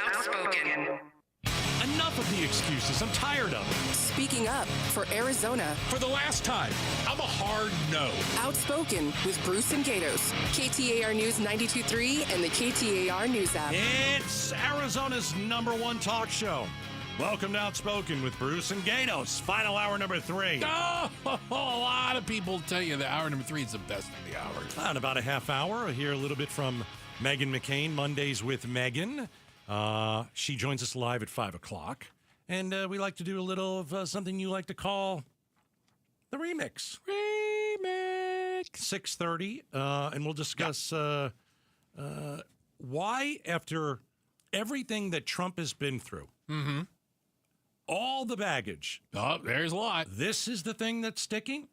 Outspoken. Enough of the excuses. I'm tired of it. Speaking up for Arizona. For the last time, I'm a hard no. Outspoken with Bruce and Gatos. KTAR News 92.3 and the KTAR News app. It's Arizona's #1 talk show. Welcome to Outspoken with Bruce and Gatos. Final hour number 3. Oh, a lot of people tell you that hour number 3 is the best of the hours. In about a half hour, I'll hear a little bit from Megan McCain, Mondays with Megan. She joins us live at 5 o'clock. And we like to do a little of something you like to call the remix. 6:30. And we'll discuss why, after everything that Trump has been through, all the baggage. Oh, there's a lot. This is the thing that's sticking?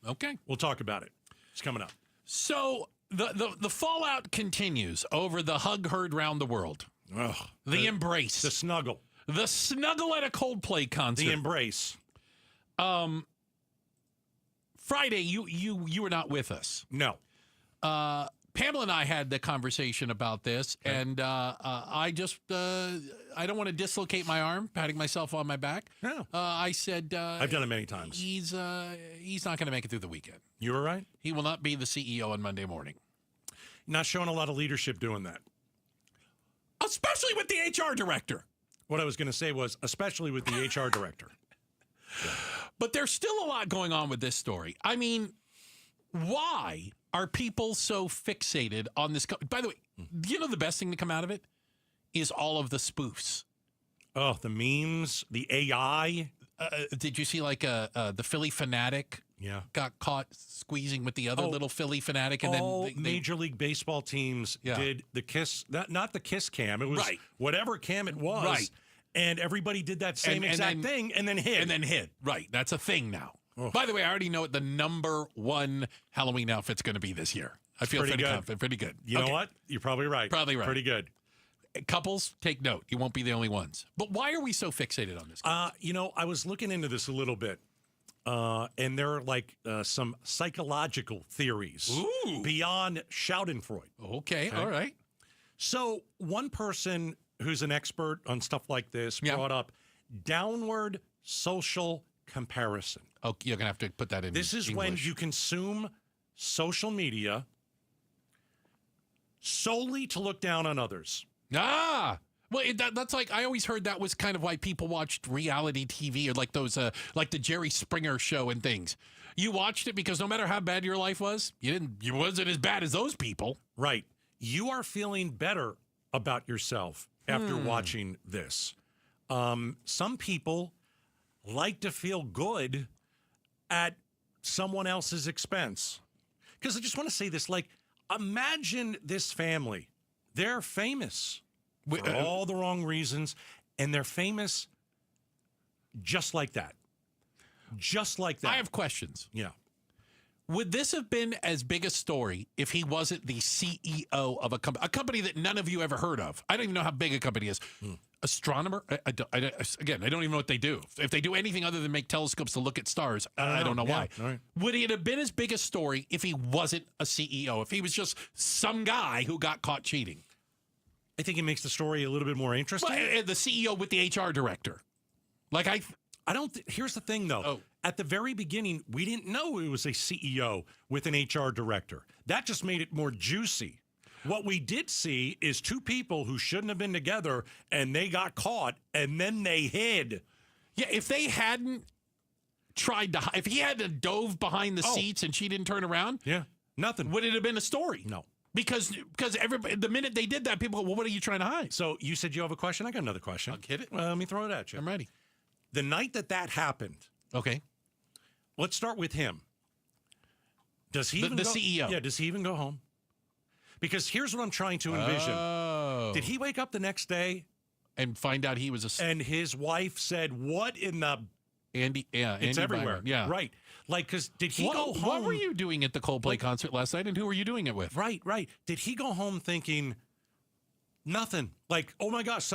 Okay. We'll talk about it. It's coming up. So the fallout continues over the hug heard round the world. Ugh, the embrace. The snuggle. The snuggle at a Coldplay concert. The embrace. Friday, you were not with us. No. Pamela and I had the conversation about this, and I just I don't want to dislocate my arm, patting myself on my back. No. I said I've done it many times. He's not going to make it through the weekend. You were right. He will not be the CEO on Monday morning. Not showing a lot of leadership doing that. Especially with the HR director. What I was going to say was, especially with the HR director. Yeah. But there's still a lot going on with this story. I mean, why are people so fixated on this? By the way, you know the best thing to come out of it is all of the spoofs. Oh, the memes, the AI. Did you see the Philly fanatic? Yeah, got caught squeezing with the other little Philly fanatic, and all then Major League Baseball teams did the kiss. Not the kiss cam. It was whatever cam it was. Right. And everybody did that same exact thing, and then hid. Right. That's a thing now. Oh. By the way, I already know what the number one Halloween outfit's going to be this year. I feel pretty confident. Pretty good. You know what? You're probably right. Probably right. Pretty good. Couples, take note. You won't be the only ones. But why are we so fixated on this? I was looking into this a little bit, and there are some psychological theories beyond Schadenfreude. Okay, all right. So one person who's an expert on stuff like this brought up downward social comparison. Oh, you're going to have to put that in This is English. when you consume social media solely to look down on others. Ah! Well, that's like, I always heard that was kind of why people watched reality TV or like those, like the Jerry Springer show and things. You watched it because no matter how bad your life was, you wasn't as bad as those people. Right. You are feeling better about yourself after watching this. Some people like to feel good at someone else's expense. Because I just want to say this, imagine this family. They're famous for all the wrong reasons, and they're famous just like that. Just like that. I have questions. Yeah. Would this have been as big a story if he wasn't the CEO of a company that none of you ever heard of? I don't even know how big a company is. Astronomer? I don't even know what they do. If they do anything other than make telescopes to look at stars, I don't know why. Right. Would it have been as big a story if he wasn't a CEO, if he was just some guy who got caught cheating? I think it makes the story a little bit more interesting. Well, the CEO with the HR director. Here's the thing, though. At the very beginning, we didn't know it was a CEO with an HR director. That just made it more juicy. What we did see is two people who shouldn't have been together, and they got caught, and then they hid. Yeah, if they hadn't if he had dove behind the seats and she didn't turn around, nothing. Would it have been a story? No. Because everybody, the minute they did that, people go, well, what are you trying to hide? So you said you have a question? I got another question. I'll get it. Well, let me throw it at you. I'm ready. The night that happened. Okay. Let's start with him. Does he the CEO? Yeah, does he even go home? Because here's what I'm trying to envision. Did he wake up the next day and find out he was and his wife said, "What in the Andy? Yeah, it's Andy everywhere." Byron. Yeah, right. Because did he go home? What were you doing at the Coldplay concert last night, and who were you doing it with? Right. Did he go home thinking nothing? Oh my gosh,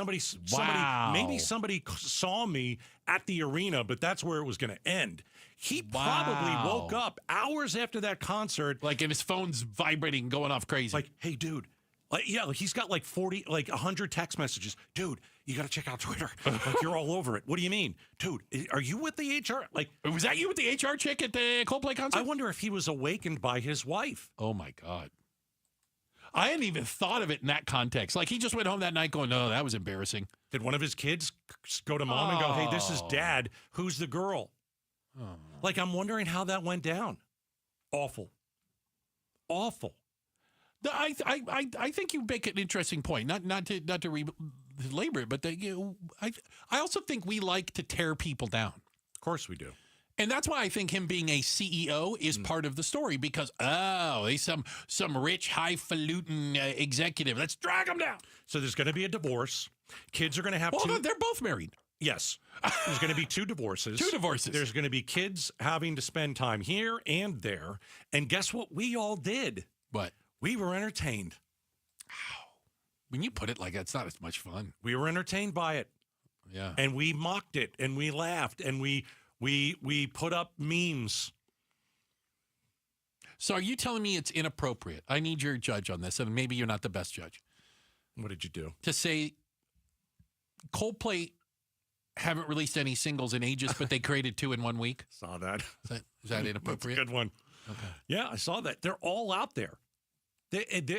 maybe somebody saw me at the arena, but that's where it was going to end. He probably woke up hours after that concert. And his phone's vibrating, going off crazy. Hey, dude. He's got 100 text messages. Dude, you got to check out Twitter. You're all over it. What do you mean? Dude, are you with the HR? Was that you with the HR chick at the Coldplay concert? I wonder if he was awakened by his wife. Oh, my God. I hadn't even thought of it in that context. He just went home that night going, no, that was embarrassing. Did one of his kids go to mom and go, hey, this is dad. Who's the girl? Oh. I'm wondering how that went down. Awful. I think you make an interesting point. Not to belabor it, but I also think we like to tear people down. Of course we do. And that's why I think him being a CEO is part of the story because, he's some rich, highfalutin executive. Let's drag him down. So there's going to be a divorce. Kids are going to have Well, they're both married. Yes. There's going to be 2 divorces. 2 divorces. There's going to be kids having to spend time here and there. And guess what we all did? What? We were entertained. When you put it like that, it's not as much fun. We were entertained by it. Yeah. And we mocked it, and we laughed, and we put up memes. So are you telling me it's inappropriate? I need your judge on this, and maybe you're not the best judge. What did you do? To say Coldplay haven't released any singles in ages, but they created 2 in 1 week? Saw that. Is that inappropriate? That's a good one. Okay. Yeah, I saw that. They're all out there.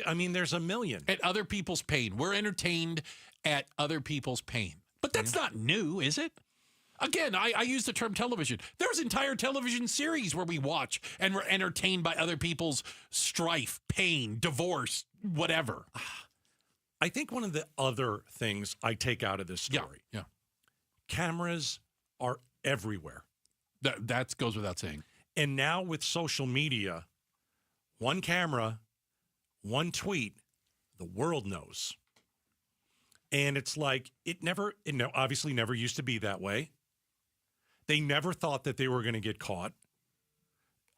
I mean, there's a million. At other people's pain. We're entertained at other people's pain. But that's not new, is it? Again, I use the term television. There's entire television series where we watch and we're entertained by other people's strife, pain, divorce, whatever. I think one of the other things I take out of this story, cameras are everywhere. That goes without saying. And now with social media, one camera, one tweet, the world knows. And it's like, it obviously never used to be that way. They never thought that they were going to get caught.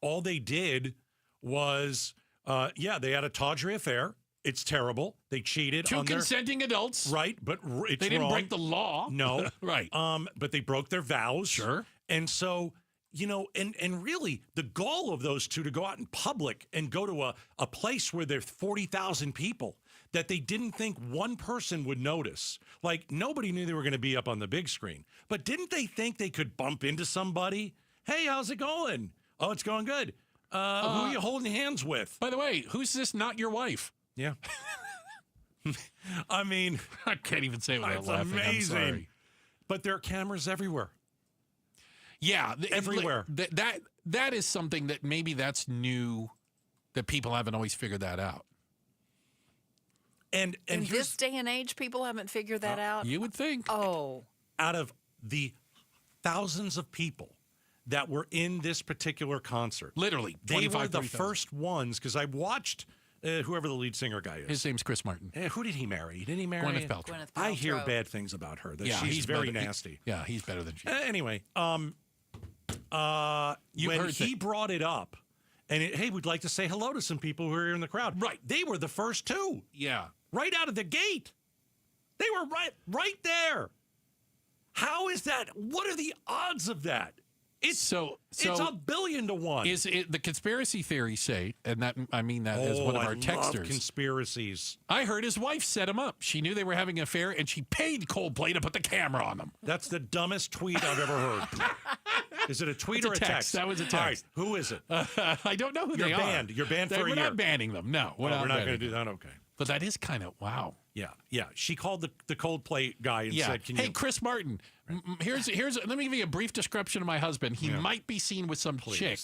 All they did was, they had a tawdry affair. It's terrible. They cheated on their consenting adults. Right, but it's they didn't wrong. break the law. No. Right. But they broke their vows. Sure. And so, and really the gall of those 2 to go out in public and go to a place where there's 40,000 people that they didn't think one person would notice. Like, nobody knew they were going to be up on the big screen. But didn't they think they could bump into somebody? Hey, how's it going? Oh, it's going good. Who are you holding hands with? By the way, who's this not your wife? Yeah. I mean, I can't even say it without it's laughing. amazing. I'm sorry. But there are cameras everywhere. Yeah. Everywhere. That is something that maybe that's new, that people haven't always figured that out. And in this day and age, people haven't figured that out. You would think. Oh. Out of the thousands of people that were in this particular concert, literally, they were the 30,000. first ones, because I watched whoever the lead singer guy is. His name's Chris Martin. Who did he marry? Didn't he marry Gwyneth Paltrow. I hear bad things about her. That she's he's very better. nasty. He's better than she. Anyway, when he brought it up, and hey, we'd like to say hello to some people who are in the crowd. Right, they were the first 2. Yeah, right out of the gate. They were right there. How is that? What are the odds of that? It's it's 1 billion to 1. Is it the conspiracy theories say, and that I mean that as one of our texters. Love conspiracies. I heard his wife set him up. She knew they were having an affair, and she paid Coldplay to put the camera on them. That's the dumbest tweet I've ever heard. Is it a tweet or a text? That was a text. All right, who is it? I don't know who they are. Banned. You're banned for a year. We're not banning them. No, we're not going to do that. Okay. But that is kind of wow. Yeah. She called the Coldplay guy and said, "Hey, Chris Martin, here's. Let me give you a brief description of my husband. He might be seen with some chick,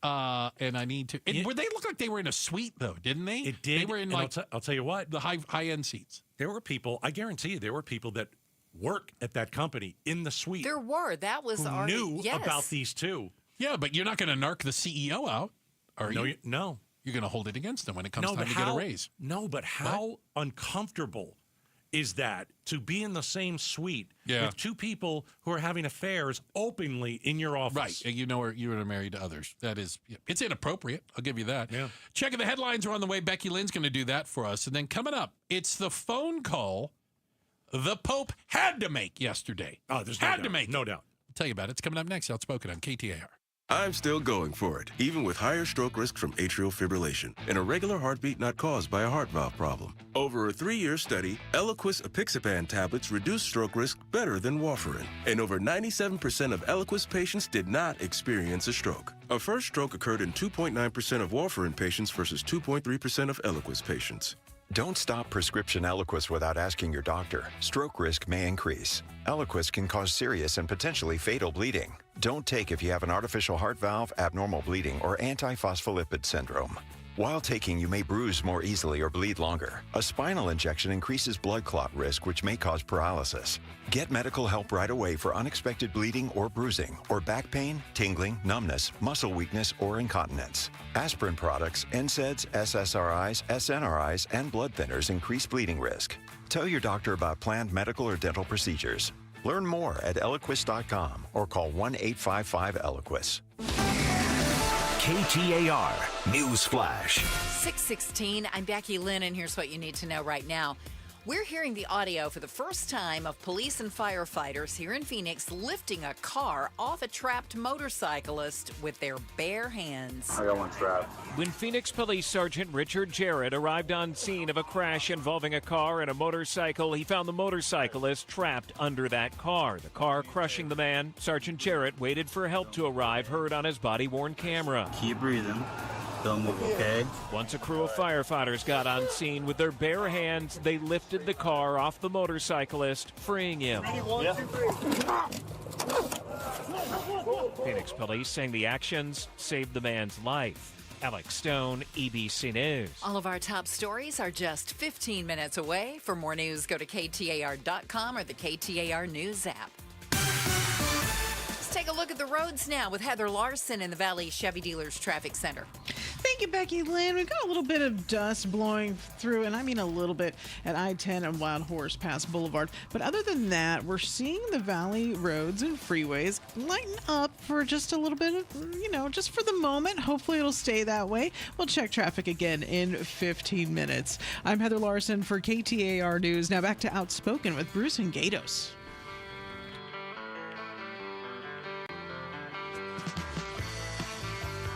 and I need to." Were they look like they were in a suite though? Didn't they? It did. They were in I'll tell you what, the high end seats. There were people. I guarantee you, there were people that work at that company in the suite. There were. That was who knew about these 2. Yeah, but you're not going to narc the CEO out, are you? No. You're going to hold it against them when it comes time to get a raise. No, but how uncomfortable is that to be in the same suite with 2 people who are having affairs openly in your office? Right. And you are married to others. That is, it's inappropriate. I'll give you that. Yeah. Checking the headlines are on the way. Becky Lynn's going to do that for us. And then coming up, it's the phone call the Pope had to make yesterday. Oh, there's had to make no doubt. I'll tell you about it. It's coming up next. Outspoken on KTAR. I'm still going for it, even with higher stroke risk from atrial fibrillation and a regular heartbeat not caused by a heart valve problem. Over a 3-year study, Eliquis apixaban tablets reduced stroke risk better than warfarin, and over 97% of Eliquis patients did not experience a stroke. A first stroke occurred in 2.9% of warfarin patients versus 2.3% of Eliquis patients. Don't stop prescription Eliquis without asking your doctor. Stroke risk may increase. Eliquis can cause serious and potentially fatal bleeding. Don't take if you have an artificial heart valve, abnormal bleeding, or antiphospholipid syndrome. While taking, you may bruise more easily or bleed longer. A spinal injection increases blood clot risk, which may cause paralysis. Get medical help right away for unexpected bleeding or bruising, or back pain, tingling, numbness, muscle weakness, or incontinence. Aspirin products, NSAIDs, SSRIs, SNRIs, and blood thinners increase bleeding risk. Tell your doctor about planned medical or dental procedures. Learn more at Eloquist.com or call 1-855-ELOQUIS. KTAR News Flash. 6:16. I'm Becky Lynn, and here's what you need to know right now. We're hearing the audio for the first time of police and firefighters here in Phoenix lifting a car off a trapped motorcyclist with their bare hands. I got one trapped. When Phoenix Police Sergeant Richard Jarrett arrived on scene of a crash involving a car and a motorcycle, he found the motorcyclist trapped under that car. The car crushing the man. Sergeant Jarrett waited for help to arrive, heard on his body-worn camera. Keep breathing. Don't move, okay? Once a crew of firefighters got on scene with their bare hands, they lifted the car off the motorcyclist, freeing him. Phoenix police saying the actions saved the man's life. Alex Stone, EBC News. All of our top stories are just 15 minutes away. For more news, go to KTAR.com or the KTAR News app. Let's take a look at the roads now with Heather Larson in the Valley Chevy Dealers Traffic Center. Thank you, Becky Lynn. We've got a little bit of dust blowing through, and I mean a little bit, at I-10 and Wild Horse Pass Boulevard. But other than that, we're seeing the Valley roads and freeways lighten up for just a little bit of, just for the moment. Hopefully it'll stay that way. We'll check traffic again in 15 minutes. I'm Heather Larson for KTAR News. Now back to Outspoken with Bruce and Gatos.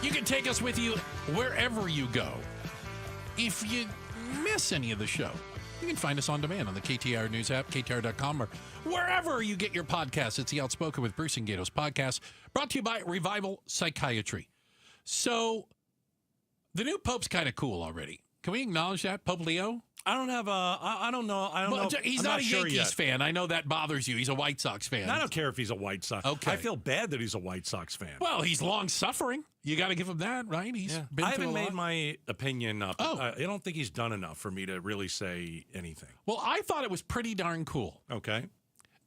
You can take us with you wherever you go. If you miss any of the show, you can find us on demand on the KTAR News app, KTAR.com, or wherever you get your podcasts. It's the Outspoken with Bruce and Gatos podcast, brought to you by Revival Psychiatry. So, the new Pope's kind of cool already. Can we acknowledge that, Pope Leo? I don't know. He's I'm not a sure Yankees yet. fan. I know that bothers you. He's a White Sox fan. I don't care if he's a White Sox. Okay. I feel bad that he's a White Sox fan. Well, he's long-suffering. You got to give him that, right? He's been I through haven't a made lot. my opinion up. Oh. I don't think he's done enough for me to really say anything. Well, I thought it was pretty darn cool. Okay.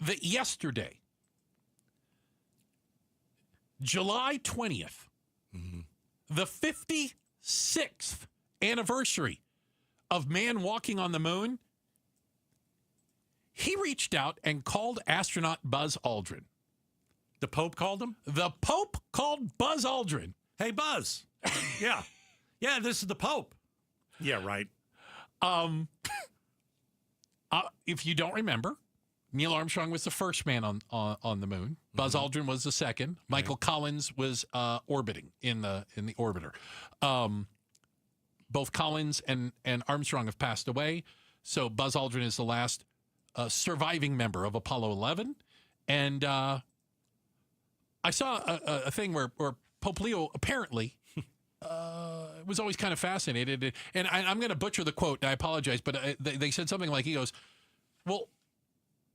That yesterday, July 20th, the 56th anniversary of man walking on the moon, he reached out and called astronaut Buzz Aldrin. The Pope called him? The Pope called Buzz Aldrin. Hey, Buzz. Yeah. Yeah, this is the Pope. Yeah, right. If you don't remember, Neil Armstrong was the first man on the moon. Buzz Aldrin was the second. Michael Collins was orbiting in the orbiter. Both Collins and Armstrong have passed away, so Buzz Aldrin is the last surviving member of Apollo 11. And I saw a thing where Pope Leo apparently was always kind of fascinated. And I'm going to butcher the quote, and I apologize, but they said something like, he goes, well,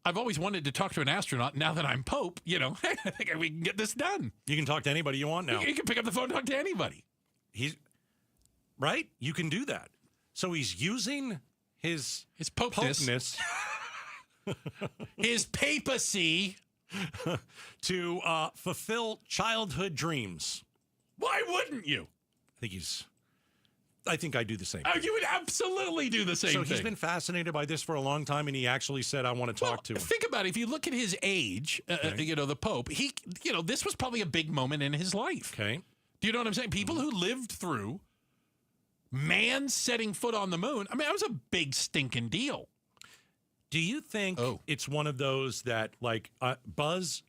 I've always wanted to talk to an astronaut. Now that I'm Pope, I think we can get this done. You can talk to anybody you want now. You can pick up the phone and talk to anybody. Right? You can do that. So he's using his popeness, his papacy, to fulfill childhood dreams. Why wouldn't you? I think I do the same. Oh, you would absolutely do the same thing. So he's been fascinated by this for a long time, and he actually said, I want to talk to him. Think about it. If you look at his age, the Pope, this was probably a big moment in his life. Okay. Do you know what I'm saying? People who lived through man setting foot on the moon, I mean, that was a big stinking deal. Do you think it's one of those that, Buzz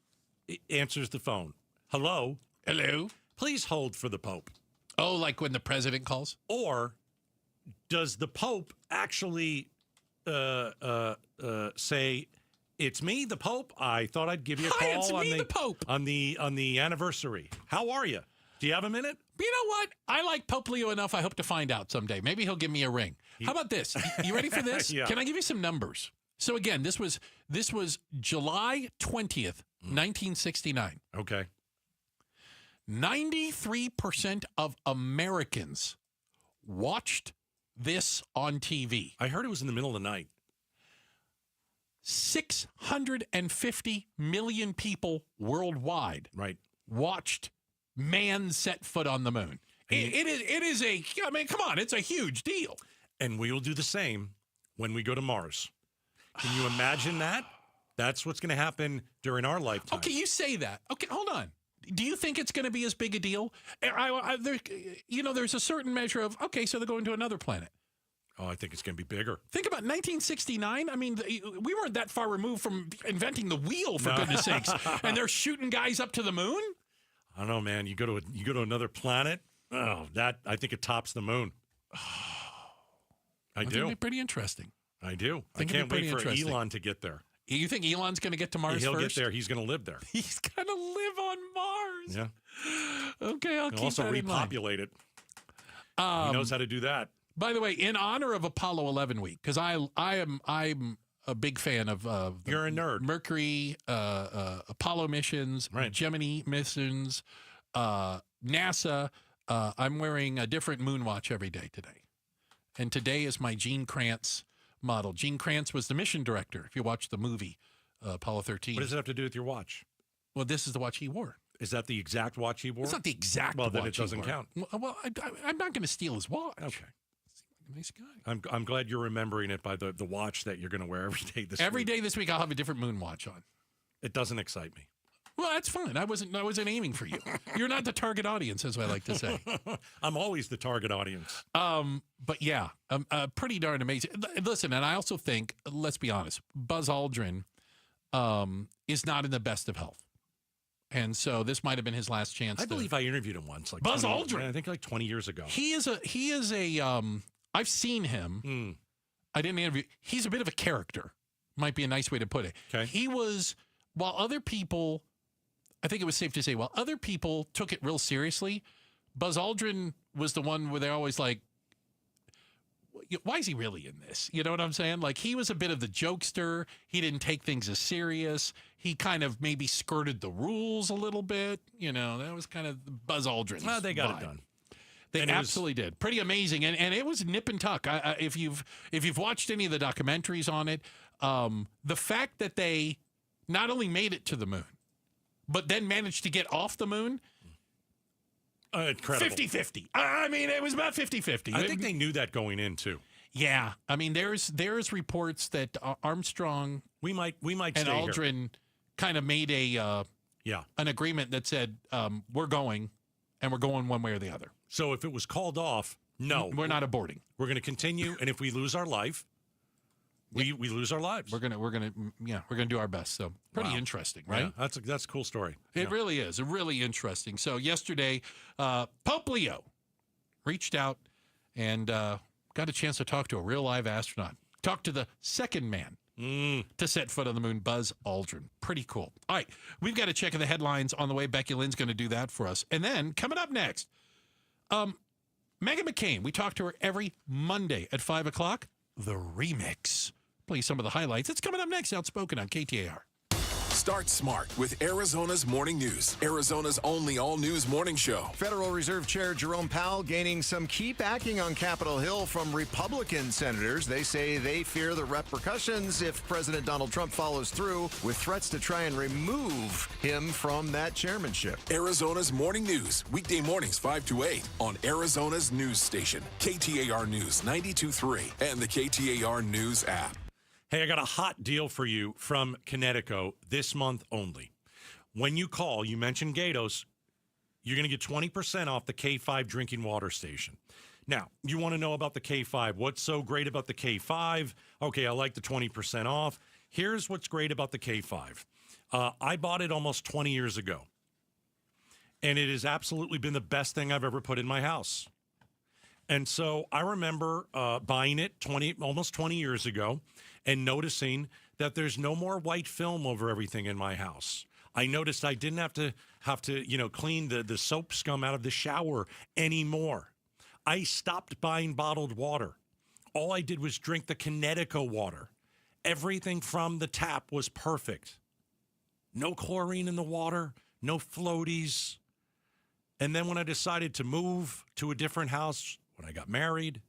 answers the phone? Hello? Hello? Please hold for the Pope. Oh, like when the president calls? Or does the Pope actually say, it's me, the Pope? I thought I'd give you a call. Hi, it's me, the Pope. On the anniversary. How are you? Do you have a minute? You know what? I like Pope Leo enough. I hope to find out someday. Maybe he'll give me a ring. How about this? You ready for this? Yeah. Can I give you some numbers? So again, this was July 20th, 1969. Okay. 93% of Americans watched this on TV. I heard it was in the middle of the night. 650 million people worldwide watched man set foot on the moon. It is come on, it's a huge deal. And we will do the same when we go to Mars. Can you imagine that? That's what's going to happen during our lifetime. Okay, you say that. Okay, hold on. Do you think it's going to be as big a deal? There's a certain measure of, okay, so they're going to another planet. Oh, I think it's going to be bigger. Think about 1969. I mean, we weren't that far removed from inventing the wheel, for goodness sakes. And they're shooting guys up to the moon? I don't know, man. You go to another planet? Oh, I think it tops the moon. I do. It'd be pretty interesting. I do. I can't wait for Elon to get there. You think Elon's going to get to Mars He'll first? get there. He's going to live there. He's going to live on Mars. Yeah. Okay, I'll keep also that in mind. repopulate it. He knows how to do that. By the way, in honor of Apollo 11 week, because I'm a big fan of you're a nerd. Mercury, Apollo missions, Gemini missions, NASA. I'm wearing a different moon watch every day today, and today is my Gene Kranz model. Gene Kranz was the mission director. If you watch the movie Apollo 13, What does it have to do with your watch? Well, this is the watch he wore. Is that the exact watch he wore? It's not the exact well, watch. Then it doesn't he wore. count. Well, I'm not going to steal his watch. Okay. Nice guy. I'm glad you're remembering it by the watch that you're going to wear every day this week. Every day this week, I'll have a different moon watch on. It doesn't excite me. Well, that's fine. I wasn't aiming for you. You're not the target audience, as I like to say. I'm always the target audience. But yeah, pretty darn amazing. Listen, and I also think, let's be honest, Buzz Aldrin is not in the best of health. And so this might have been his last chance. I believe I interviewed him once. Buzz Aldrin. I think like 20 years ago. He is a I've seen him. I didn't interview. He's a bit of a character. Might be a nice way to put it. Okay. He was, while other people, I think it was safe to say, while other people took it real seriously, Buzz Aldrin was the one where they're always like, why is he really in this? You know what I'm saying? Like, he was a bit of the jokester. He didn't take things as serious. He kind of maybe skirted the rules a little bit. You know, that was kind of Buzz Aldrin's Well, they got vibe. it done. They And absolutely did. Pretty amazing. And it was nip and tuck. If you've watched any of the documentaries on it, the fact that they not only made it to the moon, but then managed to get off the moon, incredible. 50-50. I mean, it was about 50-50. I think they knew that going in too. Yeah. I mean, there's reports that Armstrong we might and stay Aldrin here. kind of made an agreement that said, we're going, and we're going one way or the other. So if it was called off, no. We're not aborting. We're going to continue, and if we lose our life, we lose our lives. We're gonna do our best. So pretty interesting, right? Yeah, that's a cool story. It really is. Really interesting. So yesterday, Pope Leo reached out and got a chance to talk to a real live astronaut. Talked to the second man to set foot on the moon, Buzz Aldrin. Pretty cool. All right, we've got to check the headlines on the way. Becky Lynn's going to do that for us. And then coming up next, Meghan McCain. We talk to her every Monday at 5 o'clock. The Remix. Play some of the highlights. It's coming up next. Outspoken on KTAR. Start smart with Arizona's Morning News, Arizona's only all-news morning show. Federal Reserve Chair Jerome Powell gaining some key backing on Capitol Hill from Republican senators. They say they fear the repercussions if President Donald Trump follows through with threats to try and remove him from that chairmanship. Arizona's Morning News, weekday mornings 5 to 8 on Arizona's news station, KTAR News 92.3 and the KTAR News app. Hey, I got a hot deal for you from Connecticut this month only. When you call, you mention Gatos, you're going to get 20% off the K5 drinking water station. Now, you want to know about the K5. What's so great about the K5? Okay, I like the 20% off. Here's what's great about the K5. I bought it almost 20 years ago, and it has absolutely been the best thing I've ever put in my house. And so I remember buying it almost 20 years ago and noticing that there's no more white film over everything in my house. I noticed I didn't have to clean the soap scum out of the shower anymore. I stopped buying bottled water. All I did was drink the Connecticut water. Everything from the tap was perfect. No chlorine in the water, no floaties. And then when I decided to move to a different house, when I got married,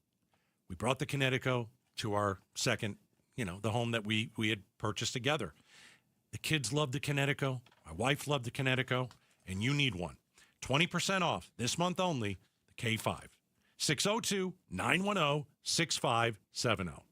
we brought the Connecticut to our second, the home that we had purchased together. The kids loved the Connecticut. My wife loved the Connecticut, and you need one. 20% off this month only, the K5. 602-910-6570.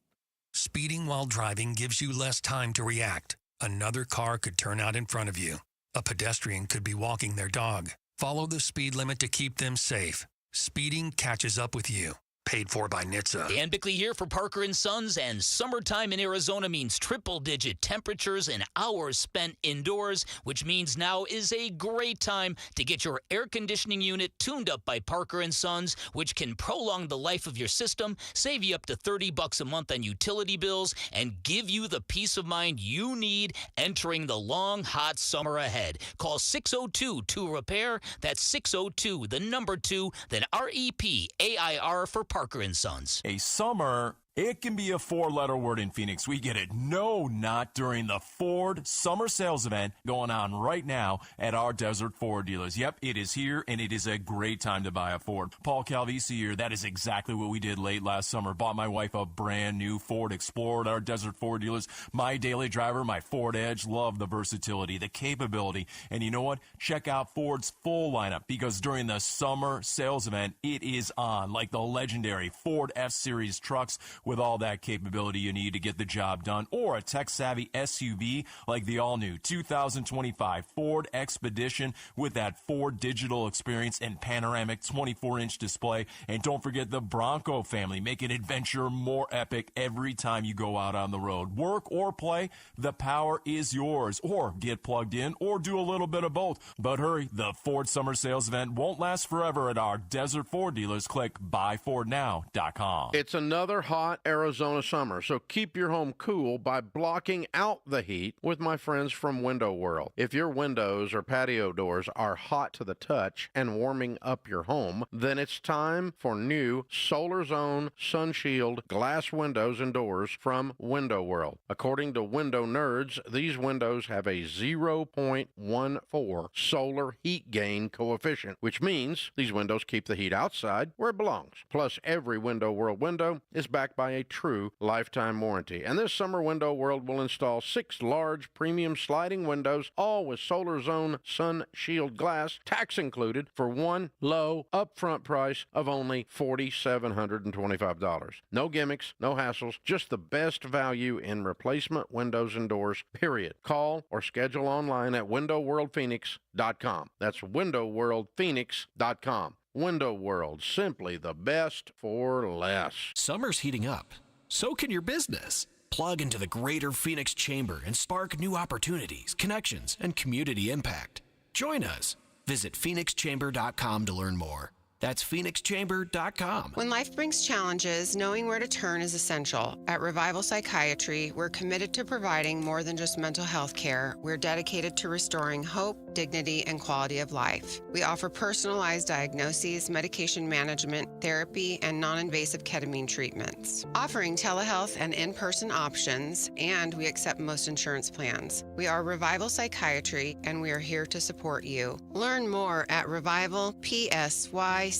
Speeding while driving gives you less time to react. Another car could turn out in front of you. A pedestrian could be walking their dog. Follow the speed limit to keep them safe. Speeding catches up with you. Paid for by NHTSA. Dan Bickley here for Parker & Sons, and summertime in Arizona means triple-digit temperatures and hours spent indoors, which means now is a great time to get your air conditioning unit tuned up by Parker & Sons, which can prolong the life of your system, save you up to $30 a month on utility bills, and give you the peace of mind you need entering the long, hot summer ahead. Call 602-2-REPAIR. That's 602, the number 2, then REPAIR for Parker & Sons. A summer, it can be a four-letter word in Phoenix. We get it. No, not during the Ford Summer Sales Event going on right now at our Desert Ford dealers. Yep, it is here, and it is a great time to buy a Ford. Paul Calvisi here. That is exactly what we did late last summer. Bought my wife a brand new Ford Explorer at our Desert Ford dealers. My daily driver, my Ford Edge. Love the versatility, the capability. And you know what? Check out Ford's full lineup, because during the Summer Sales Event, it is on, like the legendary Ford F-Series trucks with all that capability you need to get the job done, or a tech-savvy SUV like the all-new 2025 Ford Expedition with that Ford digital experience and panoramic 24-inch display. And don't forget the Bronco family, making adventure more epic every time you go out on the road. Work or play, the power is yours. Or get plugged in, or do a little bit of both. But hurry, the Ford Summer Sales Event won't last forever at our Desert Ford dealers. Click buyfordnow.com. It's another hot Arizona summer, so keep your home cool by blocking out the heat with my friends from Window World. If your windows or patio doors are hot to the touch and warming up your home, then it's time for new Solar Zone Sun Shield glass windows and doors from Window World. According to Window Nerds, these windows have a 0.14 solar heat gain coefficient, which means these windows keep the heat outside where it belongs. Plus, every Window World window is backed by a true lifetime warranty. And this summer, Window World will install 6 large premium sliding windows, all with Solar Zone Sun Shield glass, tax included, for one low upfront price of only $4,725. No gimmicks, no hassles, just the best value in replacement windows and doors, period. Call or schedule online at windowworldphoenix.com. That's windowworldphoenix.com. Window World, simply the best for less. Summer's heating up. So can your business. Plug into the Greater Phoenix Chamber and spark new opportunities, connections, and community impact. Join us. Visit phoenixchamber.com to learn more. That's phoenixchamber.com. When life brings challenges, knowing where to turn is essential. At Revival Psychiatry, we're committed to providing more than just mental health care. We're dedicated to restoring hope, dignity, and quality of life. We offer personalized diagnoses, medication management, therapy, and non-invasive ketamine treatments. Offering telehealth and in-person options, and we accept most insurance plans. We are Revival Psychiatry, and we are here to support you. Learn more at revivalpsych.com.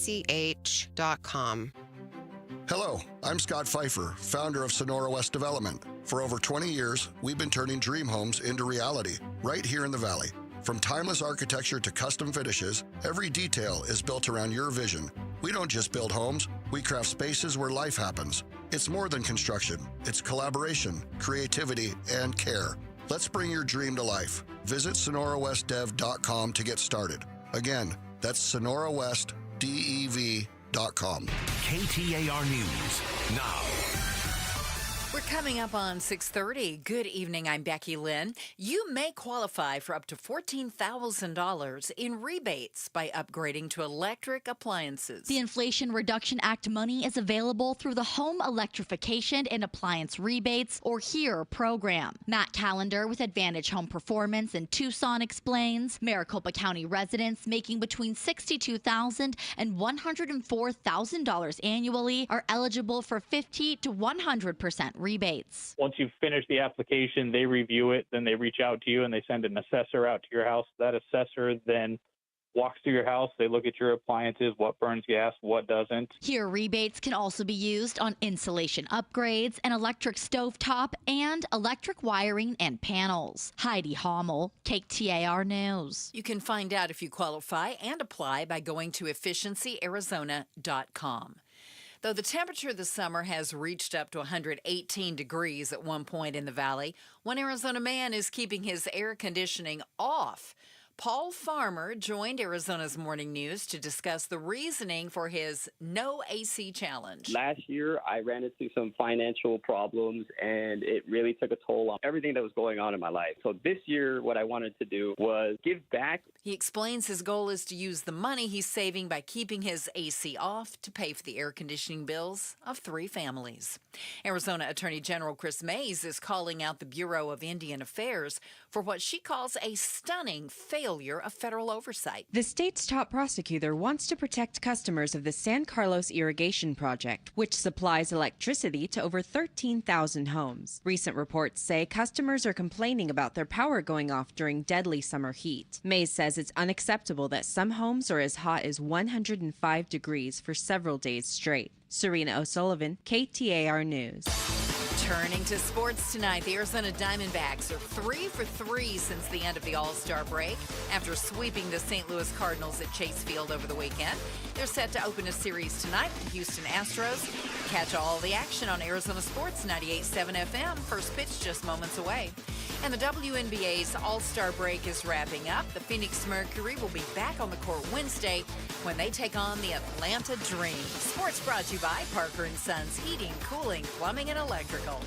Hello, I'm Scott Pfeiffer, founder of Sonora West Development. For over 20 years, we've been turning dream homes into reality right here in the Valley. From timeless architecture to custom finishes, every detail is built around your vision. We don't just build homes, we craft spaces where life happens. It's more than construction. It's collaboration, creativity, and care. Let's bring your dream to life. Visit sonorawestdev.com to get started. Again, that's sonorawestdev.com. KTAR News now. We're coming up on 6:30. Good evening, I'm Becky Lynn. You may qualify for up to $14,000 in rebates by upgrading to electric appliances. The Inflation Reduction Act money is available through the Home Electrification and Appliance Rebates, or HERE, program. Matt Callender with Advantage Home Performance in Tucson explains Maricopa County residents making between $62,000 and $104,000 annually are eligible for 50 to 100% rebates. Once you finish the application, they review it, then they reach out to you and they send an assessor out to your house. That assessor then walks through your house. They look at your appliances, what burns gas, what doesn't. HERE rebates can also be used on insulation upgrades, an electric stovetop, and electric wiring and panels. Heidi Hommel, KTAR News. You can find out if you qualify and apply by going to efficiencyarizona.com. Though the temperature this summer has reached up to 118 degrees at one point in the valley, one Arizona man is keeping his air conditioning off. Paul Farmer joined Arizona's Morning News to discuss the reasoning for his no AC challenge. Last year, I ran into some financial problems, and it really took a toll on everything that was going on in my life. So this year, what I wanted to do was give back. He explains his goal is to use the money he's saving by keeping his AC off to pay for the air conditioning bills of 3 families. Arizona Attorney General Chris Mays is calling out the Bureau of Indian Affairs for what she calls a stunning failure of federal oversight. The state's top prosecutor wants to protect customers of the San Carlos Irrigation Project, which supplies electricity to over 13,000 homes. Recent reports say customers are complaining about their power going off during deadly summer heat. Mays says it's unacceptable that some homes are as hot as 105 degrees for several days straight. Serena O'Sullivan, KTAR News. Turning to sports tonight, the Arizona Diamondbacks are 3 for 3 since the end of the All-Star break. After sweeping the St. Louis Cardinals at Chase Field over the weekend, they're set to open a series tonight with the Houston Astros. Catch all the action on Arizona Sports 98.7 FM. First pitch just moments away. And the WNBA's All-Star break is wrapping up. The Phoenix Mercury will be back on the court Wednesday when they take on the Atlanta Dream. Sports brought to you by Parker & Sons Heating, Cooling, Plumbing, and Electrical.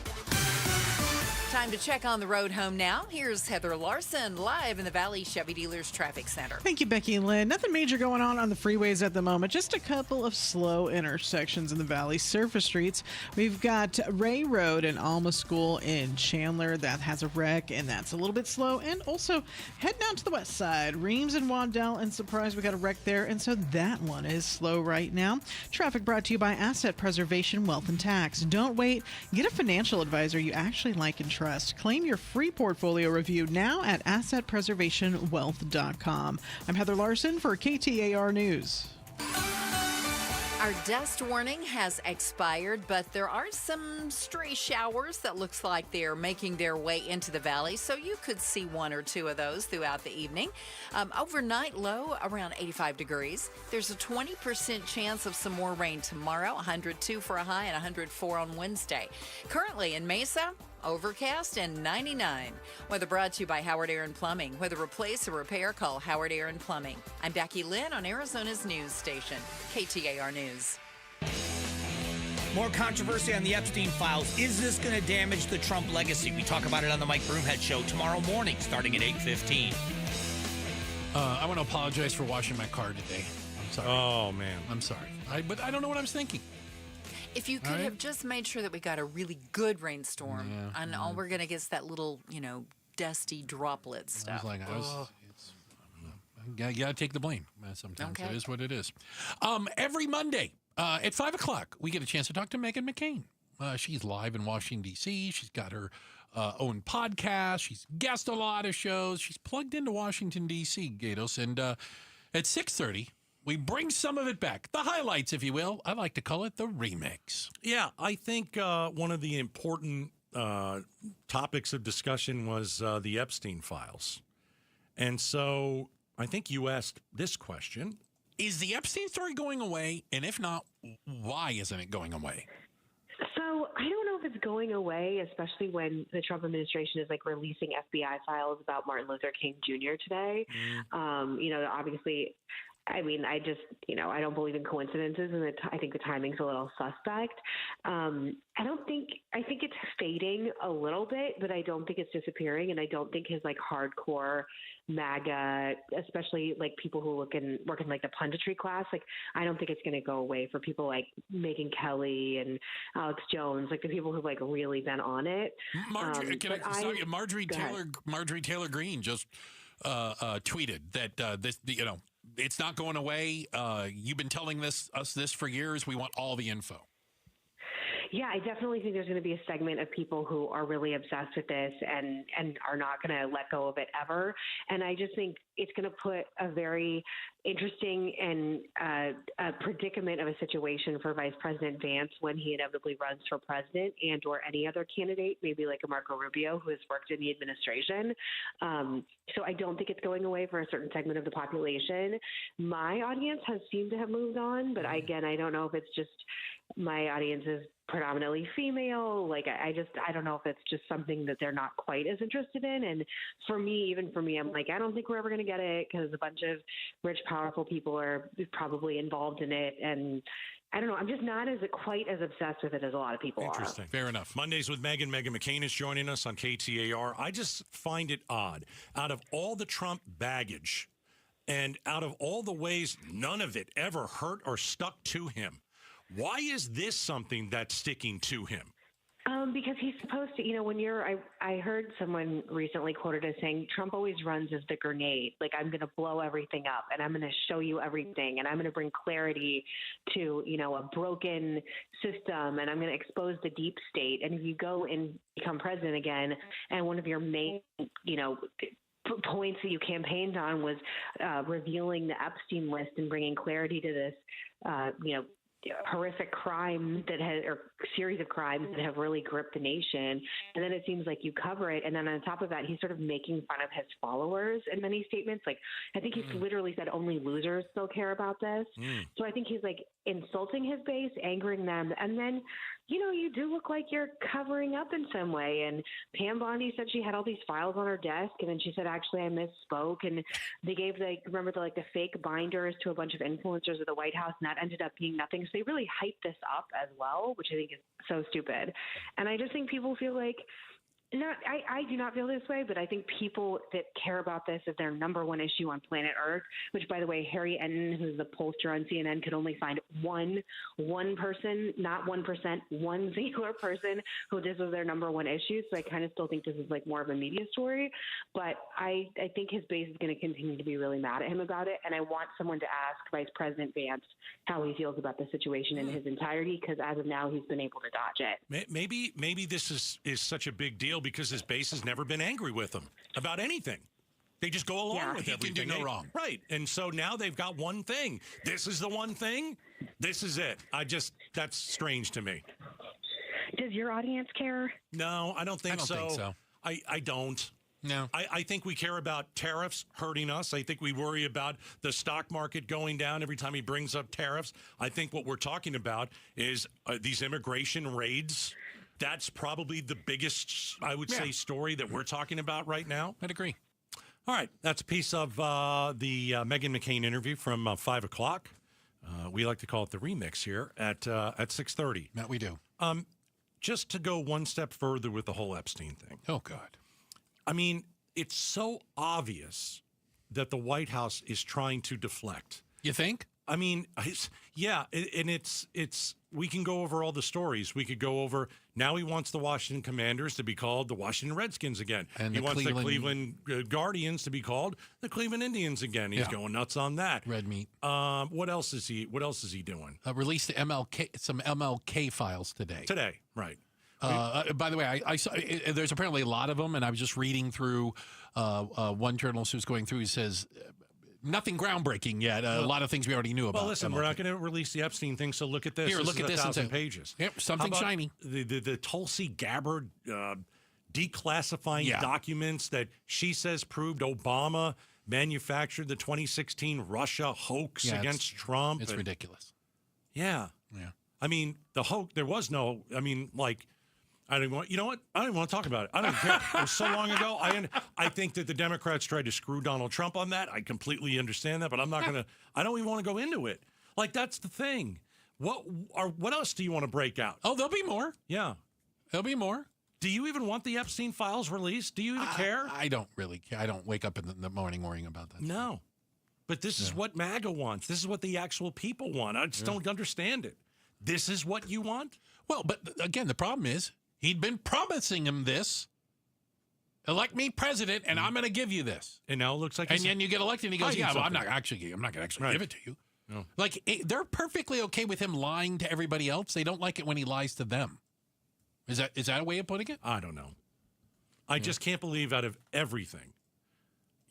Time to check on the road home now. Here's Heather Larson live in the Valley Chevy Dealers Traffic Center. Thank you, Becky Lynn. Nothing major going on the freeways at the moment. Just a couple of slow intersections in the Valley. Surface streets. We've got Ray Road and Alma School in Chandler. That has a wreck, and that's a little bit slow. And also, head down to the west side. Reams and Wandell, and surprise, we got a wreck there. And so that one is slow right now. Traffic brought to you by Asset Preservation Wealth and Tax. Don't wait. Get a financial advisor you actually like and trust. Claim your free portfolio review now at assetpreservationwealth.com. I'm Heather Larson for KTAR News. Our dust warning has expired, but there are some stray showers that looks like they're making their way into the valley, so you could see 1 or 2 of those throughout the evening. Overnight low around 85 degrees. There's a 20% chance of some more rain tomorrow, 102 for a high and 104 on Wednesday. Currently in Mesa, overcast and 99. Weather brought to you by Howard Aaron Plumbing. Whether replace or repair, call Howard Aaron Plumbing. I'm Becky Lynn on Arizona's news station, KTAR News. More controversy on the Epstein files. Is this going to damage the Trump legacy? We talk about it on the Mike Broomhead Show tomorrow morning, starting at 8:15. I want to apologize for washing my car today. I'm sorry. Oh, man. I'm sorry. But I don't know what I was thinking. If you could have just made sure that we got a really good rainstorm, and all we're going to get is that little, dusty droplet stuff. You got to take the blame sometimes. Okay. It is what it is. Every Monday at 5 o'clock, we get a chance to talk to Meghan McCain. She's live in Washington, D.C. She's got her own podcast. She's guested a lot of shows. She's plugged into Washington, D.C., Gatos. And at 6:30, we bring some of it back. The highlights, if you will. I like to call it the remix. Yeah, I think one of the important topics of discussion was the Epstein files. And so I think you asked this question. Is the Epstein story going away? And if not, why isn't it going away? So I don't know if it's going away, especially when the Trump administration is releasing FBI files about Martin Luther King Jr. today. Obviously, I mean, I don't believe in coincidences, and I think the timing's a little suspect. I think it's fading a little bit, but I don't think it's disappearing, and I don't think his hardcore MAGA, especially people who work in the punditry class, I don't think it's going to go away for people like Megyn Kelly and Alex Jones, the people who've really been on it. Marjorie Taylor Greene just tweeted that it's not going away. You've been telling us this for years. We want all the info. Yeah, I definitely think there's going to be a segment of people who are really obsessed with this and are not going to let go of it ever. And I just think it's going to put a very interesting and predicament of a situation for Vice President Vance when he inevitably runs for president and or any other candidate, maybe like a Marco Rubio who has worked in the administration. So I don't think it's going away for a certain segment of the population. My audience has seemed to have moved on, but I don't know if it's just my audience is predominantly female. Like, I don't know if it's just something that they're not quite as interested in. And for me, I'm like, I don't think we're ever going to get it because a bunch of rich, powerful people are probably involved in it. And I don't know. I'm just not quite as obsessed with it as a lot of people Interesting. are. Fair enough. Mondays with Megan. Megan McCain is joining us on KTAR. I just find it odd. Out of all the Trump baggage and out of all the ways none of it ever hurt or stuck to him, why is this something that's sticking to him? Because he's supposed to, when I heard someone recently quoted as saying, Trump always runs as the grenade. Like, I'm going to blow everything up and I'm going to show you everything and I'm going to bring clarity to, a broken system and I'm going to expose the deep state. And if you go and become president again and one of your main, points that you campaigned on was revealing the Epstein list and bringing clarity to this, horrific crime or series of crimes that have really gripped the nation. And then it seems like you cover it. And then on top of that, he's sort of making fun of his followers in many statements. Like, I think he's literally said only losers still care about this. So I think he's like insulting his base, angering them. And then, you do look like you're covering up in some way. And Pam Bondi said she had all these files on her desk. And then she said, actually, I misspoke. And they gave the fake binders to a bunch of influencers at the White House. And that ended up being nothing. So they really hyped this up as well, which I think is so stupid. And I just think people feel like, I do not feel this way, but I think people that care about this is their number one issue on planet Earth, which, by the way, Harry Enton, who's the pollster on CNN, could only find one person, not 1%, one singular person who this was their number one issue. So I kind of still think this is like more of a media story, but I think his base is going to continue to be really mad at him about it. And I want someone to ask Vice President Vance how he feels about the situation in his entirety, because as of now, he's been able to dodge it. Maybe this is such a big deal because his base has never been angry with him about anything. They just go along with everything. He can do no wrong. Right. And so now they've got one thing. This is the one thing. This is it. That's strange to me. Does your audience care? No, I don't think so. I don't think so. I don't. No. I think we care about tariffs hurting us. I think we worry about the stock market going down every time he brings up tariffs. I think what we're talking about is these immigration raids. That's probably the biggest, I would say, story that we're talking about right now. I'd agree. All right. That's a piece of the Meghan McCain interview from 5 o'clock. We like to call it the remix here at 6:30. That we do. Just to go one step further with the whole Epstein thing. Oh, God. I mean, it's so obvious that the White House is trying to deflect. You think? I mean, it's we can go over all the stories. We could go over, now he wants the Washington Commanders to be called the Washington Redskins again. And he wants the Cleveland Guardians to be called the Cleveland Indians again. He's going nuts on that. Red meat. What else is he doing? Released some MLK files today. Today, right. By the way, I saw there's apparently a lot of them, and I was just reading through one journalist who's going through. He says nothing groundbreaking yet. A lot of things we already knew about. Well, listen, we're not going to release the Epstein thing, so look at this. Here, look at this. 1,000 pages. Yep, something shiny. The Tulsi Gabbard declassifying documents that she says proved Obama manufactured the 2016 Russia hoax against Trump. It's ridiculous. Yeah. Yeah. I mean, the hoax, there was no, I don't want. You know what? I don't even want to talk about it. I don't care. It was so long ago. I think that the Democrats tried to screw Donald Trump on that. I completely understand that, but I'm not going to. I don't even want to go into it. Like, that's the thing. What else do you want to break out? Oh, there'll be more. Yeah, there'll be more. Do you even want the Epstein files released? Do you even care? I don't really care. I don't wake up in the morning worrying about that. No, but this is what MAGA wants. This is what the actual people want. I just don't understand it. This is what you want? Well, but again, the problem is, he'd been promising him this. Elect me president, and I'm going to give you this. And now it looks like, and then you get elected, and he goes, "Yeah, well, I'm not going to actually give it to you." No. Like, they're perfectly okay with him lying to everybody else. They don't like it when he lies to them. Is that a way of putting it? I don't know. I just can't believe out of everything,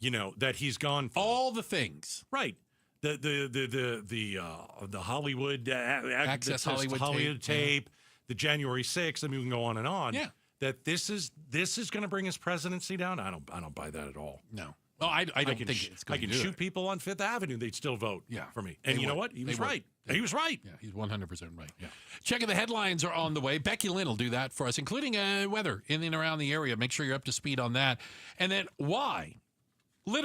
that he's gone all the things. Right. the Hollywood Access Hollywood tape, the January 6th. I mean, we can go on and on. Yeah. That this is going to bring his presidency down. I don't buy that at all. No. Well, I don't think it's going to do it. I can shoot people on Fifth Avenue. They'd still vote for me. And you know what? He was right. He was right. Yeah, he's 100% right. Yeah. Checking the headlines are on the way. Becky Lynn will do that for us, including weather in and around the area. Make sure you're up to speed on that. And then why would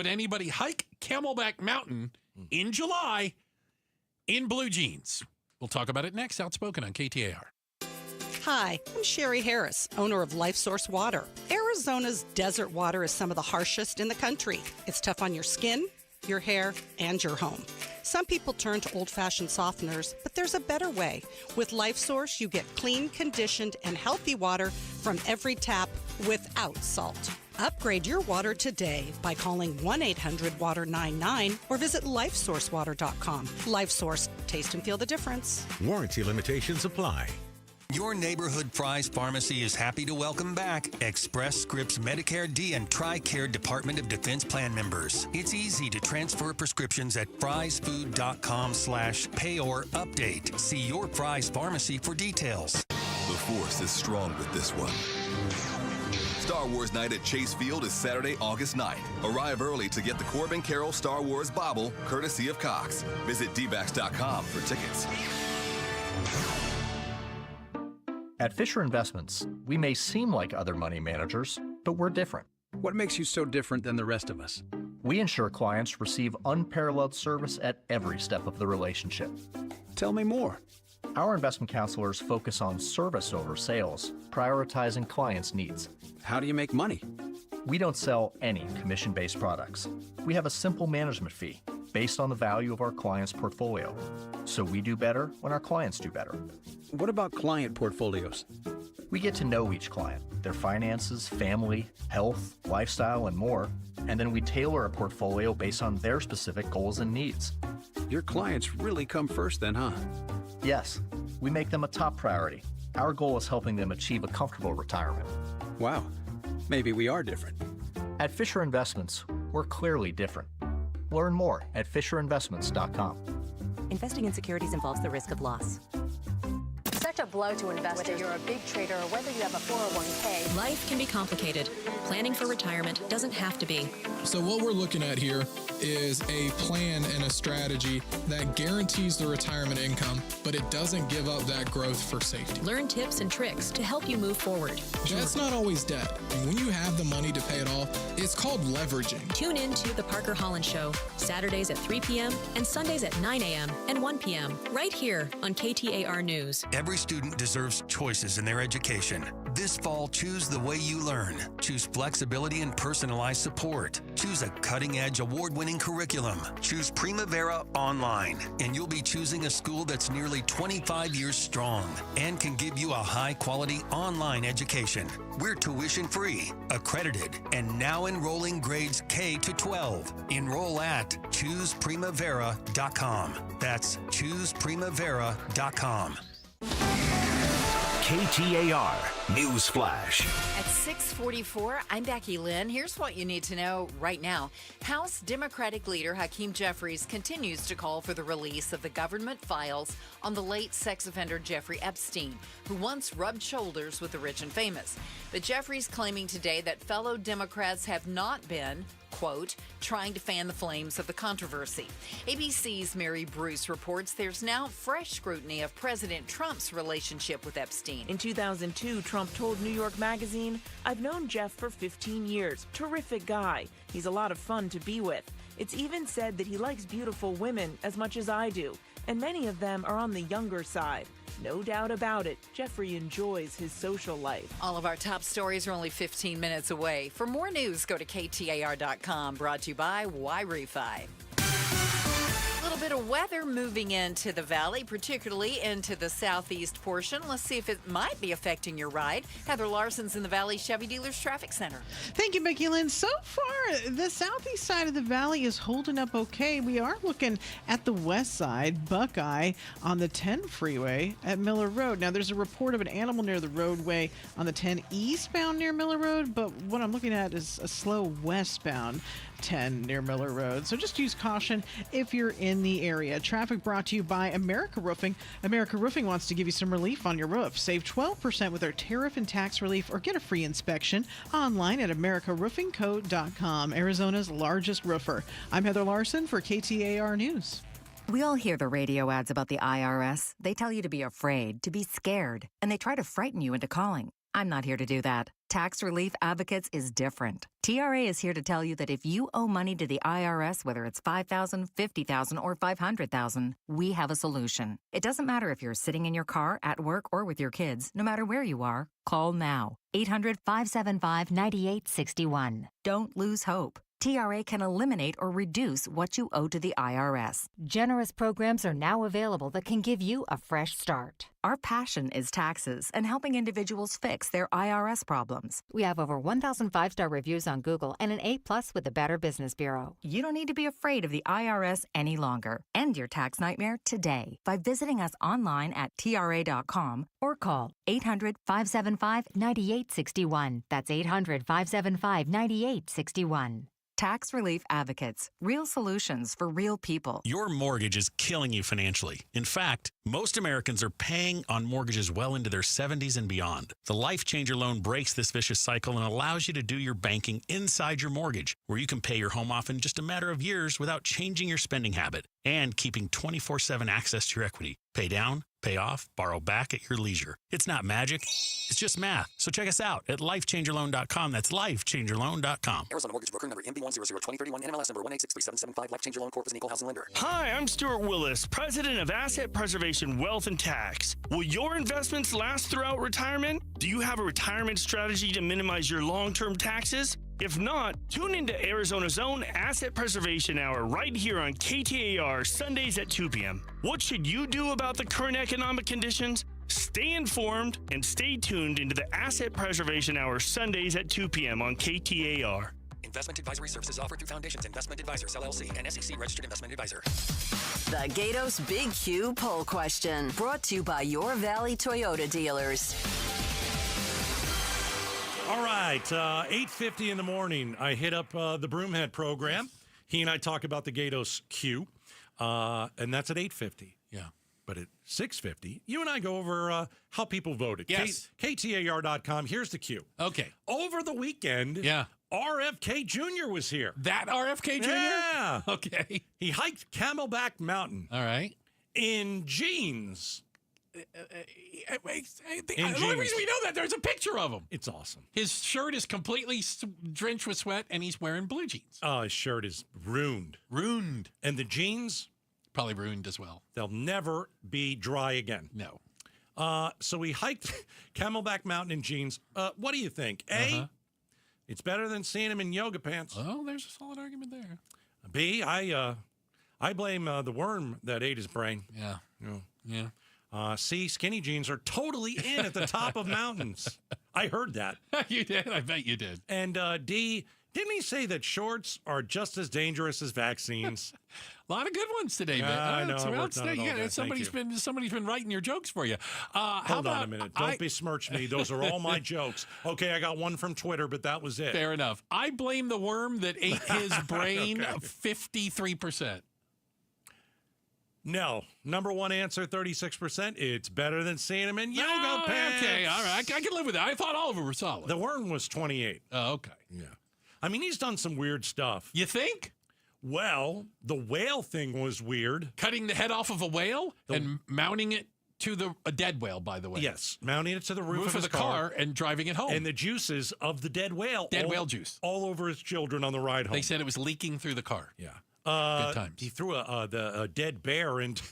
anybody hike Camelback Mountain in July in blue jeans? We'll talk about it next. Outspoken on KTAR. Hi, I'm Sherry Harris, owner of LifeSource Water. Arizona's desert water is some of the harshest in the country. It's tough on your skin, your hair, and your home. Some people turn to old-fashioned softeners, but there's a better way. With LifeSource, you get clean, conditioned, and healthy water from every tap without salt. Upgrade your water today by calling 1-800-WATER-99 or visit lifesourcewater.com. LifeSource, taste and feel the difference. Warranty limitations apply. Your neighborhood Fry's Pharmacy is happy to welcome back Express Scripts Medicare D and TRICARE Department of Defense Plan members. It's easy to transfer prescriptions at frysfood.com/pay-or-update. See your Fry's Pharmacy for details. The Force is strong with this one. Star Wars Night at Chase Field is Saturday, August 9th. Arrive early to get the Corbin Carroll Star Wars Bobble, courtesy of Cox. Visit dbax.com for tickets. At Fisher Investments, we may seem like other money managers, but we're different. What makes you so different than the rest of us? We ensure clients receive unparalleled service at every step of the relationship. Tell me more. Our investment counselors focus on service over sales, prioritizing clients' needs. How do you make money? We don't sell any commission-based products. We have a simple management fee based on the value of our client's portfolio. So we do better when our clients do better. What about client portfolios? We get to know each client, their finances, family, health, lifestyle, and more, and then we tailor a portfolio based on their specific goals and needs. Your clients really come first then, huh? Yes, we make them a top priority. Our goal is helping them achieve a comfortable retirement. Wow, maybe we are different. At Fisher Investments, we're clearly different. Learn more at FisherInvestments.com. Investing in securities involves the risk of loss. Such a blow to investors. Whether you're a big trader or whether you have a 401k. Life can be complicated. Planning for retirement doesn't have to be. So what we're looking at here is a plan and a strategy that guarantees the retirement income, but it doesn't give up that growth for safety. Learn tips and tricks to help you move forward. That's not always debt. And when you have the money to pay it off, it's called leveraging. Tune in to The Parker Holland Show, Saturdays at 3 p.m. and Sundays at 9 a.m. and 1 p.m. right here on KTAR News. Every student deserves choices in their education. This fall, choose the way you learn. Choose flexibility and personalized support. Choose a cutting-edge, award-winning curriculum. Choose Primavera Online, and you'll be choosing a school that's nearly 25 years strong and can give you a high-quality online education. We're tuition-free, accredited, and now enrolling grades K to 12. Enroll at ChoosePrimavera.com. That's ChoosePrimavera.com. KTAR News Flash. At 6:44, I'm Becky Lynn. Here's what you need to know right now. House Democratic leader Hakeem Jeffries continues to call for the release of the government files on the late sex offender Jeffrey Epstein, who once rubbed shoulders with the rich and famous. But Jeffries claiming today that fellow Democrats have not been, quote, trying to fan the flames of the controversy. ABC's Mary Bruce reports there's now fresh scrutiny of President Trump's relationship with Epstein. In 2002, Trump told New York Magazine, "I've known Jeff for 15 years. Terrific guy. He's a lot of fun to be with. It's even said that he likes beautiful women as much as I do, and many of them are on the younger side. No doubt about it, Jeffrey enjoys his social life." All of our top stories are only 15 minutes away. For more news, go to KTAR.com. Brought to you by Y-Refi. A little bit of weather moving into the valley, particularly into the southeast portion. Let's see if it might be affecting your ride. Heather Larson's in the Valley Chevy Dealers Traffic Center. Thank you, Becky Lynn. So far, the southeast side of the valley is holding up okay. We are looking at the west side, Buckeye, on the 10 freeway at Miller Road. Now, there's a report of an animal near the roadway on the 10 eastbound near Miller Road, but what I'm looking at is a slow westbound. 10 near Miller Road. So just use caution if you're in the area. Traffic brought to you by America Roofing. America Roofing wants to give you some relief on your roof. Save 12% with their tariff and tax relief or get a free inspection online at americaroofingco.com, Arizona's largest roofer. I'm Heather Larson for KTAR News. We all hear the radio ads about the IRS. They tell you to be afraid, to be scared, and they try to frighten you into calling. I'm not here to do that. Tax Relief Advocates is different. TRA is here to tell you that if you owe money to the IRS, whether it's $5,000, $50,000, or $500,000, we have a solution. It doesn't matter if you're sitting in your car, at work, or with your kids. No matter where you are, call now. 800-575-9861. Don't lose hope. TRA can eliminate or reduce what you owe to the IRS. Generous programs are now available that can give you a fresh start. Our passion is taxes and helping individuals fix their IRS problems. We have over 1,000 5-star reviews on Google and an A+ with the Better Business Bureau. You don't need to be afraid of the IRS any longer. End your tax nightmare today by visiting us online at TRA.com or call 800-575-9861. That's 800-575-9861. Tax Relief Advocates. Real solutions for real people. Your mortgage is killing you financially. In fact, most Americans are paying on mortgages well into their 70s and beyond. The Life Changer loan breaks this vicious cycle and allows you to do your banking inside your mortgage, where you can pay your home off in just a matter of years without changing your spending habit and keeping 24/7 access to your equity. Pay down, pay off, borrow back at your leisure. It's not magic. It's just math. So check us out at lifechangerloan.com. That's lifechangerloan.com. Arizona Mortgage Broker number MB1002031, NMLS number 1863775. Life Changer Loan Corp is an equal housing lender. Hi, I'm Stuart Willis, president of Asset Preservation Wealth and Tax. Will your investments last throughout retirement? Do you have a retirement strategy to minimize your long-term taxes? If not, tune into Arizona's own Asset Preservation Hour right here on KTAR Sundays at 2 p.m. What should you do about the current economic conditions? Stay informed and stay tuned into the Asset Preservation Hour Sundays at 2 p.m. on KTAR. Investment advisory services offered through Foundations Investment Advisors, LLC, and SEC registered investment advisor. The Gatos Big Q poll question, brought to you by Your Valley Toyota dealers. All right, 8:50 in the morning, I hit up the Broomhead program. He and I talk about the Gatos Q, and that's at 8:50. Yeah. But at 6:50, you and I go over how people voted. Yes. KTAR.com, here's the Q. Okay. Over the weekend, RFK Jr. was here. That RFK Jr.? Yeah. Okay. He hiked Camelback Mountain. All right. In jeans. The only reason we know that, there's a picture of him. It's awesome. His shirt is completely drenched with sweat, and he's wearing blue jeans. Oh, his shirt is ruined. Ruined. And the jeans? Probably ruined as well. They'll never be dry again. No. So we hiked Camelback Mountain in jeans. What do you think? A, it's better than seeing him in yoga pants. Oh, there's a solid argument there. B, I blame the worm that ate his brain. Yeah. Yeah. C, skinny jeans are totally in at the top of mountains. I heard that. You did? I bet you did. And D, didn't he say that shorts are just as dangerous as vaccines? A lot of good ones today, man. I know. Somebody's been writing your jokes for you. Hold on a minute. Don't besmirch me. Those are all my jokes. Okay, I got one from Twitter, but that was it. Fair enough. I blame the worm that ate his brain 53%. No. Number one answer, 36%. It's better than seeing him in yoga pants. Okay, all right. I can live with that. I thought all of them were solid. The worm was 28. Oh, okay. Yeah. I mean, he's done some weird stuff. You think? Well, the whale thing was weird. Cutting the head off of a whale and mounting it to a dead whale, by the way. Yes, mounting it to the roof of the car and driving it home. And the juices of the dead whale. Whale juice. All over his children on the ride home. They said it was leaking through the car. Yeah. Good times. He threw a dead bear into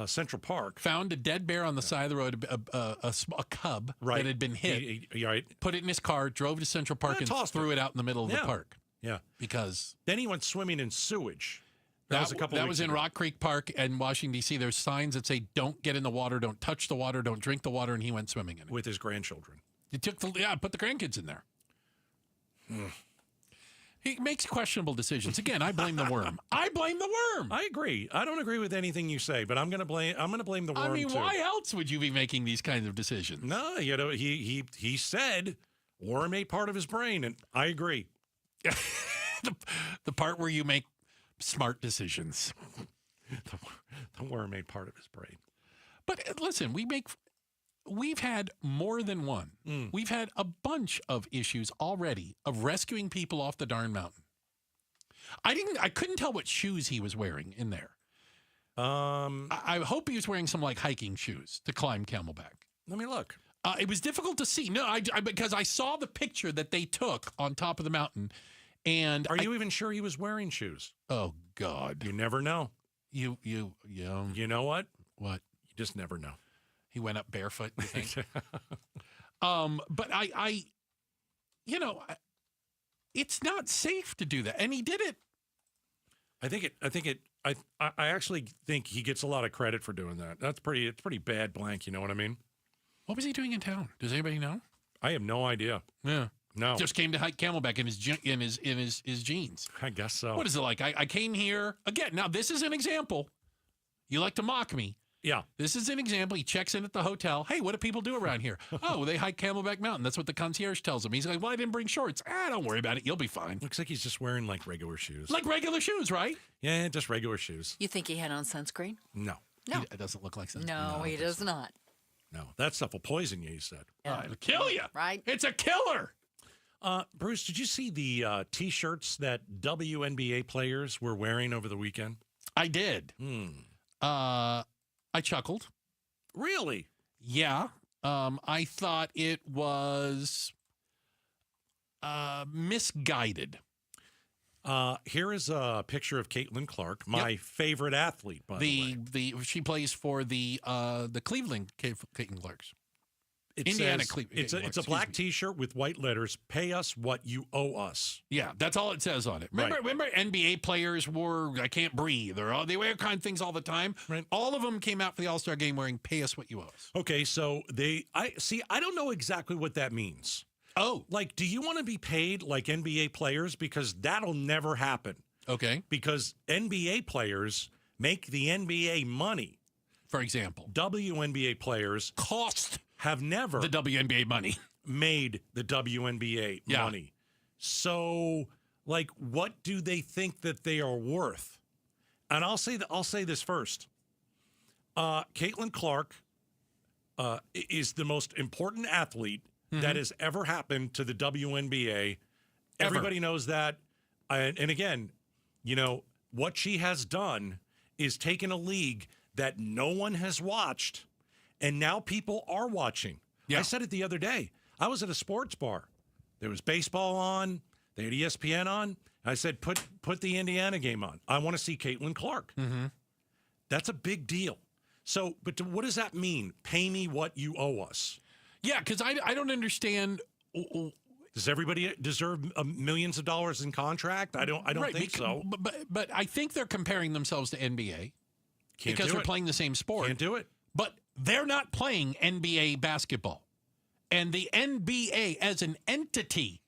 Central Park. Found a dead bear on the side of the road, a cub that had been hit. Right. Put it in his car, drove to Central Park, and threw it out in the middle of the park. Yeah. Because then he went swimming in sewage. That was a couple. That was in Rock Creek Park in Washington, D.C. There's signs that say, "Don't get in the water, don't touch the water, don't drink the water," and he went swimming in it with his grandchildren. He took put the grandkids in there. He makes questionable decisions. Again, I blame the worm. I blame the worm. I agree. I don't agree with anything you say, but I'm going to blame the worm. I mean, too. Why else would you be making these kinds of decisions? No, he said worm ate part of his brain, and I agree. the part where you make smart decisions. The worm made part of his brain. But listen, we've had more than one. We've had a bunch of issues already of rescuing people off the darn mountain. I couldn't tell what shoes he was wearing in there. I hope he was wearing some like hiking shoes to climb Camelback. Let me look. It was difficult to see. No, because I saw the picture that they took on top of the mountain. And are you even sure he was wearing shoes? Oh God, you never know. You know what? What? You just never know. He went up barefoot, you think? But I it's not safe to do that, and he did it. I actually think he gets a lot of credit for doing that. It's pretty bad blank. You know what I mean? What was he doing in town? Does anybody know? I have no idea. Yeah. No. Just came to hike Camelback in his jeans. I guess so. What is it like? I came here again. Now this is an example. You like to mock me. Yeah. This is an example. He checks in at the hotel. Hey, what do people do around here? Oh, they hike Camelback Mountain. That's what the concierge tells him. He's like, well, I didn't bring shorts. Don't worry about it. You'll be fine. Looks like he's just wearing like regular shoes. Like regular shoes, right? Yeah, just regular shoes. You think he had on sunscreen? No. It doesn't look like sunscreen. No, he does not. No, that stuff will poison you, he said. Yeah. It'll kill you. Right? It's a killer. Bruce, did you see the T-shirts that WNBA players were wearing over the weekend? I did. I chuckled. Really? Yeah. I thought it was misguided. Here is a picture of Caitlin Clark, my favorite athlete, by the way. She plays for the Cleveland Caitlin Clarks. Indiana Cleveland. It's a black T-shirt with white letters. Pay us what you owe us. Yeah, that's all it says on it. Remember NBA players wore "I can't breathe" or they wear kind of things all the time. Right. All of them came out for the All-Star game wearing "Pay us what you owe us." Okay, so I don't know exactly what that means. Oh, like, do you want to be paid like NBA players? Because that'll never happen. Okay. Because NBA players make the NBA money. For example, WNBA players have never the WNBA money made the WNBA money. So, like, what do they think that they are worth? And I'll say this first. Caitlin Clark is the most important athlete that has ever happened to the WNBA. Everybody knows that. And again, you know, what she has done is taken a league that no one has watched, and now people are watching. Yeah. I said it the other day. I was at a sports bar. There was baseball on. They had ESPN on. I said, put the Indiana game on. I want to see Caitlin Clark. Mm-hmm. That's a big deal. So, but what does that mean? Pay me what you owe us. Yeah, because I don't understand. Does everybody deserve millions of dollars in contract? I don't think so. But I think they're comparing themselves to NBA because they're playing the same sport. Can't do it. But they're not playing NBA basketball. And the NBA as an entity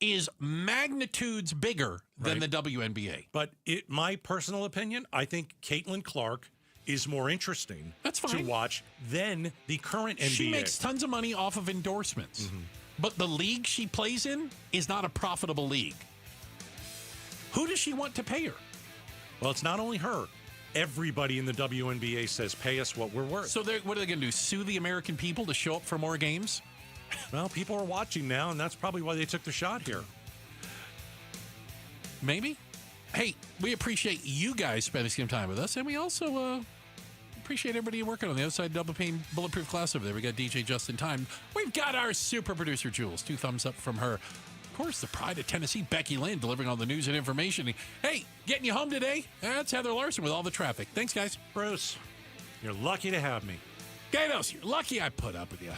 is magnitudes bigger than the WNBA. But my personal opinion, I think Caitlin Clark is more interesting to watch than the current NBA. She makes tons of money off of endorsements. Mm-hmm. But the league she plays in is not a profitable league. Who does she want to pay her? Well, it's not only her. Everybody in the WNBA says, pay us what we're worth. So what are they going to do, sue the American people to show up for more games? Well, people are watching now, and that's probably why they took the shot here. Maybe. Hey, we appreciate you guys spending some time with us, and we also appreciate everybody working on the other side double pane bulletproof glass over there. We got DJ Just in Time. We've got our super producer, Jules. 2 thumbs up from her. Of course, the pride of Tennessee, Becky Lynn, delivering all the news and information. Hey, getting you home today? That's Heather Larson with all the traffic. Thanks, guys. Bruce, you're lucky to have me. Gatos, you're lucky I put up with you.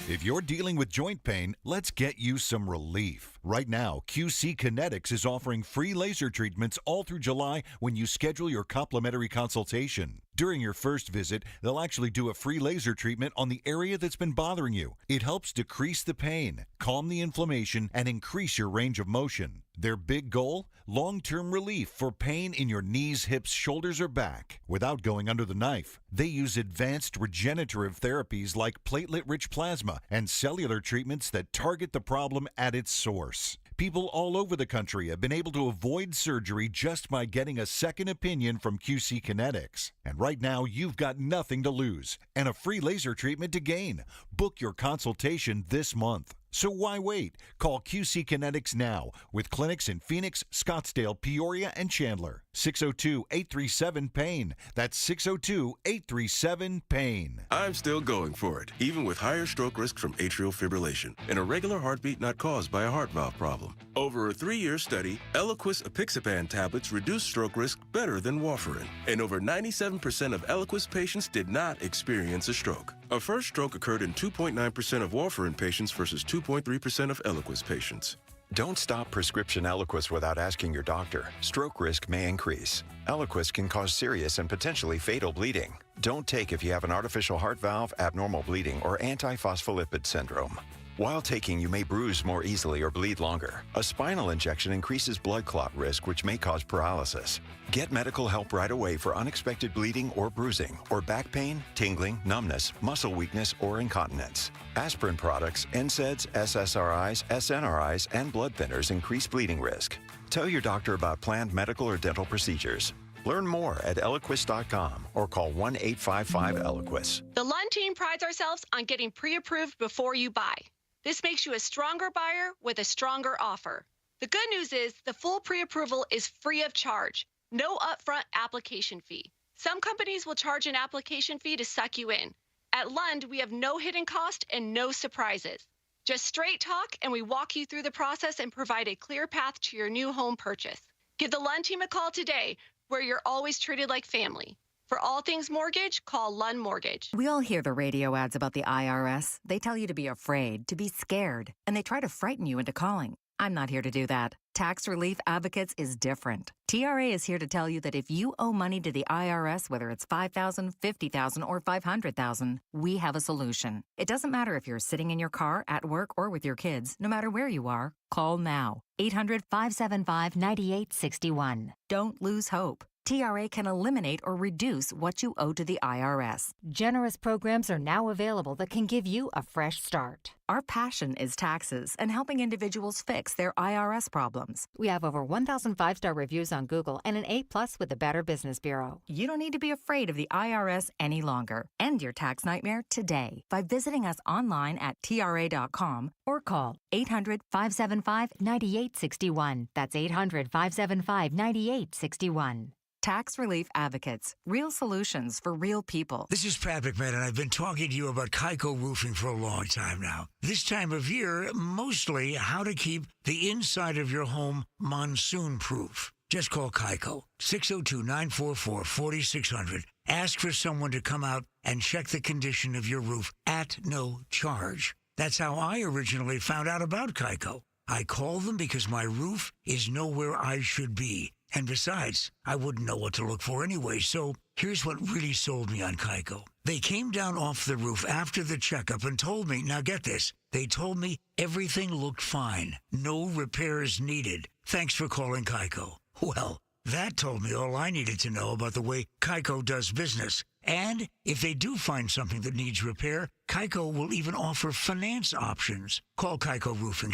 If you're dealing with joint pain, let's get you some relief. Right now, QC Kinetics is offering free laser treatments all through July when you schedule your complimentary consultation. During your first visit, they'll actually do a free laser treatment on the area that's been bothering you. It helps decrease the pain, calm the inflammation, and increase your range of motion. Their big goal? Long-term relief for pain in your knees, hips, shoulders, or back without going under the knife. They use advanced regenerative therapies like platelet-rich plasma and cellular treatments that target the problem at its source. People all over the country have been able to avoid surgery just by getting a second opinion from QC Kinetics. And right now, you've got nothing to lose and a free laser treatment to gain. Book your consultation this month. So why wait? Call QC Kinetics now with clinics in Phoenix, Scottsdale, Peoria, and Chandler. 602-837-PAIN. That's 602-837-PAIN. I'm still going for it, even with higher stroke risk from atrial fibrillation, an irregular heartbeat not caused by a heart valve problem. Over a 3-year study, Eliquis apixaban tablets reduce stroke risk better than warfarin, and over 97% of Eliquis patients did not experience a stroke. A first stroke occurred in 2.9% of warfarin patients versus 2.3% of Eliquis patients. Don't stop prescription Eliquis without asking your doctor. Stroke risk may increase. Eliquis can cause serious and potentially fatal bleeding. Don't take if you have an artificial heart valve, abnormal bleeding, or antiphospholipid syndrome. While taking, you may bruise more easily or bleed longer. A spinal injection increases blood clot risk, which may cause paralysis. Get medical help right away for unexpected bleeding or bruising, or back pain, tingling, numbness, muscle weakness, or incontinence. Aspirin products, NSAIDs, SSRIs, SNRIs, and blood thinners increase bleeding risk. Tell your doctor about planned medical or dental procedures. Learn more at Eliquis.com or call 1-855-ELIQUIS. The Lund team prides ourselves on getting pre-approved before you buy. This makes you a stronger buyer with a stronger offer. The good news is the full pre-approval is free of charge. No upfront application fee. Some companies will charge an application fee to suck you in. At Lund, we have no hidden cost and no surprises. Just straight talk, and we walk you through the process and provide a clear path to your new home purchase. Give the Lund team a call today, where you're always treated like family. For all things mortgage, call Lund Mortgage. We all hear the radio ads about the IRS. They tell you to be afraid, to be scared, and they try to frighten you into calling. I'm not here to do that. Tax Relief Advocates is different. TRA is here to tell you that if you owe money to the IRS, whether it's $5,000, $50,000, or $500,000, we have a solution. It doesn't matter if you're sitting in your car, at work, or with your kids. No matter where you are, call now. 800-575-9861. Don't lose hope. TRA can eliminate or reduce what you owe to the IRS. Generous programs are now available that can give you a fresh start. Our passion is taxes and helping individuals fix their IRS problems. We have over 1,000 5-star reviews on Google and an A+ with the Better Business Bureau. You don't need to be afraid of the IRS any longer. End your tax nightmare today by visiting us online at TRA.com or call 800-575-9861. That's 800-575-9861. Tax Relief Advocates. Real solutions for real people. This is Pat McMahon, and I've been talking to you about Kaiko Roofing for a long time now. This time of year, mostly how to keep the inside of your home monsoon-proof. Just call Kaiko, 602-944-4600. Ask for someone to come out and check the condition of your roof at no charge. That's how I originally found out about Kaiko. I called them because my roof is nowhere I should be. And besides, I wouldn't know what to look for anyway, so here's what really sold me on Kaiko. They came down off the roof after the checkup and told me, now get this, they told me everything looked fine. No repairs needed. Thanks for calling Kaiko. Well, that told me all I needed to know about the way Kaiko does business. And if they do find something that needs repair, Kaiko will even offer finance options. Call Kaiko Roofing,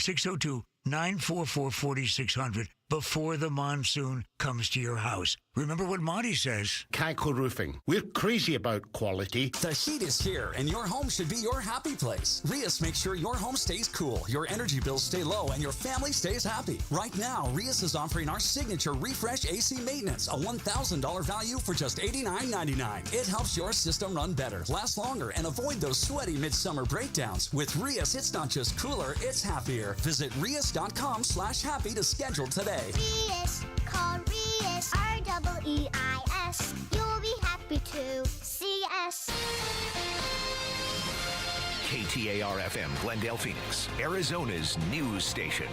602-944-4600 before the monsoon comes to your house. Remember what Monty says. Kaiko Roofing. We're crazy about quality. The heat is here, and your home should be your happy place. Rias makes sure your home stays cool, your energy bills stay low, and your family stays happy. Right now, Rias is offering our signature Refresh AC Maintenance, a $1,000 value for just $89.99. It helps your system run better, last longer, and avoid those sweaty midsummer breakdowns. With Rias, it's not just cooler, it's happier. Visit Rias.com/happy to schedule today. Rias, call Rias, REEIS. You'll be happy to see us. KTAR-FM, Glendale, Phoenix, Arizona's news station.